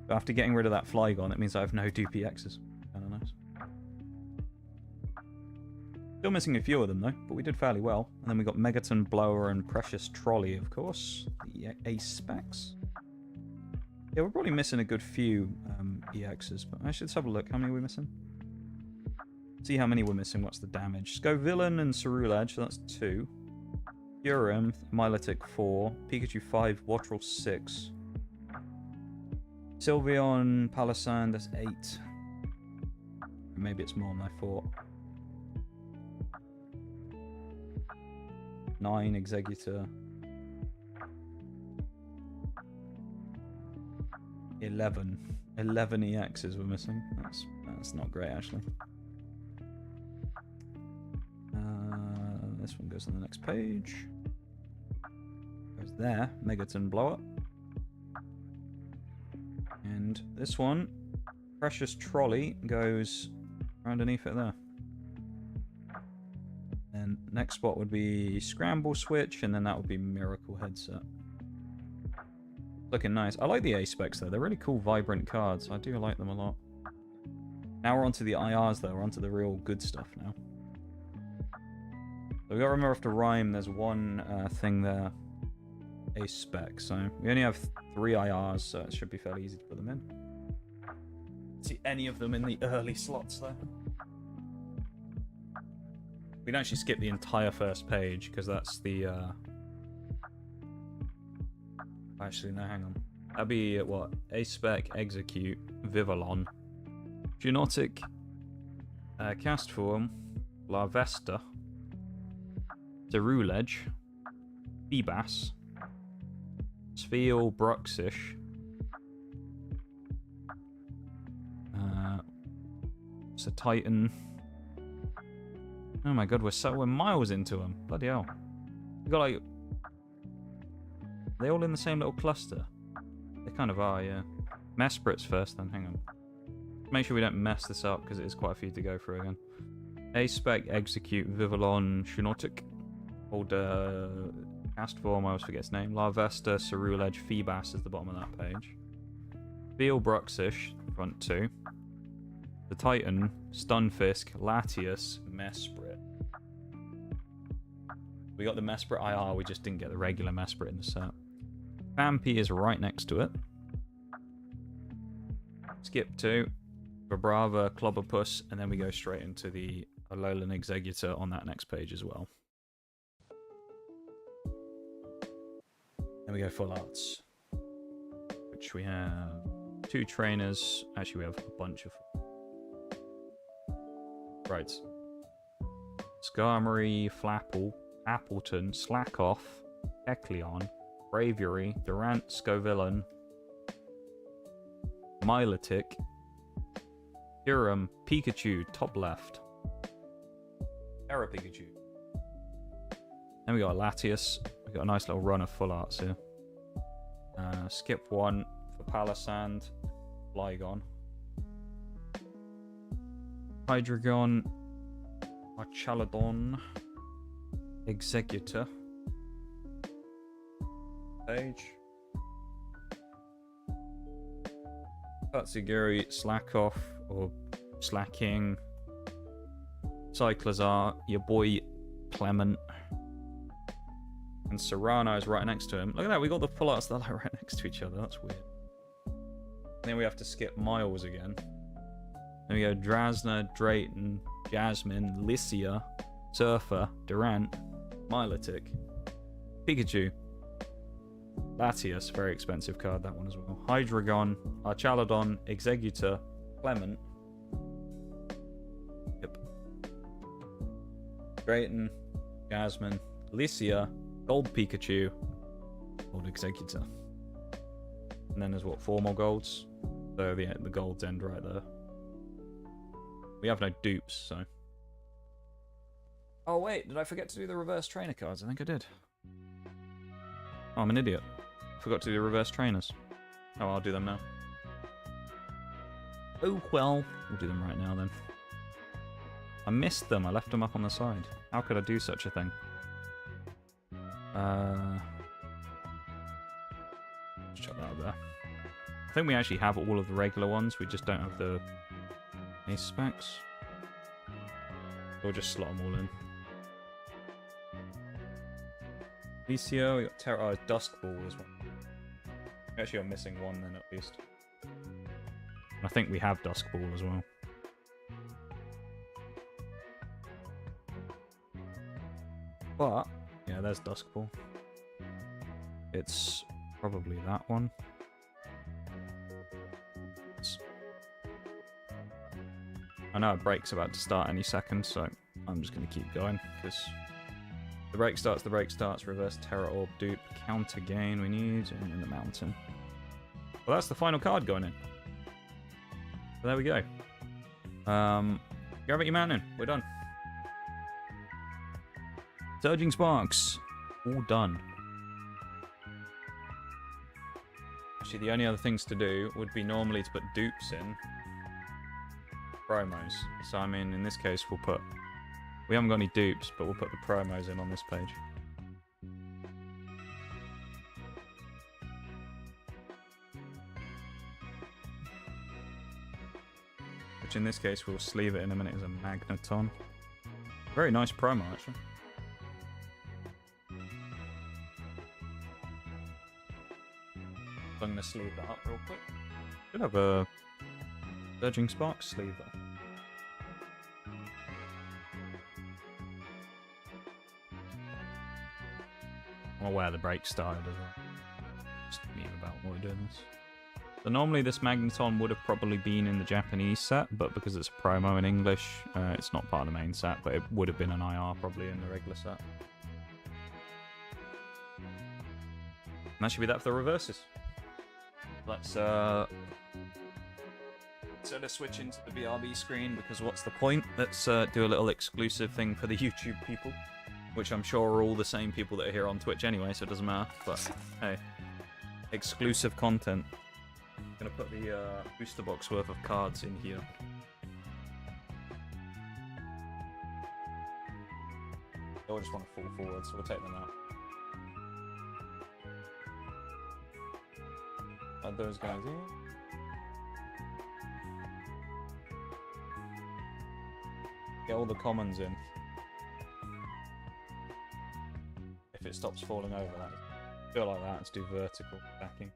But after getting rid of that Flygon, it means I have no dupe EXs. Kind of nice. Still missing a few of them, though, but we did fairly well. And then we got Megaton, Blower, and Precious Trolley, of course. The Ace specs. Yeah, we're probably missing a good few EXs, but let's have a look. How many are we missing? See how many we're missing. What's the damage? Scovillain and Cerulege, so that's 2. Kyurem, Milotic 4. Pikachu 5, Wattrel 6. Sylveon, Palossand, that's 8. Maybe it's more than I thought. 9, Executor. 11 EXs we're missing. That's not great, actually. This one goes on the next page. Goes there. Megaton Blow-Up. And this one, Precious Trolley, goes underneath it there. And next spot would be Scramble Switch, and then that would be Miracle Headset. Looking nice. I like the A specs though. They're really cool, vibrant cards. I do like them a lot. Now we're onto the IRs though. We're onto the real good stuff now. So we got to remember after Rhyme, there's one thing there. A spec. So we only have 3 IRs, so it should be fairly easy to put them in. See any of them in the early slots though. We can actually skip the entire first page because that's the. Actually, no, hang on. That'd be what? A-Spec, Execute, Vivillon, Geonotic, Castform, Larvesta, Cerulege, Feebas, Spheal, Bruxish, it's a Titan. Oh my god, we're miles into them. Bloody hell. We got like. Are they all in the same little cluster? They kind of are, yeah. Mesprits first, then. Hang on. Make sure we don't mess this up, because it is quite a few to go through again. A-Spec, Execute, Vivillon, Geonotic, old Castform, I always forget its name. Larvesta, Cerulege, Feebas is the bottom of that page. Spheal, Bruxish, front 2. The Titan, Stunfisk, Latios, Mesprit. We got the Mesprit IR, we just didn't get the regular Mesprit in the set. Vampy is right next to it. Skip 2. Vibrava, Clobberpuss, and then we go straight into the Alolan Executor on that next page as well. Then we go full arts. Which we have 2 trainers. Actually, we have a bunch of... Right. Skarmory, Flapple, Appleton, Slackoff, Ekleon, Braviary, Durant, Scovillain, Milotic, Kyurem, Pikachu, top left. Era Pikachu. Then we got Latios. We got a nice little run of full arts here. Skip 1 for Palossand, Flygon, Hydreigon, Archaladon, Executor, page, Tatsugiri, Slackoff, or Slacking, Cyclizar, your boy Clement, and Serrano is right next to him. Look at that, we got the full arts that are right next to each other, that's weird. And then we have to skip Miles again. Then we go Drasna, Drayton, Jasmine, Lycia, Surfer, Durant, Milotic, Pikachu. Latias, very expensive card, that one as well. Hydreigon, Archaludon, Executor, Clement. Yep. Drayton, Jasmine, Alicia, Gold Pikachu, Gold Executor. And then there's what, 4 more golds? So the golds end right there. We have no dupes, so. Oh wait, did I forget to do the reverse trainer cards? I think I did. Oh, I'm an idiot. Forgot to do the reverse trainers. Oh, I'll do them now. Oh well, we'll do them right now then. I missed them, I left them up on the side. How could I do such a thing? Let's chuck that up there. I think we actually have all of the regular ones, we just don't have the ace specs. We'll just slot them all in. VCO, we got Terra, Dusk Ball as well. Actually, I'm missing one then at least. I think we have Dusk Ball as well. But, yeah, there's Dusk Ball. It's probably that one. I know a break's about to start any second, so I'm just going to keep going, because the break starts, reverse Terra Orb dupe, counter gain we need, and in the mountain. Well, that's the final card going in. So there we go. Gravity Mountain, we're done. Surging Sparks, all done. Actually, the only other things to do would be normally to put dupes in. Promos. So, I mean, in this case, we'll put... We haven't got any dupes, but we'll put the promos in on this page. Which in this case, we'll sleeve it in a minute as a Magneton. Very nice promo, actually. So I'm going to sleeve that up real quick. Should have a Surging Sparks sleeve though. I'm aware the break started as well. Just meme about what we're doing this. So normally this Magneton would have probably been in the Japanese set, but because it's a promo in English, it's not part of the main set, but it would have been an IR probably in the regular set. And that should be that for the reverses. Let's switch into the BRB screen, because what's the point? Let's do a little exclusive thing for the YouTube people, which I'm sure are all the same people that are here on Twitch anyway, so it doesn't matter, but hey, exclusive content. I'm going to put the booster box worth of cards in here. They all just want to fall forward, so we'll take them out. Add those guys in. Get all the commons in. If it stops falling over, do it like that. Let's do vertical stacking.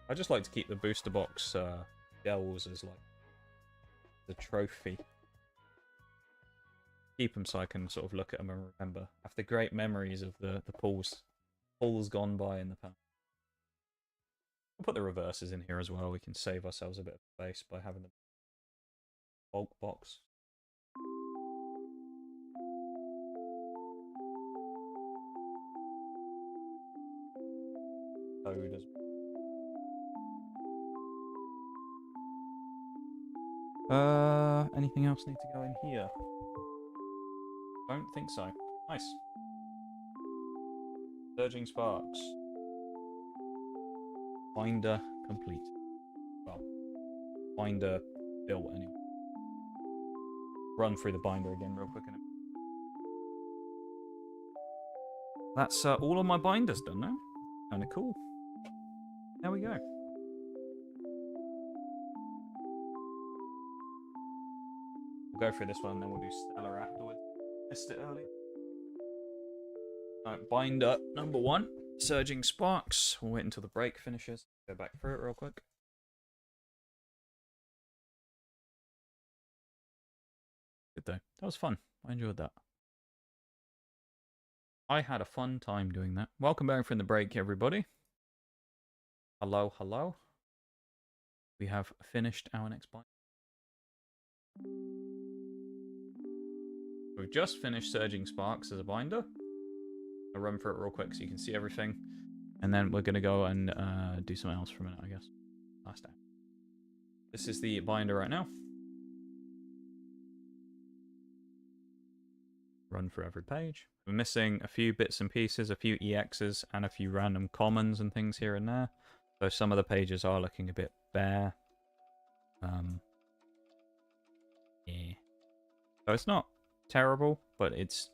I just like to keep the booster box gels as like the trophy. Keep them so I can sort of look at them and remember. I have the great memories of the pulls gone by in the past. We'll put the reverses in here as well. We can save ourselves a bit of space by having the bulk box. Code as anything else need to go in here? Don't think so. Nice. Surging Sparks. Binder complete. Well, binder built anyway. Run through the binder again real quick. That's all of my binders done now. Kinda cool. There we go. We'll go through this one, then we'll do Stelar afterwards. Missed it earlier. Alright, binder number 1. Surging Sparks. We'll wait until the break finishes. Go back through it real quick. Good though. That was fun. I enjoyed that. I had a fun time doing that. Welcome back from the break, everybody. Hello, hello. We have finished our next binder. We've just finished Surging Sparks as a binder. I'll run through it real quick so you can see everything. And then we're going to go and do something else for a minute, I guess. Last time. This is the binder right now. Run through every page. We're missing a few bits and pieces, a few EXs, and a few random commons and things here and there. So some of the pages are looking a bit bare. Yeah. So it's not terrible, but it's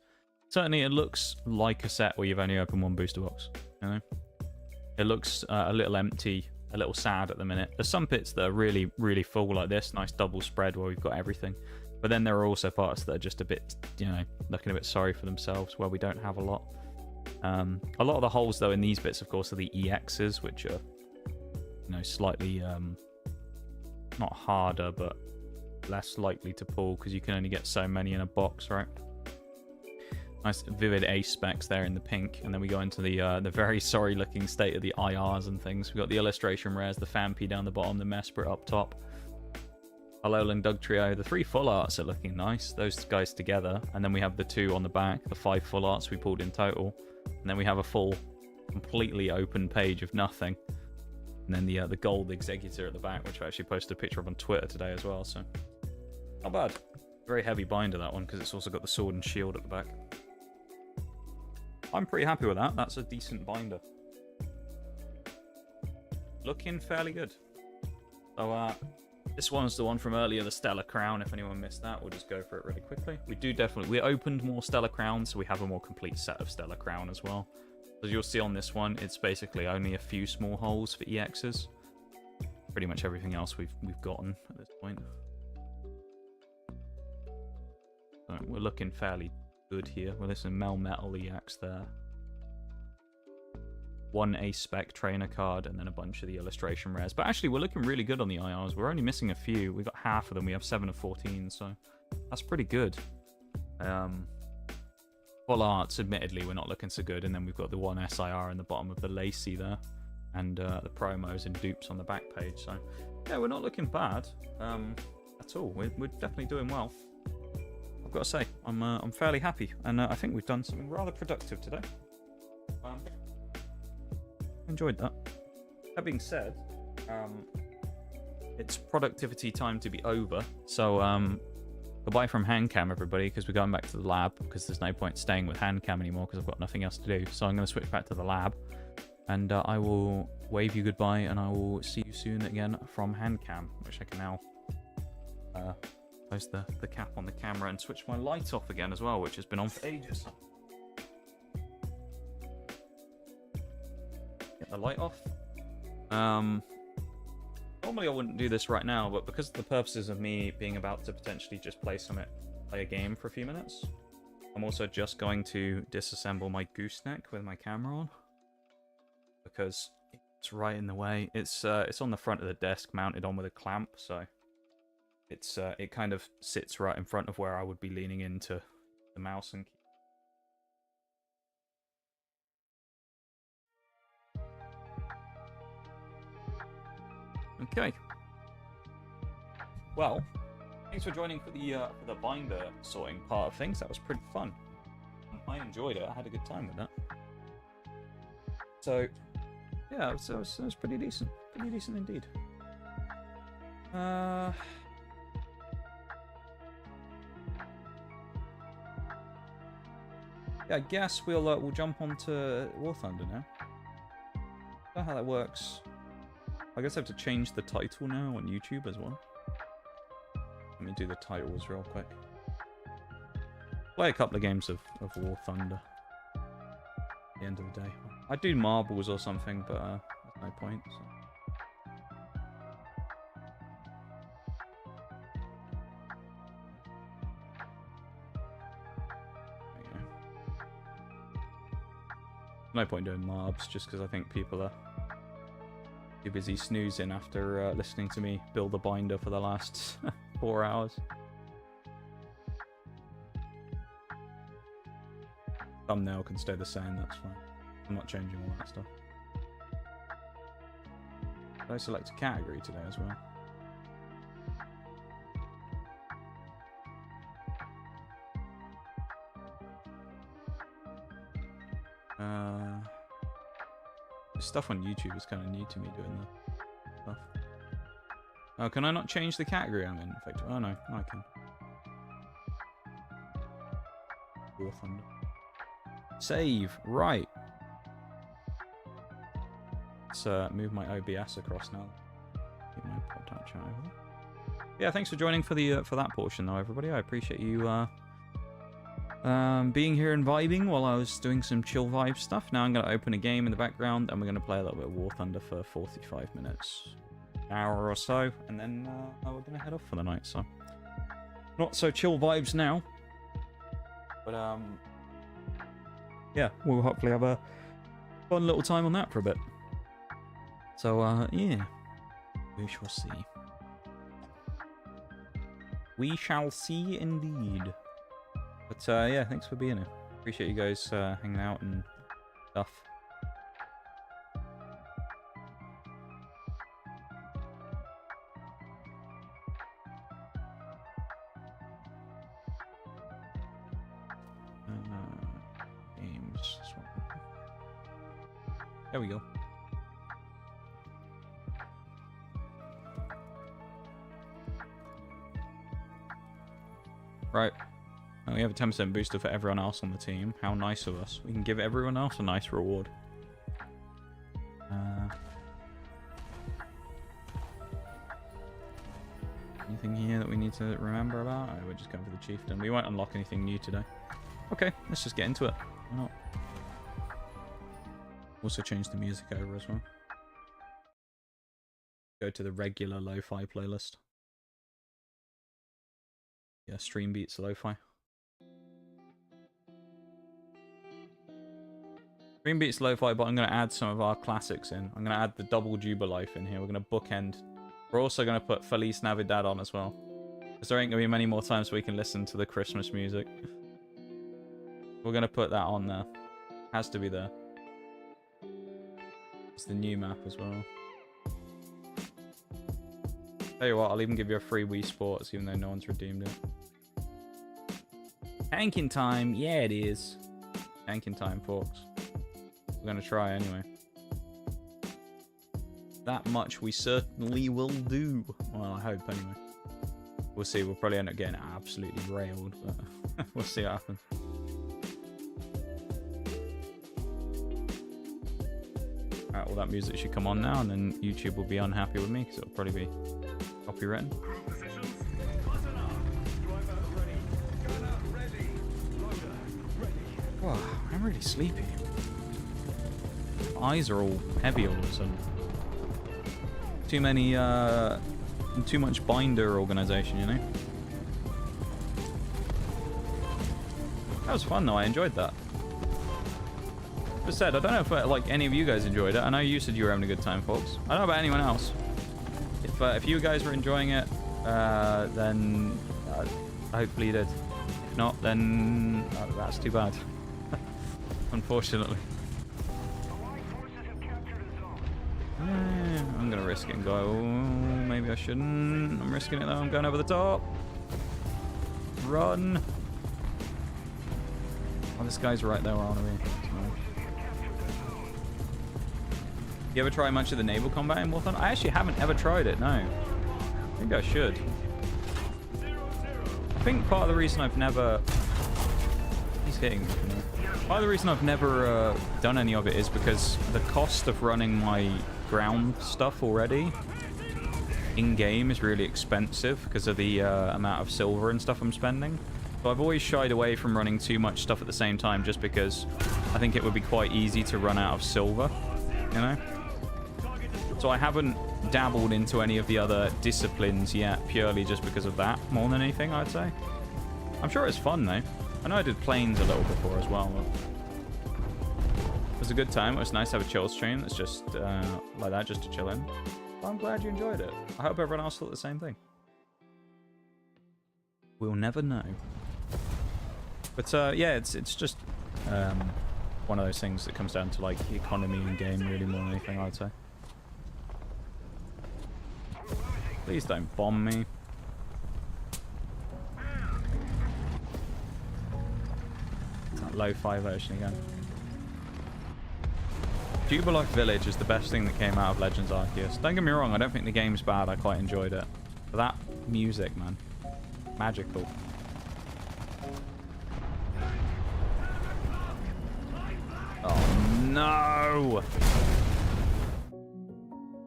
certainly, it looks like a set where you've only opened one booster box. You know, it looks a little empty, a little sad at the minute. There's some bits that are really, really full, like this nice double spread where we've got everything. But then there are also parts that are just a bit, you know, looking a bit sorry for themselves, where we don't have a lot. A lot of the holes, though, in these bits, of course, are the EXs, which are, you know, slightly not harder, but less likely to pull because you can only get so many in a box, right? Nice vivid ace specs there in the pink, and then we go into the very sorry looking state of the IRs and things. We've got the illustration rares, the Fampi down the bottom, the Mesprit up top, Alolan Dugtrio. The 3 full arts are looking nice, those guys together, and then we have the 2 on the back, the 5 full arts we pulled in total, and then we have a full completely open page of nothing, and then the gold Executor at the back, which I actually posted a picture of on Twitter today as well. So not bad. Very heavy binder, that one, because it's also got the sword and shield at the back. I'm pretty happy with that. That's a decent binder. Looking fairly good. So this one's the one from earlier, the Stellar Crown. If anyone missed that, we'll just go for it really quickly. We opened more Stellar Crowns, so we have a more complete set of Stellar Crown as well. As you'll see on this one, it's basically only a few small holes for EXs. Pretty much everything else we've gotten at this point. So we're looking fairly good here. Well, there's some Melmetal EX there. 1 Ace Spec trainer card, and then a bunch of the illustration rares. But actually, we're looking really good on the IRs. We're only missing a few. We got half of them. We have 7 of 14, so that's pretty good. Full arts, admittedly, we're not looking so good. And then we've got the 1 SIR in the bottom of the Lacey there, and the promos and dupes on the back page. So yeah, we're not looking bad at all. We're definitely doing well. I've got to say, I'm fairly happy, and I think we've done something rather productive today. Enjoyed that. That being said, it's productivity time to be over, so goodbye from Handcam, everybody, because we're going back to the lab, because there's no point staying with Handcam anymore, because I've got nothing else to do. So I'm going to switch back to the lab, and I will wave you goodbye, and I will see you soon again from Handcam, which I can now close the cap on the camera and switch my light off again as well, which has been on for ages. Get the light off. Normally I wouldn't do this right now, but because of the purposes of me being about to potentially just play a game for a few minutes, I'm also just going to disassemble my gooseneck with my camera on, because it's right in the way. It's on the front of the desk, mounted on with a clamp, so it kind of sits right in front of where I would be leaning into the mouse and key. Okay. Well, thanks for joining for the binder sorting part of things. That was pretty fun. I enjoyed it. I had a good time with that. So, yeah, it was pretty decent. Pretty decent indeed. Yeah, I guess we'll jump onto War Thunder now. I don't know how that works. I guess I have to change the title now on YouTube as well. Let me do the titles real quick. Play a couple of games of War Thunder at the end of the day. I'd do marbles or something, but there's no point. So. No point doing marbs, just because I think people are too busy snoozing after listening to me build a binder for the last 4 hours. thumbnail can stay the same, that's fine. I'm not changing all that stuff. Did I select a category today as well? The stuff on YouTube is kind of new to me doing that stuff. Oh, can I not change the category I'm in? Effectively? Oh no, I can. War Thunder. Save, right. Let's move my OBS across now. Keep my pop-time chat over. Yeah, thanks for joining for the for that portion though, everybody. I appreciate you being here and vibing while I was doing some chill vibe stuff. Now I'm going to open a game in the background and we're going to play a little bit of War Thunder for 45 minutes, an hour or so, and then we're going to head off for the night. So not so chill vibes now, but yeah, we'll hopefully have a fun little time on that for a bit. So yeah, we shall see. We shall see indeed. But yeah, thanks for being here. Appreciate you guys hanging out and stuff. Games. There we go. Right. We have a 10% booster for everyone else on the team. How nice of us. We can give everyone else a nice reward. Anything here that we need to remember about? Oh, we're just going for the chieftain. We won't unlock anything new today. Okay, let's just get into it. Why not? Also change the music over as well. Go to the regular lo-fi playlist. Yeah, stream beats lo-fi. Stream beats lo-fi, but I'm going to add some of our classics in. I'm going to add the double Jubilife in here. We're going to bookend. We're also going to put Feliz Navidad on as well, because there ain't going to be many more times we can listen to the Christmas music. We're going to put that on there. Has to be there. It's the new map as well. Tell you what, I'll even give you a free Wii Sports, even though no one's redeemed it. Tanking time, yeah it is. Tanking time, folks. We're gonna try anyway. That much we certainly will do. Well, I hope anyway. We'll see. We'll probably end up getting absolutely railed, but we'll see what happens. Alright, well that music should come on now, and then YouTube will be unhappy with me because it'll probably be copywritten. Wow, I'm really sleepy. Eyes are all heavy all of a sudden. Too many, too much binder organization, you know? That was fun though, I enjoyed that. As I said, I don't know if like any of you guys enjoyed it. I know you said you were having a good time, folks. I don't know about anyone else. If you guys were enjoying it, then hopefully you did. If not, then that's too bad. Unfortunately. I'm gonna risk it and go. Oh, maybe I shouldn't. I'm risking it though. I'm going over the top. Run. Oh, this guy's right there where I want to be. You ever try much of the naval combat in War Thunder? I actually haven't ever tried it, no. I think I should. I think part of the reason I've never... He's hitting me. Part of the reason I've never done any of it is because the cost of running my ground stuff already in-game is really expensive because of the amount of silver and stuff I'm spending. So I've always shied away from running too much stuff at the same time just because I think it would be quite easy to run out of silver, you know? So I haven't dabbled into any of the other disciplines yet, purely just because of that, more than anything, I'd say. I'm sure it's fun, though. I know I did planes a little before as well, but it was a good time. It was nice to have a chill stream that's just like that, just to chill in. Well, I'm glad you enjoyed it. I hope everyone else thought the same thing. We'll never know. But yeah, it's just one of those things that comes down to like economy in game really more than anything, I'd say. Please don't bomb me. It's that lo-fi version again. Jubilock Village is the best thing that came out of Legends Arceus. Don't get me wrong, I don't think the game's bad. I quite enjoyed it. But that music, man. Magical. Oh, no!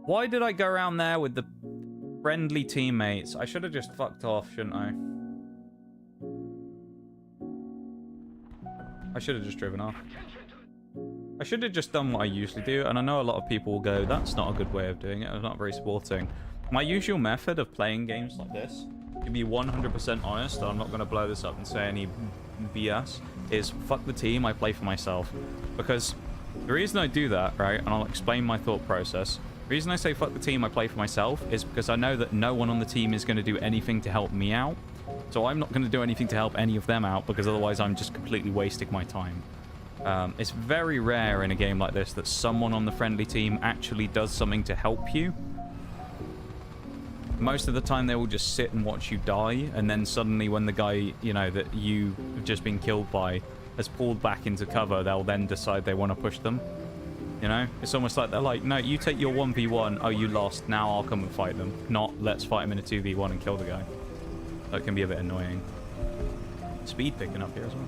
Why did I go around there with the friendly teammates? I should have just fucked off, shouldn't I? I should have just driven off. I should have just done what I usually do, and I know a lot of people will go, that's not a good way of doing it, it's not very sporting. My usual method of playing games like this, to be 100% honest, and I'm not going to blow this up and say any BS, is fuck the team, I play for myself. Because the reason I do that, right, and I'll explain my thought process, the reason I say fuck the team, I play for myself, is because I know that no one on the team is going to do anything to help me out. So I'm not going to do anything to help any of them out, because otherwise I'm just completely wasting my time. It's very rare in a game like this that someone on the friendly team actually does something to help you. Most of the time they will just sit and watch you die, and then suddenly when the guy, you know, that you have just been killed by has pulled back into cover, they'll then decide they want to push them. You know? It's almost like they're like, no, you take your 1v1, oh, you lost, now I'll come and fight them. Not, let's fight him in a 2v1 and kill the guy. So it can be a bit annoying. Speed picking up here as well.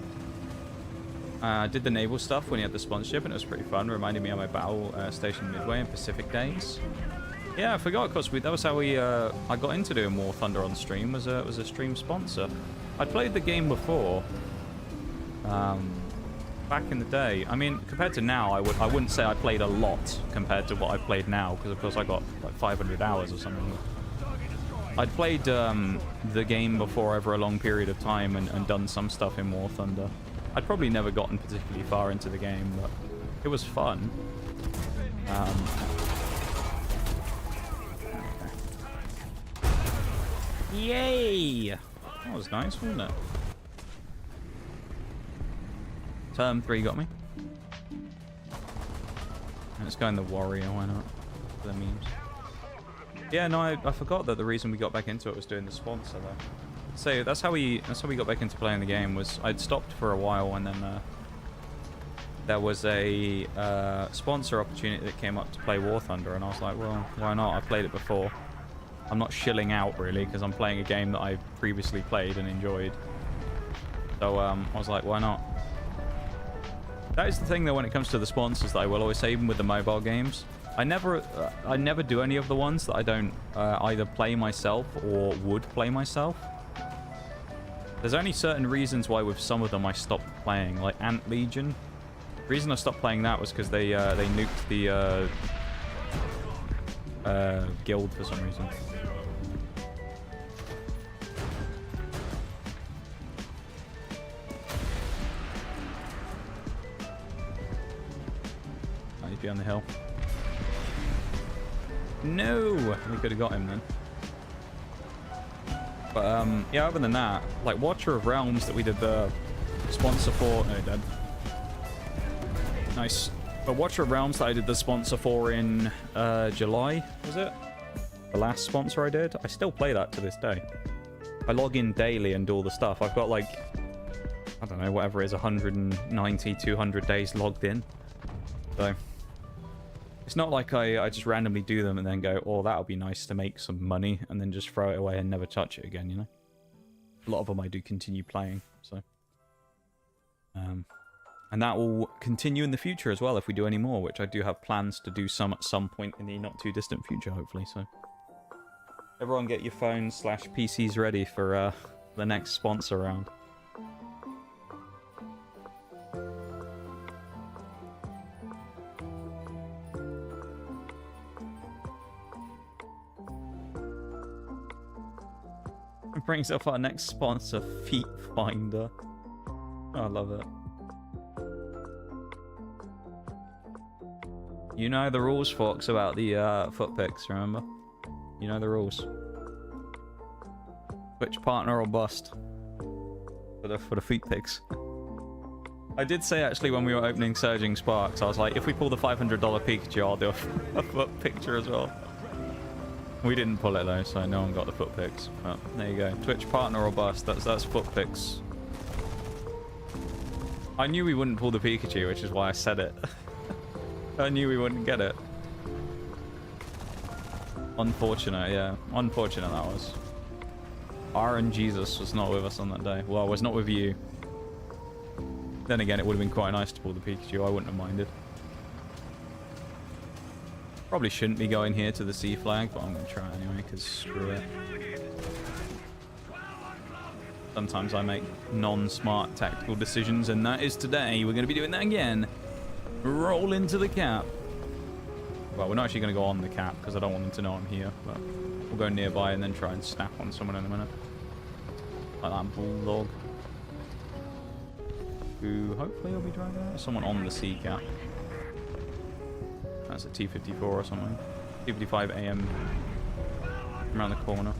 Did the naval stuff when he had the sponsorship, and it was pretty fun. Reminded me of my battle station Midway in Pacific days. Yeah, I forgot, because that was how I got into doing War Thunder on stream, was a stream sponsor. I'd played the game before, back in the day. I mean, compared to now, I wouldn't say I played a lot compared to what I played now, because of course I got like 500 hours or something. I'd played the game before over a long period of time and done some stuff in War Thunder. I'd probably never gotten particularly far into the game, but it was fun. Yay! That was nice, wasn't it? Term 3 got me. Let's go in the warrior, why not? For the memes. Yeah, no, I forgot that the reason we got back into it was doing the sponsor, though. So that's how we got back into playing the game. Was I'd stopped for a while, and then there was a sponsor opportunity that came up to play War Thunder, and I was like, well, why not? I played it before. I'm not shilling out really, because I'm playing a game that I previously played and enjoyed. So I was like, why not? That is the thing though when it comes to the sponsors that I will always say, even with the mobile games. I never do any of the ones that I don't either play myself or would play myself. There's only certain reasons why with some of them I stopped playing, like Ant Legion. The reason I stopped playing that was because they nuked the guild for some reason. Oh, he's behind the hill. No! We could have got him then. But, yeah, other than that, like, Watcher of Realms that we did the sponsor for... No, dead. Nice. But Watcher of Realms that I did the sponsor for in, July, was it? The last sponsor I did? I still play that to this day. I log in daily and do all the stuff. I've got, like, I don't know, whatever it is, 190, 200 days logged in. So... It's not like I just randomly do them and then go, oh, that'll be nice to make some money, and then just throw it away and never touch it again, you know? A lot of them I do continue playing, so... and that will continue in the future as well if we do any more, which I do have plans to do some at some point in the not too distant future, hopefully, so... Everyone get your phones / PCs ready for the next sponsor round. Brings up our next sponsor, Feet Finder. Oh, I love it. You know the rules, Fox, about the foot picks, remember? You know the rules. Which partner or bust for the feet picks. I did say actually when we were opening Surging Sparks, I was like, if we pull the $500 Pikachu, I'll do a foot picture as well. We didn't pull it though, so no one got the foot pics. But there you go. Twitch partner or bust. That's foot pics. I knew we wouldn't pull the Pikachu, which is why I said it. I knew we wouldn't get it. Unfortunate, yeah. Unfortunate that was. RNGesus was not with us on that day. Well, was not with you. Then again, it would have been quite nice to pull the Pikachu. I wouldn't have minded. Probably shouldn't be going here to the sea flag, but I'm going to try anyway, because screw it. Sometimes I make non-smart tactical decisions, and that is today. We're going to be doing that again. Roll into the cap. Well, we're not actually going to go on the cap, because I don't want them to know I'm here, but we'll go nearby and then try and snap on someone in a minute. Like that bulldog. Who hopefully will be driving out. Someone on the sea cap. That's a T-54 or something. T-55 AM. Around the corner.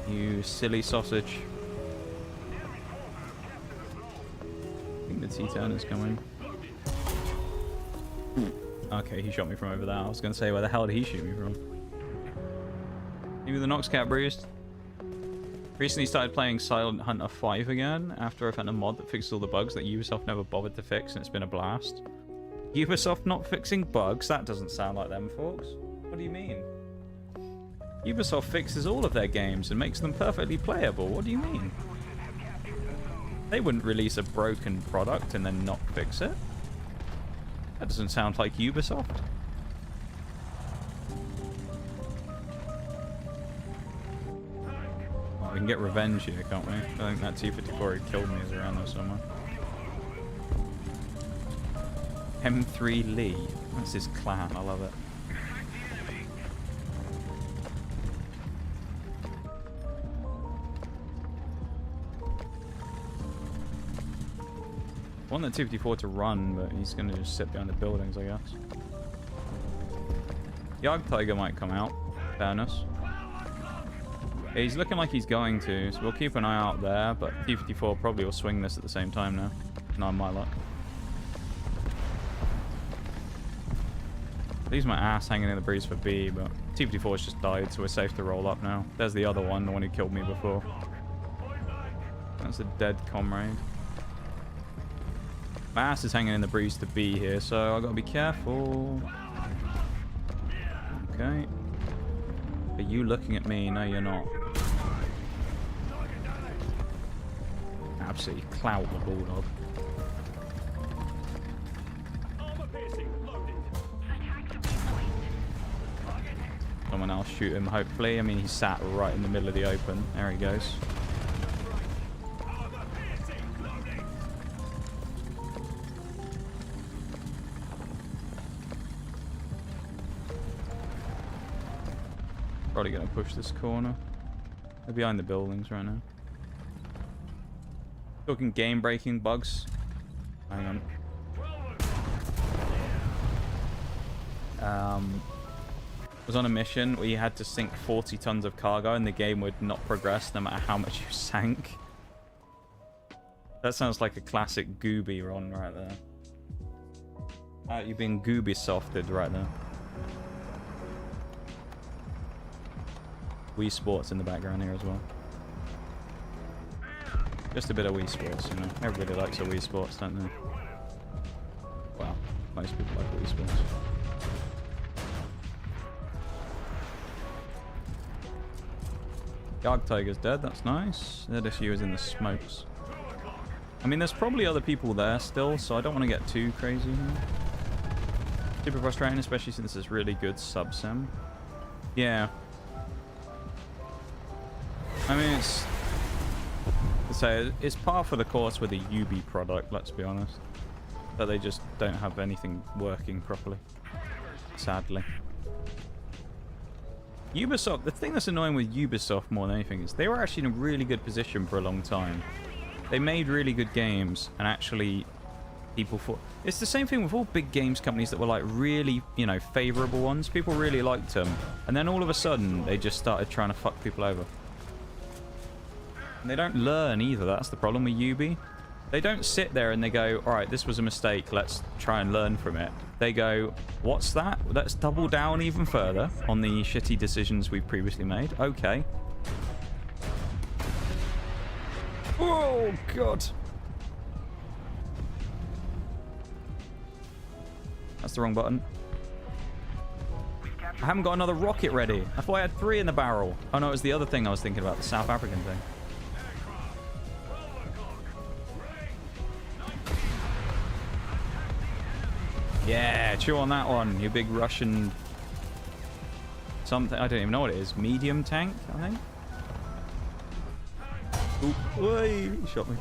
You silly sausage. I think the T-10 is coming. Okay, he shot me from over there. I was going to say, where the hell did he shoot me from? Maybe the Nox Cat bruised. Recently started playing Silent Hunter 5 again after I found a mod that fixed all the bugs that Ubisoft never bothered to fix, and it's been a blast. Ubisoft not fixing bugs? That doesn't sound like them, folks. What do you mean? Ubisoft fixes all of their games and makes them perfectly playable. What do you mean? They wouldn't release a broken product and then not fix it. That doesn't sound like Ubisoft. Well, we can get revenge here, can't we? I think that T-54 had killed me is around there somewhere. M3 Lee. That's his clan. I love it. I want that T-54 to run, but he's going to just sit behind the buildings, I guess. Yard Tiger might come out. Fairness. Yeah, he's looking like he's going to, so we'll keep an eye out there, but T-54 probably will swing this at the same time now. Not my luck. Leaves my ass hanging in the breeze for B, but T-54's just died, so we're safe to roll up now. There's the other one, the one who killed me before. That's a dead comrade. My ass is hanging in the breeze to B here, so I've got to be careful. Okay. Are you looking at me? No, you're not. Absolutely clout the bulldog. Someone else shoot him, hopefully. I mean, he sat right in the middle of the open. There he goes. Probably gonna push this corner. They're behind the buildings right now. Talking game-breaking bugs. Hang on. Was on a mission where you had to sink 40 tons of cargo and the game would not progress no matter how much you sank. That sounds like a classic Gooby run right there. You've been Gooby softed right there. Wii Sports in the background here as well. Just a bit of Wii Sports, you know. Everybody likes a Wii Sports, don't they? Well, most people like Wii Sports. Yarg Tiger's dead, that's nice. ZSU is in the smokes. I mean, there's probably other people there still, so I don't want to get too crazy here. Super frustrating, especially since it's really good sub-sim. Yeah. I mean, it's par for the course with a Ubi product, let's be honest. But they just don't have anything working properly. Sadly. Ubisoft, the thing that's annoying with Ubisoft more than anything is they were actually in a really good position for a long time. They made really good games, and actually people for. It's the same thing with all big games companies that were like really, you know, favorable ones. People really liked them, and then all of a sudden they just started trying to fuck people over. And they don't learn either. That's the problem with Ubi. They don't sit there and they go, all right, this was a mistake, let's try and learn from it. They go, what's that? Let's double down even further on the shitty decisions we've previously made. Okay. Oh, God. That's the wrong button. I haven't got another rocket ready. I thought I had 3 in the barrel. Oh, no, it was the other thing I was thinking about, the South African thing. Yeah, chew on that one, you big Russian something. I don't even know what it is. Medium tank, I think. Ooh, oy, he shot me.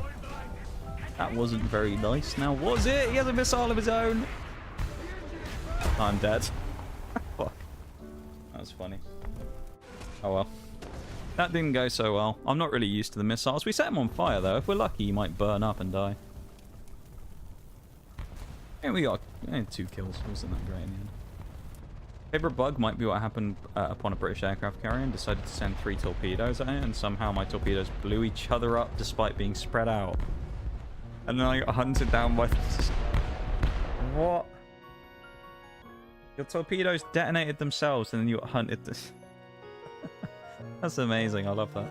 That wasn't very nice. Now, was it? He has a missile of his own. I'm dead. Fuck. That was funny. Oh well. That didn't go so well. I'm not really used to the missiles. We set him on fire, though. If we're lucky, he might burn up and die. And we got 2 kills. Wasn't that great in the end. Favorite bug might be what happened upon a British aircraft carrier and decided to send 3 torpedoes at it, and somehow my torpedoes blew each other up despite being spread out. And then I got hunted down by... What? Your torpedoes detonated themselves and then you got hunted. That's amazing. I love that.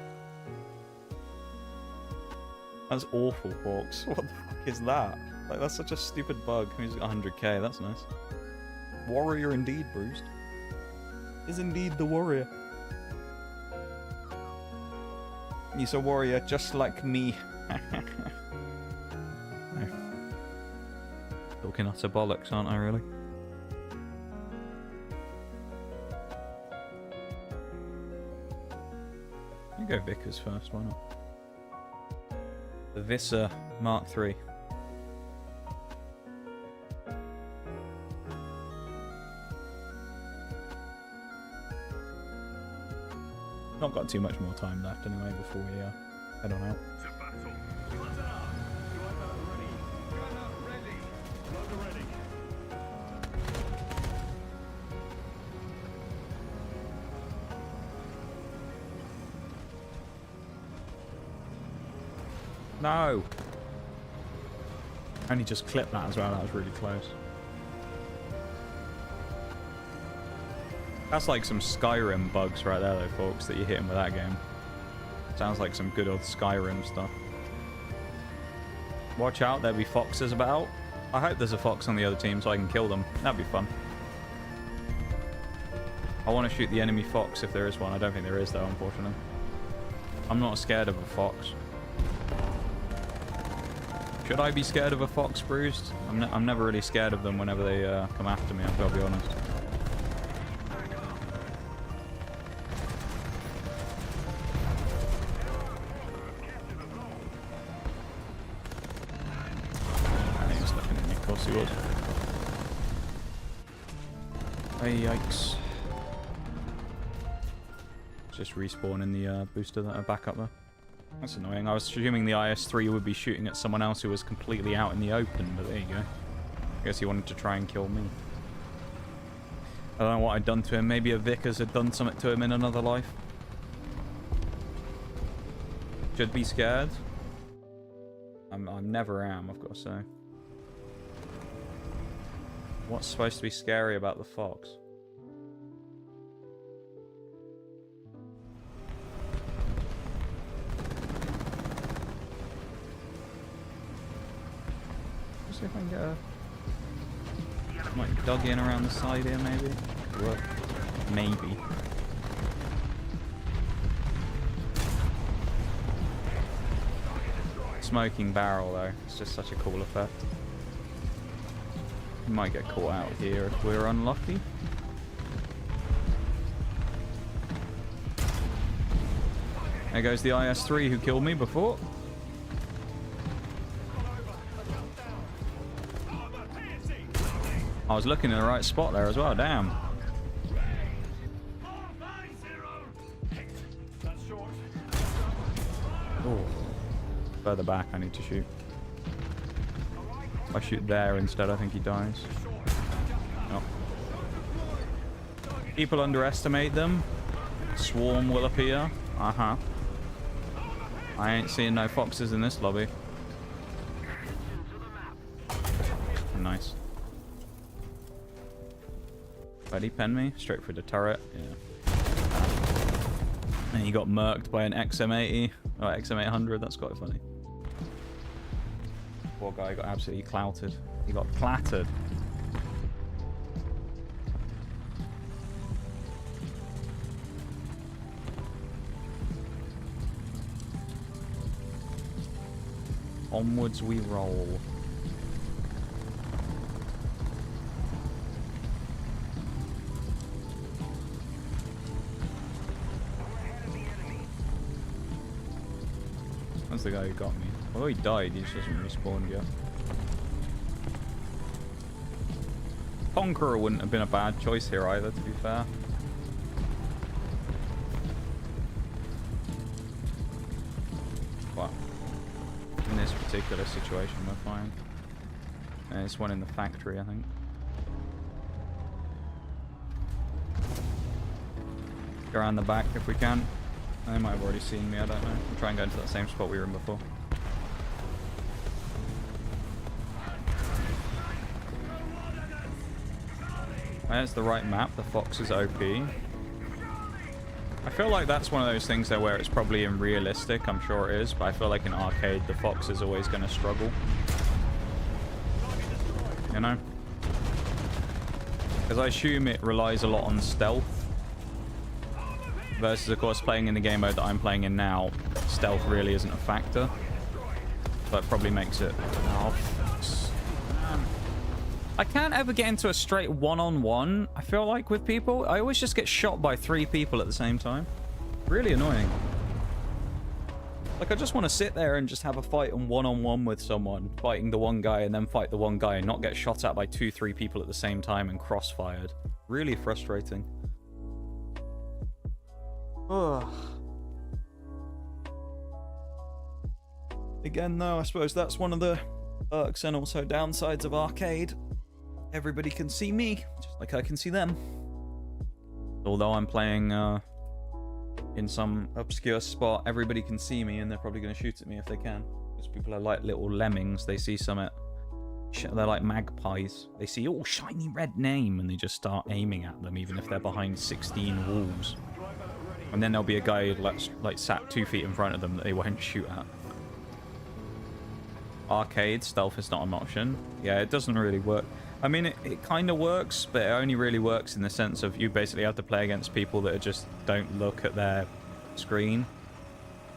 That's awful, Hawks. What the fuck is that? Like, that's such a stupid bug. He's got 100k. That's nice. Warrior indeed, Bruce. Is indeed the warrior. He's a warrior just like me. Talking utter bollocks, aren't I, really? You go Vickers first, why not? The Visser Mark III. Not got too much more time left anyway before we head on out. No! I only just clipped that as well, that was really close. That's like some Skyrim bugs right there though, folks, that you're hitting with that game. Sounds like some good old Skyrim stuff. Watch out, there'll be foxes about. I hope there's a fox on the other team so I can kill them. That'd be fun. I want to shoot the enemy fox if there is one. I don't think there is though, unfortunately. I'm not scared of a fox. Should I be scared of a fox, Bruised? I'm never really scared of them whenever they come after me, I've got to be honest. He was. Hey, yikes. Just respawning the booster that are back up there. That's annoying. I was assuming the IS-3 would be shooting at someone else who was completely out in the open, but there you go. I guess he wanted to try and kill me. I don't know what I'd done to him. Maybe a Vickers had done something to him in another life. Should be scared. I never am, I've got to say. What's supposed to be scary about the fox? Let's see if I can get a... Might dug in around the side here, maybe? Work. Maybe. Smoking barrel, though. It's just such a cool effect. We might get caught out here if we're unlucky. There goes the IS-3 who killed me before. I was looking in the right spot there as well, damn. Oh. Further back I need to shoot. If I shoot there instead, I think he dies. Oh. People underestimate them. Swarm will appear. Uh-huh. I ain't seeing no foxes in this lobby. Nice. Ready, pen me? Straight for the turret. Yeah. And he got murked by an XM80. Oh, XM800. That's quite funny. Poor guy got absolutely clouted. He got clattered. Onwards we roll. That's the guy who got me. Although he died, he just hasn't respawned yet. Conqueror wouldn't have been a bad choice here either, to be fair. But in this particular situation, we're fine. And it's one in the factory, I think. Go around the back if we can. They might have already seen me, I don't know. We'll try and go into that same spot we were in before. That's the right map. The fox is OP. I feel like that's one of those things there where it's probably in realistic. I'm sure it is, but I feel like in arcade, the fox is always going to struggle. You know? Because I assume it relies a lot on stealth. Versus, of course, playing in the game mode that I'm playing in now, stealth really isn't a factor. But it probably makes it... Oh, I can't ever get into a straight one-on-one, I feel like, with people. I always just get shot by 3 people at the same time. Really annoying. Like, I just want to sit there and just have a fight on one-on-one with someone, fighting the one guy and then fight the one guy and not get shot at by 2-3 people at the same time and crossfired. Really frustrating. Ugh. Again, though, I suppose that's one of the perks and also downsides of arcade. Everybody can see me, just like I can see them. Although I'm playing in some obscure spot, everybody can see me and they're probably going to shoot at me if they can. Because people are like little lemmings. They see something. They're like magpies. They see, oh, shiny red name, and they just start aiming at them, even if they're behind 16 walls. And then there'll be a guy like sat 2 feet in front of them that they won't shoot at. Arcade, stealth is not an option. Yeah, it doesn't really work. I mean, it kind of works, but it only really works in the sense of you basically have to play against people that just don't look at their screen.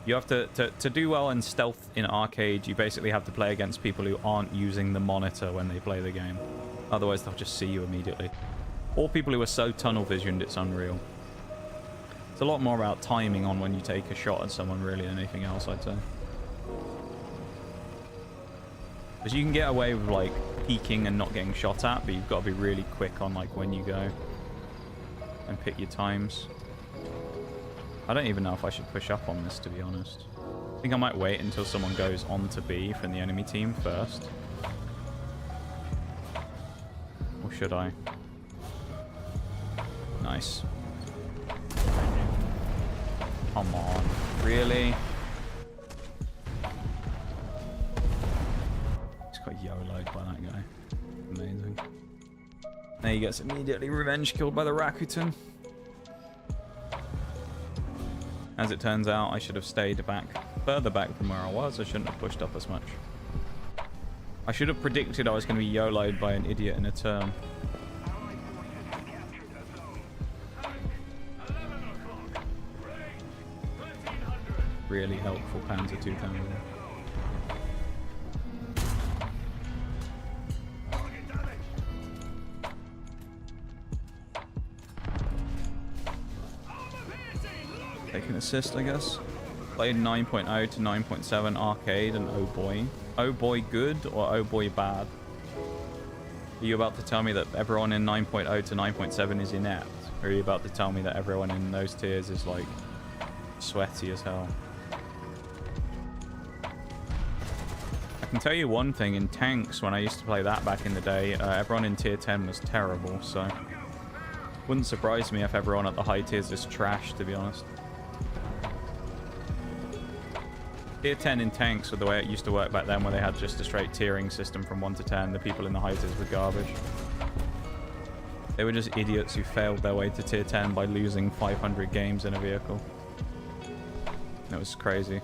You have to do well in stealth in arcade, you basically have to play against people who aren't using the monitor when they play the game. Otherwise, they'll just see you immediately. Or people who are so tunnel visioned, it's unreal. It's a lot more about timing on when you take a shot at someone, really, than anything else, I'd say. Because you can get away with, like, peeking and not getting shot at, but you've got to be really quick on, like, when you go. And pick your times. I don't even know if I should push up on this, to be honest. I think I might wait until someone goes on to B from the enemy team first. Or should I? Nice. Come on. Really? Just got YOLO'd by that guy. Amazing. Now he gets immediately revenge killed by the Rakuten. As it turns out, I should have stayed back, further back from where I was. I shouldn't have pushed up as much. I should have predicted I was going to be YOLO'd by an idiot in a turn. Really helpful Panzer 2000. Take an assist, I guess. Played 9.0 to 9.7 arcade, and oh boy. Oh boy good or oh boy bad? Are you about to tell me that everyone in 9.0 to 9.7 is inept? Or are you about to tell me that everyone in those tiers is like sweaty as hell? I can tell you one thing, in tanks, when I used to play that back in the day, everyone in tier 10 was terrible, so... Wouldn't surprise me if everyone at the high tiers is trash, to be honest. Tier 10 in tanks were the way it used to work back then, where they had just a straight tiering system from 1 to 10. The people in the high tiers were garbage. They were just idiots who failed their way to tier 10 by losing 500 games in a vehicle. It was crazy.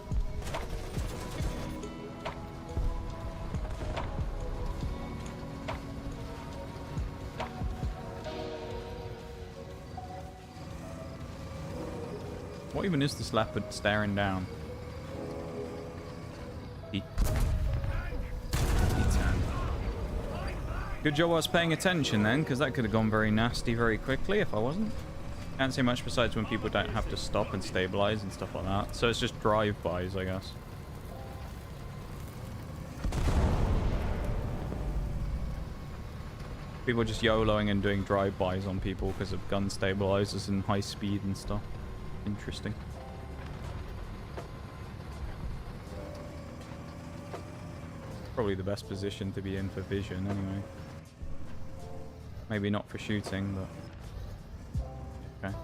What even is this leopard staring down? D10. Good job I was paying attention then, because that could have gone very nasty very quickly if I wasn't. Can't say much besides when people don't have to stop and stabilize and stuff like that. So it's just drive-bys, I guess. People just YOLOing and doing drive-bys on people because of gun stabilizers and high speed and stuff. Interesting. Probably the best position to be in for vision, anyway. Maybe not for shooting, but... Okay.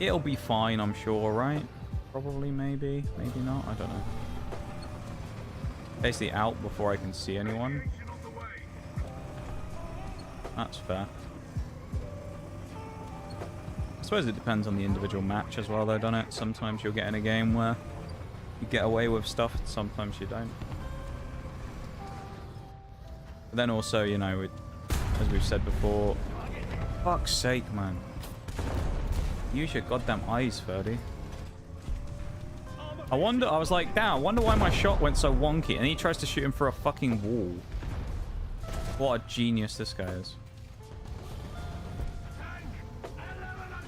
It'll be fine, I'm sure, right? Probably, maybe. Maybe not, I don't know. Basically out before I can see anyone. That's fair. I suppose it depends on the individual match as well, though, doesn't it? Sometimes you'll get in a game where you get away with stuff, and sometimes you don't. But then also, you know, as we've said before, fuck's sake, man. Use your goddamn eyes, Ferdy. I was like, damn, I wonder why my shot went so wonky, and he tries to shoot him through a fucking wall. What a genius this guy is.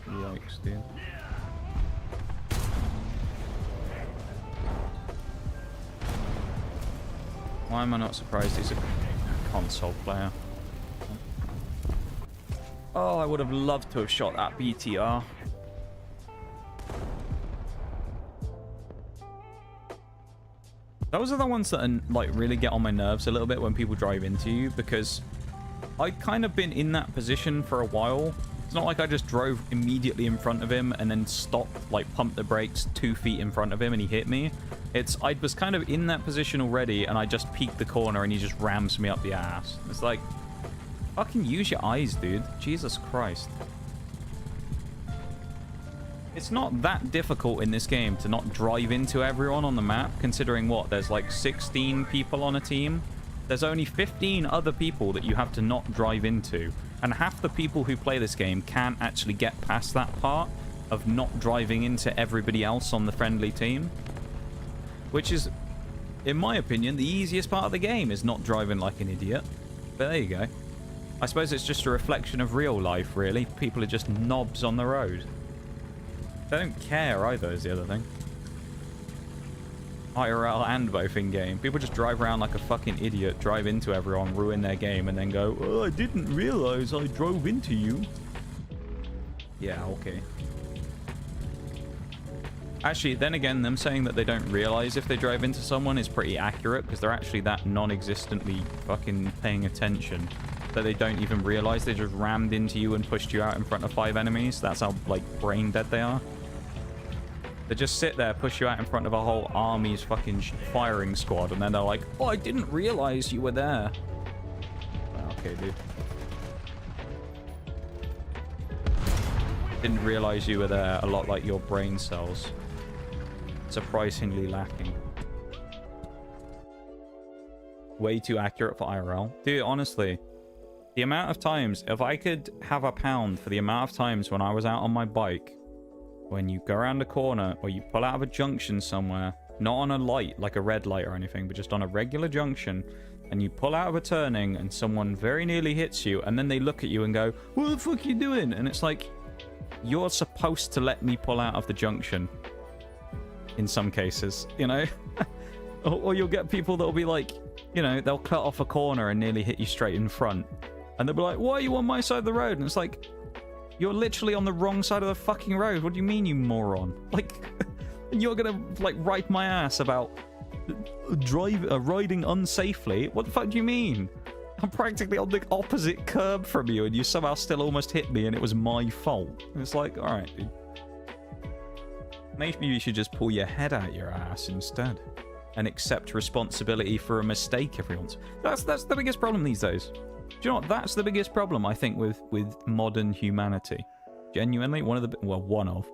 Yikes, dude. Why am I not surprised he's a console player? Oh, I would have loved to have shot that BTR. Those are the ones that are, like, really get on my nerves a little bit when people drive into you, because I've kind of been in that position for a while. It's not like I just drove immediately in front of him and then stopped, like, pumped the brakes 2 feet in front of him and he hit me. I was kind of in that position already and I just peeked the corner and he just rams me up the ass. It's like, fucking use your eyes, dude. Jesus Christ. It's not that difficult in this game to not drive into everyone on the map, considering what? There's like 16 people on a team. There's only 15 other people that you have to not drive into. And half the people who play this game can't actually get past that part of not driving into everybody else on the friendly team. Which is, in my opinion, the easiest part of the game, is not driving like an idiot. But there you go. I suppose it's just a reflection of real life, really. People are just knobs on the road. They don't care either, is the other thing. IRL and both in-game. People just drive around like a fucking idiot, drive into everyone, ruin their game, and then go, oh, I didn't realize I drove into you. Yeah, okay. Actually, then again, them saying that they don't realize if they drive into someone is pretty accurate, because they're actually that non-existently fucking paying attention that they don't even realize they just rammed into you and pushed you out in front of 5 enemies. That's how, like, brain dead they are. They just sit there, push you out in front of a whole army's fucking firing squad, and then they're like, oh, I didn't realize you were there. Okay, dude. Didn't realize you were there, a lot like your brain cells. Surprisingly lacking. Way too accurate for IRL. Dude, honestly, the amount of times, if I could have a pound for the amount of times when I was out on my bike, when you go around a corner or you pull out of a junction somewhere, not on a light, like a red light or anything, but just on a regular junction, and you pull out of a turning and someone very nearly hits you, and then they look at you and go, what the fuck are you doing? And it's like, you're supposed to let me pull out of the junction. In some cases, you know? Or you'll get people that'll be like, you know, they'll cut off a corner and nearly hit you straight in front. And they'll be like, why are you on my side of the road? And it's like, you're literally on the wrong side of the fucking road. What do you mean, you moron? Like, you're gonna, like, wipe my ass about riding unsafely. What the fuck do you mean? I'm practically on the opposite curb from you, and you somehow still almost hit me, and it was my fault. It's like, all right, dude. Maybe you should just pull your head out your ass instead, and accept responsibility for a mistake every once. That's the biggest problem these days. Do you know what? That's the biggest problem I think with modern humanity. Genuinely, one of.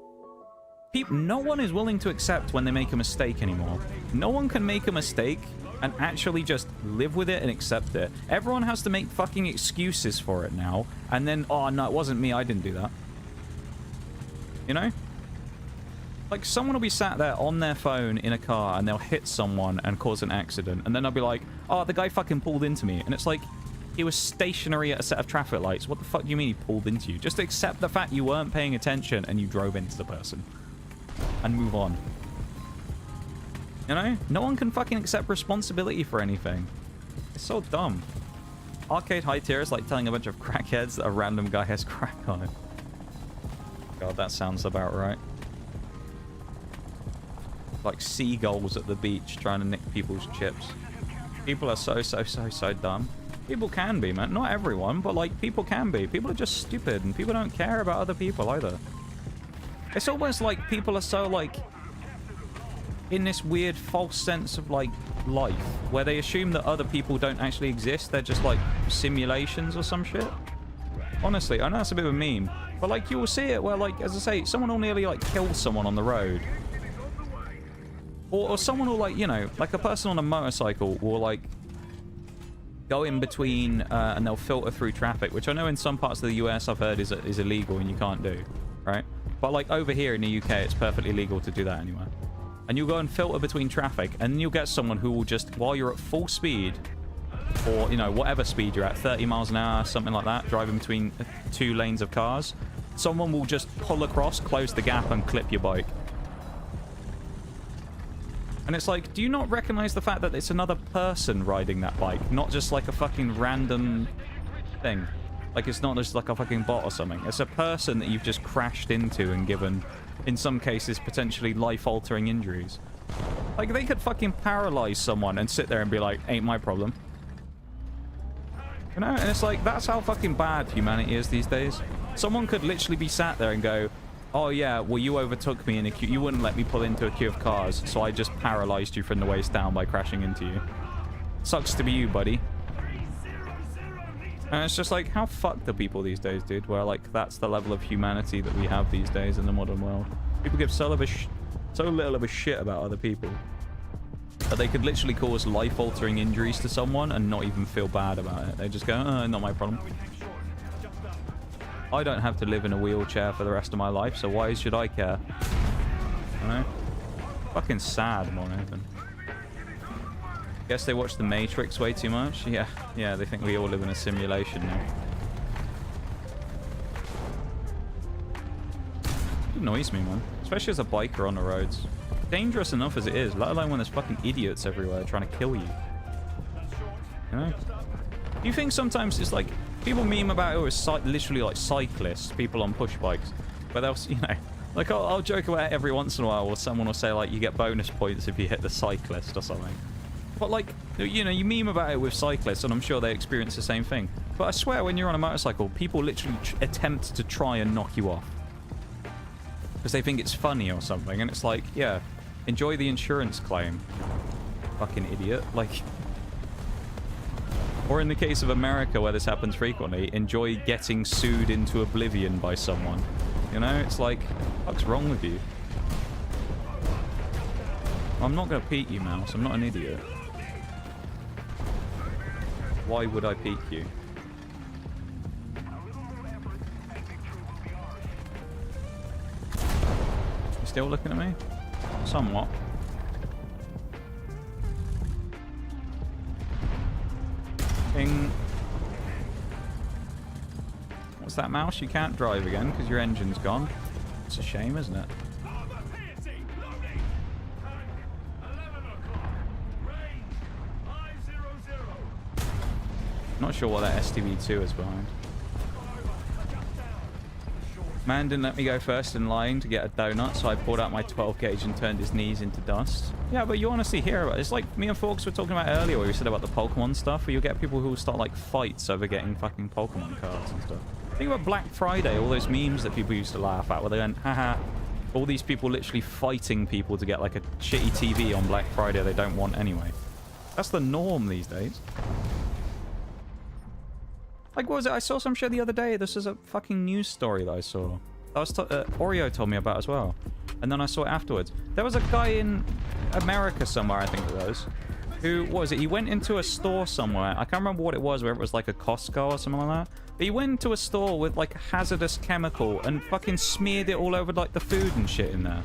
People, no one is willing to accept when they make a mistake anymore. No one can make a mistake and actually just live with it and accept it. Everyone has to make fucking excuses for it now, and then, oh no, it wasn't me, I didn't do that. You know? Like, someone will be sat there on their phone in a car, and they'll hit someone and cause an accident, and then they'll be like, oh, the guy fucking pulled into me. And it's like, he was stationary at a set of traffic lights. What the fuck do you mean he pulled into you? Just accept the fact you weren't paying attention and you drove into the person. And move on. You know? No one can fucking accept responsibility for anything. It's so dumb. Arcade high tier is like telling a bunch of crackheads that a random guy has crack on it. God, that sounds about right. Like seagulls at the beach trying to nick people's chips. People are so dumb. People can be, man. Not everyone, but like people can be. People are just stupid, and people don't care about other people either. It's almost like people are so like in this weird false sense of like life where they assume that other people don't actually exist. They're just like simulations or some shit. Honestly, I know that's a bit of a meme, but like you will see it where, like, as I say, someone will nearly like kill someone on the road. Or someone will, like, you know, like a person on a motorcycle will like go in between and they'll filter through traffic, which I know in some parts of the US I've heard is illegal and you can't do, right? But like over here in the UK, it's perfectly legal to do that anyway. And you'll go and filter between traffic, and then you'll get someone who will just, while you're at full speed, or, you know, whatever speed you're at, 30 miles an hour, something like that, driving between 2 lanes of cars, someone will just pull across, close the gap, and clip your bike. And it's like, do you not recognize the fact that it's another person riding that bike, not just like a fucking random thing? Like, it's not just like a fucking bot or something. It's a person that you've just crashed into and given, in some cases, potentially life-altering injuries. Like, they could fucking paralyze someone and sit there and be like, ain't my problem. You know? And it's like, that's how fucking bad humanity is these days. Someone could literally be sat there and go, oh yeah, well, you overtook me in a queue. You wouldn't let me pull into a queue of cars, so I just paralyzed you from the waist down by crashing into you. Sucks to be you, buddy. And it's just like, how fucked are people these days, dude? Where, like, that's the level of humanity that we have these days in the modern world. People give so little of a shit about other people that they could literally cause life-altering injuries to someone and not even feel bad about it. They just go, oh, not my problem. I don't have to live in a wheelchair for the rest of my life, so why should I care? You know? Fucking sad more than anything. Guess they watch The Matrix way too much? Yeah, they think we all live in a simulation now. It annoys me, man. Especially as a biker on the roads. Dangerous enough as it is, let alone when there's fucking idiots everywhere trying to kill you. You know? Do you think sometimes it's like, people meme about it as literally like cyclists, people on push bikes, but they'll, you know, like I'll joke about it every once in a while, or someone will say like you get bonus points if you hit the cyclist or something. But like, you know, you meme about it with cyclists, and I'm sure they experience the same thing. But I swear, when you're on a motorcycle, people literally attempt to try and knock you off because they think it's funny or something, and it's like, yeah, enjoy the insurance claim, fucking idiot. Like, or in the case of America, where this happens frequently, enjoy getting sued into oblivion by someone. You know, it's like, what's wrong with you? I'm not going to peek you, Mouse. I'm not an idiot. Why would I peek you? You still looking at me? Somewhat. Ping. What's that, Mouse? You can't drive again because your engine's gone. It's a shame, isn't it? Not sure what that STV2 is behind. Man didn't let me go first in line to get a donut, so I pulled out my 12 gauge and turned his knees into dust. Yeah, but you honestly hear about it. It's like me and Forks were talking about earlier where we said about the Pokemon stuff, where you'll get people who will start like fights over getting fucking Pokemon cards and stuff. Think about Black Friday, all those memes that people used to laugh at where they went, haha, all these people literally fighting people to get like a shitty TV on Black Friday they don't want anyway. That's the norm these days. Like, what was it? I saw some shit the other day. This is a fucking news story that I saw. Oreo told me about as well. And then I saw it afterwards. There was a guy in America somewhere, I think it was, who, what was it? He went into a store somewhere. I can't remember what it was, whether it was like a Costco or something like that. But he went into a store with like a hazardous chemical and fucking smeared it all over like the food and shit in there.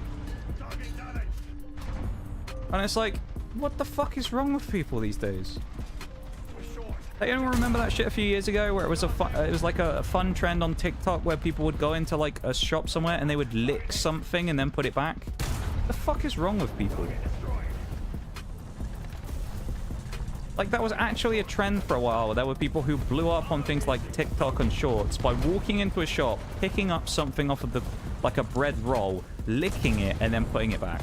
And it's like, what the fuck is wrong with people these days? Anyone remember that shit a few years ago where it was like a fun trend on TikTok where people would go into like a shop somewhere and they would lick something and then put it back? What the fuck is wrong with people? Like, that was actually a trend for a while. There were people who blew up on things like TikTok and Shorts by walking into a shop, picking up something off of the, like a bread roll, licking it, and then putting it back.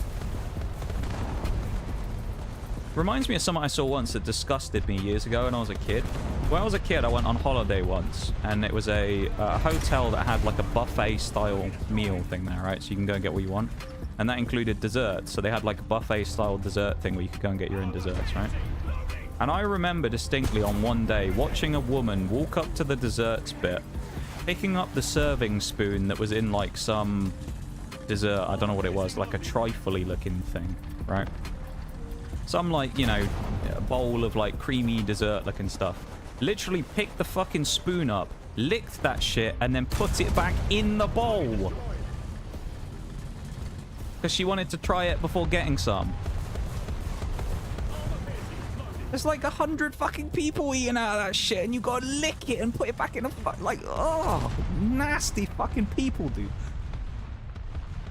Reminds me of something I saw once that disgusted me years ago when I was a kid. When I was a kid, I went on holiday once, and it was a hotel that had like a buffet-style meal thing there, right? So you can go and get what you want. And that included desserts. So they had like a buffet-style dessert thing where you could go and get your own desserts, right? And I remember distinctly on one day watching a woman walk up to the desserts bit, picking up the serving spoon that was in like some dessert. I don't know what it was, like a trifle-y looking thing, right? Some, like, you know, bowl of, like, creamy dessert-looking stuff. Literally picked the fucking spoon up, licked that shit, and then put it back in the bowl. Because she wanted to try it before getting some. There's, like, 100 fucking people eating out of that shit, and you gotta lick it and put it back in the like, oh, nasty fucking people, dude.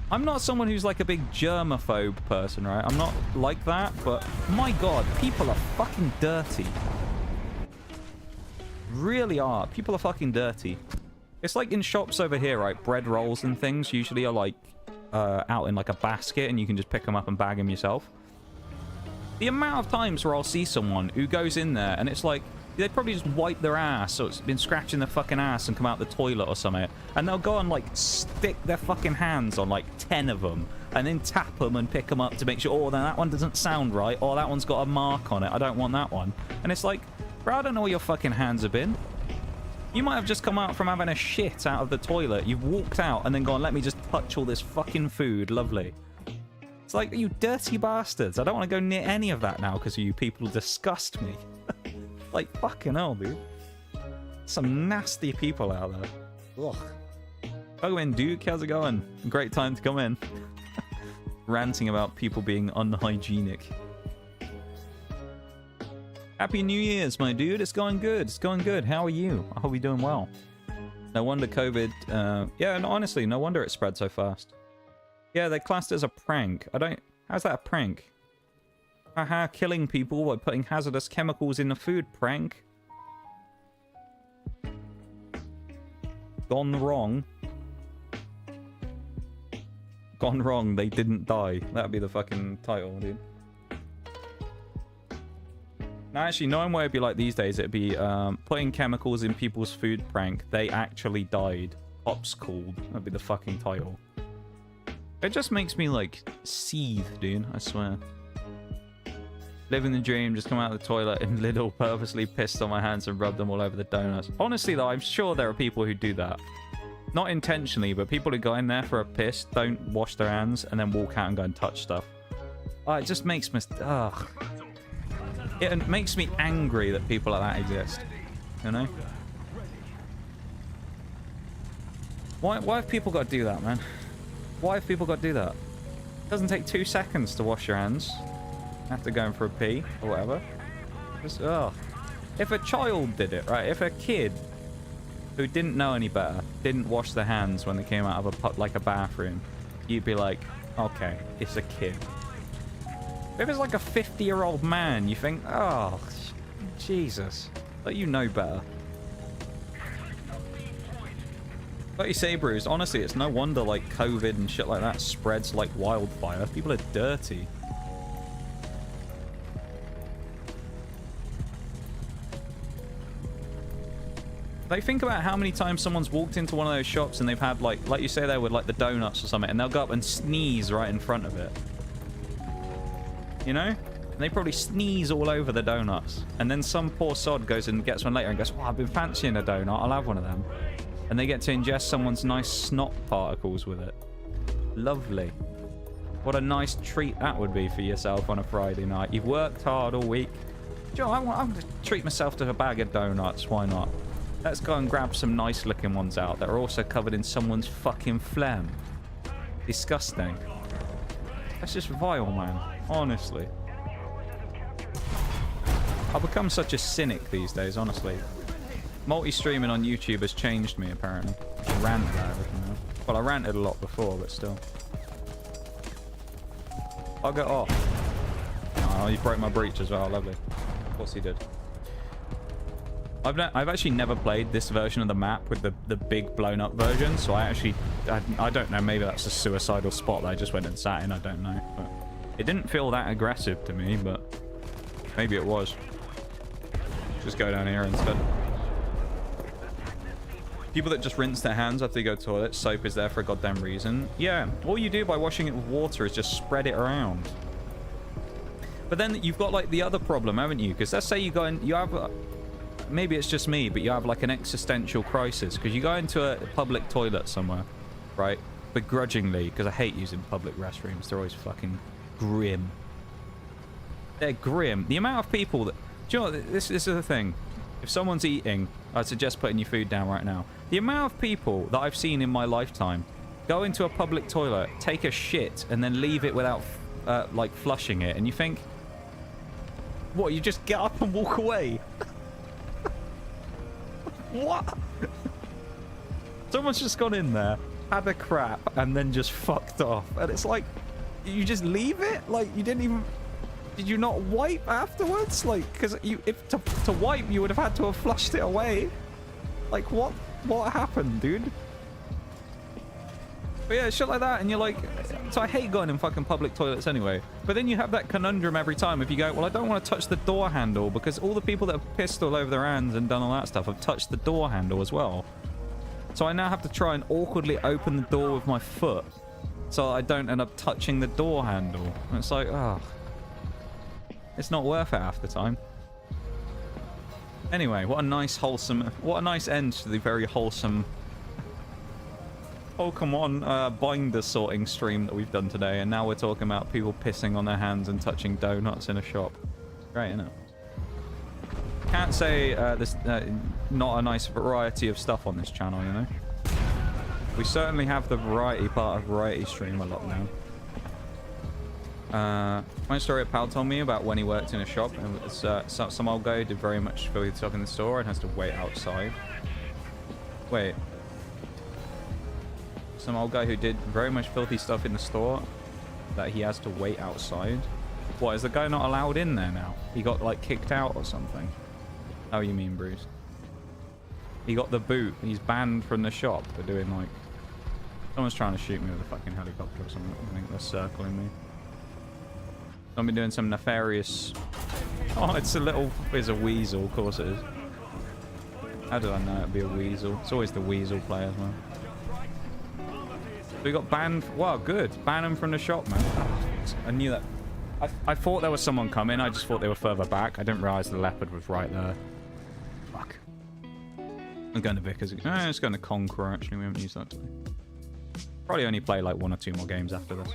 I'm not someone who's like a big germaphobe person, right? I'm not like that, but my god, people are fucking dirty. Really are. People are fucking dirty. It's like in shops over here, right? Bread rolls and things usually are like out in like a basket and you can just pick them up and bag them yourself. The amount of times where I'll see someone who goes in there and it's like, they'd probably just wipe their ass, so it's been scratching their fucking ass and come out the toilet or something. And they'll go and, like, stick their fucking hands on, like, 10 of them. And then tap them and pick them up to make sure, oh, that one doesn't sound right. Or that one's got a mark on it. I don't want that one. And it's like, bro, I don't know where your fucking hands have been. You might have just come out from having a shit out of the toilet. You've walked out and then gone, let me just touch all this fucking food. Lovely. It's like, you dirty bastards. I don't want to go near any of that now because you people disgust me. Like, fucking hell, dude. Some nasty people out there. Ugh. Go in, Duke. How's it going? Great time to come in. Ranting about people being unhygienic. Happy New Year's, my dude. It's going good. It's going good. How are you? I hope you're doing well. No wonder COVID... yeah, no, honestly, no wonder it spread so fast. Yeah, they classed it as a prank. How's that a prank? Haha, killing people by putting hazardous chemicals in the food prank. Gone wrong. Gone wrong, they didn't die. That'd be the fucking title, dude. No, actually, knowing what it'd be like these days, it'd be putting chemicals in people's food prank. They actually died. Ops called. That'd be the fucking title. It just makes me, like, seethe, dude. I swear. Living the dream, just come out of the toilet and Lidl purposely pissed on my hands and rubbed them all over the donuts. Honestly, though, I'm sure there are people who do that. Not intentionally, but people who go in there for a piss, don't wash their hands, and then walk out and go and touch stuff. Oh, it just makes me... Ugh. It makes me angry that people like that exist. You know? Why have people got to do that, man? Why have people got to do that? It doesn't take 2 seconds to wash your hands. After going for a pee or whatever. Just, ugh. If a child did it, right? If a kid who didn't know any better didn't wash their hands when they came out of a bathroom, you'd be like, okay, it's a kid. If it's like a 50-year-old man, you think, oh, Jesus, but you know better. But you say, Bruce, honestly, it's no wonder like COVID and shit like that spreads like wildfire. People are dirty. Like, think about how many times someone's walked into one of those shops and they've had like you say there with like the donuts or something, and they'll go up and sneeze right in front of it. You know? And they probably sneeze all over the donuts. And then some poor sod goes and gets one later and goes, "Oh, I've been fancying a donut. I'll have one of them." And they get to ingest someone's nice snot particles with it. Lovely. What a nice treat that would be for yourself on a Friday night. You've worked hard all week. Joe, I'm going to treat myself to a bag of donuts. Why not? Let's go and grab some nice looking ones out that are also covered in someone's fucking phlegm. Disgusting. That's just vile, man. Honestly. I've become such a cynic these days, honestly. Multi-streaming on YouTube has changed me, apparently. I rant about everything now. Well, I ranted a lot before, but still. I'll get off. Oh, you broke my breach as well. Lovely. Of course he did. I've actually never played this version of the map with the big blown up version, so I don't know, maybe that's a suicidal spot that I just went and sat in, I don't know. But it didn't feel that aggressive to me, but maybe it was. Just go down here instead. People that just rinse their hands after they go to the toilet, soap is there for a goddamn reason. Yeah, all you do by washing it with water is just spread it around. But then you've got like the other problem, haven't you? Because let's say you go and you have, maybe it's just me, but you have like an existential crisis because you go into a public toilet somewhere, right? Begrudgingly, because I hate using public restrooms. They're always fucking grim. They're grim. The amount of people that, do you know what, this is the thing. If someone's eating, I'd suggest putting your food down right now. The amount of people that I've seen in my lifetime go into a public toilet, take a shit, and then leave it without, like, flushing it. And you think, what, you just get up and walk away? What? Someone's just gone in there, had a crap, and then just fucked off. And it's like, you just leave it? Like, you didn't even... Did you not wipe afterwards? Like, because if to wipe, you would have had to have flushed it away. Like, what happened, dude? But yeah, shit like that, and you're like... So I hate going in fucking public toilets anyway. But then you have that conundrum every time if you go, well, I don't want to touch the door handle because all the people that have pissed all over their hands and done all that stuff have touched the door handle as well. So I now have to try and awkwardly open the door with my foot so I don't end up touching the door handle. And it's like, oh... It's not worth it half the time. Anyway, what a nice end to the very wholesome Pokemon binder sorting stream that we've done today, and now we're talking about people pissing on their hands and touching donuts in a shop. Great, isn't it? Can't say there's not a nice variety of stuff on this channel, you know? We certainly have the variety part of variety stream a lot now. My story a pal told me about when he worked in a shop, and it's, some old guy did very much filthy stuff in the store and has to wait outside. Wait. Some old guy who did very much filthy stuff in the store that he has to wait outside. What, is the guy not allowed in there now? He got like kicked out or something? Oh, you mean Bruce? He got the boot. He's banned from the shop for doing like... Someone's trying to shoot me with a fucking helicopter or something. I think they're circling me. I've been doing some nefarious... Oh, it's a weasel, of course it is. How did I know it'd be a weasel? It's always the weasel players, man. We got banned... Wow, good. Ban them from the shop, man. I knew that. I thought there was someone coming. I just thought they were further back. I didn't realise the leopard was right there. Fuck. I'm going to Vickers. It's going to Conqueror, actually. We haven't used that today. Probably only play like 1 or 2 more games after this.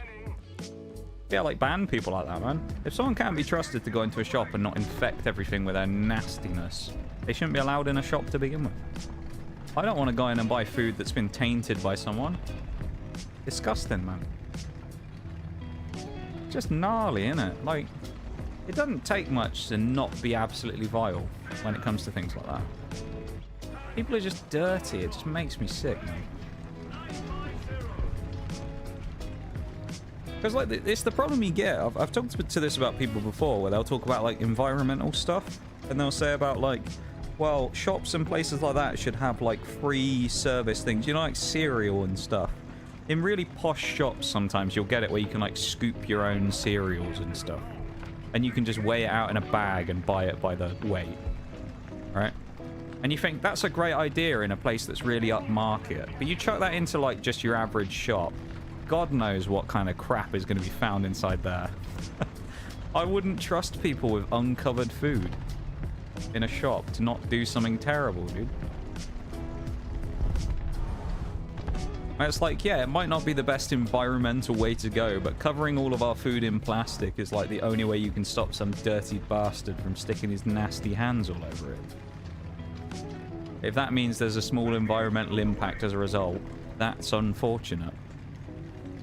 Yeah, like, ban people like that, man. If someone can't be trusted to go into a shop and not infect everything with their nastiness, they shouldn't be allowed in a shop to begin with. I don't want to go in and buy food that's been tainted by someone. Disgusting, man. Just gnarly, innit? Like, it doesn't take much to not be absolutely vile when it comes to things like that. People are just dirty. It just makes me sick, man. Because, like, it's the problem you get. I've talked to this about people before, where they'll talk about, like, environmental stuff, and they'll say about, like, Well, shops and places like that should have, like, free service things. You know, like cereal and stuff. In really posh shops, sometimes you'll get it where you can, like, scoop your own cereals and stuff. And you can just weigh it out in a bag and buy it by the weight. Right? And you think, that's a great idea in a place that's really upmarket. But you chuck that into, like, just your average shop. God knows what kind of crap is going to be found inside there. I wouldn't trust people with uncovered food in a shop to not do something terrible, dude. And it's like, yeah, it might not be the best environmental way to go, but covering all of our food in plastic is like the only way you can stop some dirty bastard from sticking his nasty hands all over it. If that means there's a small environmental impact as a result, that's unfortunate.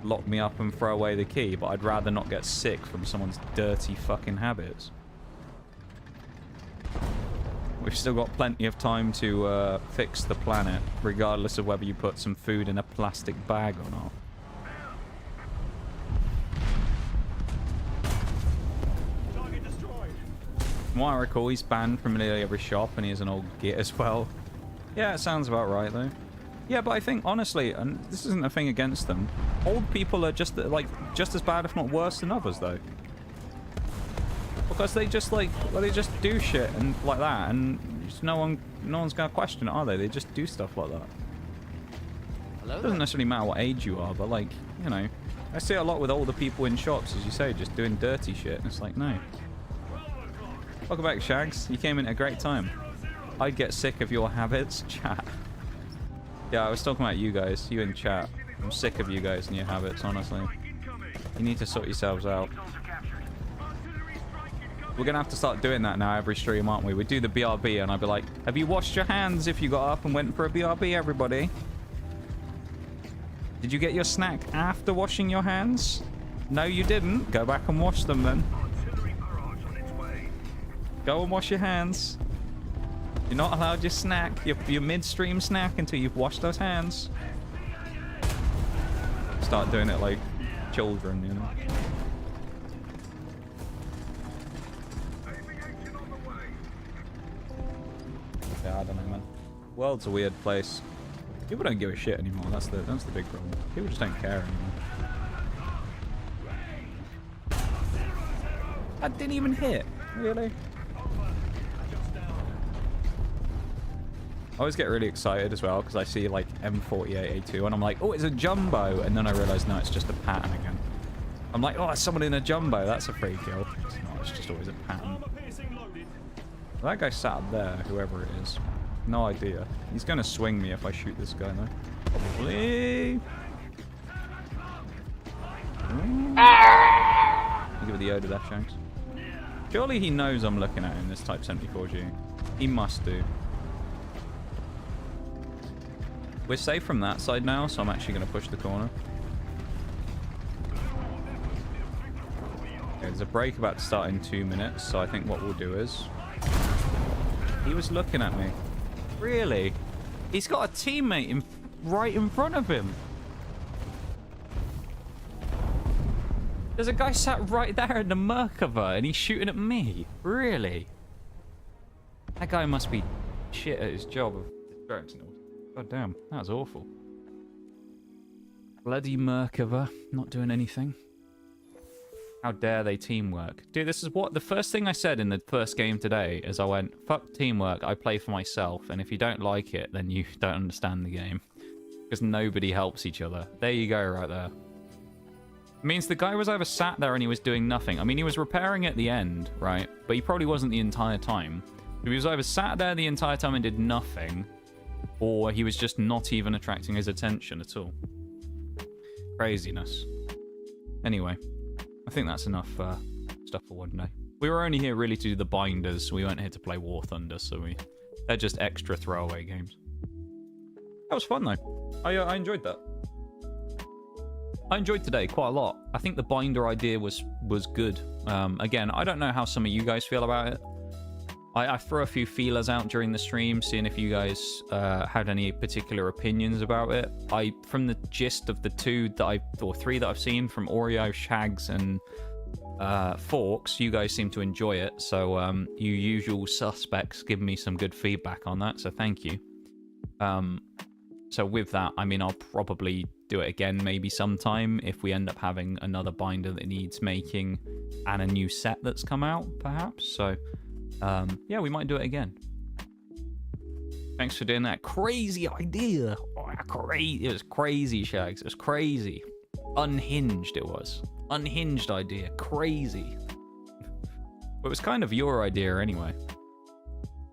Lock me up and throw away the key, but I'd rather not get sick from someone's dirty fucking habits. We've still got plenty of time to fix the planet, regardless of whether you put some food in a plastic bag or not. Target destroyed. From what I recall, he's banned from nearly every shop, and he has an old git as well. Yeah, it sounds about right, though. Yeah, but I think, honestly, and this isn't a thing against them, old people are just, like, just as bad, if not worse, than others, though. Because they just, like, well, they just do shit and like that, and just no one's gonna question it, are they? They just do stuff like that. It doesn't necessarily matter what age you are, but, like, you know, I see it a lot with older people in shops, as you say, just doing dirty shit, and it's like, no. Welcome back, Shags. You came in at a great time. I'd get sick of your habits, chat. Yeah, I was talking about you guys, you in chat. I'm sick of you guys and your habits, honestly. You need to sort yourselves out. We're gonna have to start doing that now every stream, aren't we? We do the BRB and I'd be like, have you washed your hands if you got up and went for a BRB, everybody? Did you get your snack after washing your hands? No, you didn't. Go back and wash them then. Go and wash your hands. You're not allowed your snack, your midstream snack, until you've washed those hands. Start doing it like children, you know? Yeah, I don't know, man. World's a weird place. People don't give a shit anymore. That's the big problem. People just don't care anymore. I didn't even hit. Really? I always get really excited as well because I see like M48A2 and I'm like, oh, it's a jumbo, and then I realize no, it's just a pattern again. I'm like, oh, it's someone in a jumbo. That's a free kill. It's not. It's just always a pattern. That guy sat up there, whoever it is. No idea. He's gonna swing me if I shoot this guy though. Probably. Give it the Yoda death shanks. Surely he knows I'm looking at him, this Type 74G. He must do. We're safe from that side now, so I'm actually going to push the corner. Okay, there's a break about to start in 2 minutes, so I think what we'll do is... He was looking at me. Really? He's got a teammate right in front of him. There's a guy sat right there in the Merkava, and he's shooting at me. Really? That guy must be shit at his job of distracting. God damn, that was awful. Bloody Merkava, not doing anything. How dare they teamwork? Dude, this is what the first thing I said in the first game today is I went, fuck teamwork, I play for myself, and if you don't like it, then you don't understand the game. Because nobody helps each other. There you go, right there. It means the guy was either sat there and he was doing nothing. I mean, he was repairing at the end, right? But he probably wasn't the entire time. He was either sat there the entire time and did nothing, or he was just not even attracting his attention at all. Craziness. Anyway, I think that's enough stuff for one day. We were only here really to do the binders. We weren't here to play War Thunder, so they're just extra throwaway games. That was fun, though. I enjoyed that. I enjoyed today quite a lot. I think the binder idea was good. Again, I don't know how some of you guys feel about it. I threw a few feelers out during the stream, seeing if you guys had any particular opinions about it. From the gist of the three that I've seen from Oreo, Shags, and forks, you guys seem to enjoy it. So you usual suspects give me some good feedback on that. So thank you. So with that, I mean, I'll probably do it again maybe sometime if we end up having another binder that needs making and a new set that's come out, perhaps. So, yeah, we might do it again. Thanks for doing that crazy idea. Oh, it was crazy, Shags. It was crazy. Unhinged, it was. Unhinged idea. Crazy. But it was kind of your idea anyway.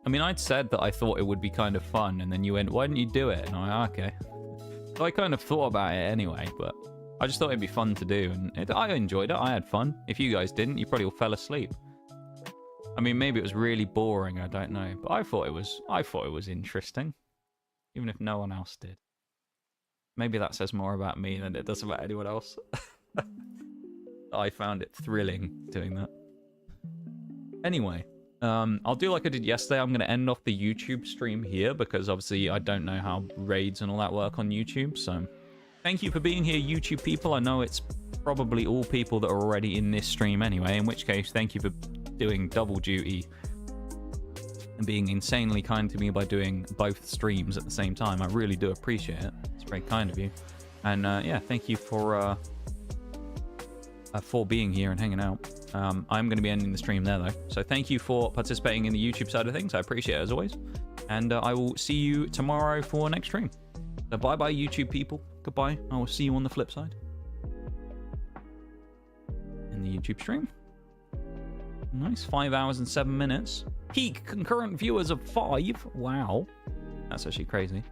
I mean, I'd said that I thought it would be kind of fun, and then you went, why didn't you do it? And I went, okay. So I kind of thought about it anyway, but I just thought it'd be fun to do, and I enjoyed it. I had fun. If you guys didn't, you probably all fell asleep. I mean, maybe it was really boring, I don't know, but I thought it was interesting, even if no one else did. Maybe that says more about me than it does about anyone else. I found it thrilling doing that. Anyway, I'll do like I did yesterday. I'm going to end off the YouTube stream here because obviously I don't know how raids and all that work on YouTube. So thank you for being here, YouTube people. I know it's probably all people that are already in this stream anyway, in which case thank you for doing double duty and being insanely kind to me by doing both streams at the same time. I really do appreciate it. It's very kind of you. And yeah, thank you for being here and hanging out. I'm going to be ending the stream there, though. So thank you for participating in the YouTube side of things. I appreciate it, as always. And I will see you tomorrow for next stream. So bye-bye, YouTube people. Goodbye. I will see you on the flip side. In the YouTube stream. Nice. 5 hours and 7 minutes. Peak concurrent viewers of 5. Wow. That's actually crazy.